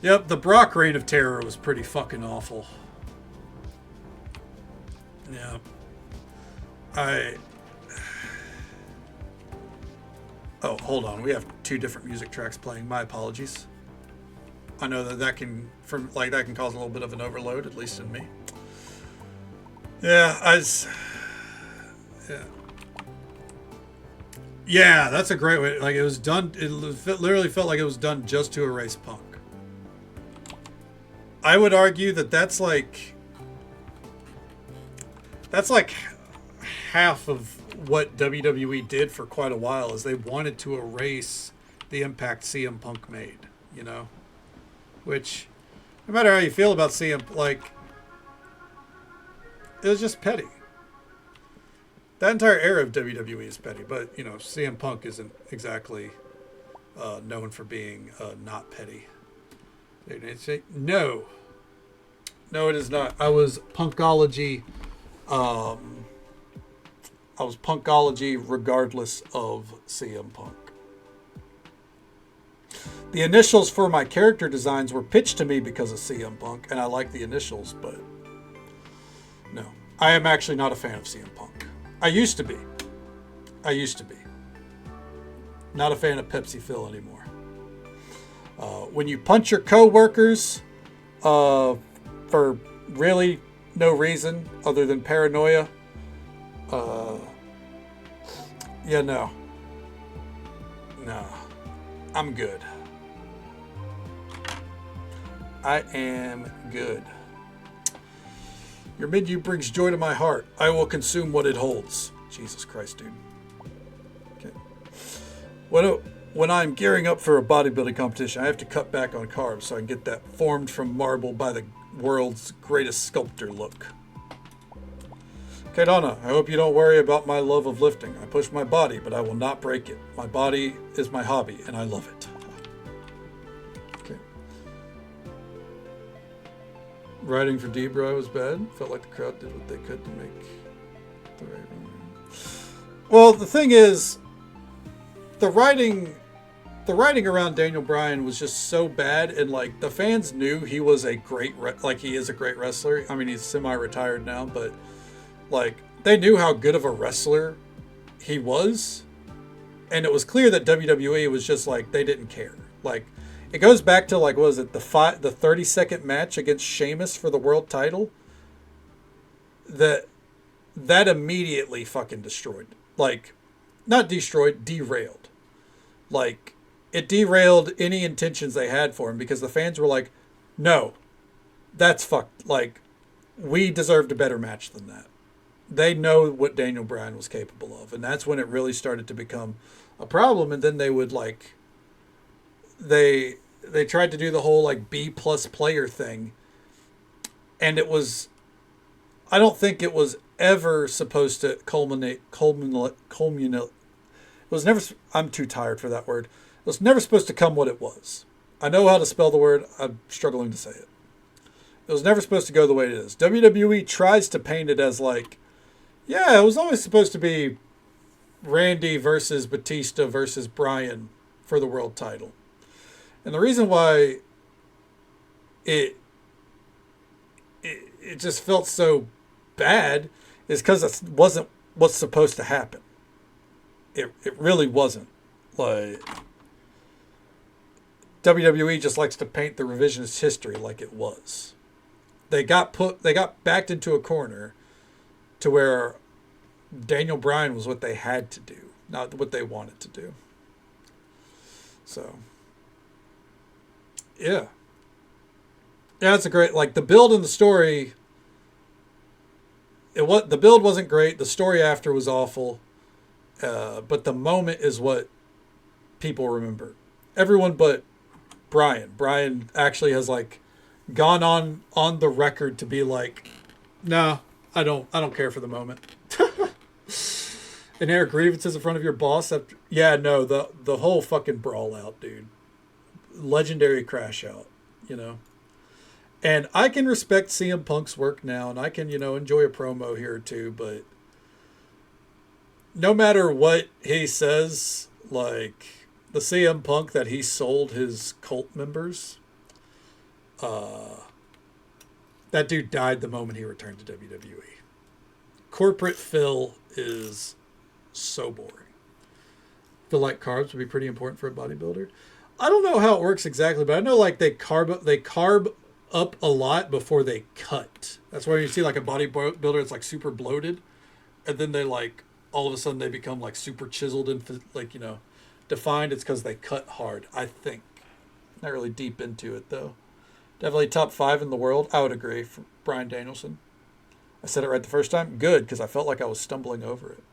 Speaker 1: Yep, the Brock Reign of Terror was pretty fucking awful. Yeah. I. Oh, hold on. We have two different music tracks playing. My apologies. I know that can that can cause a little bit of an overload, at least in me. Yeah, yeah. Yeah, that's a great way. Like, it was done. It literally felt like it was done just to erase Punk. I would argue that that's like half of what WWE did for quite a while, is they wanted to erase the impact CM Punk made. You know, which, no matter how you feel about CM, like, it was just petty. That entire era of WWE is petty, but, you know, CM Punk isn't exactly known for being not petty. No, it is not. I was Punkology regardless of CM Punk. The initials for my character designs were pitched to me because of CM Punk, and I like the initials, but no. I am actually not a fan of CM Punk. I used to be. Not a fan of Pepsi Phil anymore. When you punch your co-workers for really no reason other than paranoia, yeah, no, I'm good. I am good. Your menu brings joy to my heart. I will consume what it holds. Jesus Christ, dude. Okay. When I'm gearing up for a bodybuilding competition, I have to cut back on carbs so I can get that formed from marble by the world's greatest sculptor look. Okay, Donna, I hope you don't worry about my love of lifting. I push my body, but I will not break it. My body is my hobby, and I love it. Okay. Writing for Debra was bad. Felt like the crowd did what they could to make the right one. Well, the thing is, the writing around Daniel Bryan was just so bad, and like the fans knew he was a great he is a great wrestler. I mean, he's semi-retired now, but like they knew how good of a wrestler he was, and it was clear that WWE was just like, they didn't care. Like, it goes back to, like, what was it, the 30-second match against Sheamus for the world title? That immediately fucking destroyed. Like, not destroyed, derailed. Like, it derailed any intentions they had for him, because the fans were like, no, that's fucked. Like, we deserved a better match than that. They know what Daniel Bryan was capable of, and that's when it really started to become a problem. And then they would, like, they tried to do the whole, like, B+ player thing, and it was, I don't think it was ever supposed to culminate. It was never, I'm too tired for that word. It was never supposed to come what it was. I know how to spell the word, I'm struggling to say it. It was never supposed to go the way it is. WWE tries to paint it as like, yeah, it was always supposed to be Randy versus Batista versus Bryan for the world title. And the reason why it just felt so bad is because it wasn't what's supposed to happen. It really wasn't. Like, WWE just likes to paint the revisionist history like it was. They got backed into a corner to where Daniel Bryan was what they had to do, not what they wanted to do. So, yeah. Yeah, it's a great, like, the build and the story, the build wasn't great, the story after was awful, but the moment is what people remember. Everyone but Bryan. Bryan actually has, like, gone on the record to be like, no, I don't care for the moment. And air grievances in front of your boss. The whole fucking brawl out, dude. Legendary crash out, you know. And I can respect CM Punk's work now, and I can, enjoy a promo here or two, but no matter what he says, like, the CM Punk that he sold his cult members, That dude died the moment he returned to WWE. Corporate Phil is so boring. Feel like carbs would be pretty important for a bodybuilder. I don't know how it works exactly, but I know like they carb up a lot before they cut. That's why you see like a bodybuilder, it's like super bloated, and then they like all of a sudden they become like super chiseled and like, you know, defined. It's because they cut hard, I think. Not really deep into it though. Definitely top 5 in the world. I would agree for Bryan Danielson. I said it right the first time. Good, because I felt like I was stumbling over it.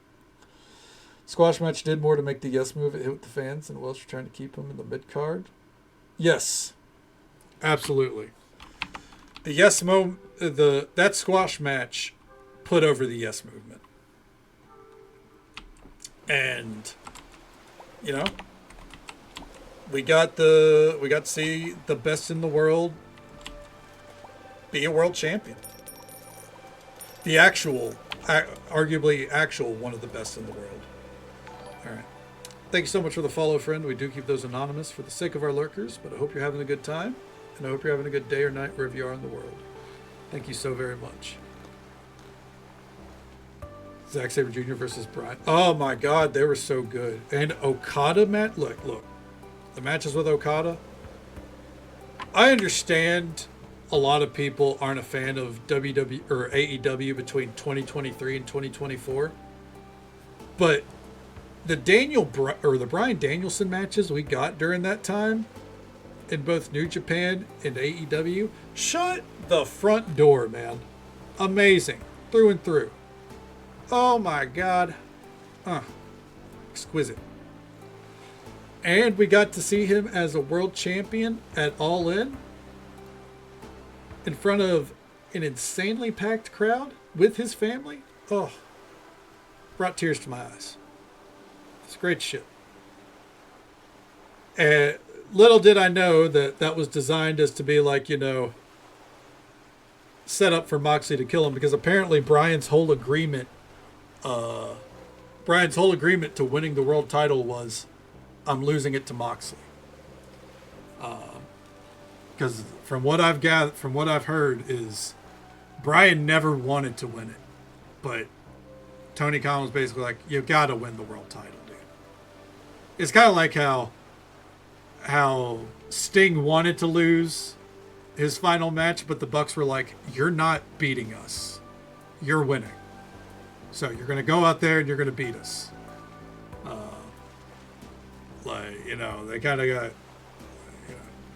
Speaker 1: Squash match did more to make the yes move. It hit with the fans, and Welch were trying to keep him in the mid card. Yes, absolutely. The yes that squash match put over the yes movement, and you know, we got to see the best in the world be a world champion. The arguably actual one of the best in the world. All right. Thank you so much for the follow, friend. We do keep those anonymous for the sake of our lurkers, but I hope you're having a good time, and I hope you're having a good day or night wherever you are in the world. Thank you so very much. Zack Sabre Jr. versus Bryan. Oh my God, they were so good. And Okada, Matt, look. The matches with Okada. I understand a lot of people aren't a fan of WWE or AEW between 2023 and 2024, but the Bryan Danielson matches we got during that time in both New Japan and AEW, shut the front door, man. Amazing. Through and through. Oh my God. Exquisite. And we got to see him as a world champion at All In front of an insanely packed crowd with his family. Oh, brought tears to my eyes. It's great shit. And little did I know that was designed as to be like, you know, set up for Moxley to kill him, because apparently Bryan's whole agreement to winning the world title was, I'm losing it to Moxley. Because from what I've gathered, from what I've heard, is Bryan never wanted to win it, but Tony Khan was basically like, you gotta win the world title, dude. It's kind of like how Sting wanted to lose his final match, but the Bucks were like, you're not beating us, you're winning, so you're gonna go out there and you're gonna beat us. Like, you know, they kind of got,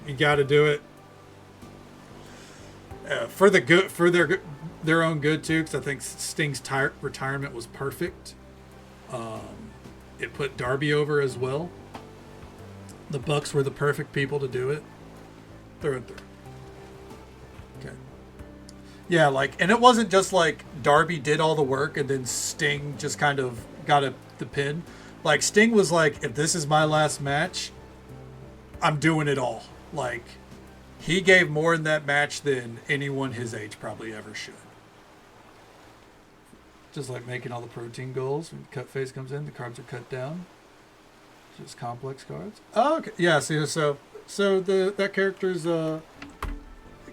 Speaker 1: you got to do it for the good, for their own good too. Because I think Sting's retirement was perfect. It put Darby over as well. The Bucks were the perfect people to do it. Through and through. Okay. Yeah, like, and it wasn't just like Darby did all the work and then Sting just kind of got the pin. Like, Sting was like, if this is my last match, I'm doing it all. Like, he gave more in that match than anyone his age probably ever should. Just like making all the protein goals. When cut phase comes in, the carbs are cut down. Just complex cards. Oh, okay. Yeah, see, so that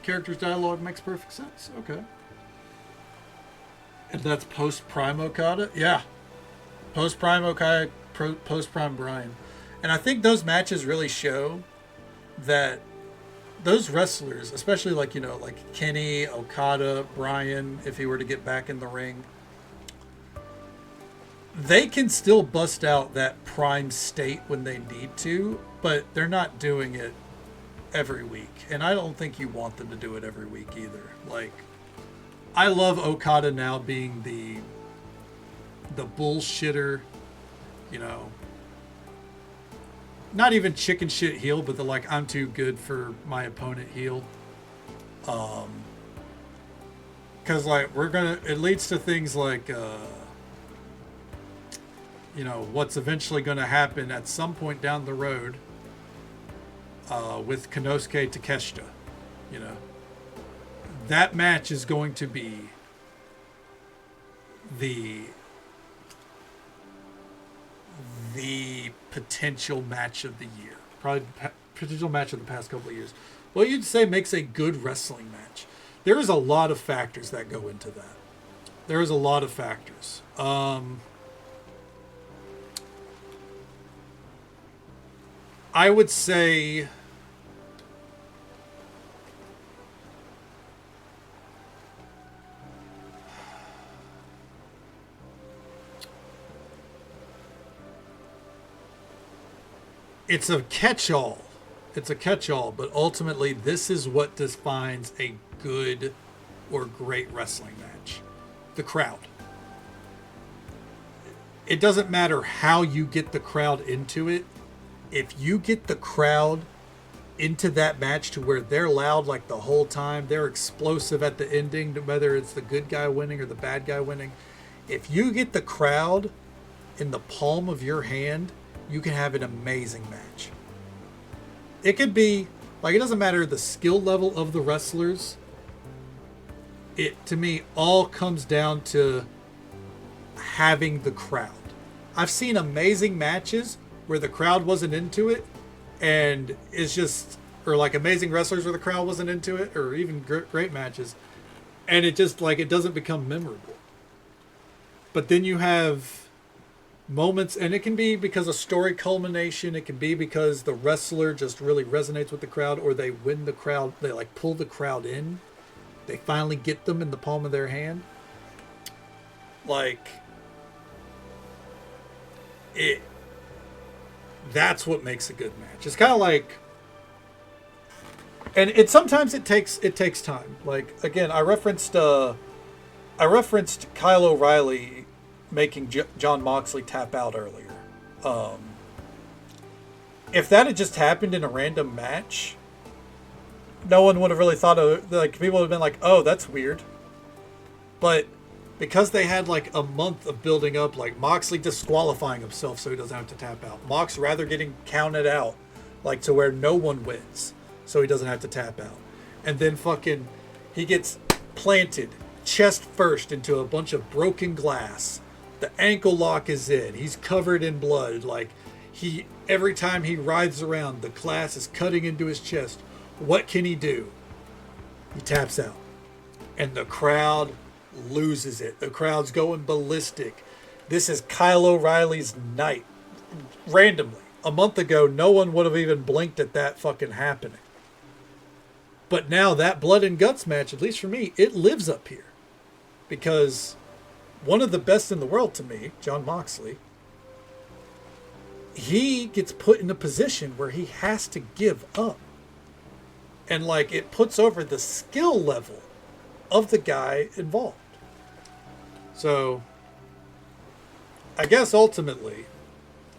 Speaker 1: character's dialogue makes perfect sense. Okay. And that's post-Prime Okada? Yeah. Post-Prime Okada, post-Prime Bryan. And I think those matches really show that those wrestlers, especially like, you know, like Kenny, Okada, Bryan, if he were to get back in the ring, they can still bust out that prime state when they need to, but they're not doing it every week. And I don't think you want them to do it every week either. Like, I love Okada now being the bullshitter, you know, not even chicken shit heel, but the like, I'm too good for my opponent heel. Cause like it leads to things like, you know, what's eventually going to happen at some point down the road, with Konosuke Takeshita, you know, that match is going to be the potential match of the year, probably potential match of the past couple of years. What you'd say makes a good wrestling match? There is a lot of factors that go into that. There is a lot of factors. I would say it's a catch-all. It's a catch-all, but ultimately this is what defines a good or great wrestling match. The crowd. It doesn't matter how you get the crowd into it. If you get the crowd into that match to where they're loud like the whole time, they're explosive at the ending, whether it's the good guy winning or the bad guy winning. If you get the crowd in the palm of your hand, you can have an amazing match. It could be, like, it doesn't matter the skill level of the wrestlers. It, to me, all comes down to having the crowd. I've seen amazing matches where the crowd wasn't into it, and it's just, or like amazing wrestlers where the crowd wasn't into it, or even great matches, and it just, like, it doesn't become memorable. But then you have moments, and it can be because of story culmination, it can be because the wrestler just really resonates with the crowd, or they win the crowd, they like pull the crowd in, they finally get them in the palm of their hand. Like, it, that's what makes a good match. It's kind of like, and it sometimes it takes time. Like, again, I referenced Kyle O'Reilly making John Moxley tap out earlier. If that had just happened in a random match, no one would have really thought of, like, people would have been like, oh, that's weird. But because they had like a month of building up, like Moxley disqualifying himself so he doesn't have to tap out, Mox rather getting counted out, like to where no one wins so he doesn't have to tap out, and then fucking he gets planted chest first into a bunch of broken glass. The ankle lock is in. He's covered in blood. Like, he, every time he writhes around, the glass is cutting into his chest. What can he do? He taps out. And the crowd loses it. The crowd's going ballistic. This is Kyle O'Reilly's night. Randomly. A month ago, no one would have even blinked at that fucking happening. But now that blood and guts match, at least for me, it lives up here. Because one of the best in the world to me, John Moxley, he gets put in a position where he has to give up. And like, it puts over the skill level of the guy involved. So, I guess ultimately,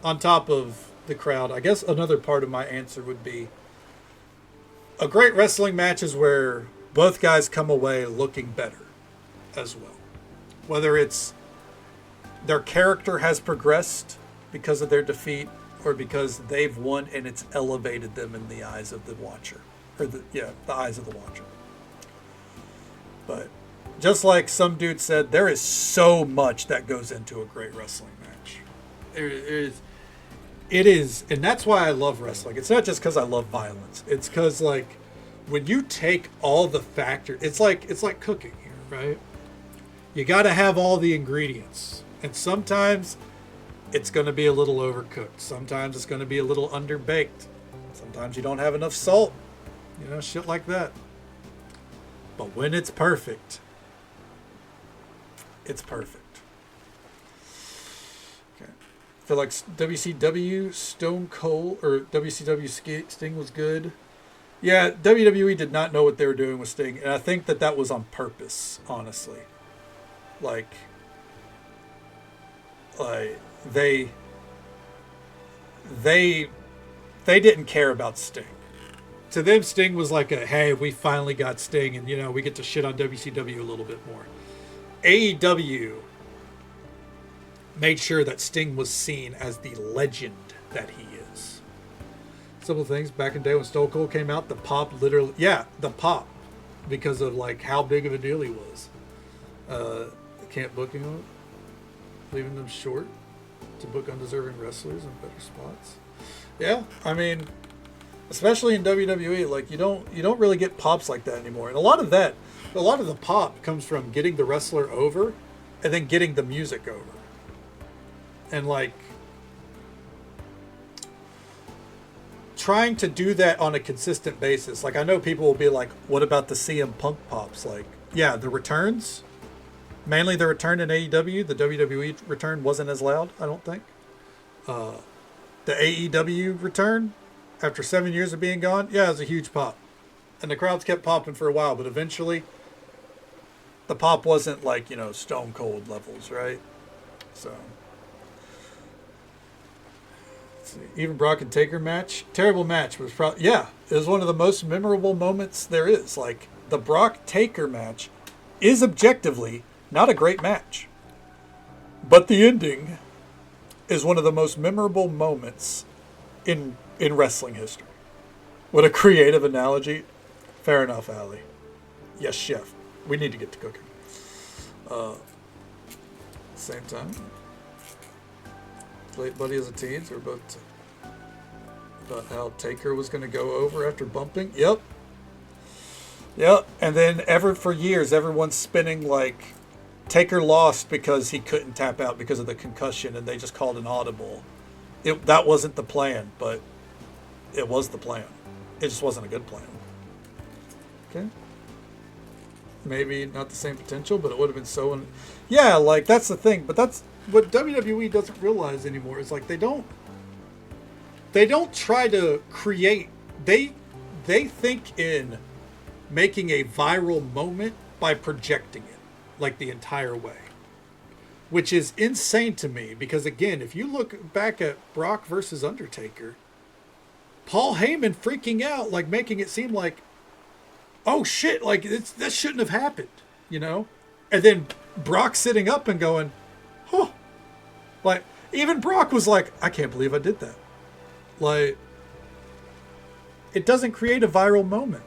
Speaker 1: on top of the crowd, I guess another part of my answer would be a great wrestling match is where both guys come away looking better as well. Whether it's their character has progressed because of their defeat, or because they've won and it's elevated them in the eyes of the watcher. Or the eyes of the watcher. But just like some dude said, there is so much that goes into a great wrestling match. It is, and that's why I love wrestling. It's not just because I love violence. It's because, like, when you take all the factors, it's like cooking here, right? You got to have all the ingredients, and sometimes it's going to be a little overcooked. Sometimes it's going to be a little underbaked. Sometimes you don't have enough salt. You know, shit like that. But when it's perfect, it's perfect. Okay. I feel like WCW Stone Cold, or WCW Sting was good. Yeah, WWE did not know what they were doing with Sting, and I think that was on purpose, honestly. Like they didn't care about Sting. To them, Sting was like hey, we finally got Sting, and, you know, we get to shit on WCW a little bit more. AEW made sure that Sting was seen as the legend that he is. Simple things, back in the day when Stone Cold came out, the pop the pop, because of, like, how big of a deal he was. Can't booking them, leaving them short to book undeserving wrestlers in better spots. Yeah, I mean, especially in WWE. Like you don't really get pops like that anymore. And a lot of the pop comes from getting the wrestler over, and then getting the music over. And like trying to do that on a consistent basis. Like I know people will be like, "What about the CM Punk pops?" Like, yeah, the returns, mainly the return in AEW. The WWE return wasn't as loud, I don't think. The AEW return after 7 years of being gone, yeah, it was a huge pop, and the crowds kept popping for a while, but eventually, the pop wasn't like Stone Cold levels, right? So. Even Brock and Taker match, terrible match, was probably it was one of the most memorable moments there is. Like the Brock Taker match is objectively not a great match, but the ending is one of the most memorable moments in wrestling history. What a creative analogy. Fair enough, Allie. Yes, chef. We need to get to cooking. Same time. Late Buddy as a tease. We're about how Taker was going to go over after bumping. Yep. And then for years, everyone's spinning like Taker lost because he couldn't tap out because of the concussion, and they just called an audible. That wasn't the plan, but it was the plan. It just wasn't a good plan. Okay. Maybe not the same potential, but it would have been so. Yeah, like that's the thing. But that's what WWE doesn't realize anymore. Is like they don't try to create. They think in making a viral moment by projecting it like the entire way, which is insane to me. Because again, if you look back at Brock versus Undertaker, Paul Heyman freaking out, like making it seem like, oh shit, like that shouldn't have happened, and then Brock sitting up and going, huh, like even Brock was like, I can't believe I did that. Like, it doesn't create a viral moment.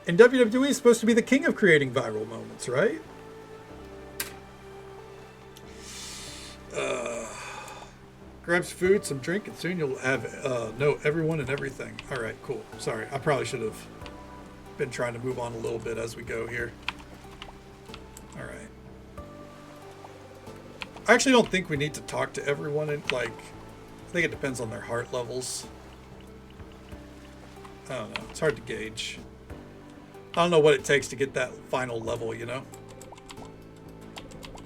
Speaker 1: And WWE is supposed to be the king of creating viral moments, right? Grab some food, some drink, and soon you'll have know everyone and everything. All right, cool. Sorry, I probably should have been trying to move on a little bit as we go here. All right. I actually don't think we need to talk to everyone. I think it depends on their heart levels. I don't know. It's hard to gauge. I don't know what it takes to get that final level,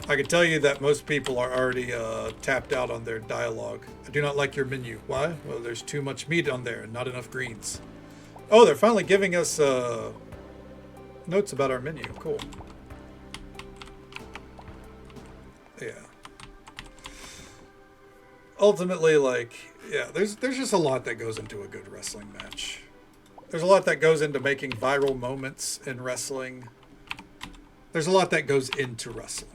Speaker 1: I can tell you that most people are already tapped out on their dialogue. I do not like your menu. Why? Well, there's too much meat on there and not enough greens. Oh, they're finally giving us notes about our menu. Cool. Yeah. Ultimately, there's just a lot that goes into a good wrestling match. There's a lot that goes into making viral moments in wrestling. There's a lot that goes into wrestling.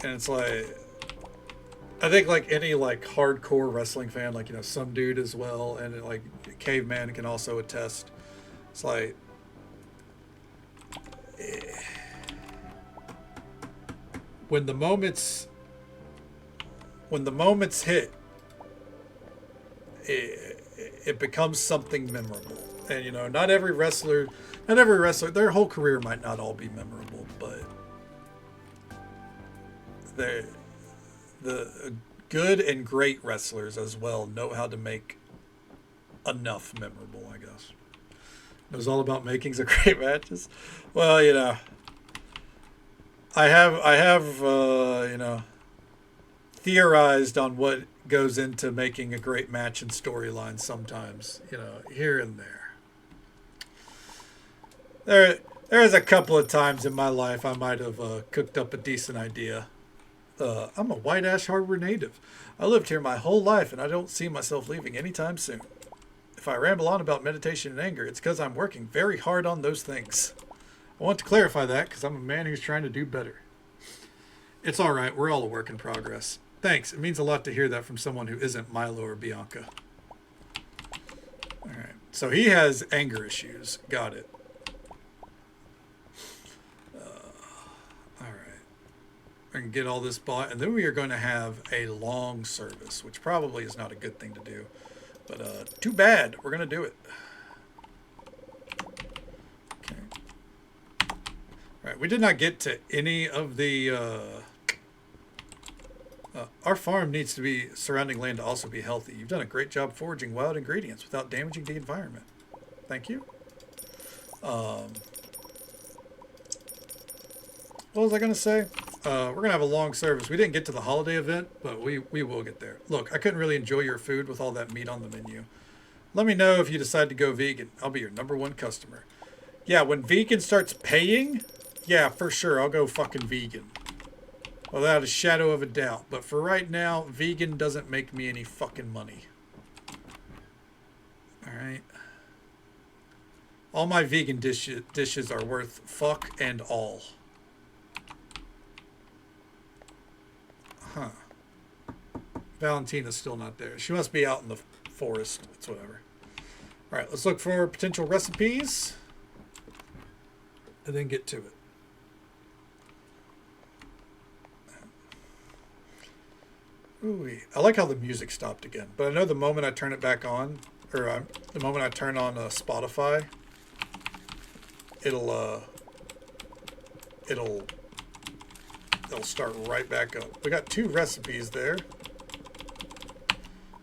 Speaker 1: And it's like, I think like any hardcore wrestling fan, some dude as well, and Caveman can also attest. It's like, when the moments hit, it becomes something memorable. And not every wrestler, their whole career might not all be memorable, but the good and great wrestlers as well know how to make enough memorable, I guess. It was all about making some great matches. Well, I have theorized on what goes into making a great match and storyline sometimes, here and there. There's a couple of times in my life I might have cooked up a decent idea. I'm a White Ash Harbor native. I lived here my whole life, and I don't see myself leaving anytime soon. If I ramble on about meditation and anger, it's because I'm working very hard on those things. I want to clarify that because I'm a man who's trying to do better. It's all right. We're all a work in progress. Thanks. It means a lot to hear that from someone who isn't Milo or Bianca. All right. So he has anger issues. Got it. All right. and get all this bought, and then we are going to have a long service, which probably is not a good thing to do. But too bad. We're going to do it. Okay. All right. We did not get to any of the... our farm needs to be surrounding land to also be healthy. You've done a great job foraging wild ingredients without damaging the environment. Thank you. What was I going to say? We're going to have a long service. We didn't get to the holiday event, but we will get there. Look, I couldn't really enjoy your food with all that meat on the menu. Let me know if you decide to go vegan. I'll be your #1 customer. Yeah, when vegan starts paying, yeah, for sure, I'll go fucking vegan. Without a shadow of a doubt. But for right now, vegan doesn't make me any fucking money. Alright. All my vegan dishes are worth fuck and all. Huh. Valentina's still not there. She must be out in the forest. It's whatever. Alright, let's look for potential recipes. And then get to it. Ooh, I like how the music stopped again. But I know the moment I turn it back on, or the moment I turn on Spotify, it'll start right back up. We got 2 recipes there.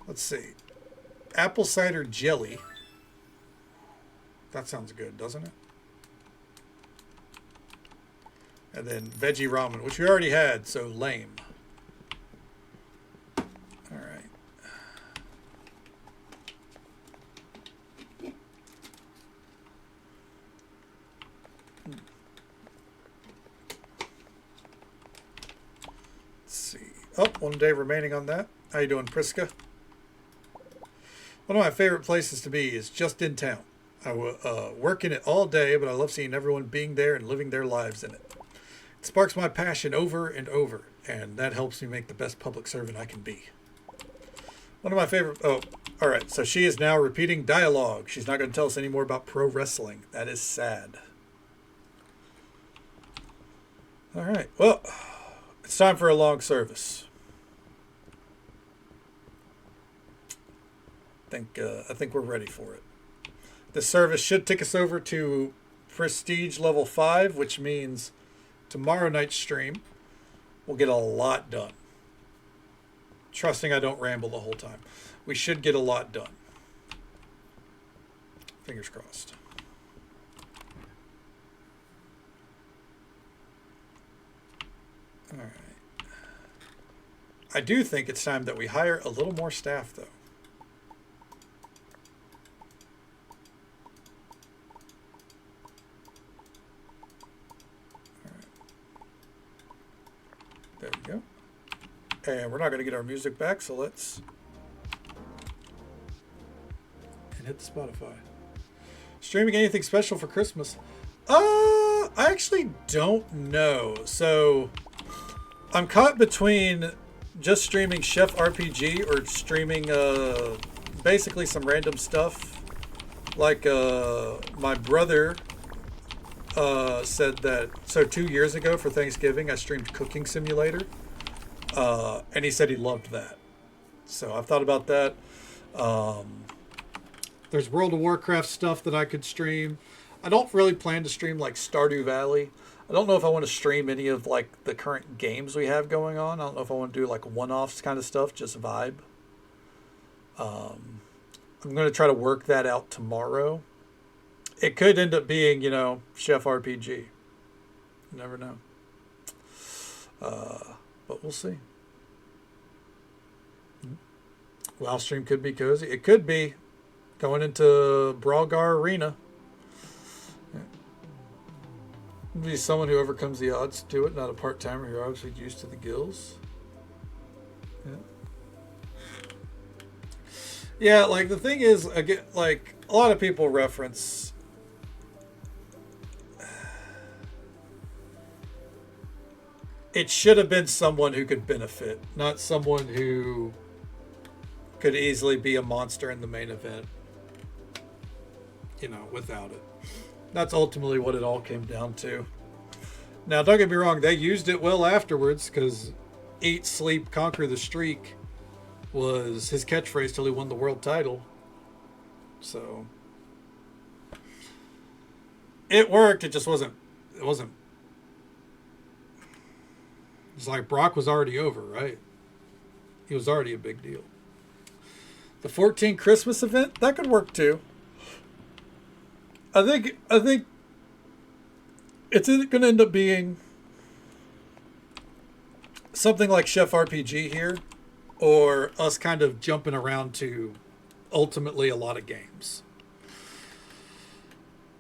Speaker 1: Let's see. Apple cider jelly. That sounds good, doesn't it? And then veggie ramen, which we already had, so lame. All right. Let's see. Oh, 1 day remaining on that. How you doing, Priska? One of my favorite places to be is just in town. I work in it all day, but I love seeing everyone being there and living their lives in it. It sparks my passion over and over, and that helps me make the best public servant I can be. One of my favorite... Oh, all right. So she is now repeating dialogue. She's not going to tell us any more about pro wrestling. That is sad. All right. Well, it's time for a long service. I think we're ready for it. The service should take us over to Prestige level 5, which means tomorrow night's stream we'll get a lot done. Trusting I don't ramble the whole time. We should get a lot done. Fingers crossed. All right. I do think it's time that we hire a little more staff, though. There we go. And we're not going to get our music back, so let's... And hit the Spotify. Streaming anything special for Christmas? I actually don't know. So, I'm caught between just streaming Chef RPG or streaming basically some random stuff. Like my brother... said that, so 2 years ago for Thanksgiving, I streamed Cooking Simulator, and he said he loved that. So I've thought about that. There's World of Warcraft stuff that I could stream. I don't really plan to stream like Stardew Valley. I don't know if I want to stream any of like the current games we have going on. I don't know if I want to do like one-offs kind of stuff, just vibe. I'm going to try to work that out tomorrow. It could end up being, Chef RPG. You never know. But we'll see. WoW stream could be cozy. It could be going into Brawlgar Arena. Be someone who overcomes the odds to do it, not a part-timer who obviously used to the gills. Yeah, like the thing is, again, like a lot of people reference. It should have been someone who could benefit, not someone who could easily be a monster in the main event, without it. That's ultimately what it all came down to. Now, don't get me wrong, they used it well afterwards because eat, sleep, conquer the streak was his catchphrase till he won the world title. So it worked. It just wasn't. It wasn't. It's like Brock was already over, right? He was already a big deal. The 14 Christmas event that could work too. I think it's going to end up being something like Chef RPG here, or us kind of jumping around to ultimately a lot of games.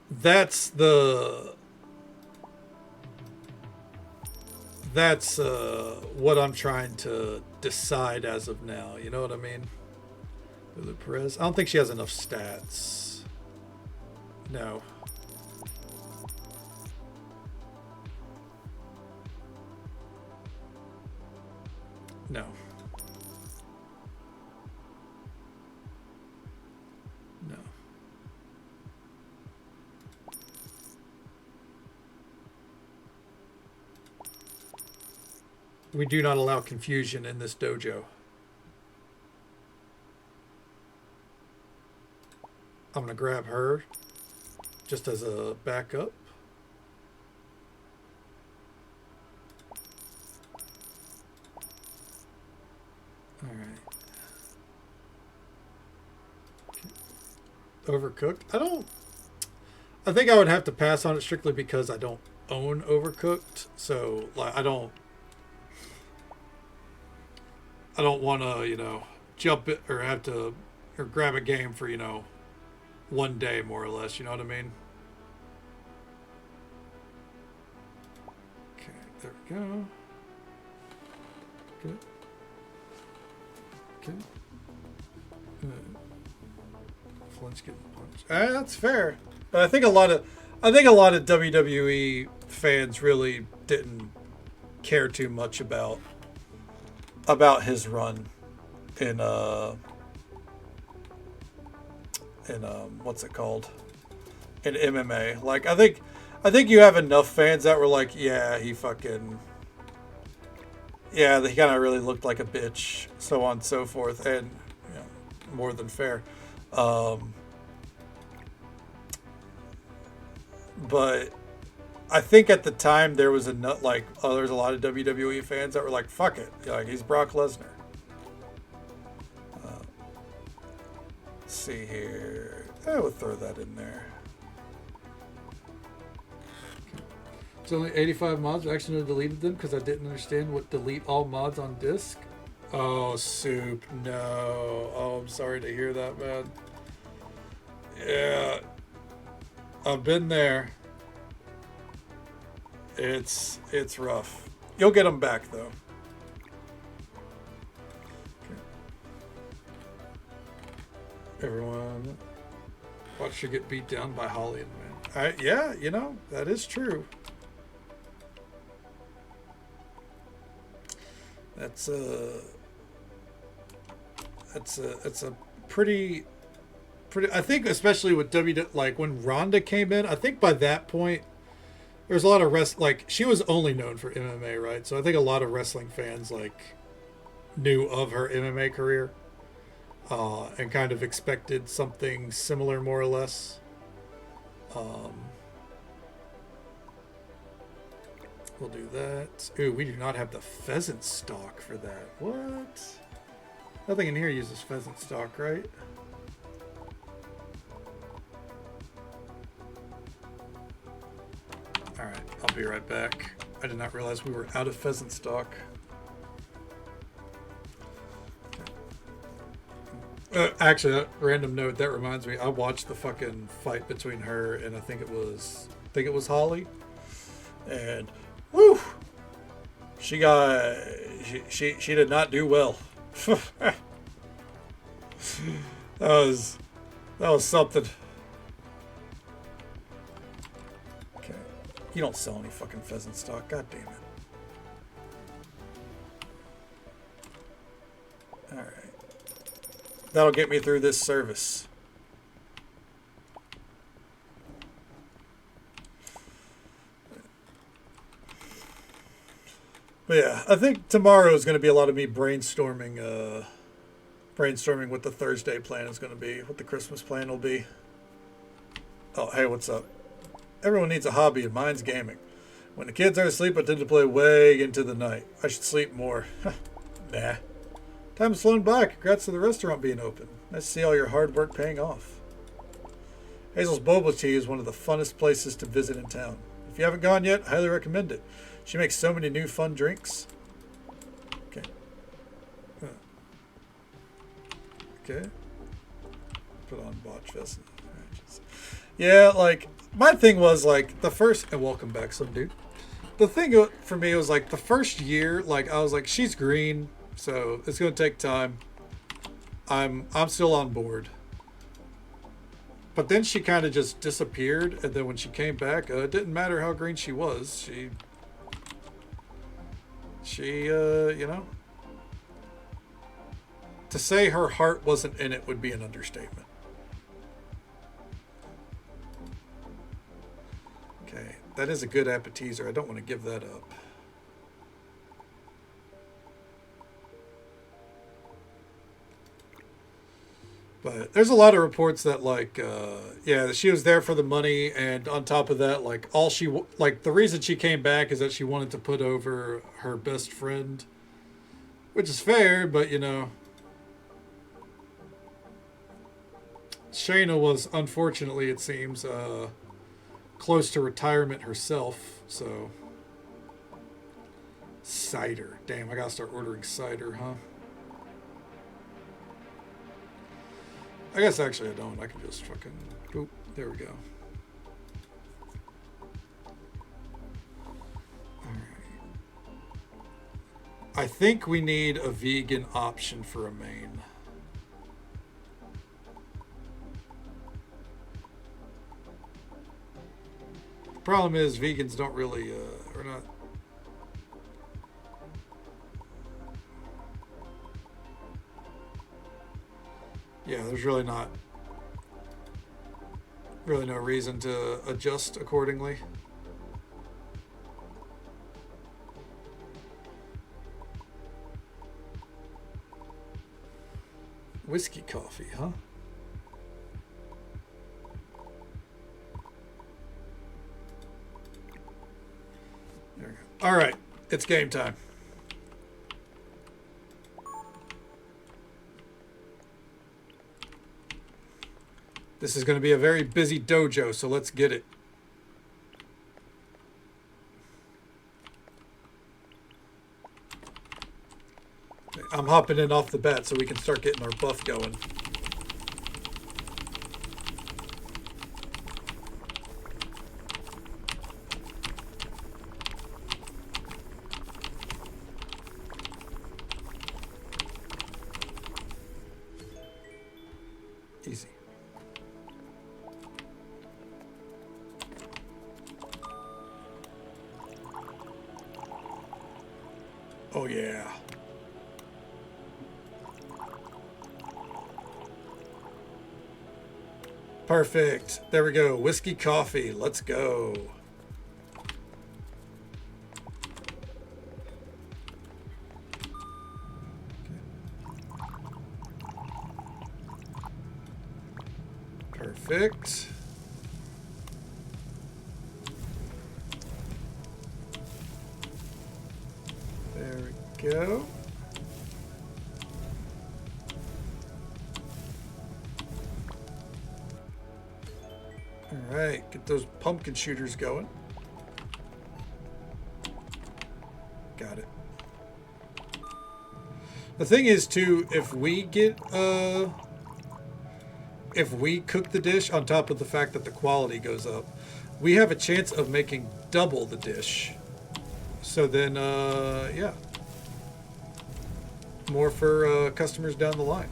Speaker 1: That's what I'm trying to decide as of now. You know what I mean? Lulu Perez. I don't think she has enough stats. No. No. No. We do not allow confusion in this dojo. I'm going to grab her just as a backup. All right. Overcooked. I think I would have to pass on it strictly because I don't own Overcooked. So like I don't want to, jump it or have to or grab a game for, one day more or less, you know what I mean? Okay, there we go. Good. Okay. Flinch getting punched. That's fair. But I think a lot of WWE fans really didn't care too much about his run in what's it called? In MMA. Like I think you have enough fans that were like, yeah, he kind of really looked like a bitch, so on and so forth, and more than fair. But I think at the time there was there's a lot of WWE fans that were like, fuck it, like he's Brock Lesnar. Let's see here. I would throw that in there. It's only 85 mods. I actually deleted them because I didn't understand what delete all mods on disk. Oh, soup. No. Oh, I'm sorry to hear that, man. Yeah. I've been there. It's rough. You'll get them back, though. Okay. Everyone, watch her get beat down by Holly and Man. Yeah, that is true. That's a pretty. I think especially with like when Ronda came in, I think by that point there's a lot of like she was only known for MMA, right? So I think a lot of wrestling fans like knew of her MMA career and kind of expected something similar, more or less. We'll do that. Ooh, we do not have the pheasant stock for that. What? Nothing in here uses pheasant stock, right? Alright, I'll be right back. I did not realize we were out of pheasant stock. Actually, a random note, that reminds me, I watched the fucking fight between her and I think it was Holly. And whew, she did not do well. that was something. Okay. You don't sell any fucking pheasant stock, god damn it. Alright. That'll get me through this service. But yeah, I think tomorrow is going to be a lot of me brainstorming, brainstorming what the Thursday plan is going to be, what the Christmas plan will be. Oh, hey, what's up? Everyone needs a hobby, and mine's gaming. When the kids are asleep, I tend to play way into the night. I should sleep more. Nah. Time's flown by. Congrats to the restaurant being open. Nice to see all your hard work paying off. Hazel's Boba Tea is one of the funnest places to visit in town. If you haven't gone yet, I highly recommend it. She makes so many new fun drinks. Okay. Okay. Put on botch vest. Yeah, like, my thing was, like, the first... And welcome back, some dude. The thing for me was, like, the first year, like, I was like, she's green, so it's going to take time. I'm still on board. But then she kind of just disappeared, and then when she came back, it didn't matter how green she was. She, you know, to say her heart wasn't in it would be an understatement. Okay, that is a good appetizer. I don't want to give that up. But there's a lot of reports that, like, yeah, she was there for the money, and on top of that, like, like, the reason she came back is that she wanted to put over her best friend, which is fair, but, you know, Shayna was, unfortunately, it seems, close to retirement herself, so. Cider. Damn, I gotta start ordering cider, huh? I guess actually I don't. I can just fucking... Oop, there we go. Alright. I think we need a vegan option for a main. The problem is vegans don't really, are not... Yeah, there's really no reason to adjust accordingly. Whiskey coffee, huh? There we go. All right, it's game time. This is going to be a very busy dojo, so let's get it. I'm hopping in off the bat so we can start getting our buff going. Easy. Oh, yeah. Perfect. There we go. Whiskey coffee. Let's go. Perfect. There we go. All right, get those pumpkin shooters going. Got it. The thing is, too, if we cook the dish on top of the fact that the quality goes up, we have a chance of making double the dish. So then, yeah. More for customers down the line.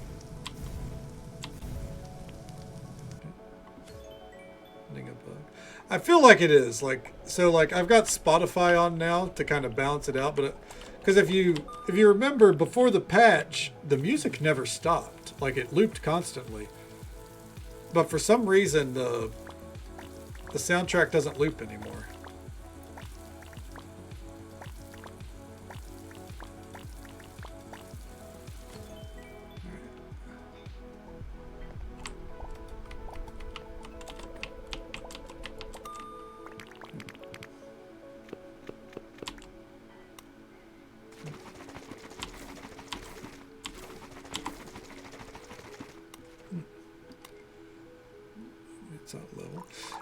Speaker 1: I feel like it is. Like, so, like, I've got Spotify on now to kind of balance it out, but because if you remember, before the patch, the music never stopped. Like, it looped constantly. But for some reason, the soundtrack doesn't loop anymore.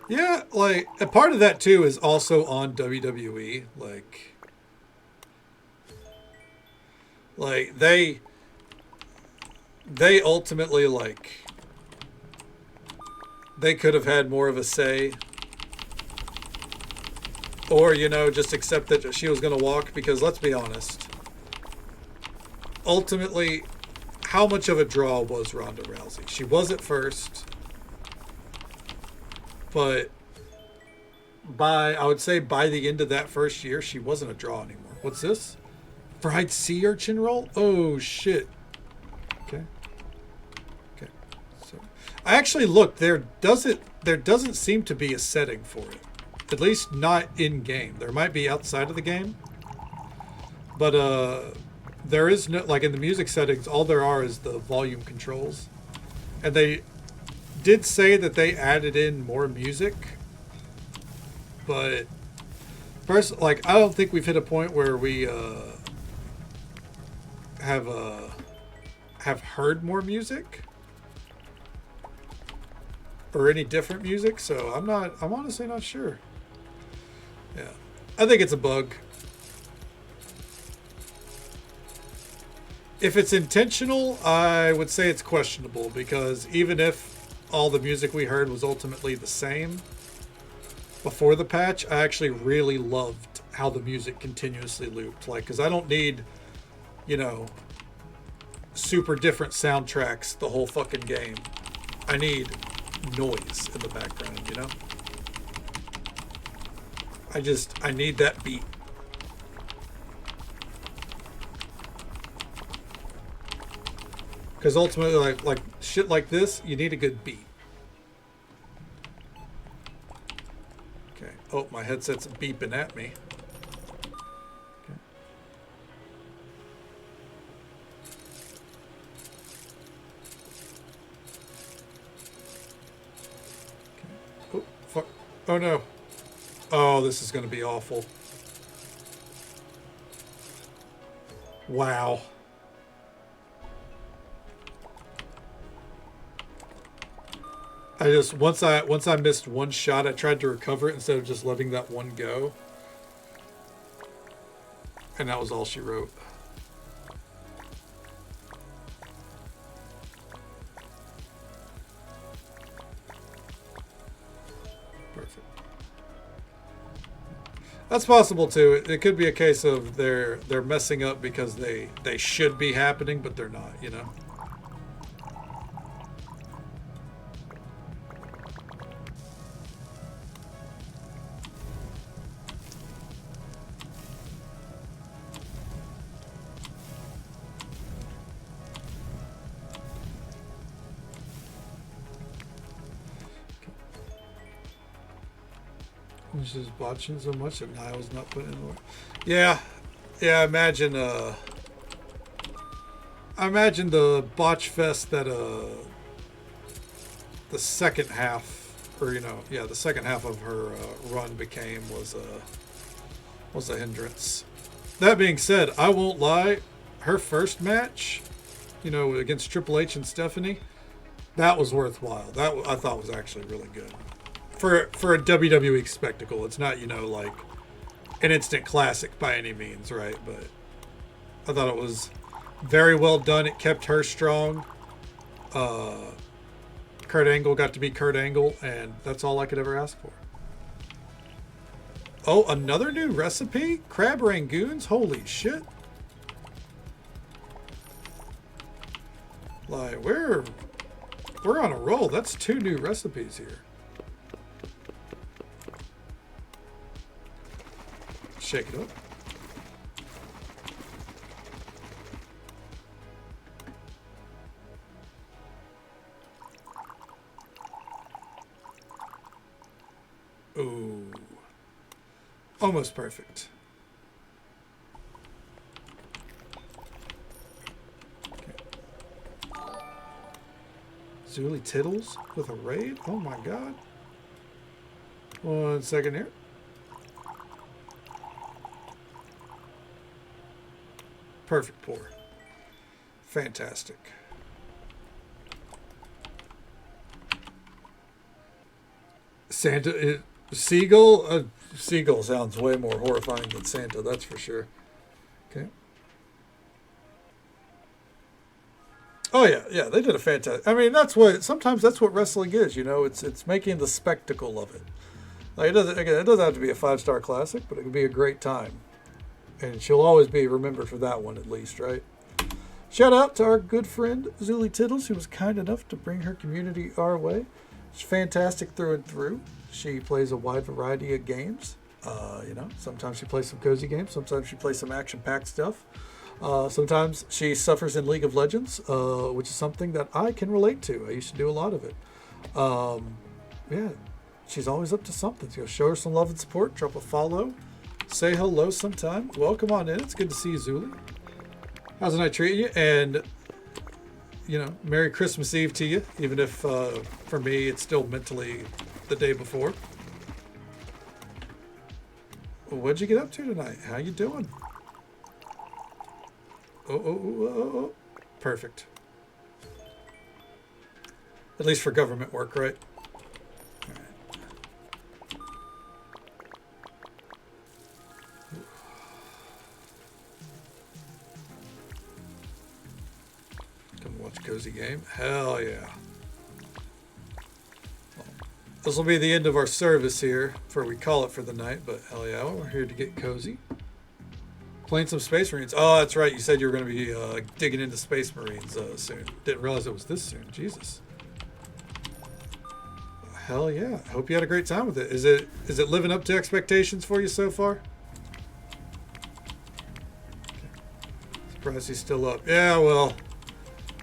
Speaker 1: Yeah, like a part of that too is also on WWE. Like they ultimately like they could have had more of a say, or just accept that she was going to walk. Because let's be honest, ultimately, how much of a draw was Ronda Rousey? She was at first, but I would say by the end of that first year, she wasn't a draw anymore. What's this? Fried sea urchin roll? Oh shit. Okay. Okay. So I actually looked. There doesn't seem to be a setting for it. At least not in game. There might be outside of the game, but there is no, like, in the music settings. All there are is the volume controls, and they did say that they added in more music, but first, like, I don't think we've hit a point where we have have heard more music or any different music. So I'm honestly not sure. Yeah, I think it's a bug. If it's intentional, I would say it's questionable, because even if all the music we heard was ultimately the same before the patch, I actually really loved how the music continuously looped. Like, because I don't need, you know, super different soundtracks the whole fucking game. I need noise in the background, you know? I need that beat. Because ultimately, like shit like this, you need a good beat. Okay. Oh, my headset's beeping at me. Okay. Okay. Oh, fuck. Oh, no. Oh, this is going to be awful. Wow. I just once I missed one shot, I tried to recover it instead of just letting that one go, and that was all she wrote. Perfect. That's possible too. It could be a case of they're messing up because they should be happening, but they're not. You know. She's just watching so much that Niall's not putting in work. Yeah, yeah. I imagine the botch fest that the second half, or the second half of her run became was a hindrance. That being said, I won't lie. Her first match, against Triple H and Stephanie, that was worthwhile. That I thought was actually really good for a WWE spectacle. It's not like an instant classic by any means, right? But I thought it was very well done. It kept her strong. Kurt Angle got to be Kurt Angle, and that's all I could ever ask for. Oh, another new recipe? Crab Rangoons? Holy shit. Like, we're on a roll. That's 2 new recipes here. Shake it up. Ooh. Almost perfect. Okay. Zuli Tittles with a raid? Oh my god. 1 second here. Perfect pour. Fantastic. Santa, Seagull? Seagull sounds way more horrifying than Santa, that's for sure. Okay. Oh yeah, yeah, they did a fantastic. I mean, sometimes that's what wrestling is. You know, it's making the spectacle of it. Like it doesn't have to be a 5-star classic, but it could be a great time, and she'll always be remembered for that one at least, right? Shout out to our good friend Zuli Tittles, who was kind enough to bring her community our way. She's fantastic through and through. She plays a wide variety of games. Sometimes she plays some cozy games. Sometimes she plays some action-packed stuff. Sometimes she suffers in League of Legends, which is something that I can relate to. I used to do a lot of it. Yeah, she's always up to something. So show her some love and support. Drop a follow. Say hello sometime. Welcome on in. It's good to see you, Zuli. How's the night treating you? And, Merry Christmas Eve to you, even if for me it's still mentally the day before. What'd you get up to tonight? How you doing? Oh. Perfect. At least for government work, right? All right. Come watch Cozy Game. Hell yeah. This will be the end of our service here, before we call it for the night, but hell yeah, we're here to get cozy. Playing some Space Marines. Oh, that's right. You said you were going to be digging into Space Marines soon. Didn't realize it was this soon. Jesus. Hell yeah. I hope you had a great time with it. Is it living up to expectations for you so far? Surprised he's still up. Yeah, well,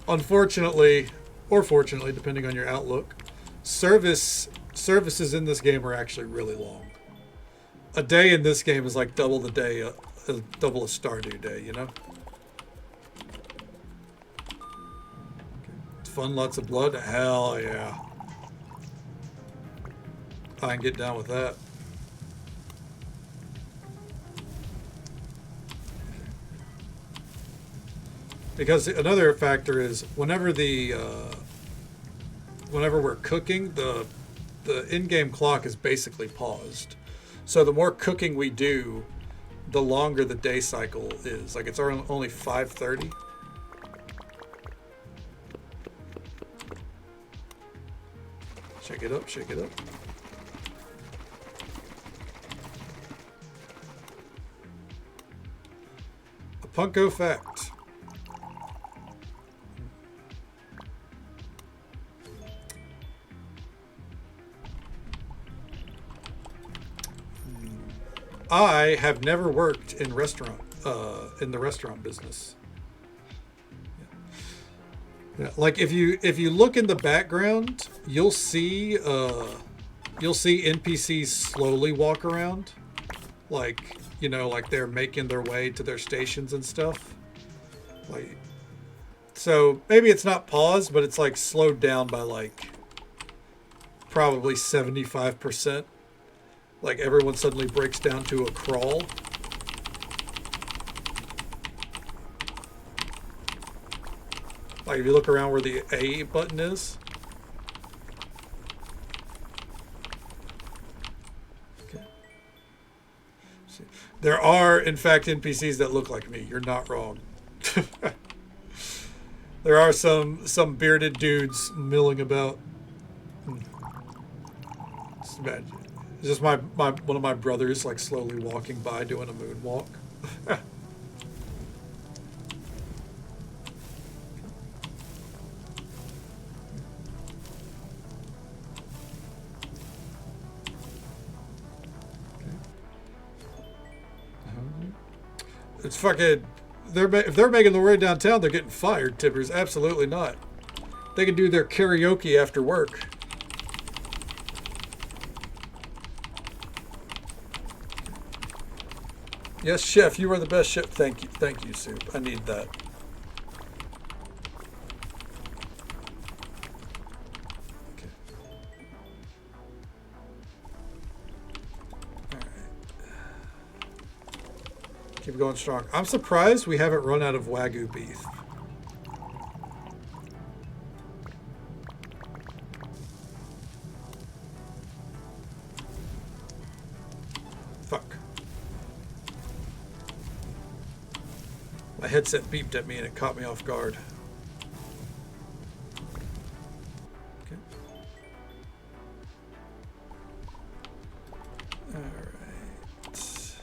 Speaker 1: unfortunately, or fortunately, depending on your outlook, services in this game are actually really long. A day in this game is like double the day, double a Stardew day, you know? It's fun, lots of blood. Hell yeah. I can get down with that. Because another factor is whenever we're cooking, the in-game clock is basically paused. So the more cooking we do, the longer the day cycle is. Like it's only 5:30. Shake it up, shake it up. A Punko fact. I have never worked in the restaurant business. Yeah, like if you look in the background, you'll see NPCs slowly walk around, like like they're making their way to their stations and stuff. Like, so maybe it's not paused, but it's like slowed down by like probably 75%. Like everyone suddenly breaks down to a crawl. Like if you look around where the A button is. Okay. There are, in fact, NPCs that look like me. You're not wrong. There are some bearded dudes milling about. Just imagine. It's just my one of my brothers like slowly walking by doing a moonwalk. It's fucking. If they're making the way downtown, they're getting fired. Tippers, absolutely not. They can do their karaoke after work. Yes, chef, you are the best chef. Thank you, Soup. I need that. Okay. All right. Keep going strong. I'm surprised we haven't run out of Wagyu beef. My headset beeped at me and it caught me off guard. Okay. All right.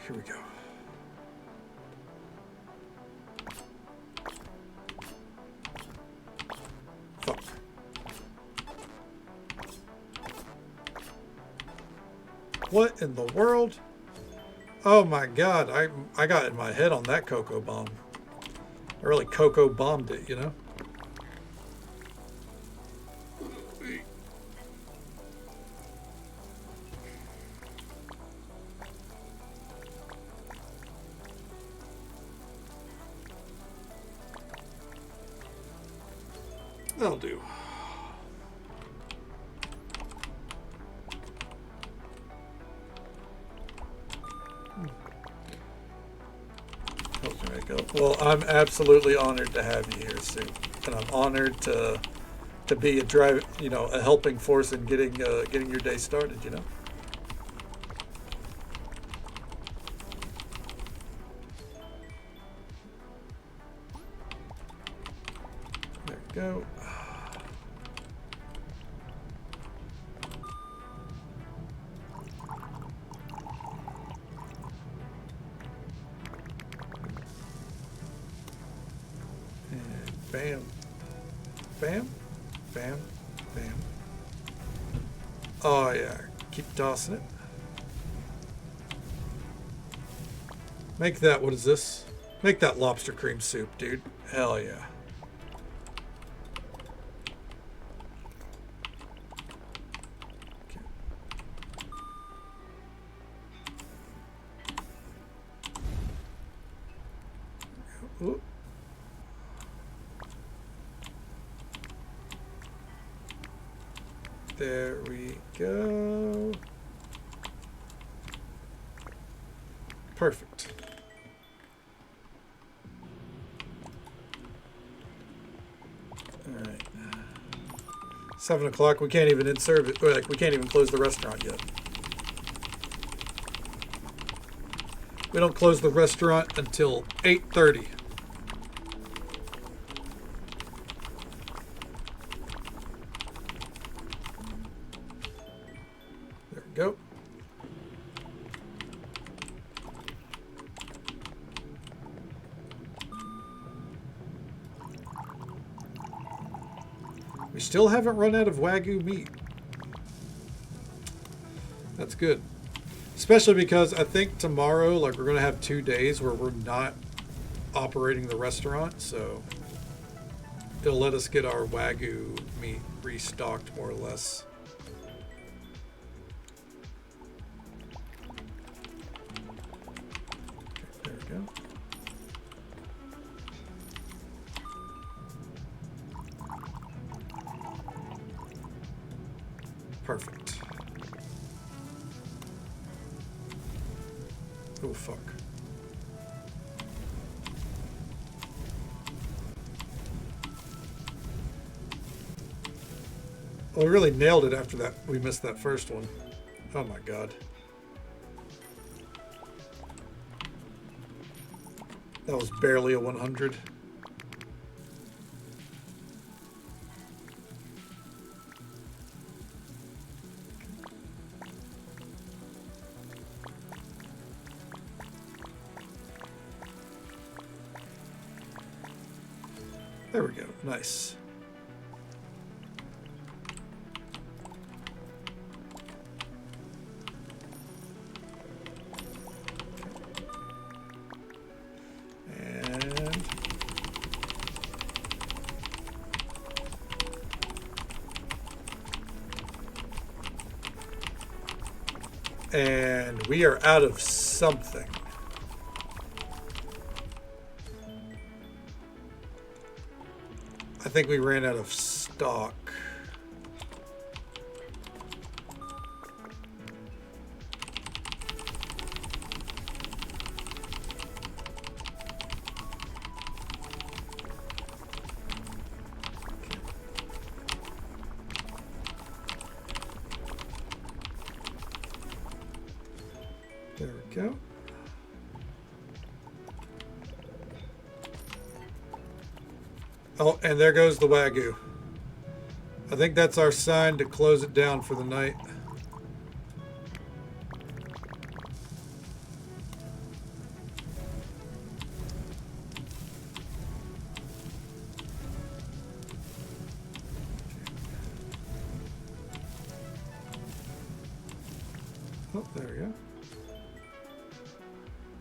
Speaker 1: Here we go. Fuck. What in the world? Oh my god, I got in my head on that cocoa bomb. I really cocoa bombed it, you know? That'll do. Okay, go. Well, I'm absolutely honored to have you here, Sue, and I'm honored to be a drive, you know, a helping force in getting your day started. You know. There we go. Bam. Bam. Bam. Bam. Oh, yeah. Keep tossing it. Make that, what is this? Make that lobster cream soup, dude. Hell yeah. Okay. Ooh. There we go. Perfect. All right. 7 o'clock. We can't even serve it. Like, we can't even close the restaurant yet. We don't close the restaurant until 8:30. Go. We still haven't run out of Wagyu meat. That's good. Especially because I think tomorrow, like, we're going to have 2 days where we're not operating the restaurant, so it'll let us get our Wagyu meat restocked more or less. Perfect. Oh, fuck. Well, we really nailed it after that. We missed that first one. Oh my god. That was barely a 100. There we go. Nice. And we are out of something. I think we ran out of stock. There we go. Oh, and there goes the Wagyu. I think that's our sign to close it down for the night. Oh, there we go.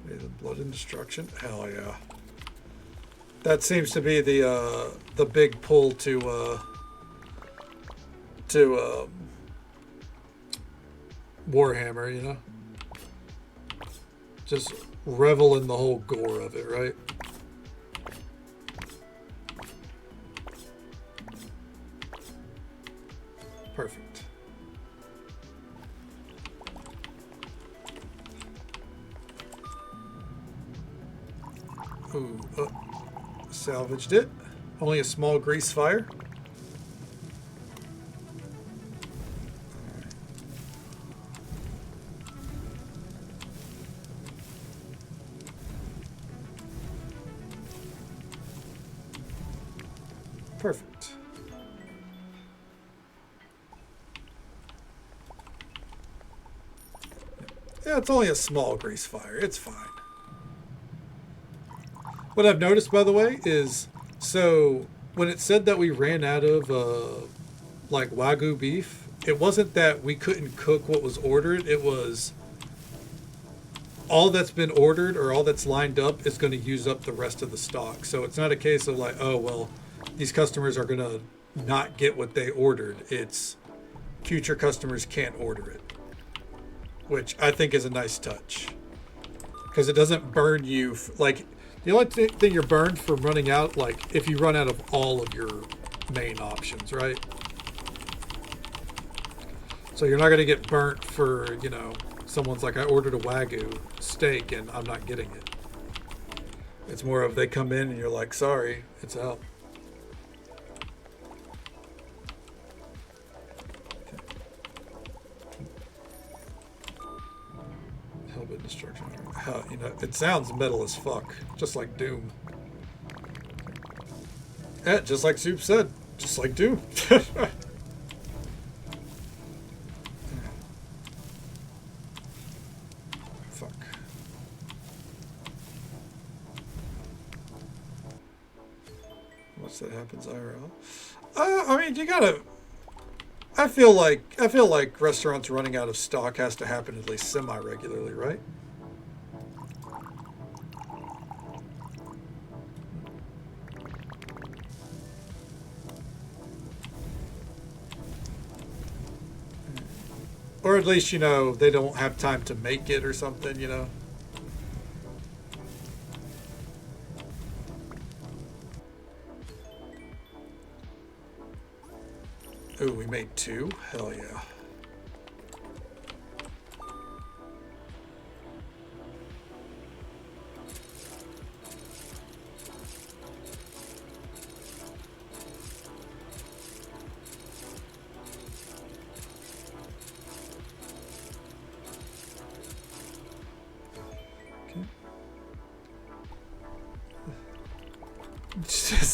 Speaker 1: Hey, the blood and destruction. Hell yeah. That seems to be the big pull to Warhammer, you know? Just revel in the whole gore of it, right? Perfect. Ooh, salvaged it. Only a small grease fire. Perfect. Yeah, it's only a small grease fire. It's fine. What I've noticed, by the way, is so when it said that we ran out of like Wagyu beef, it wasn't that we couldn't cook what was ordered. It was all that's been ordered or all that's lined up is going to use up the rest of the stock. So it's not a case of like, oh, well, these customers are going to not get what they ordered. It's future customers can't order it, which I think is a nice touch because it doesn't burn you. Like, the only thing you're burned from running out, like if you run out of all of your main options, right? So you're not going to get burnt for, you know, someone's like, I ordered a Wagyu steak and I'm not getting it. It's more of they come in and you're like, sorry, it's out. Hellbent destruction. You know, it sounds metal as fuck, just like Doom. Yeah, just like Soup said, just like Doom. Fuck. Once that happens IRL. I mean, you gotta. I feel like restaurants running out of stock has to happen at least semi-regularly, right? Or at least, you know, they don't have time to make it or something, you know? Ooh, we made 2? Hell yeah.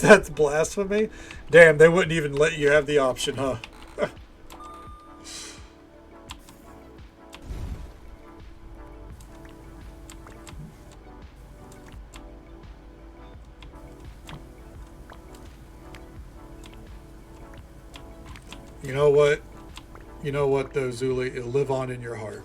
Speaker 1: That's blasphemy? Damn, they wouldn't even let you have the option, huh? You know what? You know what, though, Zuli? It'll live on in your heart.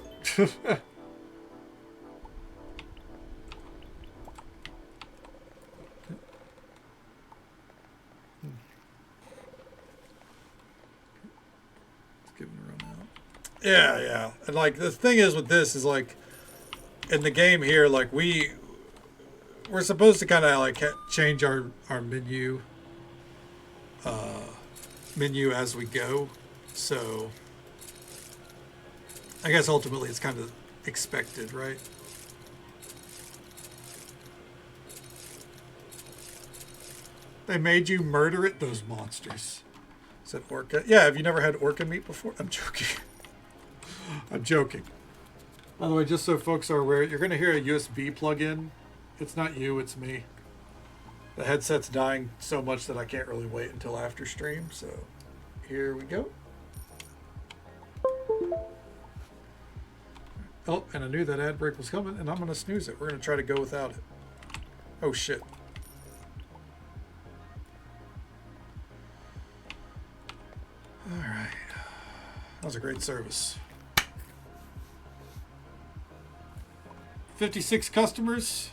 Speaker 1: Yeah, yeah. And like the thing is with this is like in the game here, like we're supposed to kind of like change our menu menu as we go. So I guess ultimately it's kind of expected, right? They made you murder it, those monsters. Said orca. Yeah, have you never had orca meat before? I'm joking. I'm joking. By the way, just so folks are aware, you're going to hear a USB plug-in. It's not you, it's me. The headset's dying so much that I can't really wait until after stream, so here we go. Oh, and I knew that ad break was coming, and I'm going to snooze it. We're going to try to go without it. Oh, shit. All right. That was a great service. 56 customers.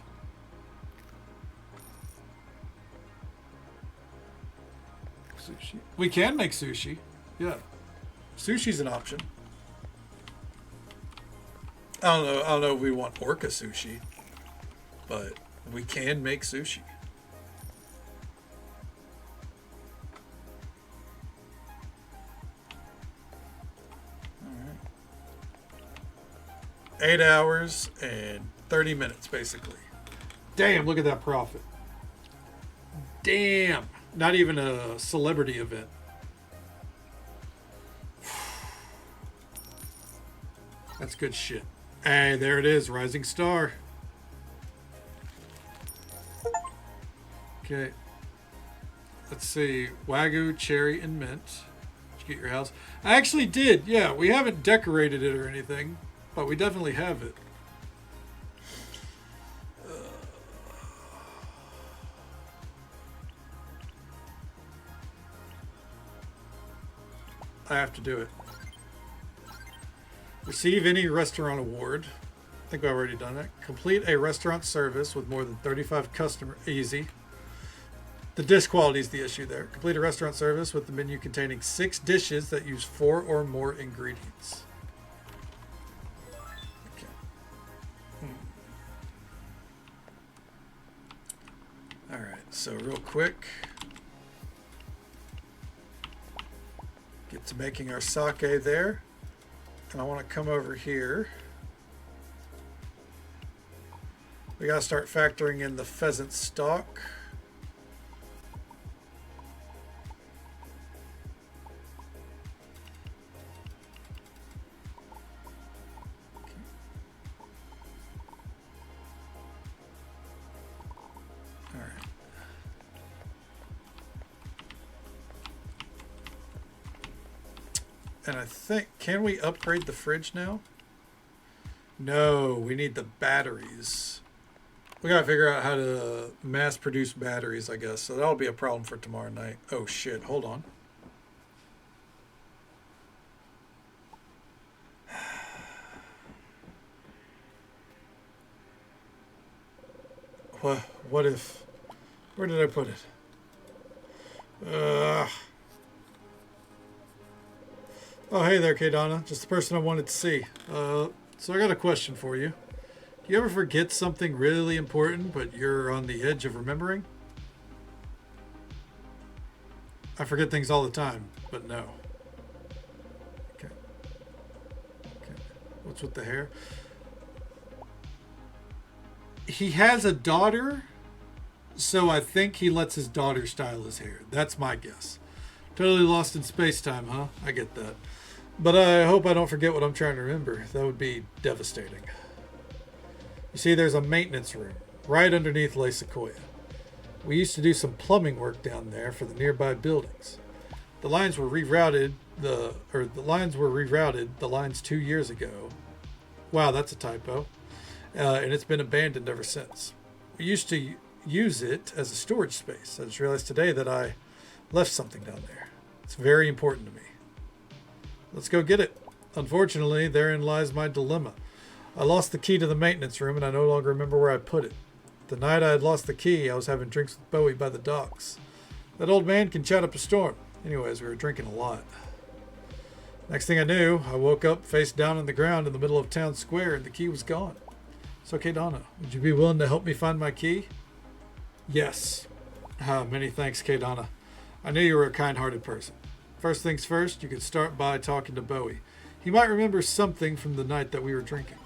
Speaker 1: Sushi. We can make sushi. Yeah. Sushi's an option. I don't know if we want orca sushi, but we can make sushi. All right. 8 hours and 30 minutes, basically. Damn, look at that profit. Damn. Not even a celebrity event. That's good shit. Hey, there it is, Rising Star. Okay. Let's see. Wagyu, cherry, and mint. Did you get your house? I actually did, yeah. We haven't decorated it or anything, but we definitely have it. I have to do it. Receive any restaurant award. I think I've already done that. Complete a restaurant service with more than 35 customers. Easy. The dish quality is the issue there. Complete a restaurant service with the menu containing 6 dishes that use 4 or more ingredients. Okay. All right. So real quick. Get to making our sake there. And I want to come over here. We got to start factoring in the pheasant stock. Okay. All right. And I think, can we upgrade the fridge now? No, we need the batteries. We gotta figure out how to mass produce batteries, I guess. So that'll be a problem for tomorrow night. Oh shit, hold on. What if, where did I put it? Oh, hey there, Kadana. Just the person I wanted to see. So I got a question for you. Do you ever forget something really important, but you're on the edge of remembering? I forget things all the time, but no. Okay. Okay. What's with the hair? He has a daughter, so I think he lets his daughter style his hair. That's my guess. Totally lost in space-time, huh? I get that. But I hope I don't forget what I'm trying to remember. That would be devastating. You see, there's a maintenance room right underneath La Sequoia. We used to do some plumbing work down there for the nearby buildings. The lines were rerouted. The lines 2 years ago. Wow, that's a typo. And it's been abandoned ever since. We used to use it as a storage space. I just realized today that I left something down there. It's very important to me. Let's go get it. Unfortunately, therein lies my dilemma. I lost the key to the maintenance room, and I no longer remember where I put it. The night I had lost the key, I was having drinks with Bowie by the docks. That old man can chat up a storm. Anyways, we were drinking a lot. Next thing I knew, I woke up face down on the ground in the middle of town square, and the key was gone. So, Kadana, would you be willing to help me find my key? Yes. Many thanks, Kadana. I knew you were a kind-hearted person. First things first, you could start by talking to Bowie. He might remember something from the night that we were drinking.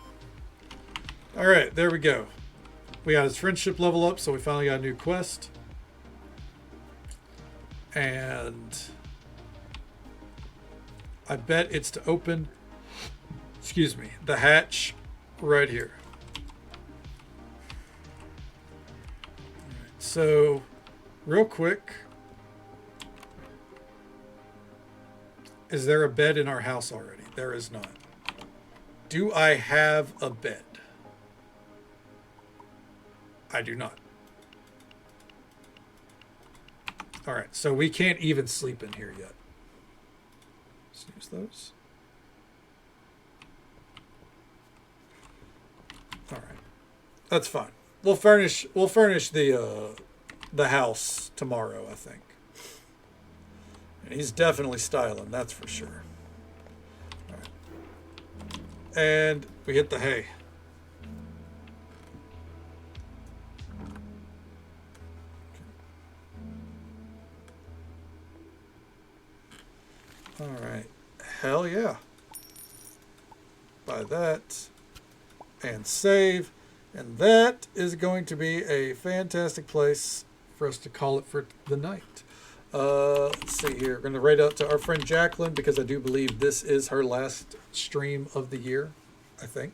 Speaker 1: All right, there we go. We got his friendship level up, so we finally got a new quest. And I bet it's to open, the hatch right here. So, real quick, is there a bed in our house already? There is not. Do I have a bed? I do not. All right, so we can't even sleep in here yet. Snooze those. All right, that's fine. We'll furnish the house tomorrow, I think. And he's definitely styling, that's for sure. All right. And we hit the hay. All right. Hell yeah. Buy that and save. And that is going to be a fantastic place for us to call it for the night. Let's see here. We're going to write out to our friend Jacqueline because I do believe this is her last stream of the year. I think.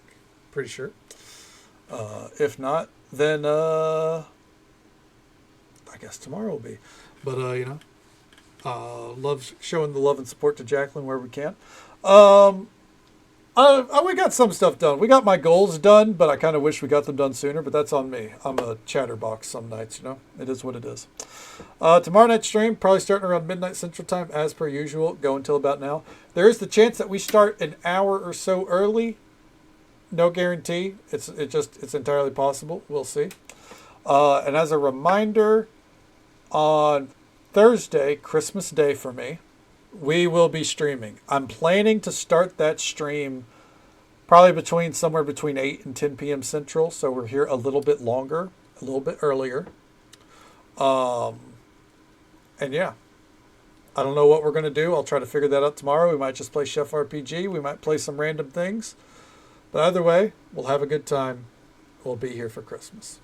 Speaker 1: Pretty sure. If not, then I guess tomorrow will be. But, love showing the love and support to Jacqueline where we can. We got some stuff done. We got my goals done, but I kind of wish we got them done sooner, but that's on me. I'm a chatterbox some nights, It is what it is. Tomorrow night's stream, probably starting around midnight Central Time, as per usual, go until about now. There is the chance that we start an hour or so early. No guarantee. It's entirely possible. We'll see. And as a reminder, on Thursday, Christmas Day for me, we will be streaming. I'm planning to start that stream probably somewhere between 8 and 10 p.m. Central, so we're here a little bit longer, a little bit earlier. And yeah, I don't know what we're going to do. I'll try to figure that out tomorrow. We might just play Chef RPG. We might play some random things. But either way, we'll have a good time. We'll be here for Christmas.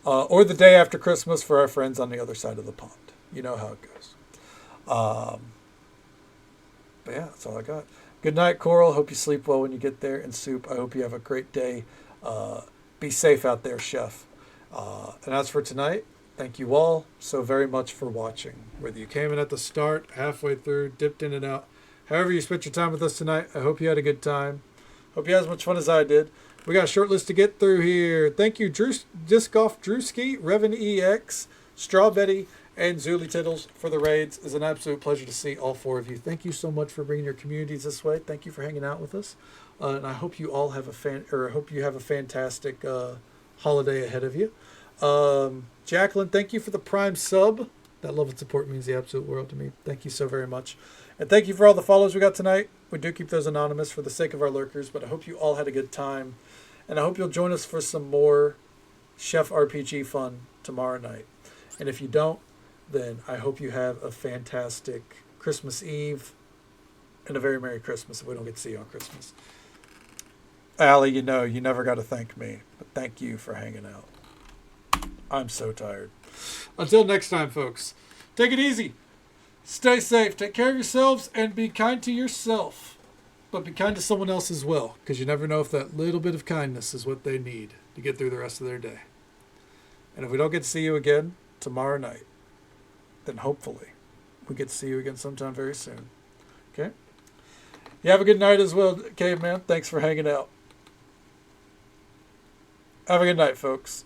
Speaker 1: Or the day after Christmas for our friends on the other side of the pond. You know how it goes. But yeah, that's all I got. Good night, Coral. Hope you sleep well when you get there. And Soup, I hope you have a great day. Be safe out there, Chef. And as for tonight, thank you all so very much for watching. Whether you came in at the start, halfway through, dipped in and out, however you spent your time with us tonight, I hope you had a good time. Hope you had as much fun as I did. We got a short list to get through here. Thank you, Disc Golf Drewski, Revan EX, Straw Betty, and Zuli Tittles for the raids. It's an absolute pleasure to see all four of you. Thank you so much for bringing your communities this way. Thank you for hanging out with us. And I hope you all have a fantastic holiday ahead of you. Jacqueline, thank you for the Prime sub. That love and support means the absolute world to me. Thank you so very much. And thank you for all the follows we got tonight. We do keep those anonymous for the sake of our lurkers, but I hope you all had a good time. And I hope you'll join us for some more Chef RPG fun tomorrow night. And if you don't, then I hope you have a fantastic Christmas Eve and a very Merry Christmas if we don't get to see you on Christmas. Allie, you never got to thank me, but thank you for hanging out. I'm so tired. Until next time, folks, take it easy. Stay safe. Take care of yourselves and be kind to yourself. But be kind to someone else as well, because you never know if that little bit of kindness is what they need to get through the rest of their day. And if we don't get to see you again tomorrow night, then hopefully we get to see you again sometime very soon. Okay? You have a good night as well, Caveman. Thanks for hanging out. Have a good night, folks.